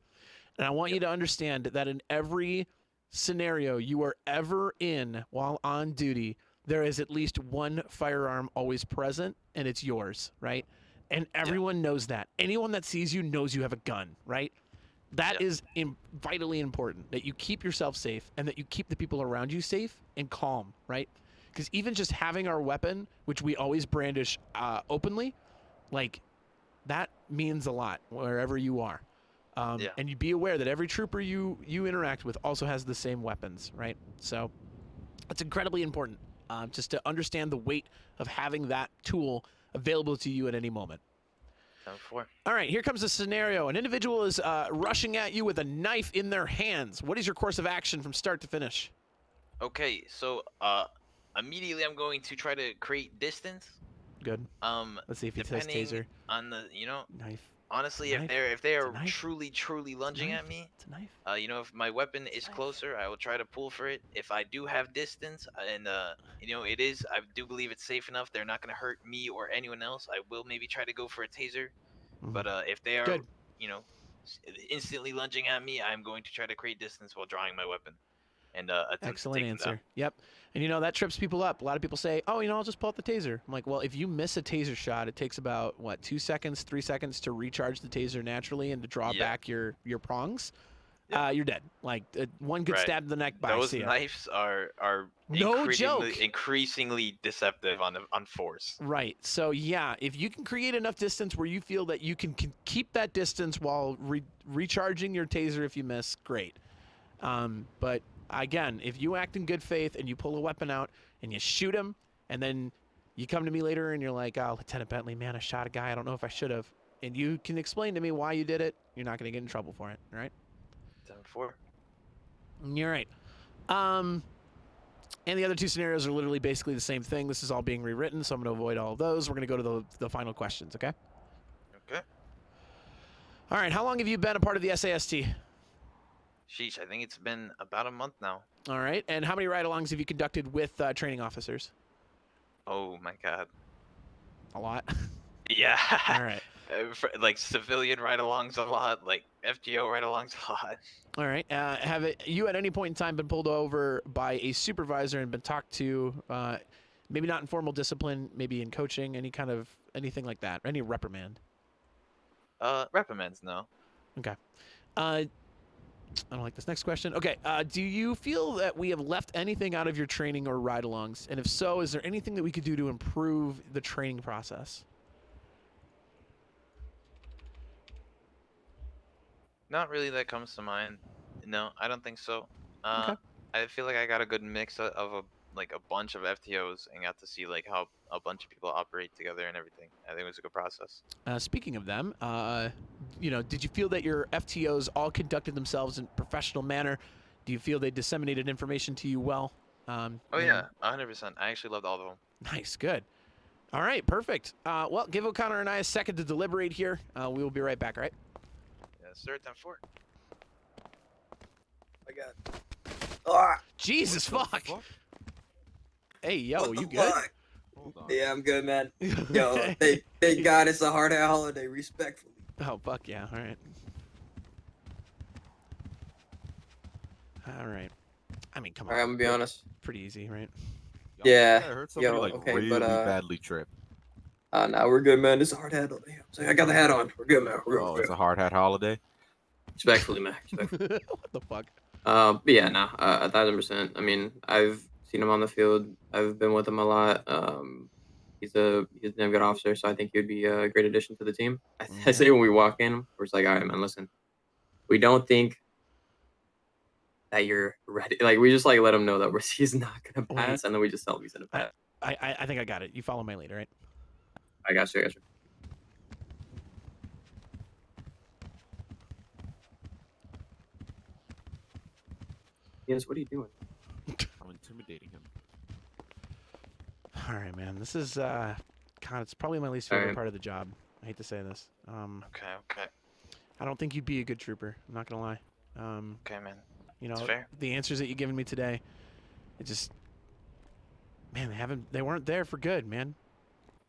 Speaker 2: And I want you to understand that in every scenario you are ever in while on duty, there is at least one firearm always present, and it's yours, right? And everyone knows that. Anyone that sees you knows you have a gun, right? That is vitally important, that you keep yourself safe and that you keep the people around you safe and calm, right? Because even just having our weapon, which we always brandish openly, like, that means a lot wherever you are. And you be aware that every trooper you interact with also has the same weapons, right? So it's incredibly important just to understand the weight of having that tool available to you at any moment. All right, here comes a scenario. An individual is rushing at you with a knife in their hands. What is your course of action from start to finish?
Speaker 10: Okay, so immediately I'm going to try to create distance.
Speaker 2: Good. Let's see if he says
Speaker 10: Depending
Speaker 2: taser.
Speaker 10: on the,
Speaker 2: Knife.
Speaker 10: honestly,
Speaker 2: Knife.
Speaker 10: if they are
Speaker 2: It's a knife.
Speaker 10: truly lunging
Speaker 2: knife.
Speaker 10: at me,
Speaker 2: It's a knife.
Speaker 10: if my weapon is closer, I will try to pull for it. If I do have distance and I do believe it's safe enough, they're not going to hurt me or anyone else, I will maybe try to go for a taser. But if they are, instantly lunging at me, I'm going to try to create distance while drawing my weapon and attempt
Speaker 2: Excellent
Speaker 10: to take
Speaker 2: answer.
Speaker 10: them
Speaker 2: Yep. And that trips people up. A lot of people say, oh, I'll just pull out the taser. I'm like, well, if you miss a taser shot, it takes about, 2 seconds, 3 seconds to recharge the taser naturally and to draw back your prongs. You're dead. Like, one good stab to the neck, bye,
Speaker 10: Those
Speaker 2: see ya.
Speaker 10: knives are
Speaker 2: No joke.
Speaker 10: increasingly deceptive on force.
Speaker 2: Right. So, yeah, if you can create enough distance where you feel that you can keep that distance while recharging your taser if you miss, great. But again, if you act in good faith and you pull a weapon out and you shoot him, and then you come to me later and you're like, oh, Lieutenant Bentley, man, I shot a guy. I don't know if I should have. And you can explain to me why you did it. You're not going to get in trouble for it, all right?
Speaker 10: 10-4.
Speaker 2: You're right. And the other two scenarios are literally basically the same thing. This is all being rewritten, so I'm going to avoid all of those. We're going to go to the final questions, okay?
Speaker 10: Okay.
Speaker 2: All right, how long have you been a part of the SAST?
Speaker 10: Sheesh, I think it's been about a month now.
Speaker 2: All right, and how many ride-alongs have you conducted with training officers?
Speaker 10: Oh my god.
Speaker 2: A lot?
Speaker 10: Yeah.
Speaker 2: All right.
Speaker 10: Like civilian ride-alongs a lot, like FTO ride-alongs a lot.
Speaker 2: All right. Have you at any point in time been pulled over by a supervisor and been talked to, maybe not in formal discipline, maybe in coaching, anything like that, any reprimand?
Speaker 10: Reprimands, no.
Speaker 2: Okay. I don't like this next question. Okay. Do you feel that we have left anything out of your training or ride-alongs? And if so, is there anything that we could do to improve the training process?
Speaker 10: Not really that comes to mind. No, I don't think so.
Speaker 2: Okay.
Speaker 10: I feel like I got a good mix of a bunch of FTOs and got to see like how a bunch of people operate together and everything. I think it was a good process.
Speaker 2: Speaking of them, did you feel that your FTOs all conducted themselves in a professional manner? Do you feel they disseminated information to you well?
Speaker 10: Oh yeah, 100%. I actually loved all of them.
Speaker 2: Nice, good. All right, perfect. Well, give O'Connor and I a second to deliberate here. We will be right back, all right?
Speaker 10: Yes, sir, 10-4.
Speaker 21: I got.
Speaker 2: Jesus fuck. Hey, yo,
Speaker 21: What the
Speaker 2: you good?
Speaker 21: fuck? Yeah, I'm good, man. Yo, thank God it's a hard hat holiday, respectfully.
Speaker 2: Oh, fuck yeah, all right. All right. I mean, come on.
Speaker 21: Alright, I'm gonna be honest.
Speaker 2: Pretty easy, right?
Speaker 21: Yeah.
Speaker 4: I heard somebody really badly trip.
Speaker 21: Nah, we're good, man. It's a hard hat holiday. I got the hat on. We're good, man. We're good.
Speaker 4: It's a hard hat holiday.
Speaker 21: Respectfully, man. Respectfully.
Speaker 2: What the fuck?
Speaker 21: But yeah, nah, 1,000%. I mean, I've seen him on the field. I've been with him a lot. He's a damn good officer, so I think he would be a great addition to the team. I say when we walk in, we're just like, all right, man, listen. We don't think that you're ready. Like, we just like let him know that he's not gonna pass, and then we just tell him he's gonna pass.
Speaker 2: I think I got it. You follow my lead, all right?
Speaker 21: I got you. Yes, what are you doing?
Speaker 4: I'm intimidating him.
Speaker 2: All right, man. This is God. It's probably my least favorite part of the job. I hate to say this.
Speaker 10: Okay.
Speaker 2: I don't think you'd be a good trooper. I'm not gonna lie.
Speaker 10: Okay, man.
Speaker 2: You
Speaker 10: It's
Speaker 2: know,
Speaker 10: fair.
Speaker 2: the answers that you've given me today, it just, man, they weren't there for good, man.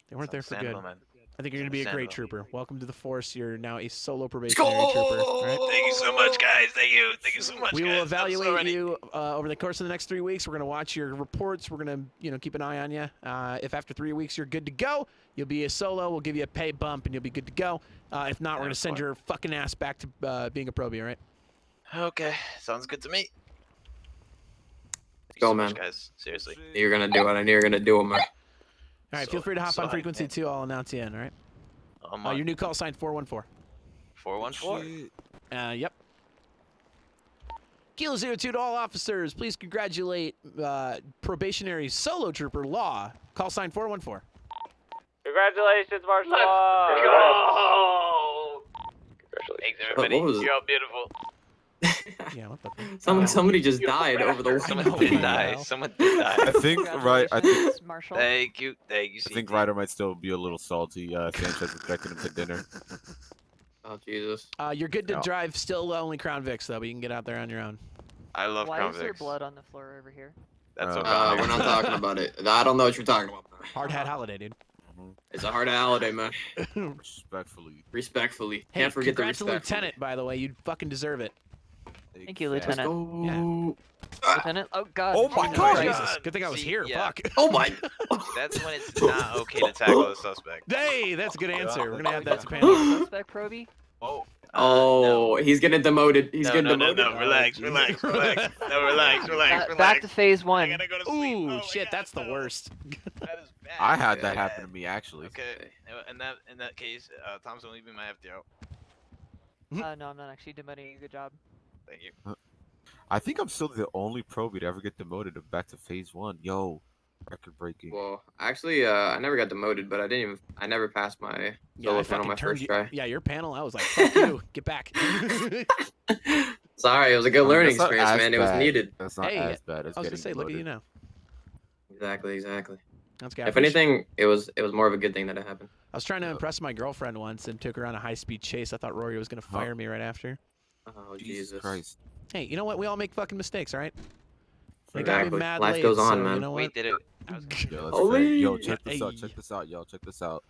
Speaker 2: They weren't there for good.
Speaker 10: understandable, man.
Speaker 2: I think you're gonna be a great
Speaker 10: Understandable.
Speaker 2: trooper. Welcome to the force. You're now a solo probationary trooper. All right?
Speaker 10: Thank you so much, guys. Thank you so much,
Speaker 2: We will
Speaker 10: guys. I'm so
Speaker 2: evaluate
Speaker 10: ready.
Speaker 2: you over the course of the next 3 weeks. We're gonna watch your reports. We're gonna, keep an eye on you. If after 3 weeks you're good to go, you'll be a solo. We'll give you a pay bump and you'll be good to go. If not, we're gonna send your fucking ass back to being a probie. All right?
Speaker 10: Okay, sounds good to me.
Speaker 21: Go,
Speaker 10: so
Speaker 21: man.
Speaker 10: much, guys. Seriously.
Speaker 21: You're gonna do it. I knew you're gonna do it, man.
Speaker 2: All right. Feel free to hop
Speaker 10: so
Speaker 2: on
Speaker 10: hyped,
Speaker 2: frequency
Speaker 10: man.
Speaker 2: too. I'll announce you in. All right?
Speaker 10: I'm on.
Speaker 2: Your new call sign 414.
Speaker 10: 414.
Speaker 2: Yep. Kilo 02 to all officers, please congratulate probationary solo trooper Law. Call sign 414.
Speaker 13: Congratulations, Marshal.
Speaker 10: Thanks, everybody.
Speaker 21: What was it?
Speaker 10: You're all beautiful.
Speaker 2: Yeah, what the?
Speaker 21: Somebody just died over the
Speaker 10: Someone did die. Someone did die.
Speaker 4: I think I think
Speaker 10: Thank you.
Speaker 4: I think Ryder might still be a little salty. Sanchez expected him to dinner.
Speaker 21: Oh Jesus.
Speaker 2: You're good to drive. Still only Crown Vics though, but you can get out there on your own.
Speaker 10: I love
Speaker 9: Why
Speaker 10: Crown
Speaker 9: is there
Speaker 10: Vics.
Speaker 9: blood on the floor over here?
Speaker 10: That's
Speaker 21: we're not talking about it. I don't know what you're talking about.
Speaker 2: Hard hat holiday, dude.
Speaker 21: It's a hard holiday, man.
Speaker 4: Respectfully.
Speaker 2: Hey,
Speaker 21: Can't forget the
Speaker 2: congrats to
Speaker 21: respect.
Speaker 2: Lieutenant, by the way. You fucking deserve it.
Speaker 9: Thank you, Lieutenant.
Speaker 2: Yeah.
Speaker 9: Lieutenant? Oh, God.
Speaker 2: Oh my
Speaker 9: Jesus
Speaker 2: God.
Speaker 9: Christ.
Speaker 2: Jesus. Good thing I was here.
Speaker 10: yeah.
Speaker 2: Fuck.
Speaker 21: Oh my.
Speaker 10: That's when it's not okay to tackle a suspect.
Speaker 2: Hey, that's a good answer. We're gonna add that to panel.
Speaker 9: Suspect Proby?
Speaker 21: Oh, he's getting demoted. He's getting
Speaker 10: no,
Speaker 21: demoted.
Speaker 10: relax. No, relax.
Speaker 9: Back to phase 1.
Speaker 2: Ooh, shit, that's the worst.
Speaker 4: I had that happen to me actually.
Speaker 10: Okay. In that case, Thompson, leave me my FDO.
Speaker 9: No, I'm not actually demoting you. Good job.
Speaker 10: Thank you.
Speaker 4: I think I'm still the only probie to ever get demoted back to phase 1. Yo, record breaking.
Speaker 21: Well, actually, I never got demoted, but I never passed my solo panel my first try.
Speaker 2: Yeah, your panel. I was like, fuck you, get back.
Speaker 21: Sorry, it was a good learning
Speaker 4: that's not
Speaker 21: experience,
Speaker 4: as
Speaker 21: man. It was
Speaker 4: bad.
Speaker 21: needed.
Speaker 4: That's not as bad as
Speaker 2: I was
Speaker 4: getting
Speaker 2: gonna say, look at you
Speaker 4: demoted.
Speaker 2: now.
Speaker 21: Exactly.
Speaker 2: That's good.
Speaker 21: If anything, it was more of a good thing that it happened.
Speaker 2: I was trying to impress my girlfriend once and took her on a high-speed chase. I thought Rory was gonna fire me right after.
Speaker 21: Oh
Speaker 4: Jesus Christ.
Speaker 2: Hey, you know what? We all make fucking mistakes, all right? They got me
Speaker 21: Exactly.
Speaker 2: mad
Speaker 21: Life
Speaker 2: late,
Speaker 21: goes on,
Speaker 2: so
Speaker 21: man.
Speaker 2: you know what?
Speaker 10: Wait, did it?
Speaker 4: Yo, that's fair. Yo, check this out. Check this out. Yo, check this out.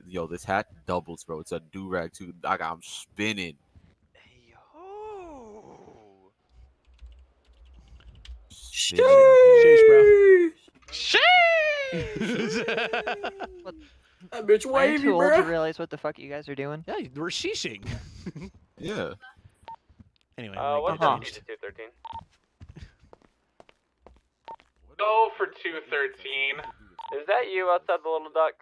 Speaker 4: Yo, this hat doubles, bro. It's a do-rag too. I'm spinning.
Speaker 2: Sheesh, bro.
Speaker 21: That bitch
Speaker 9: I'm
Speaker 21: wavy,
Speaker 9: too old
Speaker 21: bro.
Speaker 9: to realize what the fuck you guys are doing.
Speaker 2: Yeah, we're sheeshing.
Speaker 4: Yeah.
Speaker 2: Anyway,
Speaker 13: What's
Speaker 9: Uh-huh.
Speaker 13: up, 213? Go for 213. Is that you outside the Little Ducks?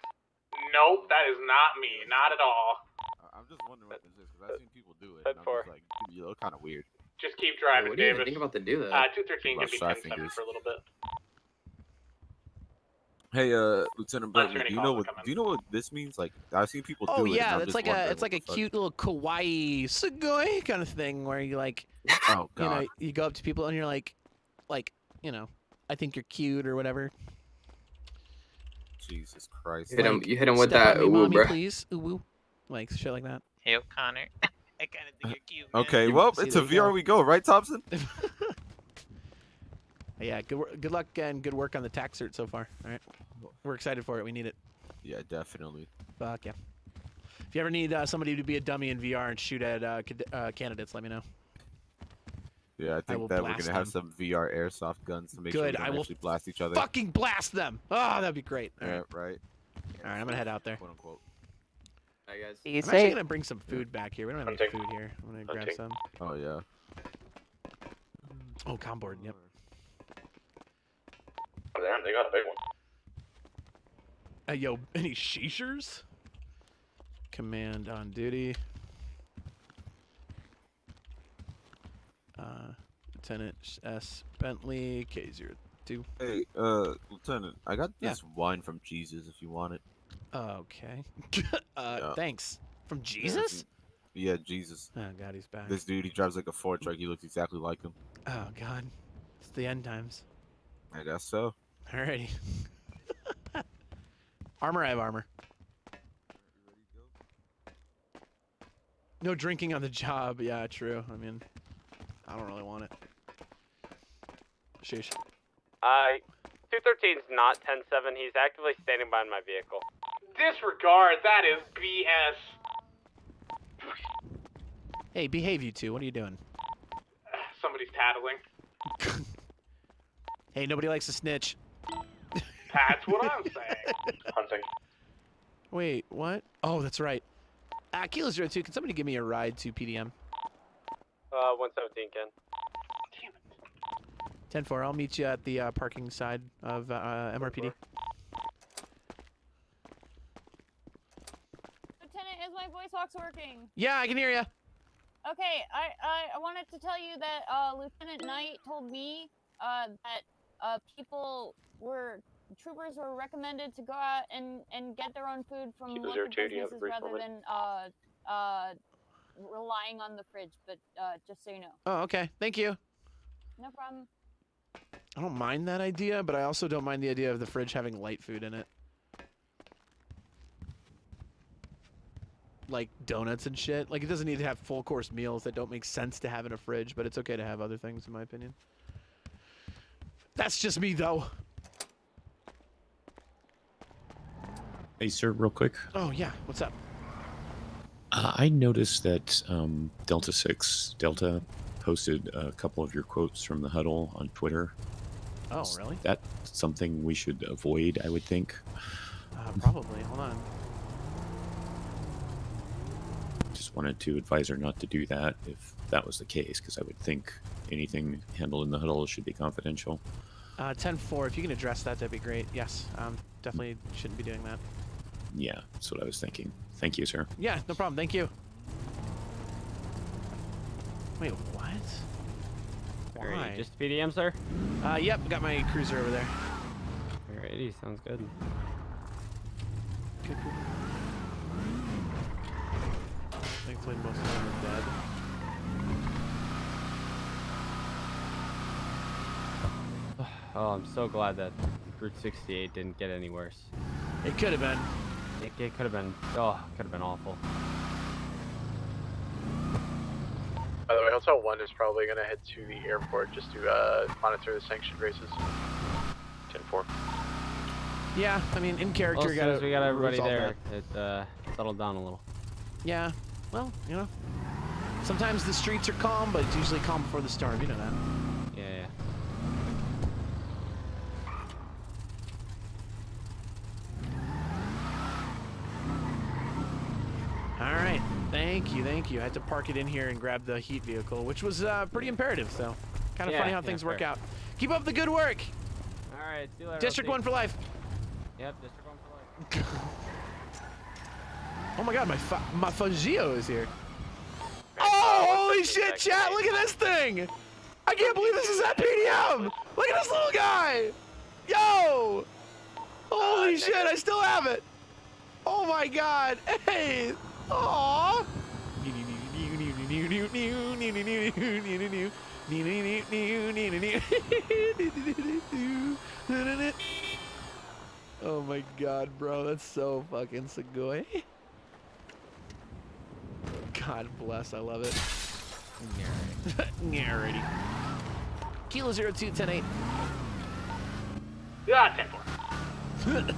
Speaker 20: Nope, that is not me. Not at all.
Speaker 4: I'm just wondering what this is because I've seen people do it.
Speaker 13: Head
Speaker 4: And I'm
Speaker 13: for.
Speaker 4: just like, you look kind of weird.
Speaker 20: Just keep driving,
Speaker 21: What do you even
Speaker 20: Davis.
Speaker 21: think about to do that?
Speaker 20: 213 can be
Speaker 4: About
Speaker 20: 10-7
Speaker 4: fingers.
Speaker 20: for a little bit.
Speaker 4: Hey, Lieutenant
Speaker 20: Not too
Speaker 4: Bregman,
Speaker 20: many
Speaker 4: do you
Speaker 20: calls
Speaker 4: know
Speaker 20: are
Speaker 4: what?
Speaker 20: coming.
Speaker 4: Do you know what this means? Like, I've seen people
Speaker 2: Oh
Speaker 4: do it.
Speaker 2: yeah,
Speaker 4: and I'm
Speaker 2: it's
Speaker 4: just
Speaker 2: like
Speaker 4: wondering
Speaker 2: it's like a
Speaker 4: what the fuck-
Speaker 2: cute little kawaii sugoi kind of thing where you like,
Speaker 4: Oh
Speaker 2: you know,
Speaker 4: God.
Speaker 2: you go up to people and you're like, you know, I think you're cute or whatever.
Speaker 4: Jesus Christ.
Speaker 21: You hit him with
Speaker 2: Step
Speaker 21: that
Speaker 2: on me,
Speaker 21: ooh,
Speaker 2: mommy,
Speaker 21: bro.
Speaker 2: please, ooh, woo, like shit like that.
Speaker 10: Hey, O'Connor. I kind of think you're cute.
Speaker 4: Okay, well,
Speaker 2: See,
Speaker 4: it's
Speaker 2: there
Speaker 4: a
Speaker 2: you
Speaker 4: VR
Speaker 2: go.
Speaker 4: we go, right, Thompson?
Speaker 2: Yeah, good luck and good work on the tax cert so far. All right, we're excited for it. We need it.
Speaker 4: Yeah, definitely.
Speaker 2: Fuck yeah. If you ever need somebody to be a dummy in VR and shoot at candidates, let me know.
Speaker 4: Yeah, I
Speaker 2: will
Speaker 4: think that we're
Speaker 2: blast
Speaker 4: gonna have
Speaker 2: them.
Speaker 4: some VR airsoft guns to make sure we
Speaker 2: Good,
Speaker 4: don't
Speaker 2: I will
Speaker 4: actually blast each other.
Speaker 2: Fucking blast them! Oh, that'd be great. All
Speaker 4: Yeah,
Speaker 2: right,
Speaker 4: right.
Speaker 2: all right, I'm gonna head out there.
Speaker 4: Quote unquote.
Speaker 21: Hi guys.
Speaker 9: Be
Speaker 2: I'm actually
Speaker 9: safe.
Speaker 2: gonna bring some food back here. We don't have any food here. I'm gonna grab some.
Speaker 4: Oh yeah.
Speaker 2: Oh, comboard. Yep.
Speaker 20: Oh, damn, they got a big one.
Speaker 2: Yo, any sheeshers? Command on duty. Lieutenant S. Bentley, K02.
Speaker 4: Hey, Lieutenant, I got this wine from Jesus if you want it.
Speaker 2: Okay. Thanks. From Jesus?
Speaker 4: Yeah, Jesus.
Speaker 2: Oh God, he's back.
Speaker 4: This dude, he drives like a Ford truck. He looks exactly like him.
Speaker 2: Oh God, it's the end times.
Speaker 4: I guess so.
Speaker 2: Alrighty. Armor, I have armor. No drinking on the job. Yeah, true. I mean, I don't really want it. Sheesh.
Speaker 8: 213's not 10-7. He's actively standing by my vehicle.
Speaker 19: Disregard. That is BS.
Speaker 2: Hey, behave, you two. What are you doing?
Speaker 19: Somebody's tattling.
Speaker 2: Hey, nobody likes to snitch.
Speaker 19: That's what I'm saying.
Speaker 20: Hunting.
Speaker 2: Wait, what? Oh, that's right. Kilo 02, can somebody give me a ride to PDM?
Speaker 8: 117 can.
Speaker 2: 10-4, I'll meet you at the parking side of MRPD.
Speaker 7: Lieutenant, is my voice box working?
Speaker 2: Yeah, I can hear you.
Speaker 7: Okay, I wanted to tell you that Lieutenant Knight told me that troopers were recommended to go out and get their own food from local businesses rather than relying on the fridge, but just so you know.
Speaker 2: Oh, okay. Thank you.
Speaker 7: No problem.
Speaker 2: I don't mind that idea, but I also don't mind the idea of the fridge having light food in it. Like donuts and shit. Like, it doesn't need to have full course meals that don't make sense to have in a fridge, but it's okay to have other things, in my opinion. That's just me, though.
Speaker 15: Hey, sir, real quick.
Speaker 2: Oh, yeah. What's up?
Speaker 15: I noticed that Delta posted a couple of your quotes from the huddle on Twitter.
Speaker 2: Oh, really?
Speaker 15: Is that something we should avoid, I would think?
Speaker 2: Probably. Hold on.
Speaker 15: Just wanted to advise her not to do that if that was the case, because I would think anything handled in the huddle should be confidential.
Speaker 2: 10-4, if you can address that, that'd be great. Yes, definitely shouldn't be doing that.
Speaker 15: Yeah, that's what I was thinking. Thank you, sir.
Speaker 2: Yeah, no problem. Thank you. Wait, what? Why?
Speaker 13: Just PDM, sir?
Speaker 2: Yep, got my cruiser over there.
Speaker 13: Alrighty, sounds good.
Speaker 2: Good. Thankfully, most of them are dead.
Speaker 13: Oh, I'm so glad that Route 68 didn't get any worse.
Speaker 2: It could have been.
Speaker 13: It could have been. Oh, could have been awful.
Speaker 1: By the way, Hotel 1 is probably going to head to the airport just to monitor the sanctioned races.
Speaker 20: 10-4.
Speaker 2: Yeah, I mean, in character,
Speaker 13: Well, we got everybody
Speaker 2: resolve
Speaker 13: there.
Speaker 2: that.
Speaker 13: It settled down a little.
Speaker 2: Yeah, well, you know, sometimes the streets are calm, but it's usually calm before the storm. You know that.
Speaker 13: Yeah.
Speaker 2: All right, thank you. I had to park it in here and grab the heat vehicle, which was pretty imperative, so kind of funny how things work out. Keep up the good work.
Speaker 13: All right, see you later.
Speaker 2: District 1 for life.
Speaker 13: Yep, District 1 for life.
Speaker 2: Oh my god, my Fangio is here. Oh, holy shit, chat, look at this thing. I can't believe this is at PDM. Look at this little guy. Yo. Holy shit, I still have it. Oh my god. Hey. Aww. Oh my god, bro, that's so fucking Segoy. God bless, I love it. Alrighty. Kilo 02, 10-8.
Speaker 19: Yeah, 10-4.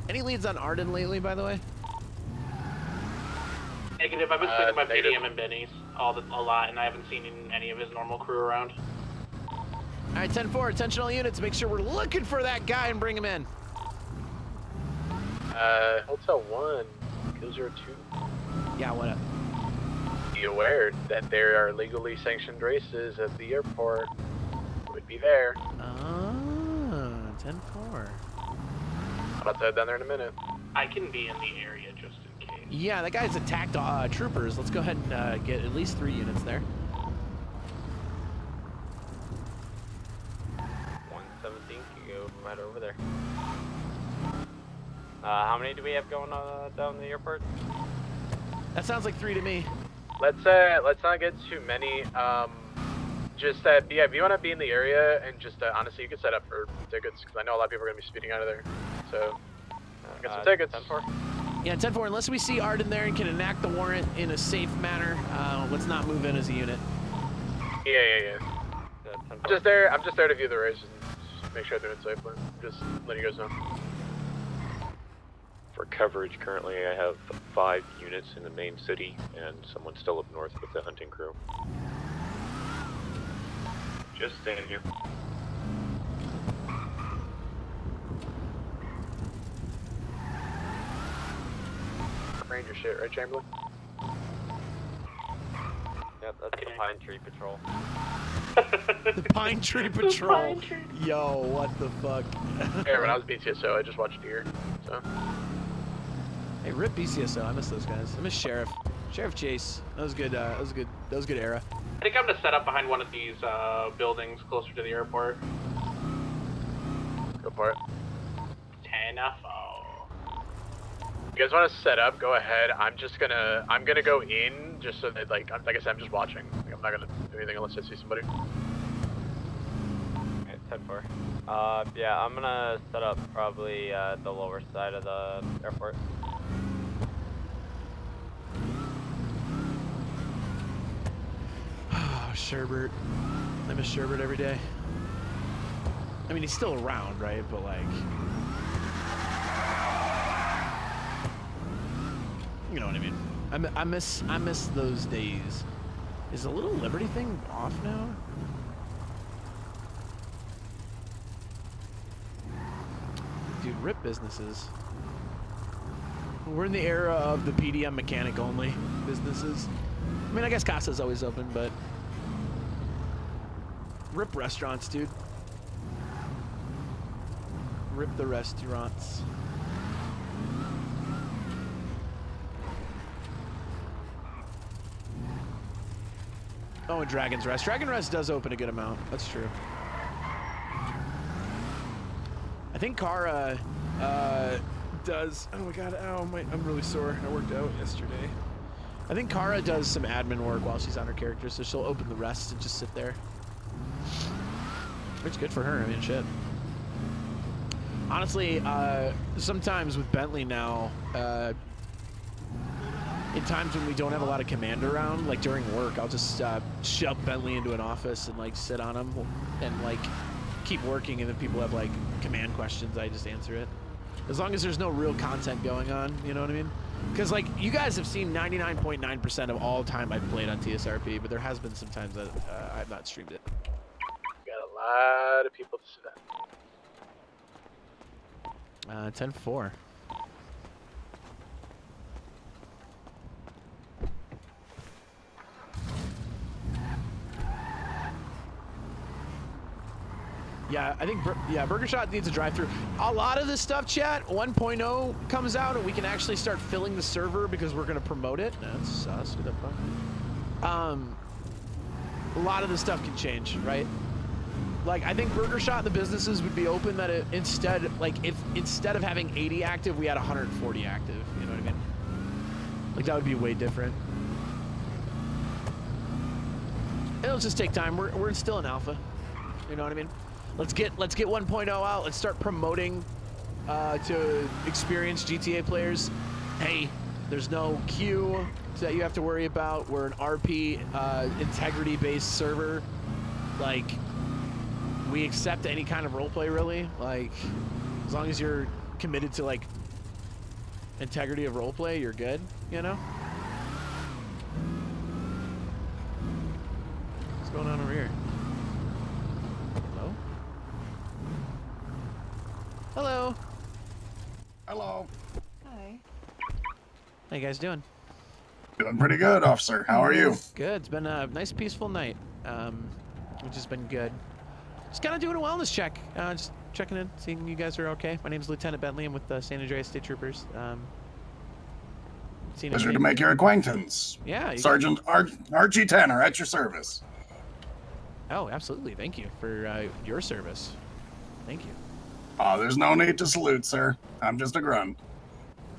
Speaker 2: Any leads on Arden lately, by the way?
Speaker 19: Negative. I've been spending my PDM and Benny's a lot, and I haven't seen any of his normal crew around.
Speaker 2: All right, 10-4, attention all units. Make sure we're looking for that guy and bring him in.
Speaker 1: Hotel 1, Kill 02.
Speaker 2: Yeah, what up?
Speaker 1: Be aware that there are legally sanctioned races at the airport. Would be there.
Speaker 2: Ah, 10-4.
Speaker 1: I'm about to head down there in a minute.
Speaker 19: I can be in the area just in case.
Speaker 2: Yeah, that guy's attacked troopers. Let's go ahead and get at least 3 units there.
Speaker 8: 117 can go right over there. How many do we have going down the airport?
Speaker 2: That sounds like 3 to me.
Speaker 1: Let's not get too many. Just yeah, if you want to be in the area and just honestly, you can set up for tickets because I know a lot of people are gonna be speeding out of there. So get some tickets.
Speaker 8: 10-4.
Speaker 2: Yeah, 10-4. Unless we see Arden there and can enact the warrant in a safe manner, let's not move in as a unit.
Speaker 1: Yeah. I'm just there to view the race and just make sure they're in safely. Just letting you guys know.
Speaker 17: For coverage, currently I have 5 units in the main city and someone still up north with the hunting crew. Just staying here.
Speaker 1: Ranger shit, right, Chamberlain?
Speaker 8: Yep, that's the Pine Tree Patrol.
Speaker 2: The Pine Tree Patrol. Yo, what the fuck?
Speaker 1: Hey, when I was BTSO, I just watched deer. So.
Speaker 2: Hey, rip BCSO. I miss those guys. I miss Sheriff. Sheriff Chase. That was good. That was good era.
Speaker 19: I think I'm gonna set up behind one of these buildings closer to the airport.
Speaker 1: Go for it.
Speaker 19: 10-4.
Speaker 1: You guys want to set up? Go ahead. I'm gonna go in just so that like I said, I'm just watching. Like, I'm not gonna do anything unless I see somebody.
Speaker 8: Okay, 10-4. Yeah, I'm gonna set up probably the lower side of the airport.
Speaker 2: Oh, Sherbert. I miss Sherbert every day. I mean, he's still around, right? But like, you know what I mean. I miss those days. Is the little Liberty thing off now? Dude, rip businesses. We're in the era of the PDM mechanic only businesses. I mean, I guess Casa's always open, but rip restaurants, dude. Rip the restaurants. Oh, and Dragon's Rest. Dragon Rest does open a good amount. That's true. I think Kara does. Oh my god, ow, I'm really sore. I worked out yesterday. I think Kara does some admin work while she's on her character, so she'll open the rest and just sit there. It's good for her. I mean, shit. Honestly, sometimes with Bentley now, in times when we don't have a lot of command around, like during work, I'll just shove Bentley into an office and like sit on him and like keep working, and then people have like command questions, I just answer it. As long as there's no real content going on, you know what I mean? Because like you guys have seen 99.9% of all time I've played on TSRP, but there has been some times that I've not streamed it.
Speaker 1: Got a lot of people to sit
Speaker 2: 10-4. Yeah, I think Burger Shot needs a drive-through. A lot of this stuff, chat, 1.0 comes out and we can actually start filling the server because we're gonna promote it. That's sus. Who the fuck? A lot of this stuff can change, right? Like, I think Burger Shot and the businesses would be open that instead of having 80 active, we had 140 active. You know what I mean? Like, that would be way different. It'll just take time. We're still in alpha. You know what I mean? Let's get 1.0 out. Let's start promoting to experienced GTA players. Hey, there's no queue that you have to worry about. We're an RP integrity-based server. Like, we accept any kind of roleplay, really. Like, as long as you're committed to like integrity of roleplay, you're good. You know. What's going on over here? Hello.
Speaker 18: Hello.
Speaker 5: Hi.
Speaker 2: How you guys doing?
Speaker 18: Doing pretty good, officer. How are you?
Speaker 2: Good. It's been a nice, peaceful night, which has been good. Just kind of doing a wellness check. Just checking in, seeing you guys are okay. My name's Lieutenant Bentley. I'm with the San Andreas State Troopers.
Speaker 18: Pleasure to make your acquaintance.
Speaker 2: Yeah.
Speaker 18: Sergeant Archie Tanner at your service.
Speaker 2: Oh, absolutely. Thank you for your service. Thank you.
Speaker 18: Oh, there's no need to salute, sir. I'm just a grunt.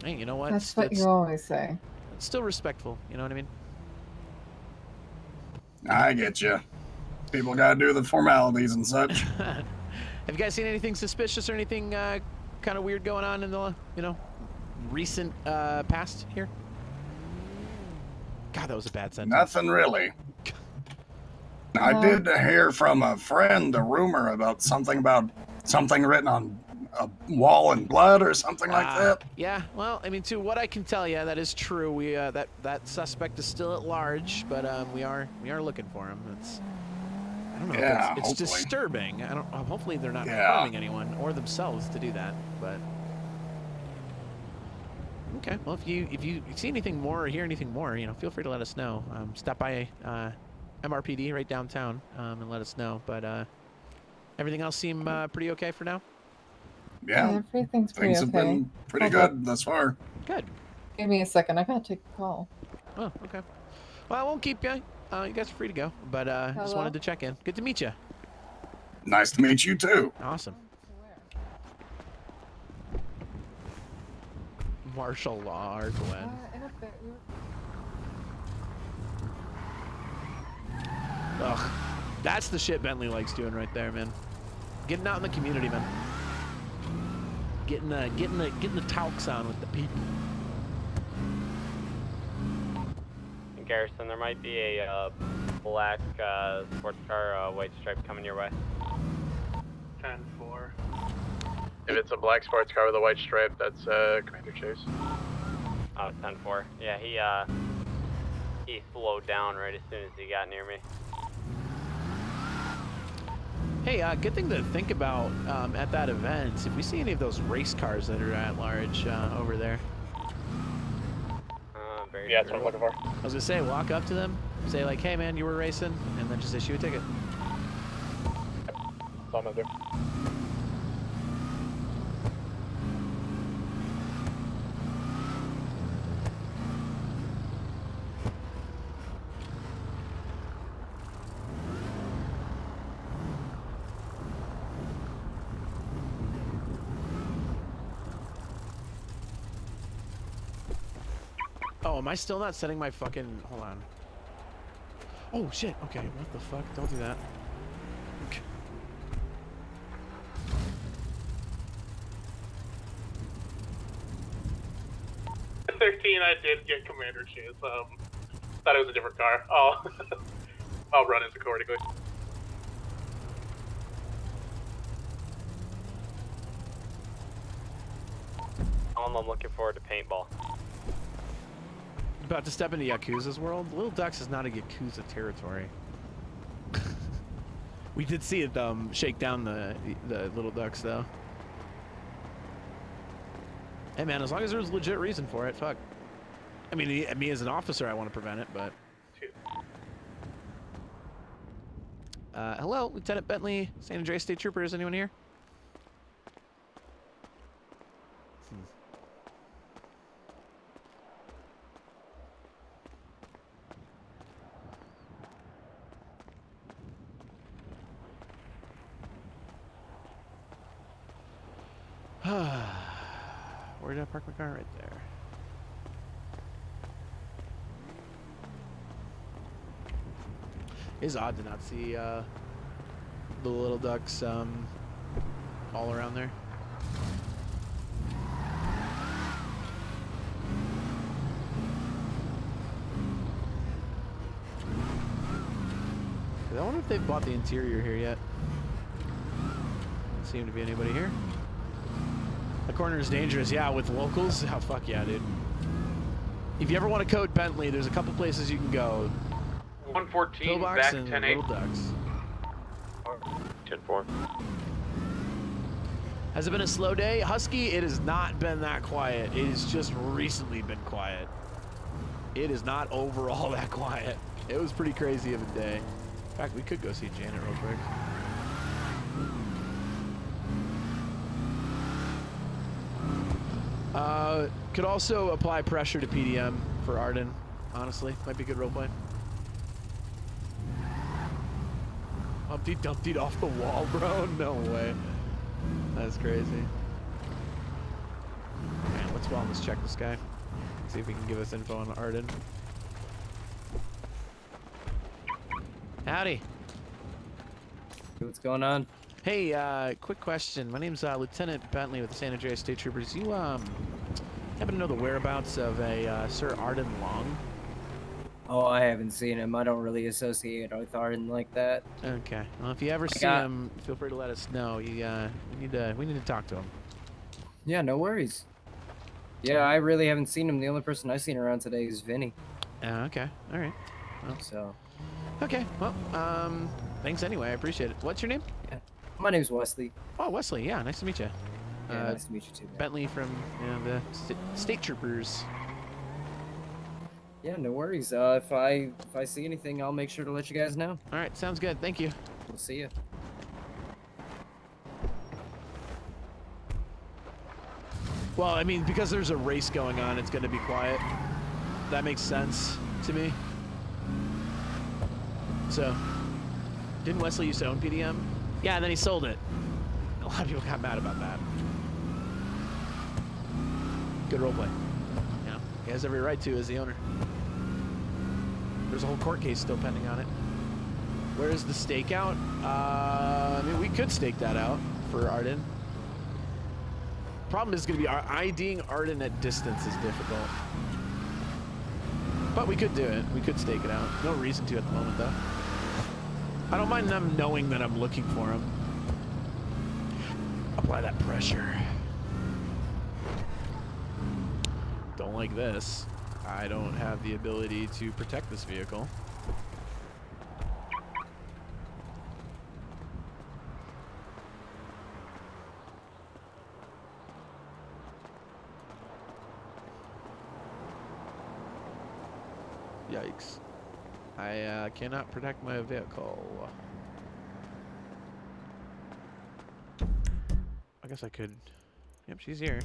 Speaker 2: Hey, you know what?
Speaker 22: That's what you always say.
Speaker 2: It's still respectful. You know what I mean?
Speaker 18: I get you. People gotta do the formalities and such.
Speaker 2: Have you guys seen anything suspicious or anything kind of weird going on in the recent past here? God, that was a bad sentence.
Speaker 18: Nothing really. I did hear from a friend a rumor about something written on a wall in blood or something like that.
Speaker 2: Yeah, well, I mean, to what I can tell you, that is true. We that suspect is still at large, but we are looking for him. I don't know.
Speaker 18: Yeah,
Speaker 2: It's
Speaker 18: hopefully.
Speaker 2: disturbing. I don't. Hopefully, they're not harming anyone or themselves to do that. But okay. Well, if you see anything more or hear anything more, feel free to let us know. Stop by MRPD right downtown and let us know. But everything else seem pretty okay for now.
Speaker 18: Yeah,
Speaker 3: everything's pretty
Speaker 18: things have
Speaker 3: okay.
Speaker 18: been pretty
Speaker 3: Hold
Speaker 18: good
Speaker 3: up.
Speaker 18: thus far.
Speaker 2: Good.
Speaker 3: Give me a second. I gotta take a call.
Speaker 2: Oh, okay. Well, I won't keep you. You guys are free to go. But just
Speaker 3: Hello?
Speaker 2: wanted to check in. Good to meet you.
Speaker 18: Nice to meet you too.
Speaker 2: Awesome. Martial law, Glenn. Ugh, that's the shit Bentley likes doing right there, man. Getting out in the community, man. Getting the talks on with the people.
Speaker 8: In Garrison, there might be a black sports car, white stripe coming your way.
Speaker 1: 10-4. If it's a black sports car with a white stripe, that's Commander Chase.
Speaker 8: Oh, 10-4. Yeah, he slowed down right as soon as he got near me.
Speaker 2: Hey, good thing to think about at that event. If we see any of those race cars that are at large over there.
Speaker 1: Yeah, that's what I'm looking for.
Speaker 2: I was gonna say, walk up to them, say like, "Hey, man, you were racing," and then just issue a ticket.
Speaker 1: That's all I'm gonna do.
Speaker 2: Oh, am I still not setting my fucking... Hold on. Oh, shit. Okay, what the fuck? Don't do that. Okay.
Speaker 19: I did get Commander Chase. Thought it was a different car. Oh, I'll run it accordingly.
Speaker 8: I'm looking forward to paintball.
Speaker 2: About to step into Yakuza's world? Little Ducks is not a Yakuza territory. We did see it shake down the Little Ducks, though. Hey, man, as long as there's a legit reason for it, fuck. I mean, me as an officer, I want to prevent it, but... hello, Lieutenant Bentley, San Andreas State Trooper. Is anyone here? Where did I park my car? Right there. It's odd to not see the Little Ducks all around there. I wonder if they've bought the interior here yet. Doesn't seem to be anybody here. The corner is dangerous, yeah, with locals. Oh, fuck yeah, dude. If you ever want to code Bentley, there's a couple places you can go.
Speaker 20: 114,
Speaker 2: Pillbox
Speaker 20: back
Speaker 2: and
Speaker 20: 10-8.
Speaker 2: Little Ducks.
Speaker 17: 10-4.
Speaker 2: Has it been a slow day? Husky, it has not been that quiet. It has just recently been quiet. It is not overall that quiet. It was pretty crazy of a day. In fact, we could go see Janet real quick. Could also apply pressure to PDM for Arden, honestly. Might be a good roleplay. Humpty Dumpty off the wall, bro. No way. That's crazy. Man, let's wellness check this guy. See if he can give us info on Arden. Howdy.
Speaker 6: What's going on?
Speaker 2: Hey, quick question. My name's Lieutenant Bentley with the San Andreas State Troopers. You happen to know the whereabouts of a Sir Arden Long?
Speaker 6: Oh, I haven't seen him. I don't really associate with Arden like that.
Speaker 2: Okay. Well, if you ever see him, feel free to let us know. We need to talk to him.
Speaker 6: Yeah, no worries. Yeah, I really haven't seen him. The only person I've seen around today is Vinny.
Speaker 2: Okay. All right. Well,
Speaker 6: so.
Speaker 2: Okay. Well, thanks anyway. I appreciate it. What's your name?
Speaker 6: Yeah. My name's Wesley.
Speaker 2: Oh, Wesley. Yeah, nice to meet you.
Speaker 6: Yeah, nice to meet you too. Man.
Speaker 2: Bentley from the State Troopers.
Speaker 6: Yeah, no worries. If I see anything, I'll make sure to let you guys know.
Speaker 2: All right, sounds good. Thank you.
Speaker 6: We'll see you.
Speaker 2: Well, I mean, because there's a race going on, it's going to be quiet. That makes sense to me. So, didn't Wesley used to own PDM? Yeah, and then he sold it. A lot of people got mad about that. Good roleplay. You know, he has every right to as the owner. There's a whole court case still pending on it. Where's the stakeout? I mean, we could stake that out for Arden. Problem is going to be IDing Arden at distance is difficult. But we could do it. We could stake it out. No reason to at the moment, though. I don't mind them knowing that I'm looking for him. Apply that pressure. Don't like this. I don't have the ability to protect this vehicle. Yikes. I cannot protect my vehicle. I guess I could. Yep, she's here.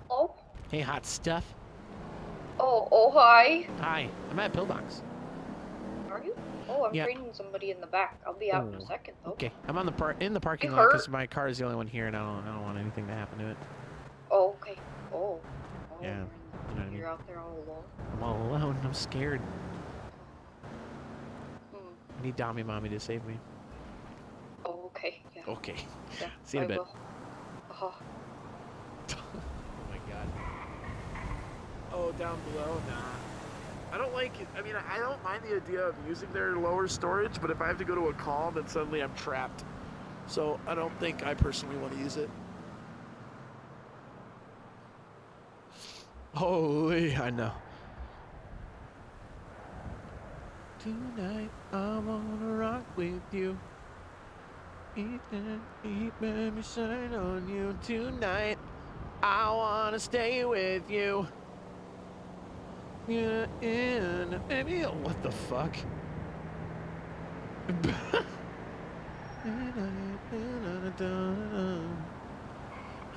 Speaker 14: Oh?
Speaker 2: Hey, hot stuff.
Speaker 14: Oh, hi.
Speaker 2: Hi, I'm at Pillbox.
Speaker 14: Are you? Oh, I'm
Speaker 2: Yeah.
Speaker 14: training somebody in the back. I'll be out in a second, though.
Speaker 2: Okay, I'm on the in the parking
Speaker 14: You
Speaker 2: lot
Speaker 14: hurt?
Speaker 2: because my car is the only one here, and I don't want anything to happen to it.
Speaker 14: Oh, okay. Oh.
Speaker 2: Yeah, you know what I mean.
Speaker 14: You're out there all alone.
Speaker 2: I'm all alone. I'm scared.
Speaker 14: Hmm.
Speaker 2: I need Dommy Mommy to save me.
Speaker 14: Oh, okay. Yeah.
Speaker 2: Okay.
Speaker 14: Yeah,
Speaker 2: See you in a
Speaker 14: I
Speaker 2: bit.
Speaker 14: will. Uh-huh.
Speaker 2: Oh my god. Oh, down below? Nah. I don't like it. I mean, I don't mind the idea of using their lower storage, but if I have to go to a call, then suddenly I'm trapped. So I don't think I personally want to use it. Holy, I know. Tonight, I wanna rock with you. Eat baby, shine on you. Tonight, I wanna stay with you. Yeah, baby, what the fuck? I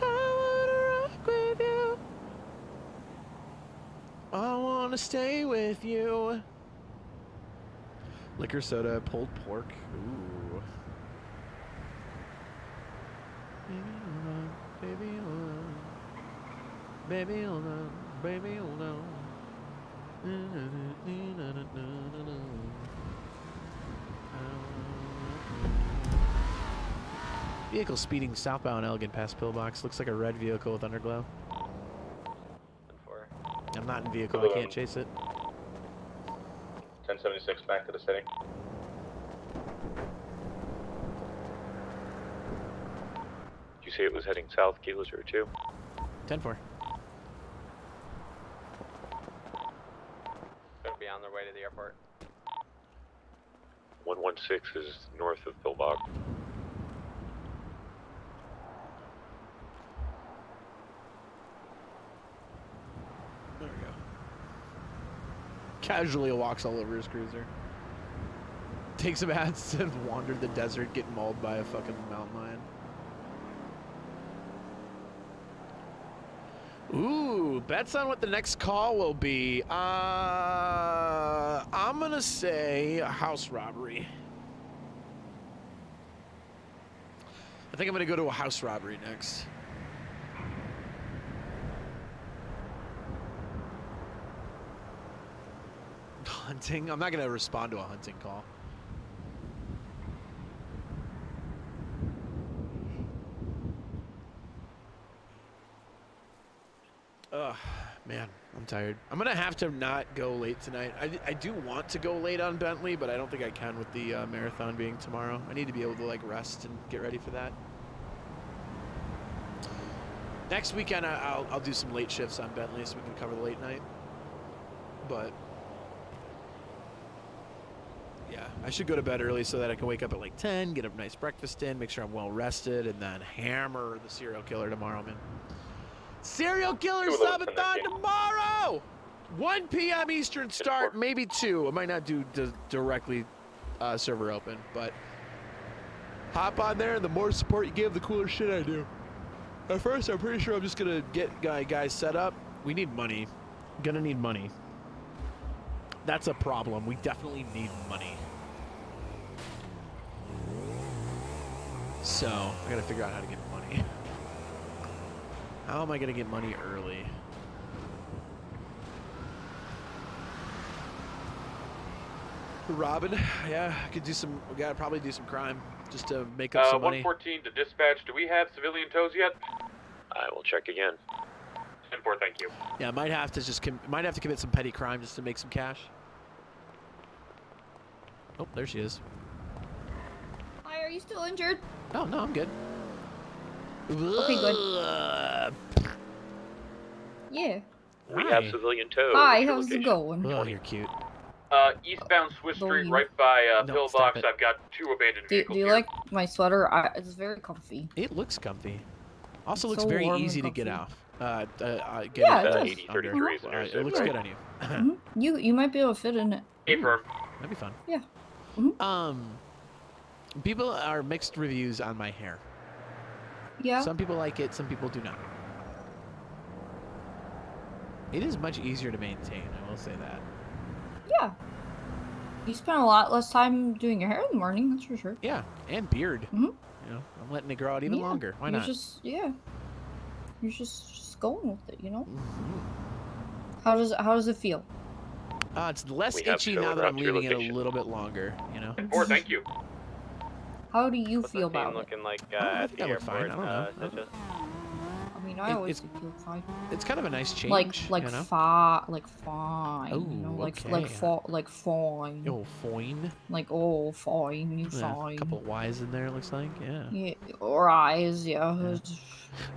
Speaker 2: wanna rock with you. I wanna stay with you. Liquor soda, pulled pork. Ooh. Baby, hold on. Baby, hold on. Baby, hold on. Vehicle speeding southbound Elegant past Pillbox. Looks like a red vehicle with underglow. I'm not in vehicle. I can't chase it.
Speaker 17: 1076 back to the city. Did you say it was heading south, Kilo 02?
Speaker 2: 10-4.
Speaker 8: Gonna be on their way to the airport.
Speaker 17: 116 is north of Pillbox.
Speaker 2: There we go. Casually walks all over his cruiser. Takes him out and wandered the desert, getting mauled by a fucking mountain lion. Ooh, bets on what the next call will be. I'm gonna say a house robbery. I think I'm gonna go to a house robbery next. Hunting? I'm not gonna respond to a hunting call. Ugh, man, I'm tired. I'm gonna have to not go late tonight. I do want to go late on Bentley, but I don't think I can with the marathon being tomorrow. I need to be able to like rest and get ready for that. Next weekend, I'll do some late shifts on Bentley so we can cover the late night. But yeah, I should go to bed early so that I can wake up at like 10, get a nice breakfast in, make sure I'm well rested, and then hammer the serial killer tomorrow, man. Serial killer subathon tomorrow! 1 p.m. Eastern start, maybe 2. I might not do directly server open, but hop on there. The more support you give, the cooler shit I do. At first, I'm pretty sure I'm just gonna get guys set up. We need money. Gonna need money. That's a problem. We definitely need money. So, I gotta figure out how to get money. How am I gonna get money early? Robin, yeah, I could do some. We gotta probably do some crime just to make up some money.
Speaker 20: 114 to dispatch. Do we have civilian tows yet?
Speaker 17: I will check again.
Speaker 20: 10-4, thank you.
Speaker 2: Yeah, might have to just might have to commit some petty crime just to make some cash. Oh, there she is.
Speaker 3: Hi, are you still injured?
Speaker 2: Oh no, I'm good.
Speaker 3: Okay, good. Yeah.
Speaker 17: We have civilian tow.
Speaker 3: Hi, how's it going?
Speaker 2: Oh, you're cute.
Speaker 20: Eastbound Swiss Street, right by Pillbox. I've got 2 abandoned vehicles
Speaker 3: Do you
Speaker 20: here.
Speaker 3: like my sweater? It's very comfy.
Speaker 2: It looks comfy. Also
Speaker 3: It's
Speaker 2: looks
Speaker 3: so
Speaker 2: very
Speaker 3: warm and
Speaker 2: easy to get
Speaker 3: comfy.
Speaker 2: off.
Speaker 3: Yeah, it does.
Speaker 17: 80-33 is
Speaker 2: It looks good on you.
Speaker 3: You might be able to fit in it.
Speaker 2: That'd be fun.
Speaker 3: Yeah.
Speaker 2: People are mixed reviews on my hair.
Speaker 3: Yeah.
Speaker 2: Some people like it, some people do not. It is much easier to maintain, I will say that.
Speaker 3: Yeah. You spend a lot less time doing your hair in the morning, that's for sure.
Speaker 2: Yeah, and beard. You know, I'm letting it grow out even longer. Why not?
Speaker 3: You're just going with it, you know? How does it feel?
Speaker 2: It's less
Speaker 17: We have
Speaker 2: itchy
Speaker 17: to
Speaker 2: now that I'm
Speaker 17: interrupt your
Speaker 2: leaving it a
Speaker 17: location.
Speaker 2: little bit longer, you know?
Speaker 20: 10-4, thank you.
Speaker 3: How do you feel about it?
Speaker 8: Looking like
Speaker 2: I
Speaker 8: at
Speaker 2: think
Speaker 8: the
Speaker 2: I look fine.
Speaker 8: airport.
Speaker 2: I don't know.
Speaker 3: I mean, I always
Speaker 2: it's-
Speaker 3: feel fine.
Speaker 2: It's kind of a nice change,
Speaker 3: Like
Speaker 2: you know?
Speaker 3: fine, you know,
Speaker 2: Oh,
Speaker 3: like
Speaker 2: okay.
Speaker 3: fine.
Speaker 2: Oh, fine.
Speaker 3: Like fine, you
Speaker 2: Yeah,
Speaker 3: fine.
Speaker 2: a couple of Y's in there, it looks like. Yeah.
Speaker 3: Yeah, or eyes, yeah.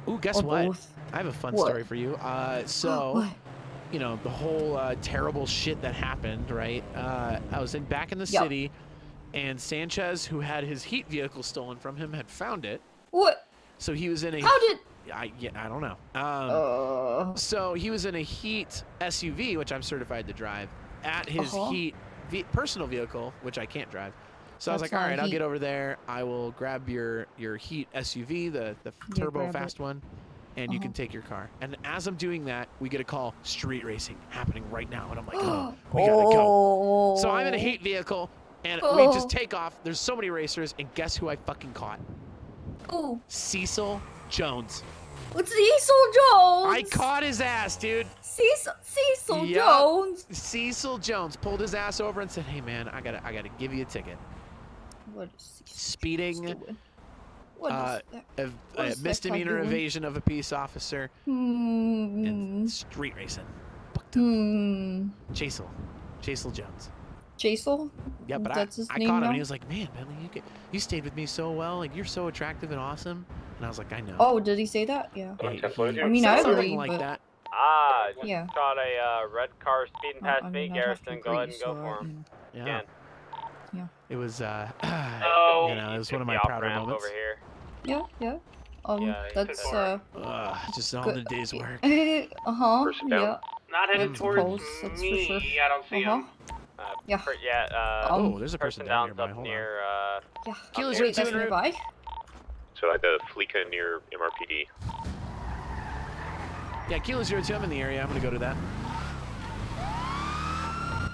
Speaker 2: Ooh, guess
Speaker 3: Or
Speaker 2: what?
Speaker 3: both.
Speaker 2: I have a fun
Speaker 3: What?
Speaker 2: story for you. So,
Speaker 3: What?
Speaker 2: you know, the whole terrible shit that happened, right? I was back in the
Speaker 3: Yep.
Speaker 2: city, and Sanchez, who had his heat vehicle stolen from him, had found it.
Speaker 3: What?
Speaker 2: So he was in a.
Speaker 3: How did?
Speaker 2: I don't know. So he was in a heat SUV, which I'm certified to drive, at his heat personal vehicle, which I can't drive. So I was
Speaker 3: That's
Speaker 2: like, all
Speaker 3: not
Speaker 2: right, I'll
Speaker 3: heat.
Speaker 2: get over there. I will grab your heat SUV, the turbo
Speaker 3: grab
Speaker 2: fast
Speaker 3: it.
Speaker 2: one, and you can take your car. And as I'm doing that, we get a call, street racing happening right now. And I'm like, oh, we gotta go. So I'm in a heat vehicle, and we just take off. There's so many racers, and guess who I fucking caught?
Speaker 3: Oh.
Speaker 2: Cecil Jones.
Speaker 3: What's Cecil Jones?
Speaker 2: I caught his ass, dude.
Speaker 3: Cecil
Speaker 2: Yup.
Speaker 3: Jones.
Speaker 2: Cecil Jones pulled his ass over and said, "Hey man, I gotta give you a ticket.
Speaker 3: What is Cecil
Speaker 2: Speeding,
Speaker 3: doing? What is that? What is that
Speaker 2: misdemeanor
Speaker 3: guy doing?
Speaker 2: evasion of a peace officer,
Speaker 3: Hmm.
Speaker 2: and street racing. Cecil Jones.
Speaker 3: Cecil?
Speaker 2: Yeah, but
Speaker 3: That's his
Speaker 2: I
Speaker 3: name
Speaker 2: caught him,
Speaker 3: now?
Speaker 2: and he was like, "Man, Bentley, you stayed with me so well. Like you're so attractive and awesome." And I was like, "I know."
Speaker 3: Oh, did he say that? Yeah.
Speaker 2: He
Speaker 3: I mean, I
Speaker 2: said something
Speaker 3: agree,
Speaker 2: like
Speaker 3: but
Speaker 2: that.
Speaker 8: Just
Speaker 3: Yeah.
Speaker 8: caught a red car speeding
Speaker 3: I
Speaker 8: past
Speaker 3: mean,
Speaker 8: me,
Speaker 3: I'd have to
Speaker 8: Garrison. Go ahead and
Speaker 3: agree,
Speaker 8: go
Speaker 3: so,
Speaker 8: for him.
Speaker 2: Yeah.
Speaker 8: Again.
Speaker 3: Yeah.
Speaker 2: It was, you
Speaker 8: Oh,
Speaker 2: know, it was one of my
Speaker 8: the
Speaker 2: prouder
Speaker 8: off-ramp
Speaker 2: moments.
Speaker 8: over here.
Speaker 3: Yeah, yeah.
Speaker 8: Yeah,
Speaker 3: That's
Speaker 2: Just all
Speaker 3: good.
Speaker 2: the day's work.
Speaker 3: Yeah.
Speaker 20: Not headed
Speaker 3: That's
Speaker 20: towards
Speaker 3: close, that's for
Speaker 20: me.
Speaker 3: sure.
Speaker 20: I don't see him.
Speaker 3: Yeah.
Speaker 2: Oh, there's a person down
Speaker 8: down's
Speaker 2: nearby.
Speaker 8: up
Speaker 2: Hold on.
Speaker 8: near.
Speaker 3: Yeah.
Speaker 2: Kilo's
Speaker 3: Wait, that's
Speaker 2: doing it.
Speaker 3: nearby?
Speaker 17: So at the Fleeka near MRPD.
Speaker 2: Yeah, Kilo 02, I'm in the area. I'm gonna go to that.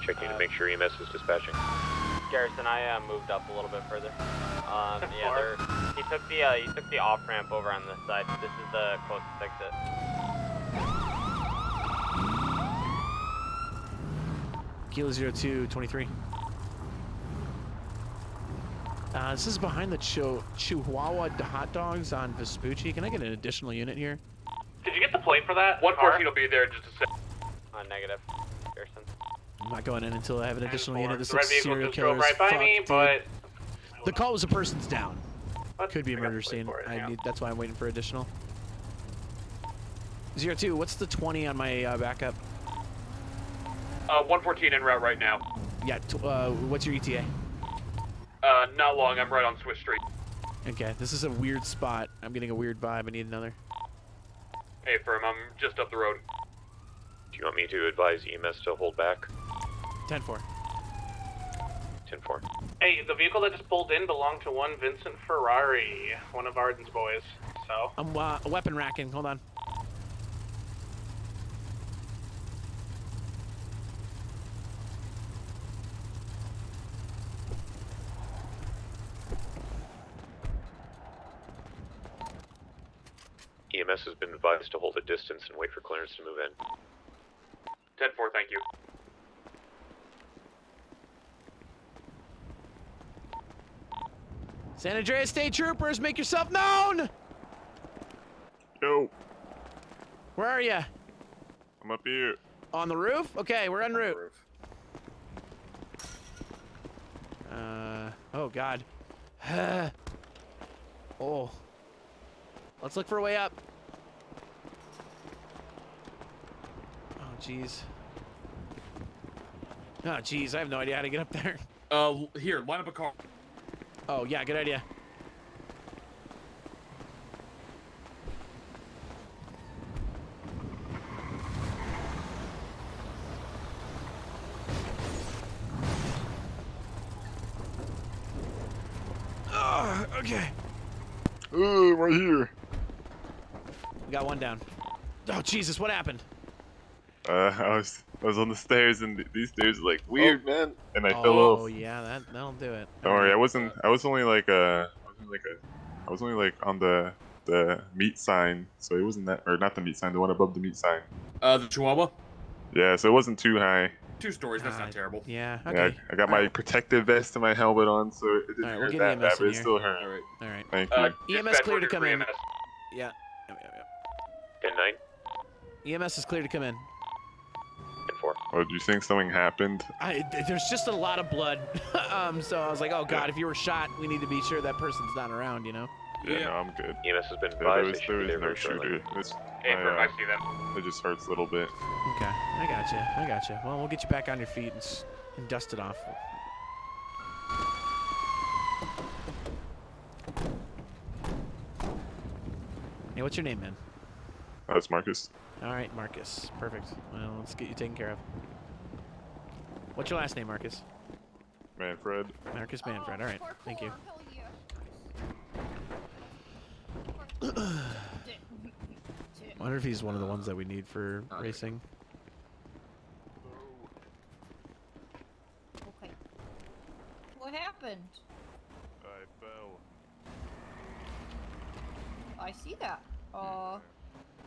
Speaker 17: Checking to make sure EMS is dispatching.
Speaker 8: Garrison, I moved up a little bit further. Yeah, he took the off ramp over on this side. This is the closest exit.
Speaker 2: Kilo 02, 23. This is behind the Chihuahua hot dogs on Vespucci. Can I get an additional unit here?
Speaker 20: Did you get the plate for that? 114 will be there in just a sec.
Speaker 8: Negative. Garrison.
Speaker 2: I'm not going in until I have an additional unit. This
Speaker 20: The red
Speaker 2: looks
Speaker 20: vehicle
Speaker 2: serial
Speaker 20: just drove
Speaker 2: killers.
Speaker 20: right by
Speaker 2: Fuck,
Speaker 20: me,
Speaker 2: dude.
Speaker 20: but
Speaker 2: The call was a person's down.
Speaker 20: What?
Speaker 2: Could be a
Speaker 20: I got
Speaker 2: murder
Speaker 20: the plate
Speaker 2: scene.
Speaker 20: for it, yeah.
Speaker 2: That's why I'm waiting for additional. 02, what's the 20 on my backup?
Speaker 20: 114 en route right now.
Speaker 2: Yeah, what's your ETA?
Speaker 20: Not long. I'm right on Swiss Street.
Speaker 2: Okay, this is a weird spot. I'm getting a weird vibe. I need another.
Speaker 20: Hey, firm. I'm just up the road.
Speaker 17: Do you want me to advise EMS to hold back?
Speaker 2: 10-4.
Speaker 17: 10-4.
Speaker 19: Hey, the vehicle that just pulled in belonged to one Vincent Ferrari, one of Arden's boys. So.
Speaker 2: I'm weapon racking. Hold on.
Speaker 17: EMS has been advised to hold a distance and wait for clearance to move in.
Speaker 20: 10-4, thank you.
Speaker 2: San Andreas State Troopers, make yourself known!
Speaker 11: Yo.
Speaker 2: Where are you?
Speaker 11: I'm up here.
Speaker 2: On the roof? Okay, we're en route. Oh God. Oh. Let's look for a way up. Oh jeez. Oh jeez, I have no idea how to get up there.
Speaker 22: Here, line up a car.
Speaker 2: Oh yeah, good idea. Okay.
Speaker 11: Right here.
Speaker 2: We got one down. Oh Jesus, what happened?
Speaker 11: I was on the stairs and these stairs are like weird, man, and I fell off.
Speaker 2: Oh yeah, that'll do it.
Speaker 11: Don't worry, I was only like on the meat sign, so it wasn't that, or not the meat sign, the one above the meat sign.
Speaker 22: The Chihuahua?
Speaker 11: Yeah, so it wasn't too high.
Speaker 22: 2 stories, that's not terrible.
Speaker 2: Yeah,
Speaker 11: Yeah,
Speaker 2: okay.
Speaker 11: I got my protective vest and my helmet on, so it didn't hurt that bad, but it still hurt.
Speaker 2: Alright.
Speaker 11: Thank you.
Speaker 2: EMS clear to come in. Yeah.
Speaker 17: 10-9.
Speaker 2: EMS is clear to come in.
Speaker 17: 10-4.
Speaker 11: Oh, do you think something happened?
Speaker 2: There's just a lot of blood. So I was like, oh God, if you were shot, we need to be sure that person's not around, you know?
Speaker 11: Yeah, no, I'm good.
Speaker 17: EMS has been
Speaker 11: Yeah,
Speaker 17: advised.
Speaker 11: there
Speaker 17: They should be
Speaker 11: was
Speaker 17: there
Speaker 11: no
Speaker 17: very shortly.
Speaker 11: shooter.
Speaker 20: Hey, firm, I see them.
Speaker 11: It just hurts a little bit.
Speaker 2: Okay, I gotcha. Well, we'll get you back on your feet and dust it off. Hey, what's your name, man?
Speaker 11: That's Marcus.
Speaker 2: All right, Marcus. Perfect. Well, let's get you taken care of. What's your last name, Marcus?
Speaker 11: Manfred.
Speaker 2: Marcus Manfred. All right, thank you. I wonder if he's one of the ones that we need for racing.
Speaker 3: Okay. What happened?
Speaker 11: I fell.
Speaker 3: I see that.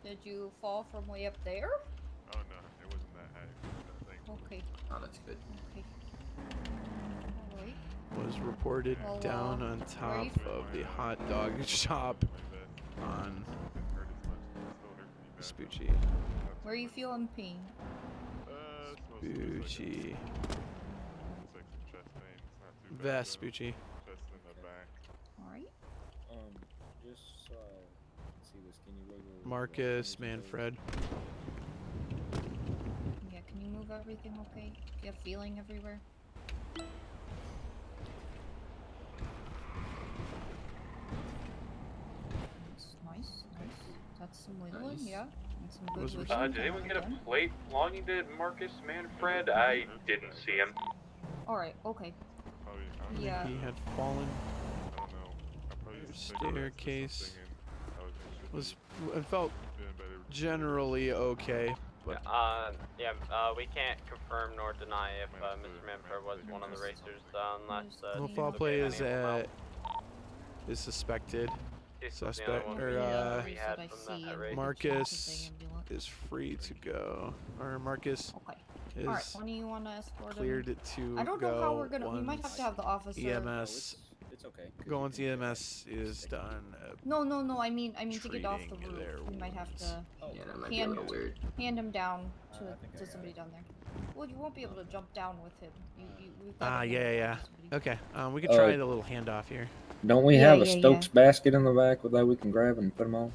Speaker 3: Did you fall from way up there?
Speaker 11: Oh no, it wasn't that high. Thank you.
Speaker 3: Okay.
Speaker 21: Oh, that's good.
Speaker 3: Okay. Alright.
Speaker 2: Was reported
Speaker 3: Well,
Speaker 2: down on
Speaker 3: where are
Speaker 2: top
Speaker 3: you
Speaker 2: of the hot dog shop on Vespucci.
Speaker 3: Where you feeling pain?
Speaker 2: Vespucci.
Speaker 11: It's like some chest pain. It's not too bad. though.
Speaker 2: Vespucci.
Speaker 11: Just in the back.
Speaker 3: Alright.
Speaker 15: Just so I can see this, can you wiggle?
Speaker 2: Marcus Manfred.
Speaker 3: Yeah, can you move everything okay? Do you have feeling everywhere? Nice. That's some wiggling,
Speaker 21: Nice.
Speaker 3: yeah. And some good wiggling.
Speaker 20: Did anyone get a plate belonging to Marcus Manfred? I didn't see him.
Speaker 3: Alright, okay. Yeah.
Speaker 2: He had fallen.
Speaker 11: I don't know. I probably just figured I put
Speaker 2: Staircase.
Speaker 11: something in. I was
Speaker 2: Was I felt
Speaker 11: feeling better
Speaker 2: generally okay. But
Speaker 8: we can't confirm nor deny if Mr. Manford was one of the racers unless
Speaker 2: well, foul play is suspected. Suspect or Marcus is free to go, or Marcus is
Speaker 3: Alright, when do you want to escort him?
Speaker 2: cleared to
Speaker 3: I don't know
Speaker 2: go
Speaker 3: how we're gonna. We might have
Speaker 2: once
Speaker 3: to have the officer.
Speaker 2: EMS.
Speaker 15: It's okay.
Speaker 2: Go once EMS is done.
Speaker 3: No. I mean to get off the roof. We might have to hand him down to somebody down there. Well, you won't be able to jump down with him. We've got to hand him down to somebody.
Speaker 2: Okay. We can try the little handoff here.
Speaker 12: Don't we have a Stokes basket in the back that we can grab and put them on?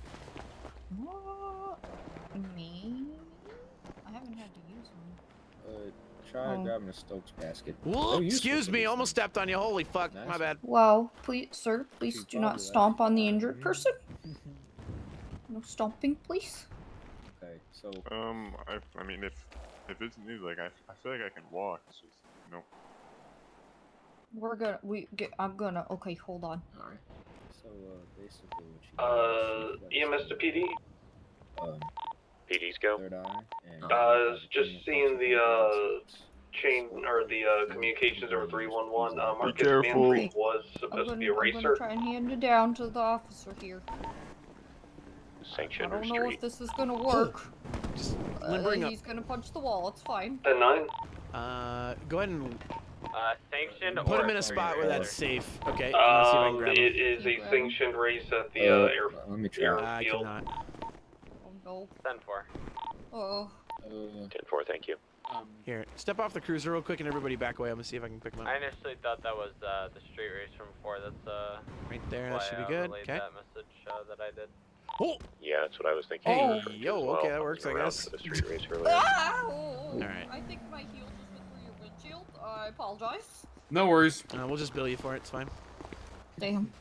Speaker 3: Me? I haven't had to use one.
Speaker 12: Try grabbing a Stokes basket.
Speaker 2: Whoa, excuse me, almost stepped on you. Holy fuck, my bad.
Speaker 3: Wow, please, sir, please do not stomp on the injured person. No stomping, please.
Speaker 12: Okay, so.
Speaker 11: I mean, if it's needed, like I feel like I can walk. It's just
Speaker 3: I'm gonna. Okay, hold on.
Speaker 12: All right. So basically, what you
Speaker 16: EMS to PD.
Speaker 17: PD's go.
Speaker 12: Third eye.
Speaker 16: Just seeing the chain or the communications over 311. Marcus Bentley was supposed to be a
Speaker 3: I'm
Speaker 16: racer.
Speaker 3: gonna try and hand it down to the officer here.
Speaker 17: Sanctioned
Speaker 3: I don't know
Speaker 17: restraint.
Speaker 3: if this is gonna work.
Speaker 2: Just limbering up.
Speaker 3: He's gonna punch the wall. It's fine.
Speaker 16: 10-9.
Speaker 2: Go ahead and
Speaker 8: sanctioned.
Speaker 2: put him in a spot where that's safe. Okay. Let's see if I can grab him.
Speaker 16: It is a sanctioned race at the air.
Speaker 12: Let me try.
Speaker 2: I cannot.
Speaker 3: Oh no.
Speaker 8: 10-4.
Speaker 3: Oh.
Speaker 17: 10-4, thank you.
Speaker 2: Here, step off the cruiser real quick and everybody back away. I'm gonna see if I can pick him up.
Speaker 8: I initially thought that was the street race from before. That's
Speaker 2: right there. That
Speaker 8: why
Speaker 2: should be
Speaker 8: I
Speaker 2: good.
Speaker 8: relayed
Speaker 2: Okay.
Speaker 8: that message that I did.
Speaker 2: Oh.
Speaker 17: Yeah, that's what I was thinking.
Speaker 2: Hey, yo, okay, that works, I
Speaker 17: Around
Speaker 2: guess.
Speaker 17: for the street race earlier.
Speaker 3: All
Speaker 2: right.
Speaker 3: I think my heel just went through your windshield. I apologize.
Speaker 22: No worries.
Speaker 2: We'll just bill you for it. It's fine.
Speaker 3: Damn.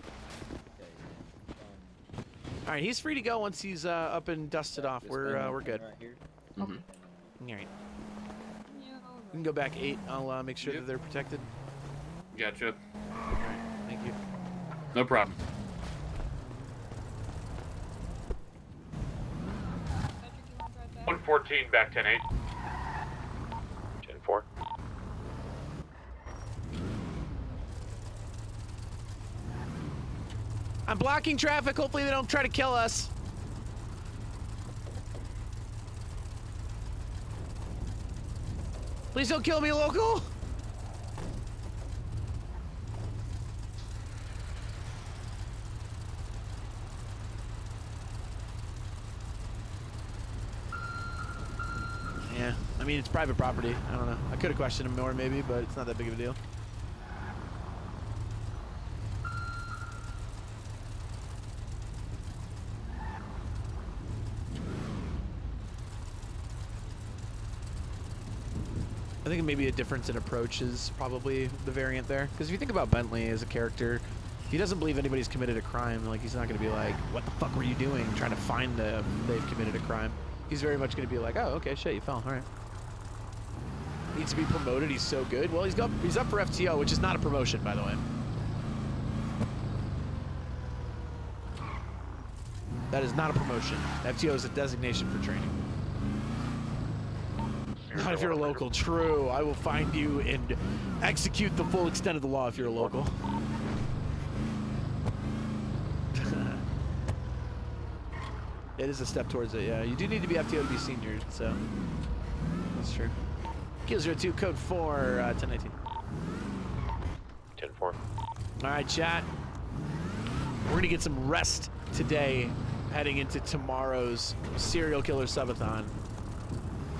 Speaker 2: All right, he's free to go once he's up and dusted off. We're good.
Speaker 12: Right here.
Speaker 2: All right. We can go back 8. I'll make sure that they're protected.
Speaker 22: Gotcha.
Speaker 2: All right, thank you.
Speaker 22: No problem.
Speaker 20: Patrick, 114 back 10-8.
Speaker 17: 10-4.
Speaker 2: I'm blocking traffic. Hopefully they don't try to kill us. Please don't kill me, local. Yeah, I mean, it's private property. I don't know. I could have questioned him more maybe, but it's not that big of a deal. I think maybe a difference in approach is probably the variant there. Because if you think about Bentley as a character, he doesn't believe anybody's committed a crime. Like, he's not going to be like, what the fuck were you doing? Trying to find them. They've committed a crime. He's very much going to be like, oh, okay, shit, you fell. All right. Needs to be promoted. He's so good. Well, he's up for FTO, which is not a promotion, by the way. That is not a promotion. FTO is a designation for training. Not if you're a local. True. I will find you and execute the full extent of the law if you're a local. It is a step towards it, yeah. You do need to be FTO to be senior, so that's true. Kill 02, code 4, 1019.
Speaker 17: 10-4.
Speaker 2: All right, chat. We're going to get some rest today heading into tomorrow's serial killer subathon.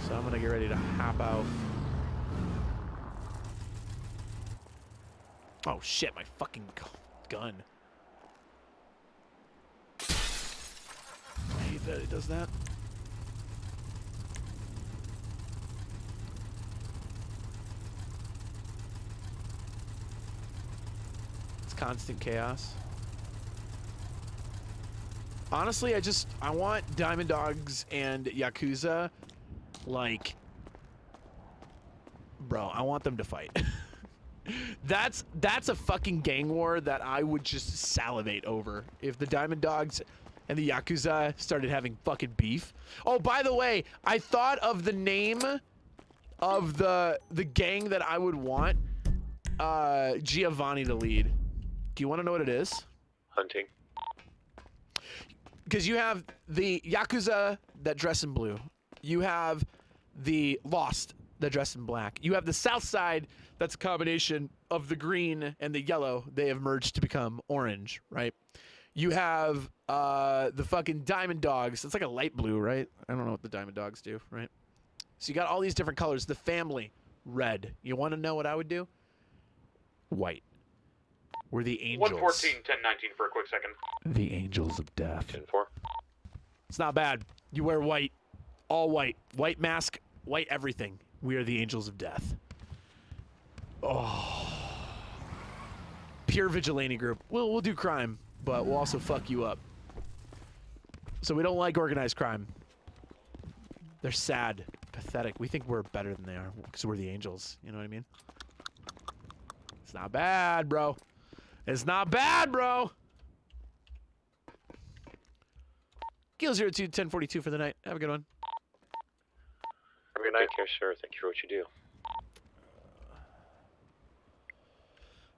Speaker 2: So I'm gonna get ready to hop out. Oh shit, my fucking gun. I hate that it does that. It's constant chaos. Honestly, I want Diamond Dogs and Yakuza. Like, bro, I want them to fight. That's a fucking gang war that I would just salivate over. If the Diamond Dogs and the Yakuza started having fucking beef. Oh, by the way, I thought of the name of the gang that I would want Giovanni to lead. Do you want to know what it is?
Speaker 17: Hunting.
Speaker 2: Because you have the Yakuza that dress in blue. You have the Lost that dress in black. You have the South Side that's a combination of the green and the yellow. They have merged to become orange, right? You have the fucking Diamond Dogs. It's like a light blue, right? I don't know what the Diamond Dogs do, right? So you got all these different colors. The family, red. You want to know what I would do? White. We're the angels.
Speaker 20: 114, 1019 for a quick second.
Speaker 2: The angels of death.
Speaker 17: 10-4.
Speaker 2: It's not bad. You wear white. All white. White mask. White everything. We are the angels of death. Oh. Pure vigilante group. We'll do crime, but we'll also fuck you up. So we don't like organized crime. They're sad. Pathetic. We think we're better than they are because we're the angels. You know what I mean? It's not bad, bro. It's not bad, bro. Gil 02 1042 for the night. Have a good one.
Speaker 17: Have a good night. Take care, sir. Thank you for what you do.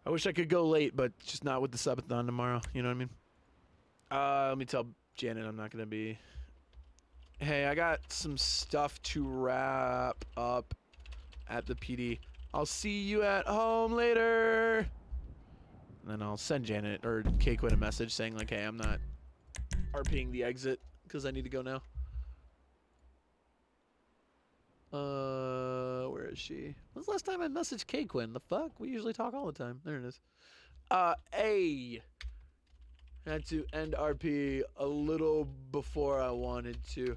Speaker 2: I wish I could go late, but just not with the subathon tomorrow. You know what I mean? Let me tell Janet I'm not going to be. Hey, I got some stuff to wrap up at the PD. I'll see you at home later. And then I'll send Janet or K-Quinn a message saying like, hey, I'm not RPing the exit because I need to go now. Where is she? When's the last time I messaged K-Quinn? The fuck? We usually talk all the time. There it is. A. Had to end RP a little before I wanted to.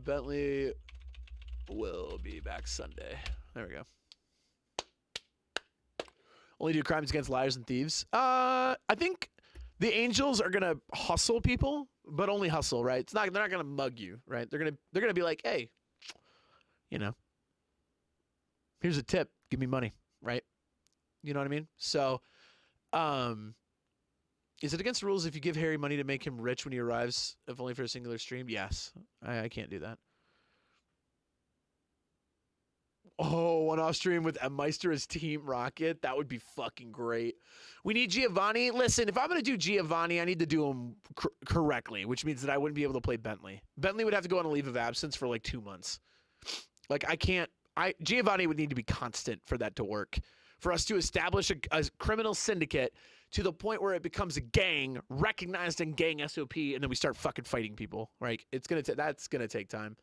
Speaker 2: Bentley will be back Sunday. There we go. Only do crimes against liars and thieves. I think the angels are gonna hustle people, but only hustle, right? It's not. They're not gonna mug you, right? They're gonna be like, hey, you know, here's a tip. Give me money, right? You know what I mean? So, is it against the rules if you give Harry money to make him rich when he arrives, if only for a singular stream? Yes, I can't do that. Oh, one-off stream with M. Meister as Team Rocket. That would be fucking great. We need Giovanni. Listen, if I'm going to do Giovanni, I need to do him correctly, which means that I wouldn't be able to play Bentley. Bentley would have to go on a leave of absence for like 2 months. Like, I can't. Giovanni would need to be constant for that to work. For us to establish a criminal syndicate to the point where it becomes a gang, recognized in gang SOP, and then we start fucking fighting people, right? That's going to take time.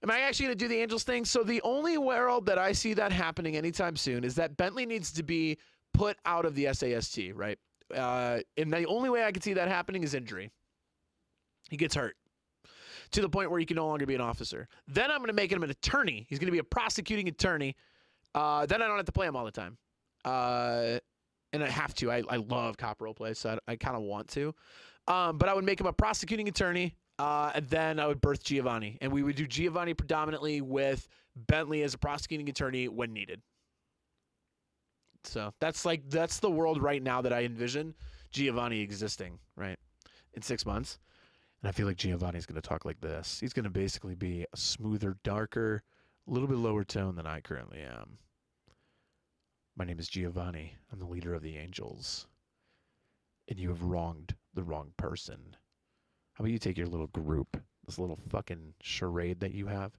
Speaker 2: Am I actually going to do the Angels thing? So the only world that I see that happening anytime soon is that Bentley needs to be put out of the SAST, right? And the only way I can see that happening is injury. He gets hurt to the point where he can no longer be an officer. Then I'm going to make him an attorney. He's going to be a prosecuting attorney. Then I don't have to play him all the time. And I have to. I love cop roleplay, so I kind of want to. But I would make him a prosecuting attorney. And then I would birth Giovanni. And we would do Giovanni predominantly with Bentley as a prosecuting attorney when needed. So that's the world right now that I envision Giovanni existing, right? In 6 months. And I feel like Giovanni's going to talk like this. He's going to basically be a smoother, darker, a little bit lower tone than I currently am. My name is Giovanni. I'm the leader of the Angels. And you have wronged the wrong person. How about you take your little group, this little fucking charade that you have,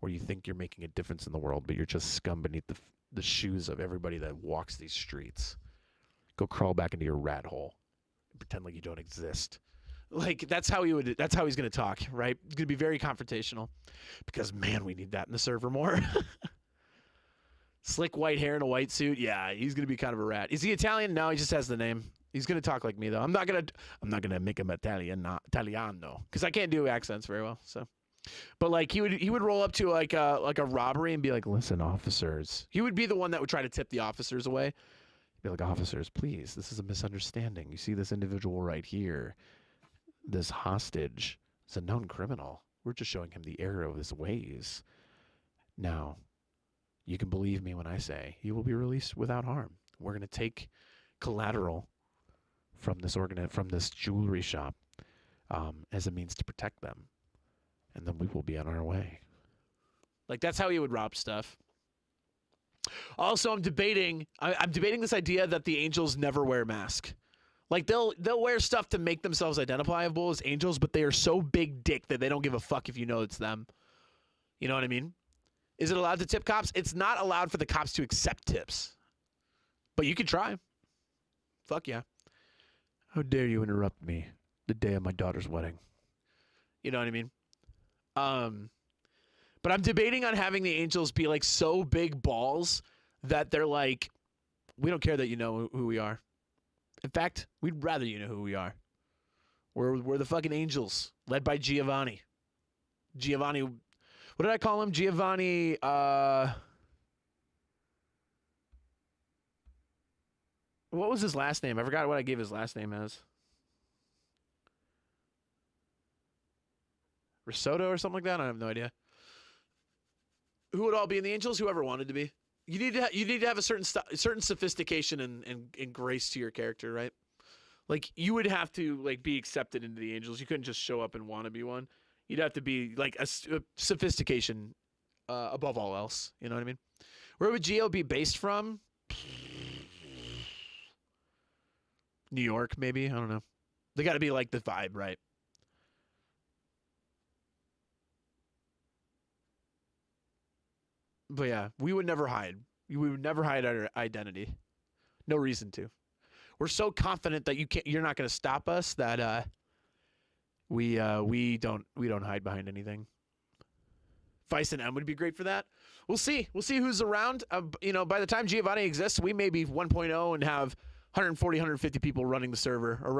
Speaker 2: where you think you're making a difference in the world, but you're just scum beneath the shoes of everybody that walks these streets. Go crawl back into your rat hole and pretend like you don't exist. Like, that's how he's going to talk, right? He's going to be very confrontational. Because, man, we need that in the server more. Slick white hair and a white suit. Yeah, he's going to be kind of a rat. Is he Italian? No, he just has the name. He's going to talk like me, though. I'm not gonna make him Italiano, because I can't do accents very well. So, but like he would roll up to like a robbery and be like, "Listen, officers." He would be the one that would try to tip the officers away. He'd be like, "Officers, please, this is a misunderstanding. You see this individual right here, this hostage is a known criminal. We're just showing him the error of his ways. Now, you can believe me when I say he will be released without harm. We're going to take collateral from this jewelry shop as a means to protect them, and then we will be on our way. Like, that's how he would rob stuff. Also, I'm debating this idea that the angels never wear masks. Like, they'll wear stuff to make themselves identifiable as angels, but they are so big dick that they don't give a fuck if you know it's them. You know what I mean? Is it allowed to tip cops? It's not allowed for the cops to accept tips. But you could try. Fuck yeah. How dare you interrupt me the day of my daughter's wedding? You know what I mean? But I'm debating on having the angels be like so big balls that they're like, we don't care that you know who we are. In fact, we'd rather you know who we are. We're the fucking angels, led by Giovanni. Giovanni, what did I call him? Giovanni, what was his last name? I forgot what I gave his last name as. Risotto or something like that? I have no idea. Who would all be in the angels? Whoever wanted to be. You need to have a certain sophistication and grace to your character, right? Like, you would have to like be accepted into the angels. You couldn't just show up and want to be one. You'd have to be like a sophistication above all else. You know what I mean? Where would Geo be based from? New York, maybe. I don't know. They got to be like the vibe, right? But yeah, we would never hide. We would never hide our identity. No reason to. We're so confident that you're not going to stop us that we don't hide behind anything. Vice and M would be great for that. We'll see. We'll see who's around. You know, by the time Giovanni exists, we may be 1.0 and have 140, 150 people running the server or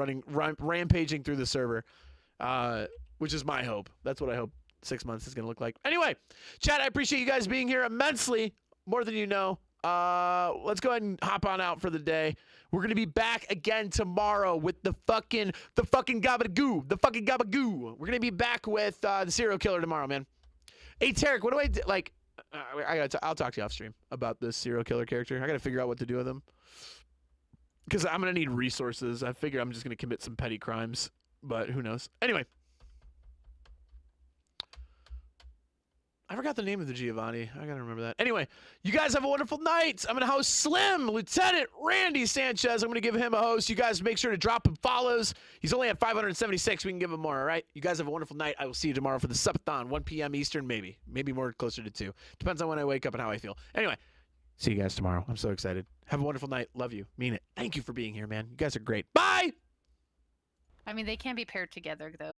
Speaker 2: rampaging through the server, which is my hope. That's what I hope 6 months is going to look like. Anyway, chat, I appreciate you guys being here immensely, more than you know. Let's go ahead and hop on out for the day. We're going to be back again tomorrow with the fucking gabagoo. We're going to be back with the serial killer tomorrow, man. Hey, Tarek, what do I do? Like, I'll talk to you off stream about this serial killer character. I got to figure out what to do with him. Because I'm going to need resources. I figure I'm just going to commit some petty crimes, but who knows. Anyway. I forgot the name of the Giovanni. I gotta remember that. Anyway, you guys have a wonderful night. I'm gonna host Slim, Lieutenant Randy Sanchez. I'm gonna give him a host. You guys make sure to drop him follows. He's only at 576. We can give him more, all right? You guys have a wonderful night. I will see you tomorrow for the subathon, 1 p.m. Eastern, maybe. Maybe more closer to 2. Depends on when I wake up and how I feel. Anyway, see you guys tomorrow. I'm so excited. Have a wonderful night. Love you. Mean it. Thank you for being here, man. You guys are great. Bye!
Speaker 9: I mean, they can be paired together, though.